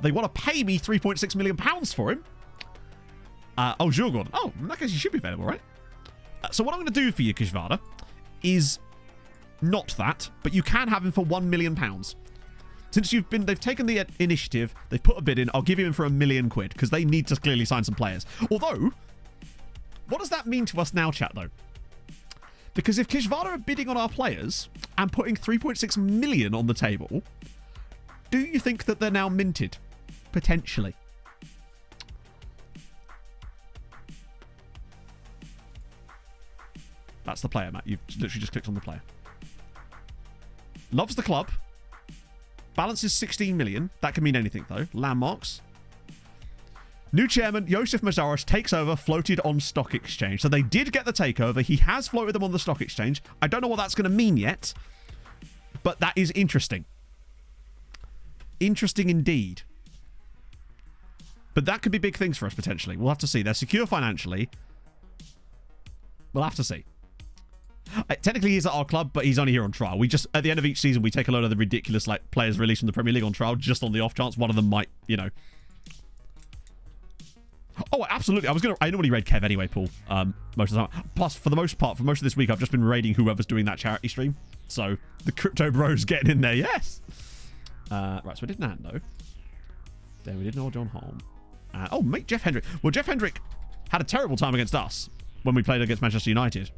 Speaker 3: They want to pay me £3.6 million for him. Oh, Jurgården. Oh, in that case, he should be available, right? So what I'm going to do for you, Kishvarda, is not that, but you can have him for £1 million. Since they've taken the initiative, they've put a bid in, I'll give you him for £1 million, because they need to clearly sign some players. Although, what does that mean to us now, chat, though? Because if Kishvarda are bidding on our players and putting 3.6 million on the table, do you think that they're now minted? Potentially. That's the player, Matt. You've literally just clicked on the player. Loves the club. Balance is 16 million. That can mean anything, though. Landmarks. New chairman, Josef Mazaros, takes over, floated on stock exchange. So they did get the takeover. He has floated them on the stock exchange. I don't know what that's going to mean yet, but that is interesting. Interesting indeed. But that could be big things for us, potentially. We'll have to see. They're secure financially. We'll have to see. Technically, he's at our club, but he's only here on trial. We just, at the end of each season, we take a load of the ridiculous like players released from the Premier League on trial, just on the off chance one of them might, you know. Oh, absolutely. I normally raid Kev anyway, Paul, most of the time. Plus, for the most part, for most of this week, I've just been raiding whoever's doing that charity stream. So, the Crypto Bros getting in there, yes. Right, so we did Nando. Then we did Noel John Holm. Oh, mate, Jeff Hendrick. Well, Jeff Hendrick had a terrible time against us when we played against Manchester United.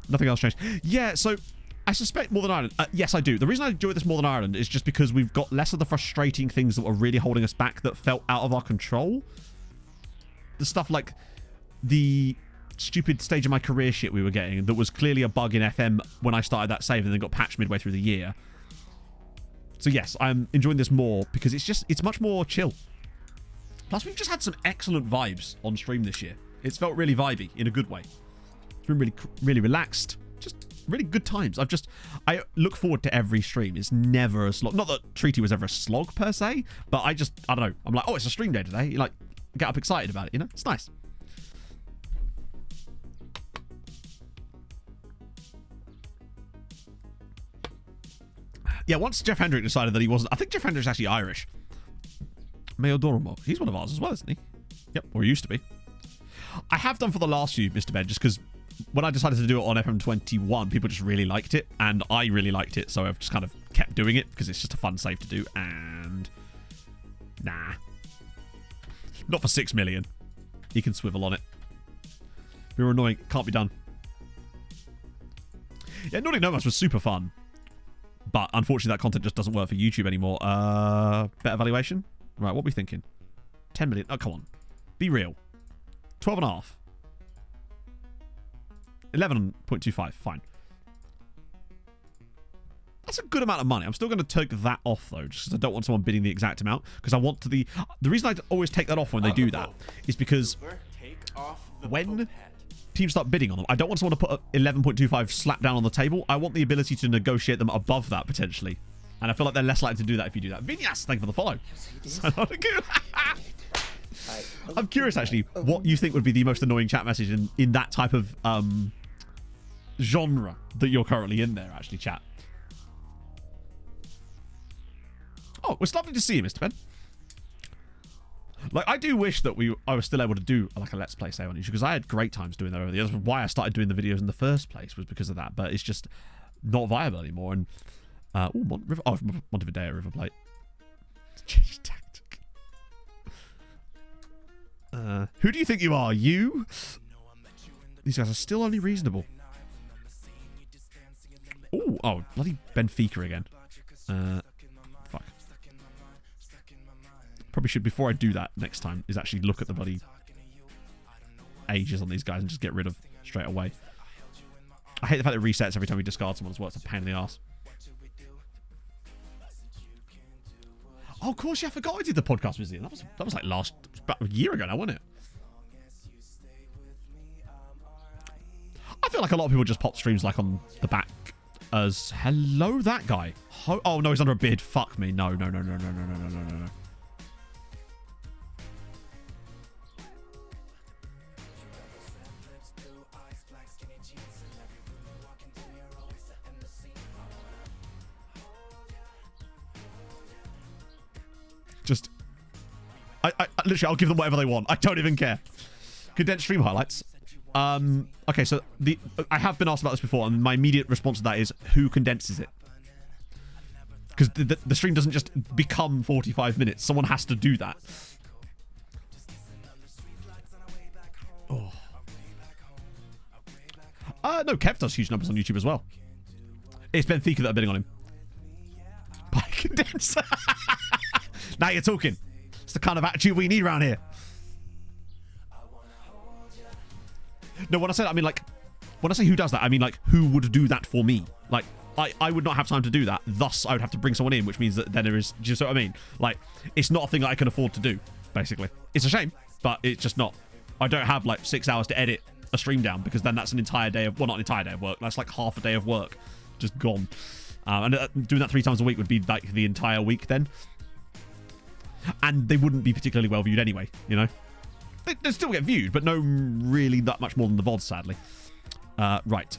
Speaker 3: Nothing else changed. Yeah, so I suspect Northern Ireland. Yes, I do. The reason I enjoy this more than Ireland is just because we've got less of the frustrating things that were really holding us back that felt out of our control. The stuff like the stupid stage of my career shit we were getting that was clearly a bug in FM when I started that save and then got patched midway through the year. So yes, I'm enjoying this more because it's much more chill. Plus, we've just had some excellent vibes on stream this year. It's felt really vibey in a good way. It's been really relaxed. just really good times. I look forward to every stream. It's never a slog. Not that Treaty was ever a slog per se, but I don't know. I'm like, oh, it's a stream day today. You like get up excited about it, you know? It's nice. Yeah, once Jeff Hendrick decided that he wasn't... I think Jeff Hendrick's actually Irish. Meodoromo. He's one of ours as well, isn't he? Yep, or he used to be. I have done for the last few, Mr. Ben, just because when I decided to do it on FM21, people just really liked it, and I really liked it, so I've just kind of kept doing it, because it's just a fun save to do, and... Nah. Not for 6 million. He can swivel on it. You're annoying. Can't be done. Yeah, Nordic Nomads was super fun. But unfortunately, that content just doesn't work for YouTube anymore. Better valuation? Right, what are we thinking? 10 million. Oh, come on. Be real. 12.5. 11.25. Fine. That's a good amount of money. I'm still going to take that off, though, just because I don't want someone bidding the exact amount. Because I want to the reason I always take that off when they do that is because when teams start bidding on them, I don't want someone to put 11.25 slap down on the table. I want the ability to negotiate them above that, potentially. And I feel like they're less likely to do that if you do that. Vinyas, thank you for the follow. I'm curious, actually, what you think would be the most annoying chat message in that type of genre that you're currently in there, actually, chat. Oh, it's lovely to see you, Mr. Ben. Like, I do wish that I was still able to do like a Let's Play say on YouTube, because I had great times doing that over the years. Why I started doing the videos in the first place was because of that, but it's just not viable anymore. And Montevideo River Plate. Change tactic. Who do you think you are? You? These guys are still only reasonable. Ooh, oh, bloody Benfica again. Fuck. Probably should, before I do that next time, is actually look at the bloody ages on these guys and just get rid of straight away. I hate the fact that it resets every time we discard someone as well. It's a pain in the ass. Oh, of course, yeah, I forgot I did the podcast with you. That was like about a year ago now, wasn't it? I feel like a lot of people just pop streams like on the back as, hello, that guy. Oh, no, he's under a bid. Fuck me. No. Just, I literally, I'll give them whatever they want. I don't even care. Condensed stream highlights. Okay, so I have been asked about this before, and my immediate response to that is, who condenses it? Because the stream doesn't just become 45 minutes. Someone has to do that. Oh. No, Kev does huge numbers on YouTube as well. It's Benfica that are bidding on him. By condenser. Now you're talking. It's the kind of attitude we need around here. No, when I say that, I mean, like, when I say who does that, I mean, like, who would do that for me? Like, I would not have time to do that. Thus, I would have to bring someone in, which means that then there is, do you see what I mean? Like, it's not a thing that I can afford to do, basically. It's a shame, but it's just not. I don't have, like, 6 hours to edit a stream down, because then that's an entire day of, well, not an entire day of work. That's like half a day of work just gone. And doing that 3 times a week would be, like, the entire week then. And they wouldn't be particularly well viewed anyway, you know? They still get viewed, but no really that much more than the VODs, sadly. Right.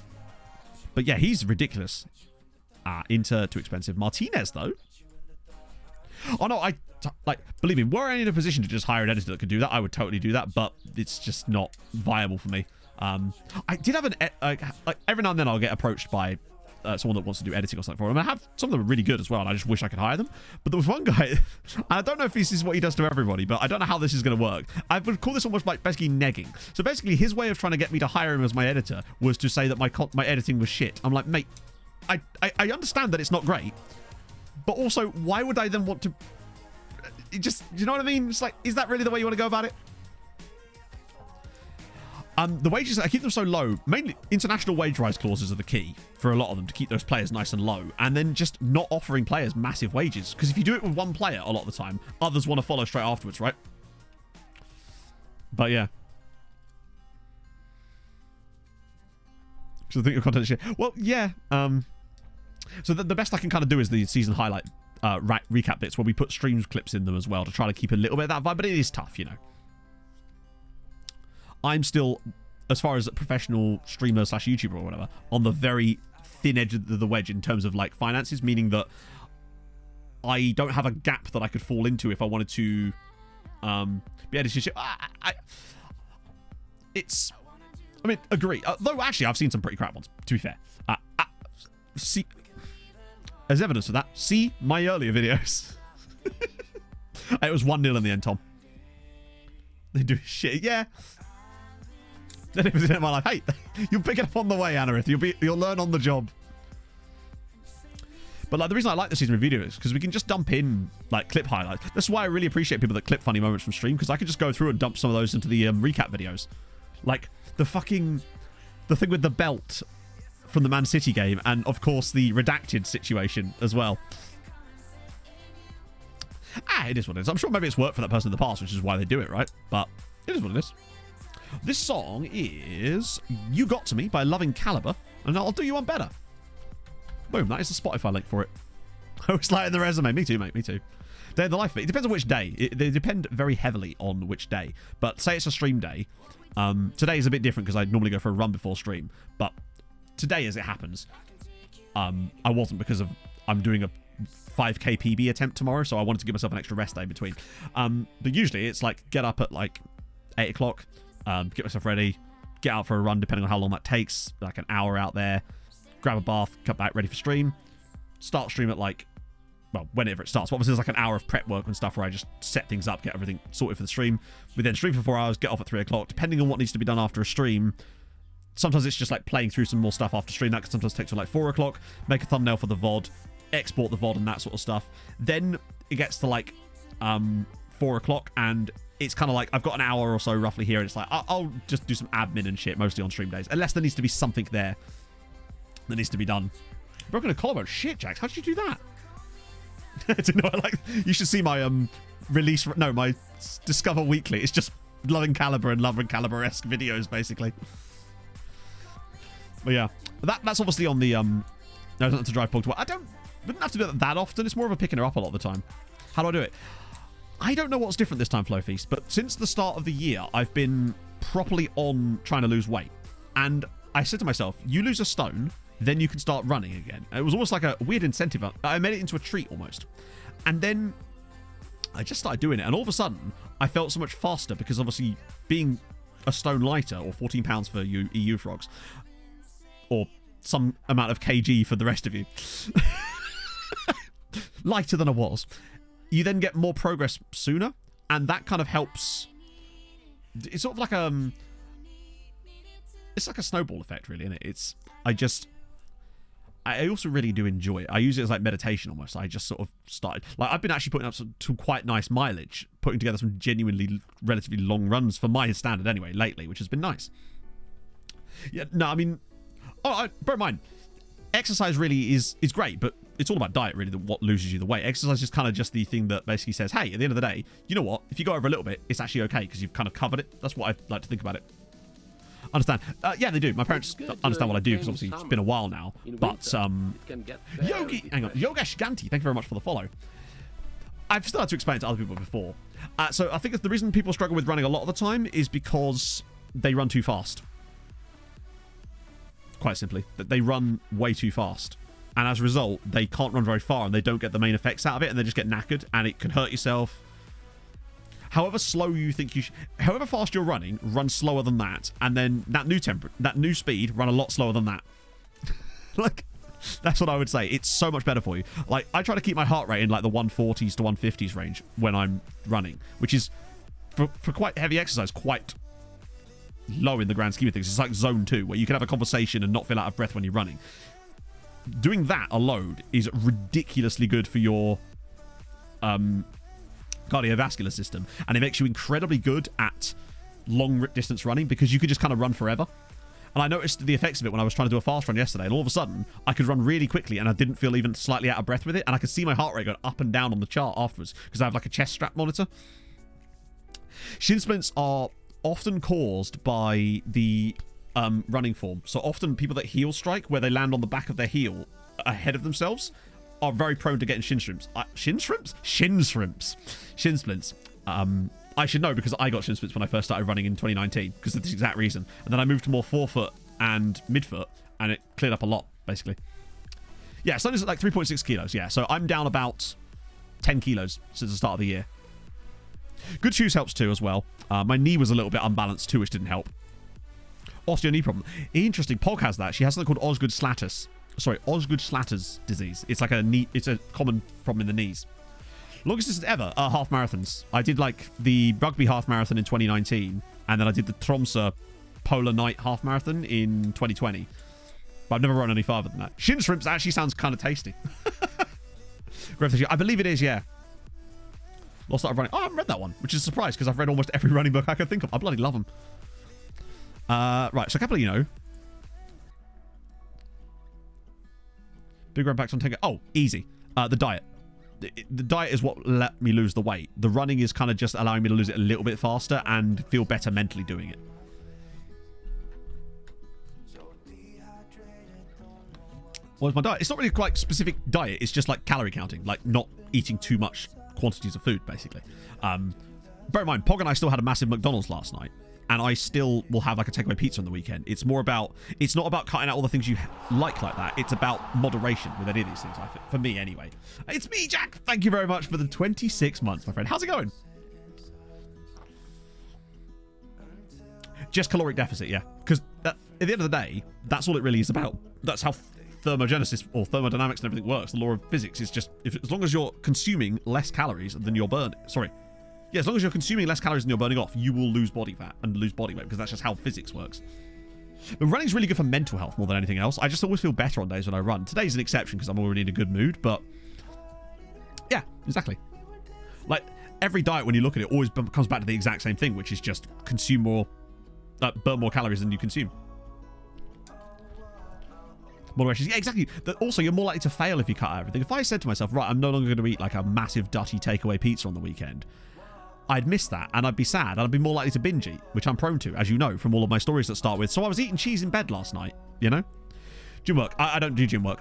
Speaker 3: But yeah, he's ridiculous. Inter, too expensive. Martinez, though. Oh, no, like, believe me, were I in a position to just hire an editor that could do that, I would totally do that, but it's just not viable for me. I did have like, every now and then I'll get approached by someone that wants to do editing or something for them. I have some of them are really good as well, and I just wish I could hire them. But there was one guy, and I don't know if this is what he does to everybody, but I don't know how this is going to work. I would call this almost like basically negging. So basically, his way of trying to get me to hire him as my editor was to say that my editing was shit. I'm like, mate, I understand that it's not great, but also, why would I then want to? It just, you know what I mean? It's like, is that really the way you want to go about it? The wages, I keep them so low. Mainly, international wage rise clauses are the key for a lot of them to keep those players nice and low. And then just not offering players massive wages. Because if you do it with one player a lot of the time, others want to follow straight afterwards, right? But yeah. So think your content shit. Well, yeah. So the best I can kind of do is the season highlight recap bits where we put streams clips in them as well to try to keep a little bit of that vibe, but it is tough, you know. I'm still, as far as a professional streamer / YouTuber or whatever, on the very thin edge of the wedge in terms of like finances, meaning that I don't have a gap that I could fall into if I wanted to be editing shit. I mean, agree. Though actually, I've seen some pretty crap ones, to be fair. See, as evidence of that, see my earlier videos. It was 1-0 in the end, Tom. They do shit, yeah. Then it was in my life. Hey, you'll pick it up on the way, Anarith. You'll learn on the job. But like the reason I like the season review is because we can just dump in like clip highlights. That's why I really appreciate people that clip funny moments from stream, because I can just go through and dump some of those into the recap videos. Like the thing with the belt from the Man City game, and of course the redacted situation as well. It is what it is. I'm sure maybe it's worked for that person in the past, which is why they do it, right? But it is what it is. This song is You Got To Me by Loving Caliber, and I'll do you one better. Boom, that is the Spotify link for it. I was like in the resume. Me too, mate, me too. Day of the life of it. It depends on which day. They depend very heavily on which day. But say it's a stream day. Today is a bit different because I normally go for a run before stream. But today, as it happens, I wasn't because of I'm doing a 5k PB attempt tomorrow, so I wanted to give myself an extra rest day in between. But usually it's like get up at like 8 o'clock, get myself ready, get out for a run depending on how long that takes, like an hour out there, grab a bath, cut back, ready for stream, start stream at like, well, whenever it starts. But obviously there's like an hour of prep work and stuff where I just set things up, get everything sorted for the stream. We then stream for 4 hours, get off at 3 o'clock, depending on what needs to be done after a stream. Sometimes it's just like playing through some more stuff after stream. That can sometimes take till like 4 o'clock, make a thumbnail for the VOD, export the VOD and that sort of stuff. Then it gets to like 4 o'clock and it's kind of like I've got an hour or so roughly here, and it's like I'll just do some admin and shit mostly on stream days, unless there needs to be something there that needs to be done. Broken a collarbone. Shit, Jax, how did you do that? You should see my my Discover Weekly. It's just Loving Caliber and Loving Caliber-esque videos basically. But yeah, that's obviously on the no, I don't have to drive Pog to work. Wouldn't have to do that often. It's more of a picking her up a lot of the time. How do I do it? I don't know what's different this time, Flow Feast, but since the start of the year, I've been properly on trying to lose weight. And I said to myself, you lose a stone, then you can start running again. It was almost like a weird incentive. I made it into a treat almost. And then I just started doing it. And all of a sudden, I felt so much faster because obviously being a stone lighter, or 14 pounds for you EU frogs, or some amount of kg for the rest of you, lighter than I was, you then get more progress sooner, and that kind of helps. It's sort of like it's like a snowball effect, really, isn't it? I also really do enjoy it. I use it as like meditation almost. I just sort of started, like, I've been actually putting up some quite nice mileage, putting together some genuinely relatively long runs for my standard anyway lately, which has been nice. Yeah, no, I mean, bear in mind, exercise really is great, but it's all about diet, really, what loses you the weight. Exercise is kind of just the thing that basically says, hey, at the end of the day, you know what? If you go over a little bit, it's actually okay because you've kind of covered it. That's what I like to think about it. Understand? Yeah, they do. My parents understand what I do because obviously it's been a while now. But Yogi, hang on, Yogesh Ganti, thank you very much for the follow. I've started to explain it to other people before. So I think the reason people struggle with running a lot of the time is because they run too fast. Quite simply, that they run way too fast, and as a result, they can't run very far, and they don't get the main effects out of it, and they just get knackered, and it can hurt yourself. However slow you think you should, however fast you're running, run slower than that, and then that new speed, run a lot slower than that. Like, that's what I would say. It's so much better for you. Like, I try to keep my heart rate in like the 140s to 150s range when I'm running, which is for quite heavy exercise, quite low in the grand scheme of things. It's like zone 2, where you can have a conversation and not feel out of breath when you're running. Doing that alone is ridiculously good for your cardiovascular system, and it makes you incredibly good at long distance running because you could just kind of run forever. And I noticed the effects of it when I was trying to do a fast run yesterday, and all of a sudden I could run really quickly and I didn't feel even slightly out of breath with it, and I could see my heart rate going up and down on the chart afterwards because I have like a chest strap monitor. Shin splints are often caused by the running form. So often people that heel strike, where they land on the back of their heel ahead of themselves, are very prone to getting shin shrimps. Shin shrimps? Shin shrimps. Shin splints. I should know because I got shin splints when I first started running in 2019 because of this exact reason. And then I moved to more forefoot and midfoot, and it cleared up a lot, basically. Yeah, so it's like 3.6 kilos. Yeah, so I'm down about 10 kilos since the start of the year. Good shoes helps too as well. My knee was a little bit unbalanced too, which didn't help. Osteo knee problem. Interesting. Pog has that. She has something called Osgood-Schlatter's disease. It's like it's a common problem in the knees. Longest distance ever are half marathons. I did like the rugby half marathon in 2019, and then I did the Tromsø Polar Night half marathon in 2020. But I've never run any farther than that. Shin shrimps actually sounds kind of tasty. I believe it is, yeah. Lost Art of Running. Oh, I haven't read that one, which is a surprise because I've read almost every running book I could think of. I bloody love them. Right, so a couple of, bigger impact on 10K. Oh, easy. The diet. The diet is what let me lose the weight. The running is kind of just allowing me to lose it a little bit faster and feel better mentally doing it. What's my diet? It's not really quite specific diet. It's just like calorie counting, like not eating too much quantities of food, basically. Bear in mind, Pog and I still had a massive McDonald's last night, and I still will have like a takeaway pizza on the weekend. It's not about cutting out all the things you like that. It's about moderation with any of these things, I think, for me anyway. It's me, Jack. Thank you very much for the 26 months, my friend. How's it going? Just caloric deficit, yeah. Because at the end of the day, that's all it really is about. That's how thermogenesis or thermodynamics and everything works. The law of physics is just, as long as you're consuming less calories than you're burning, as long as you're consuming less calories than you're burning off, you will lose body fat and lose body weight because that's just how physics works. But running's really good for mental health more than anything else. I just always feel better on days when I run. Today's an exception because I'm already in a good mood, but yeah, exactly. Like every diet, when you look at it, always comes back to the exact same thing, which is just burn more calories than you consume. Moderation. Yeah, exactly. Also, you're more likely to fail if you cut out everything. If I said to myself, right, I'm no longer going to eat like a massive dutty takeaway pizza on the weekend, I'd miss that and I'd be sad and I'd be more likely to binge eat, which I'm prone to, as you know, from all of my stories that start with. So I was eating cheese in bed last night, Gym work. I don't do gym work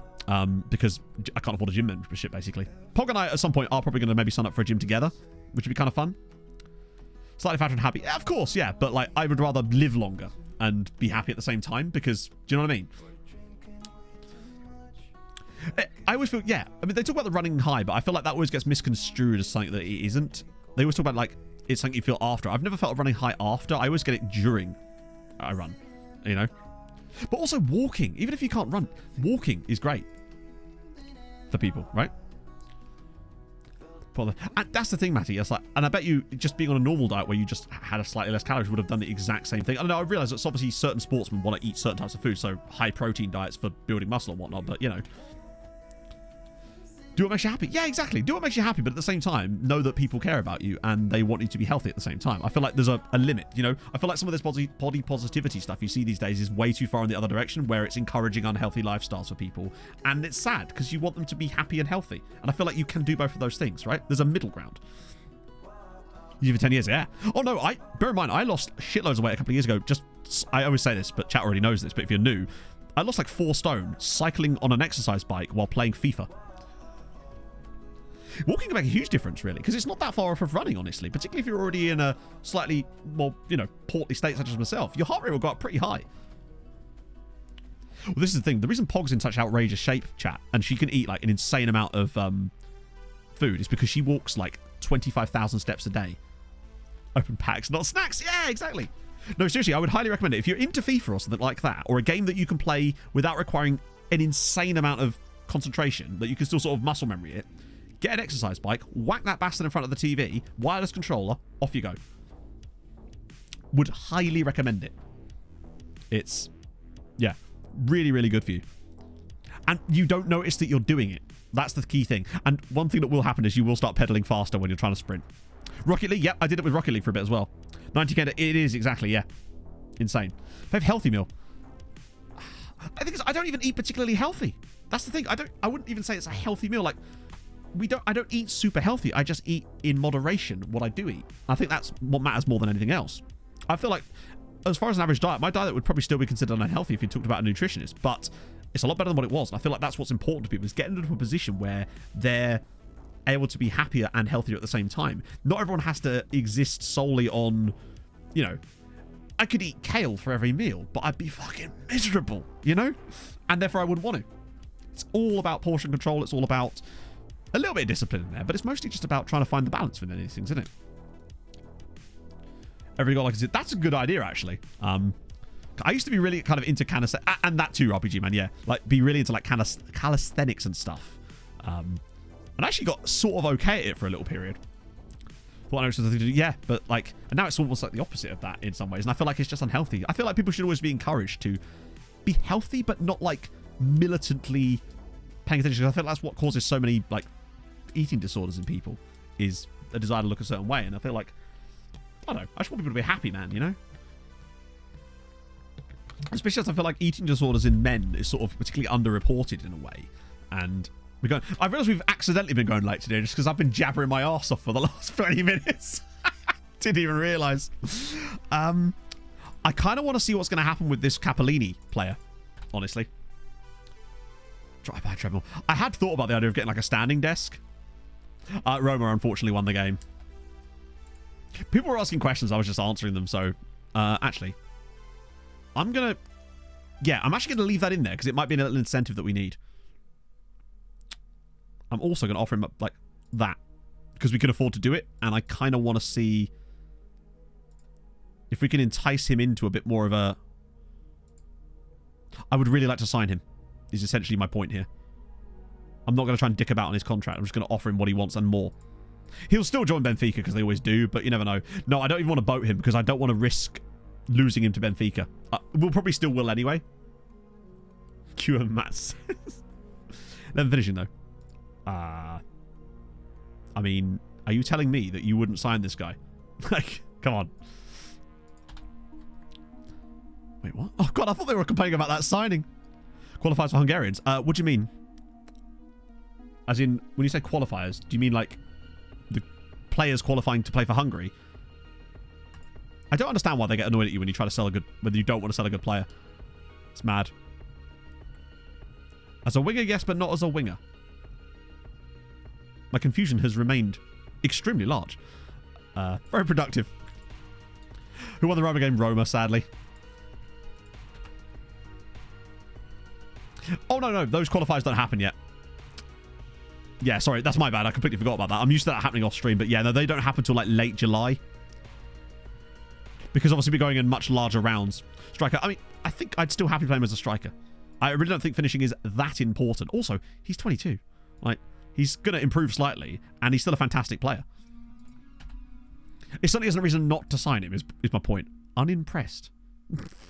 Speaker 3: because I can't afford a gym membership, basically. Pog and I, at some point, are probably going to maybe sign up for a gym together, which would be kind of fun. Slightly fatter and happy. Yeah, of course, yeah. But like, I would rather live longer and be happy at the same time because, do you know what I mean? I always feel, yeah. I mean, they talk about the running high, but I feel like that always gets misconstrued as something that it isn't. They always talk about like it's something you feel after. I've never felt a running high after. I always get it during I run, But also walking, even if you can't run, walking is great for people, right? And that's the thing, Matty. It's like, and I bet you just being on a normal diet where you just had a slightly less calories would have done the exact same thing. I don't know. I realise that obviously certain sportsmen want to eat certain types of food, so high protein diets for building muscle and whatnot. But do what makes you happy. Yeah, exactly. Do what makes you happy, but at the same time, know that people care about you and they want you to be healthy at the same time. I feel like there's a limit, I feel like some of this body positivity stuff you see these days is way too far in the other direction, where it's encouraging unhealthy lifestyles for people. And it's sad because you want them to be happy and healthy. And I feel like you can do both of those things, right? There's a middle ground. You for 10 years, yeah. Oh, no, bear in mind, I lost shitloads of weight a couple of years ago. I always say this, but chat already knows this, but if you're new, I lost like 4 stone cycling on an exercise bike while playing FIFA. Walking can make a huge difference, really, because it's not that far off of running, honestly, particularly if you're already in a slightly more, portly state such as myself. Your heart rate will go up pretty high. Well, this is the thing. The reason Pog's in such outrageous shape, chat, and she can eat like an insane amount of food is because she walks like 25,000 steps a day. Open packs, not snacks. Yeah, exactly. No, seriously, I would highly recommend it. If you're into FIFA or something like that, or a game that you can play without requiring an insane amount of concentration, that you can still sort of muscle memory it, get an exercise bike, whack that bastard in front of the TV, wireless controller, off you go. Would highly recommend it. It's, yeah, really, really good for you. And you don't notice that you're doing it. That's the key thing. And one thing that will happen is you will start pedaling faster when you're trying to sprint. Rocket League, yep, I did it with Rocket League for a bit as well. 90k, it is exactly, yeah. Insane. If I have healthy meal, I think I don't even eat particularly healthy. That's the thing. I wouldn't even say it's a healthy meal. Like, I don't eat super healthy. I just eat in moderation what I do eat. I think that's what matters more than anything else. I feel like as far as an average diet, my diet would probably still be considered unhealthy if you talked about a nutritionist, but it's a lot better than what it was. And I feel like that's what's important to people, is getting into a position where they're able to be happier and healthier at the same time. Not everyone has to exist solely on, you know, I could eat kale for every meal, but I'd be fucking miserable, you know? And therefore I wouldn't want to. It's all about portion control. It's all about a little bit of discipline in there, but it's mostly just about trying to find the balance within these things, isn't it? Every goal I can see. That's a good idea, actually. I used to be really kind of into calisthenics, and that too, RPG Man, yeah. Like, be really into like calisthenics and stuff. And I actually got sort of okay at it for a little period. Thought I was something to do, yeah, but like, and now it's almost like the opposite of that in some ways, and I feel like it's just unhealthy. I feel like people should always be encouraged to be healthy, but not like militantly paying attention. I feel like that's what causes so many like eating disorders in people, is a desire to look a certain way. And I feel like, I don't know, I just want people to be happy, man, you know? Especially as I feel like eating disorders in men is sort of particularly underreported in a way. And we're going, I realize we've accidentally been going late today just because I've been jabbering my arse off for the last 20 minutes. Didn't even realize. I kind of want to see what's going to happen with this Capellini player, honestly. Drive-by treadmill. I had thought about the idea of getting like a standing desk. Roma unfortunately won the game. People were asking questions, I was just answering them. So actually, I'm actually gonna leave that in there because it might be a little incentive that we need. I'm also gonna offer him like that because we can afford to do it, and I kind of want to see if we can entice him into a bit more of a... I would really like to sign him, is essentially my point here. I'm not going to try and dick about on his contract. I'm just going to offer him what he wants and more. He'll still join Benfica because they always do, but you never know. No, I don't even want to boat him because I don't want to risk losing him to Benfica. We'll probably still will anyway. Q and Matt says. Then finishing though. I mean, are you telling me that you wouldn't sign this guy? Like, come on. Wait, what? Oh god, I thought they were complaining about that signing. Qualifiers for Hungarians. What do you mean? As in, when you say qualifiers, do you mean like the players qualifying to play for Hungary? I don't understand why they get annoyed at you when you try to sell a good, when you don't want to sell a good player. It's mad. As a winger, yes, but not as a winger. My confusion has remained extremely large. Very productive. Who won the Roma game? Roma, sadly. Oh, no, those qualifiers don't happen yet. Yeah, sorry, that's my bad. I completely forgot about that. I'm used to that happening off stream, but yeah, no, they don't happen until like late July. Because obviously we're going in much larger rounds. Striker, I mean, I think I'd still happily play him as a striker. I really don't think finishing is that important. Also, he's 22. Like, he's going to improve slightly, and he's still a fantastic player. It certainly isn't a reason not to sign him, is my point. Unimpressed.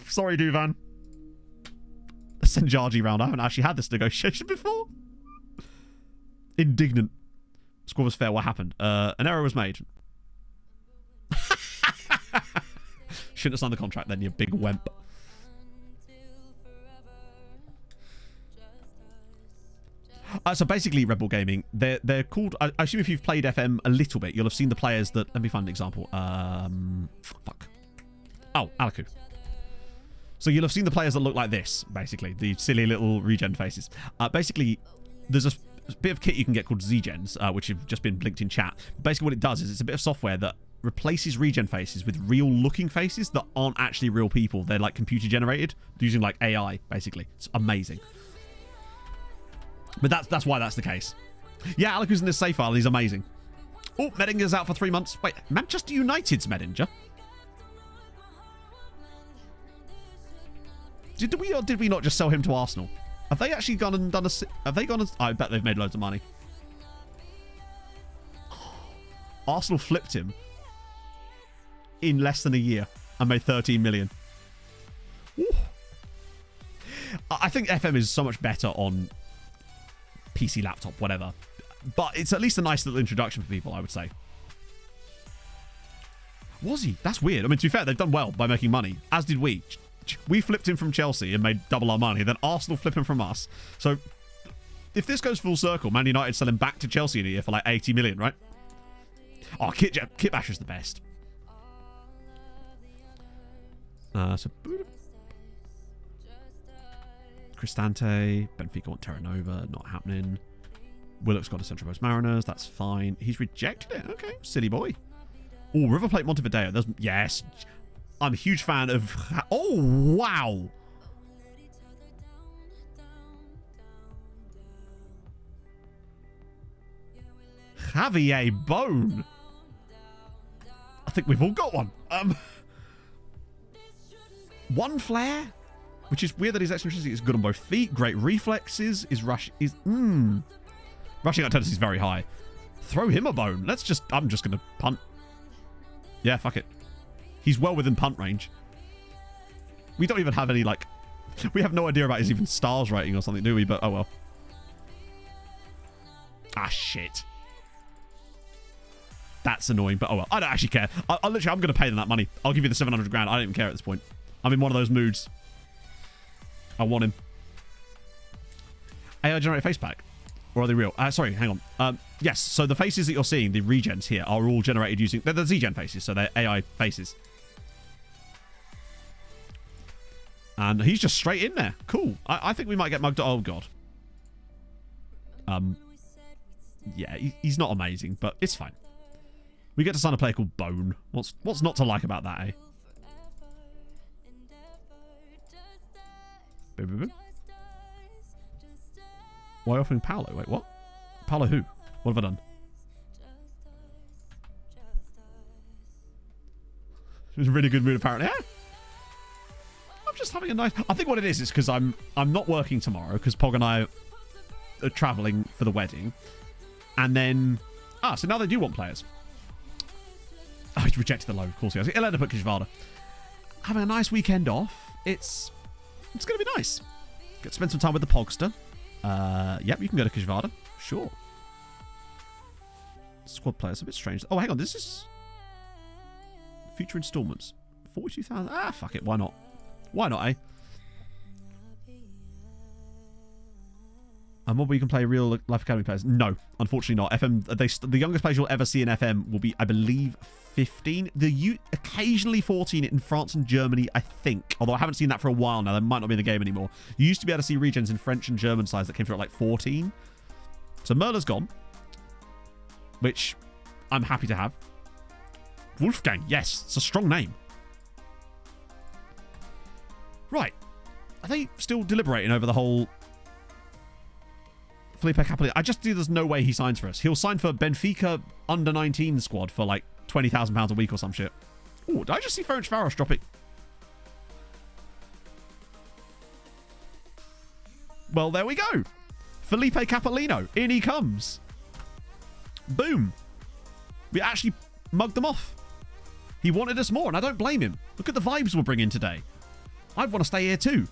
Speaker 3: Sorry, Duvan. Senjaji round. I haven't actually had this negotiation before. Indignant. Score was fair. What happened? An error was made. Shouldn't have signed the contract then, you big wemp. So basically, Red Bull Gaming, they're called... I assume if you've played FM a little bit, you'll have seen the players that... Let me find an example. Fuck. Oh, Alaku. So you'll have seen the players that look like this, basically. The silly little regen faces. Basically, there's a bit of kit you can get called Z-Gens, which have just been linked in chat. Basically what it does is it's a bit of software that replaces regen faces with real looking faces that aren't actually real people. They're like computer generated using like AI, basically. It's amazing. But that's why that's the case. Yeah, Alaku's in this save file and he's amazing. Oh, Medinger's out for 3 months. Wait, Manchester United's Medinger? Did we or did we not just sell him to Arsenal? Have they actually gone and done a... Have they gone and... I bet they've made loads of money. Arsenal flipped him in less than a year and made 13 million. Ooh. I think FM is so much better on PC, laptop, whatever. But it's at least a nice little introduction for people, I would say. Was he? That's weird. I mean, to be fair, they've done well by making money, as did we. We flipped him from Chelsea and made double our money. Then Arsenal flip him from us. So if this goes full circle, Man United sell him back to Chelsea in a year for like 80 million, right? Oh, Kit Basher's the best. So Cristante, Benfica want Terra Nova, not happening. Willock's got a Central Coast Mariners, that's fine. He's rejected it. Okay, silly boy. Oh, River Plate Montevideo. Yes. I'm a huge fan of... Oh, wow. Javier Bone. I think we've all got one. One flare, which is weird that his eccentricity is good on both feet. Great reflexes. Rushing out tendency is very high. Throw him a bone. I'm just gonna punt. Yeah, fuck it. He's well within punt range. We don't even have any, like... We have no idea about his even stars rating or something, do we? But, oh well. Ah, shit. That's annoying, but oh well. I don't actually care. I'm going to pay them that money. I'll give you the 700 grand. I don't even care at this point. I'm in one of those moods. I want him. AI generate face pack. Or are they real? Sorry, hang on. Yes, so the faces that you're seeing, the regens here, are all generated using... They're the Z-Gen faces, so they're AI faces. And he's just straight in there. Cool. I think we might get mugged. Oh, God. Yeah, he's not amazing, but it's fine. We get to sign a player called Bone. What's not to like about that, eh? Boom, boom, boom. Why offering Paolo? Wait, what? Paolo who? What have I done? It was a really good mood, apparently. Yeah. I'm just having a nice... I think what it is because I'm not working tomorrow because Pog and I are travelling for the wedding. And then... so now they do want players. Oh, he's rejected the loan. Of course he has. He'll end up at Kishvada. Having a nice weekend off. It's going to be nice. Get to spend some time with the Pogster. Yep, you can go to Kishvada. Sure. Squad players, a bit strange. Oh, hang on. This is... Future installments. 42,000. Ah, fuck it. Why not? Why not, eh? A mod where you can play real life academy players? No, unfortunately not. The youngest players you'll ever see in FM will be, I believe, 15. Occasionally 14 in France and Germany, I think. Although I haven't seen that for a while now. That might not be in the game anymore. You used to be able to see regens in French and German sides that came through at like 14. So Merla's gone, which I'm happy to have. Wolfgang, yes, it's a strong name. Right. Are they still deliberating over the whole... Felipe Capelli? I just think there's no way he signs for us. He'll sign for Benfica under-19 squad for like £20,000 a week or some shit. Oh, did I just see Ferenc Varos drop it? Well, there we go. Felipe Capellino. In he comes. Boom. We actually mugged them off. He wanted us more, and I don't blame him. Look at the vibes we're bringing today. I'd want to stay here too.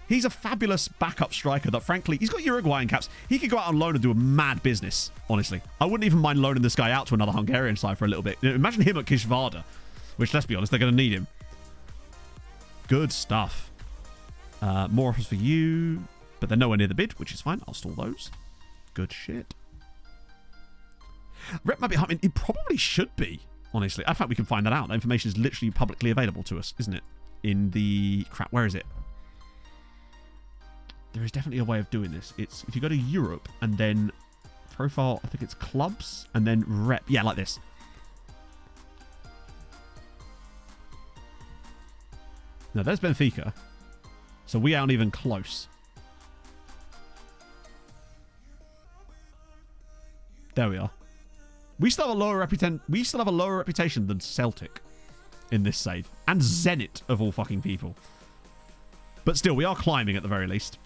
Speaker 3: He's a fabulous backup striker that, frankly, he's got Uruguayan caps. He could go out on loan and do a mad business, honestly. I wouldn't even mind loaning this guy out to another Hungarian side for a little bit. Imagine him at Kishvada, which, let's be honest, they're going to need him. Good stuff. More offers for you, but they're nowhere near the bid, which is fine. I'll stall those. Good shit. Rep might be... I mean, it probably should be, honestly. In fact, we can find that out. That information is literally publicly available to us, isn't it? In the... Crap, where is it? There is definitely a way of doing this. It's if you go to Europe and then profile, I think it's clubs, and then rep. Yeah, like this. Now, there's Benfica. So we aren't even close. There we are. We still have a lower reputation than Celtic in this save. And Zenit, of all fucking people. But still, we are climbing at the very least.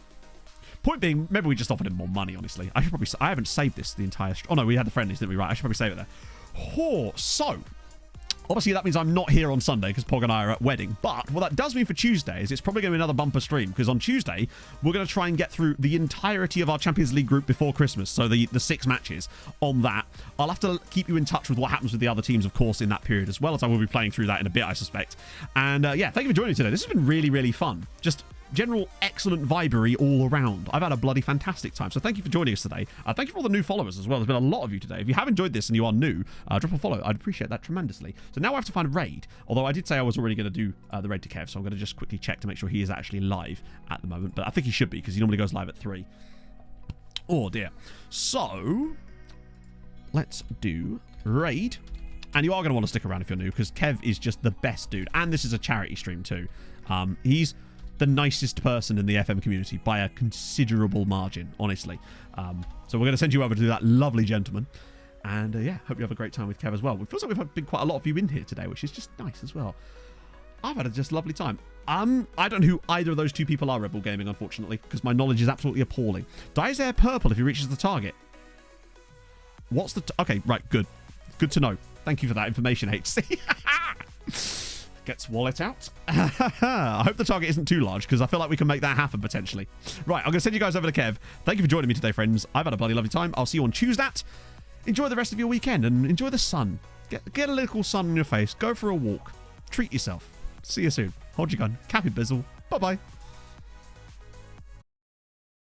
Speaker 3: Point being, maybe we just offered him more money, honestly. I haven't saved this the entire... Oh, no, we had the friendlies, didn't we? Right, I should probably save it there. Oh, so... Obviously, that means I'm not here on Sunday because Pog and I are at wedding. But what that does mean for Tuesday is it's probably going to be another bumper stream because on Tuesday, we're going to try and get through the entirety of our Champions League group before Christmas. So the 6 matches on that. I'll have to keep you in touch with what happens with the other teams, of course, in that period as well, as I will be playing through that in a bit, I suspect. And yeah, thank you for joining me today. This has been really, really fun. Just general excellent vibery all around. I've had a bloody fantastic time. So thank you for joining us today. Thank you for all the new followers as well. There's been a lot of you today. If you have enjoyed this and you are new, drop a follow. I'd appreciate that tremendously. So now I have to find a raid. Although I did say I was already going to do the raid to Kev, so I'm going to just quickly check to make sure he is actually live at the moment. But I think he should be because he normally goes live at 3. Oh dear. So let's do raid. And you are going to want to stick around if you're new because Kev is just the best dude. And this is a charity stream too. He's the nicest person in the FM community by a considerable margin, honestly. So we're going to send you over to that lovely gentleman. And yeah, hope you have a great time with Kev as well. It feels like we've been quite a lot of you in here today, which is just nice as well. I've had a just lovely time. I don't know who either of those two people are, Rebel Gaming, unfortunately, because my knowledge is absolutely appalling. Dyes air purple if he reaches the target. What's the... okay, right, good. Good to know. Thank you for that information, HC. Gets wallet out. I hope the target isn't too large because I feel like we can make that happen potentially. Right, I'm going to send you guys over to Kev. Thank you for joining me today, friends. I've had a bloody lovely time. I'll see you on Tuesday. Enjoy the rest of your weekend and enjoy the sun. Get a little sun on your face. Go for a walk. Treat yourself. See you soon. Hold your gun. Cappy Bizzle. Bye-bye.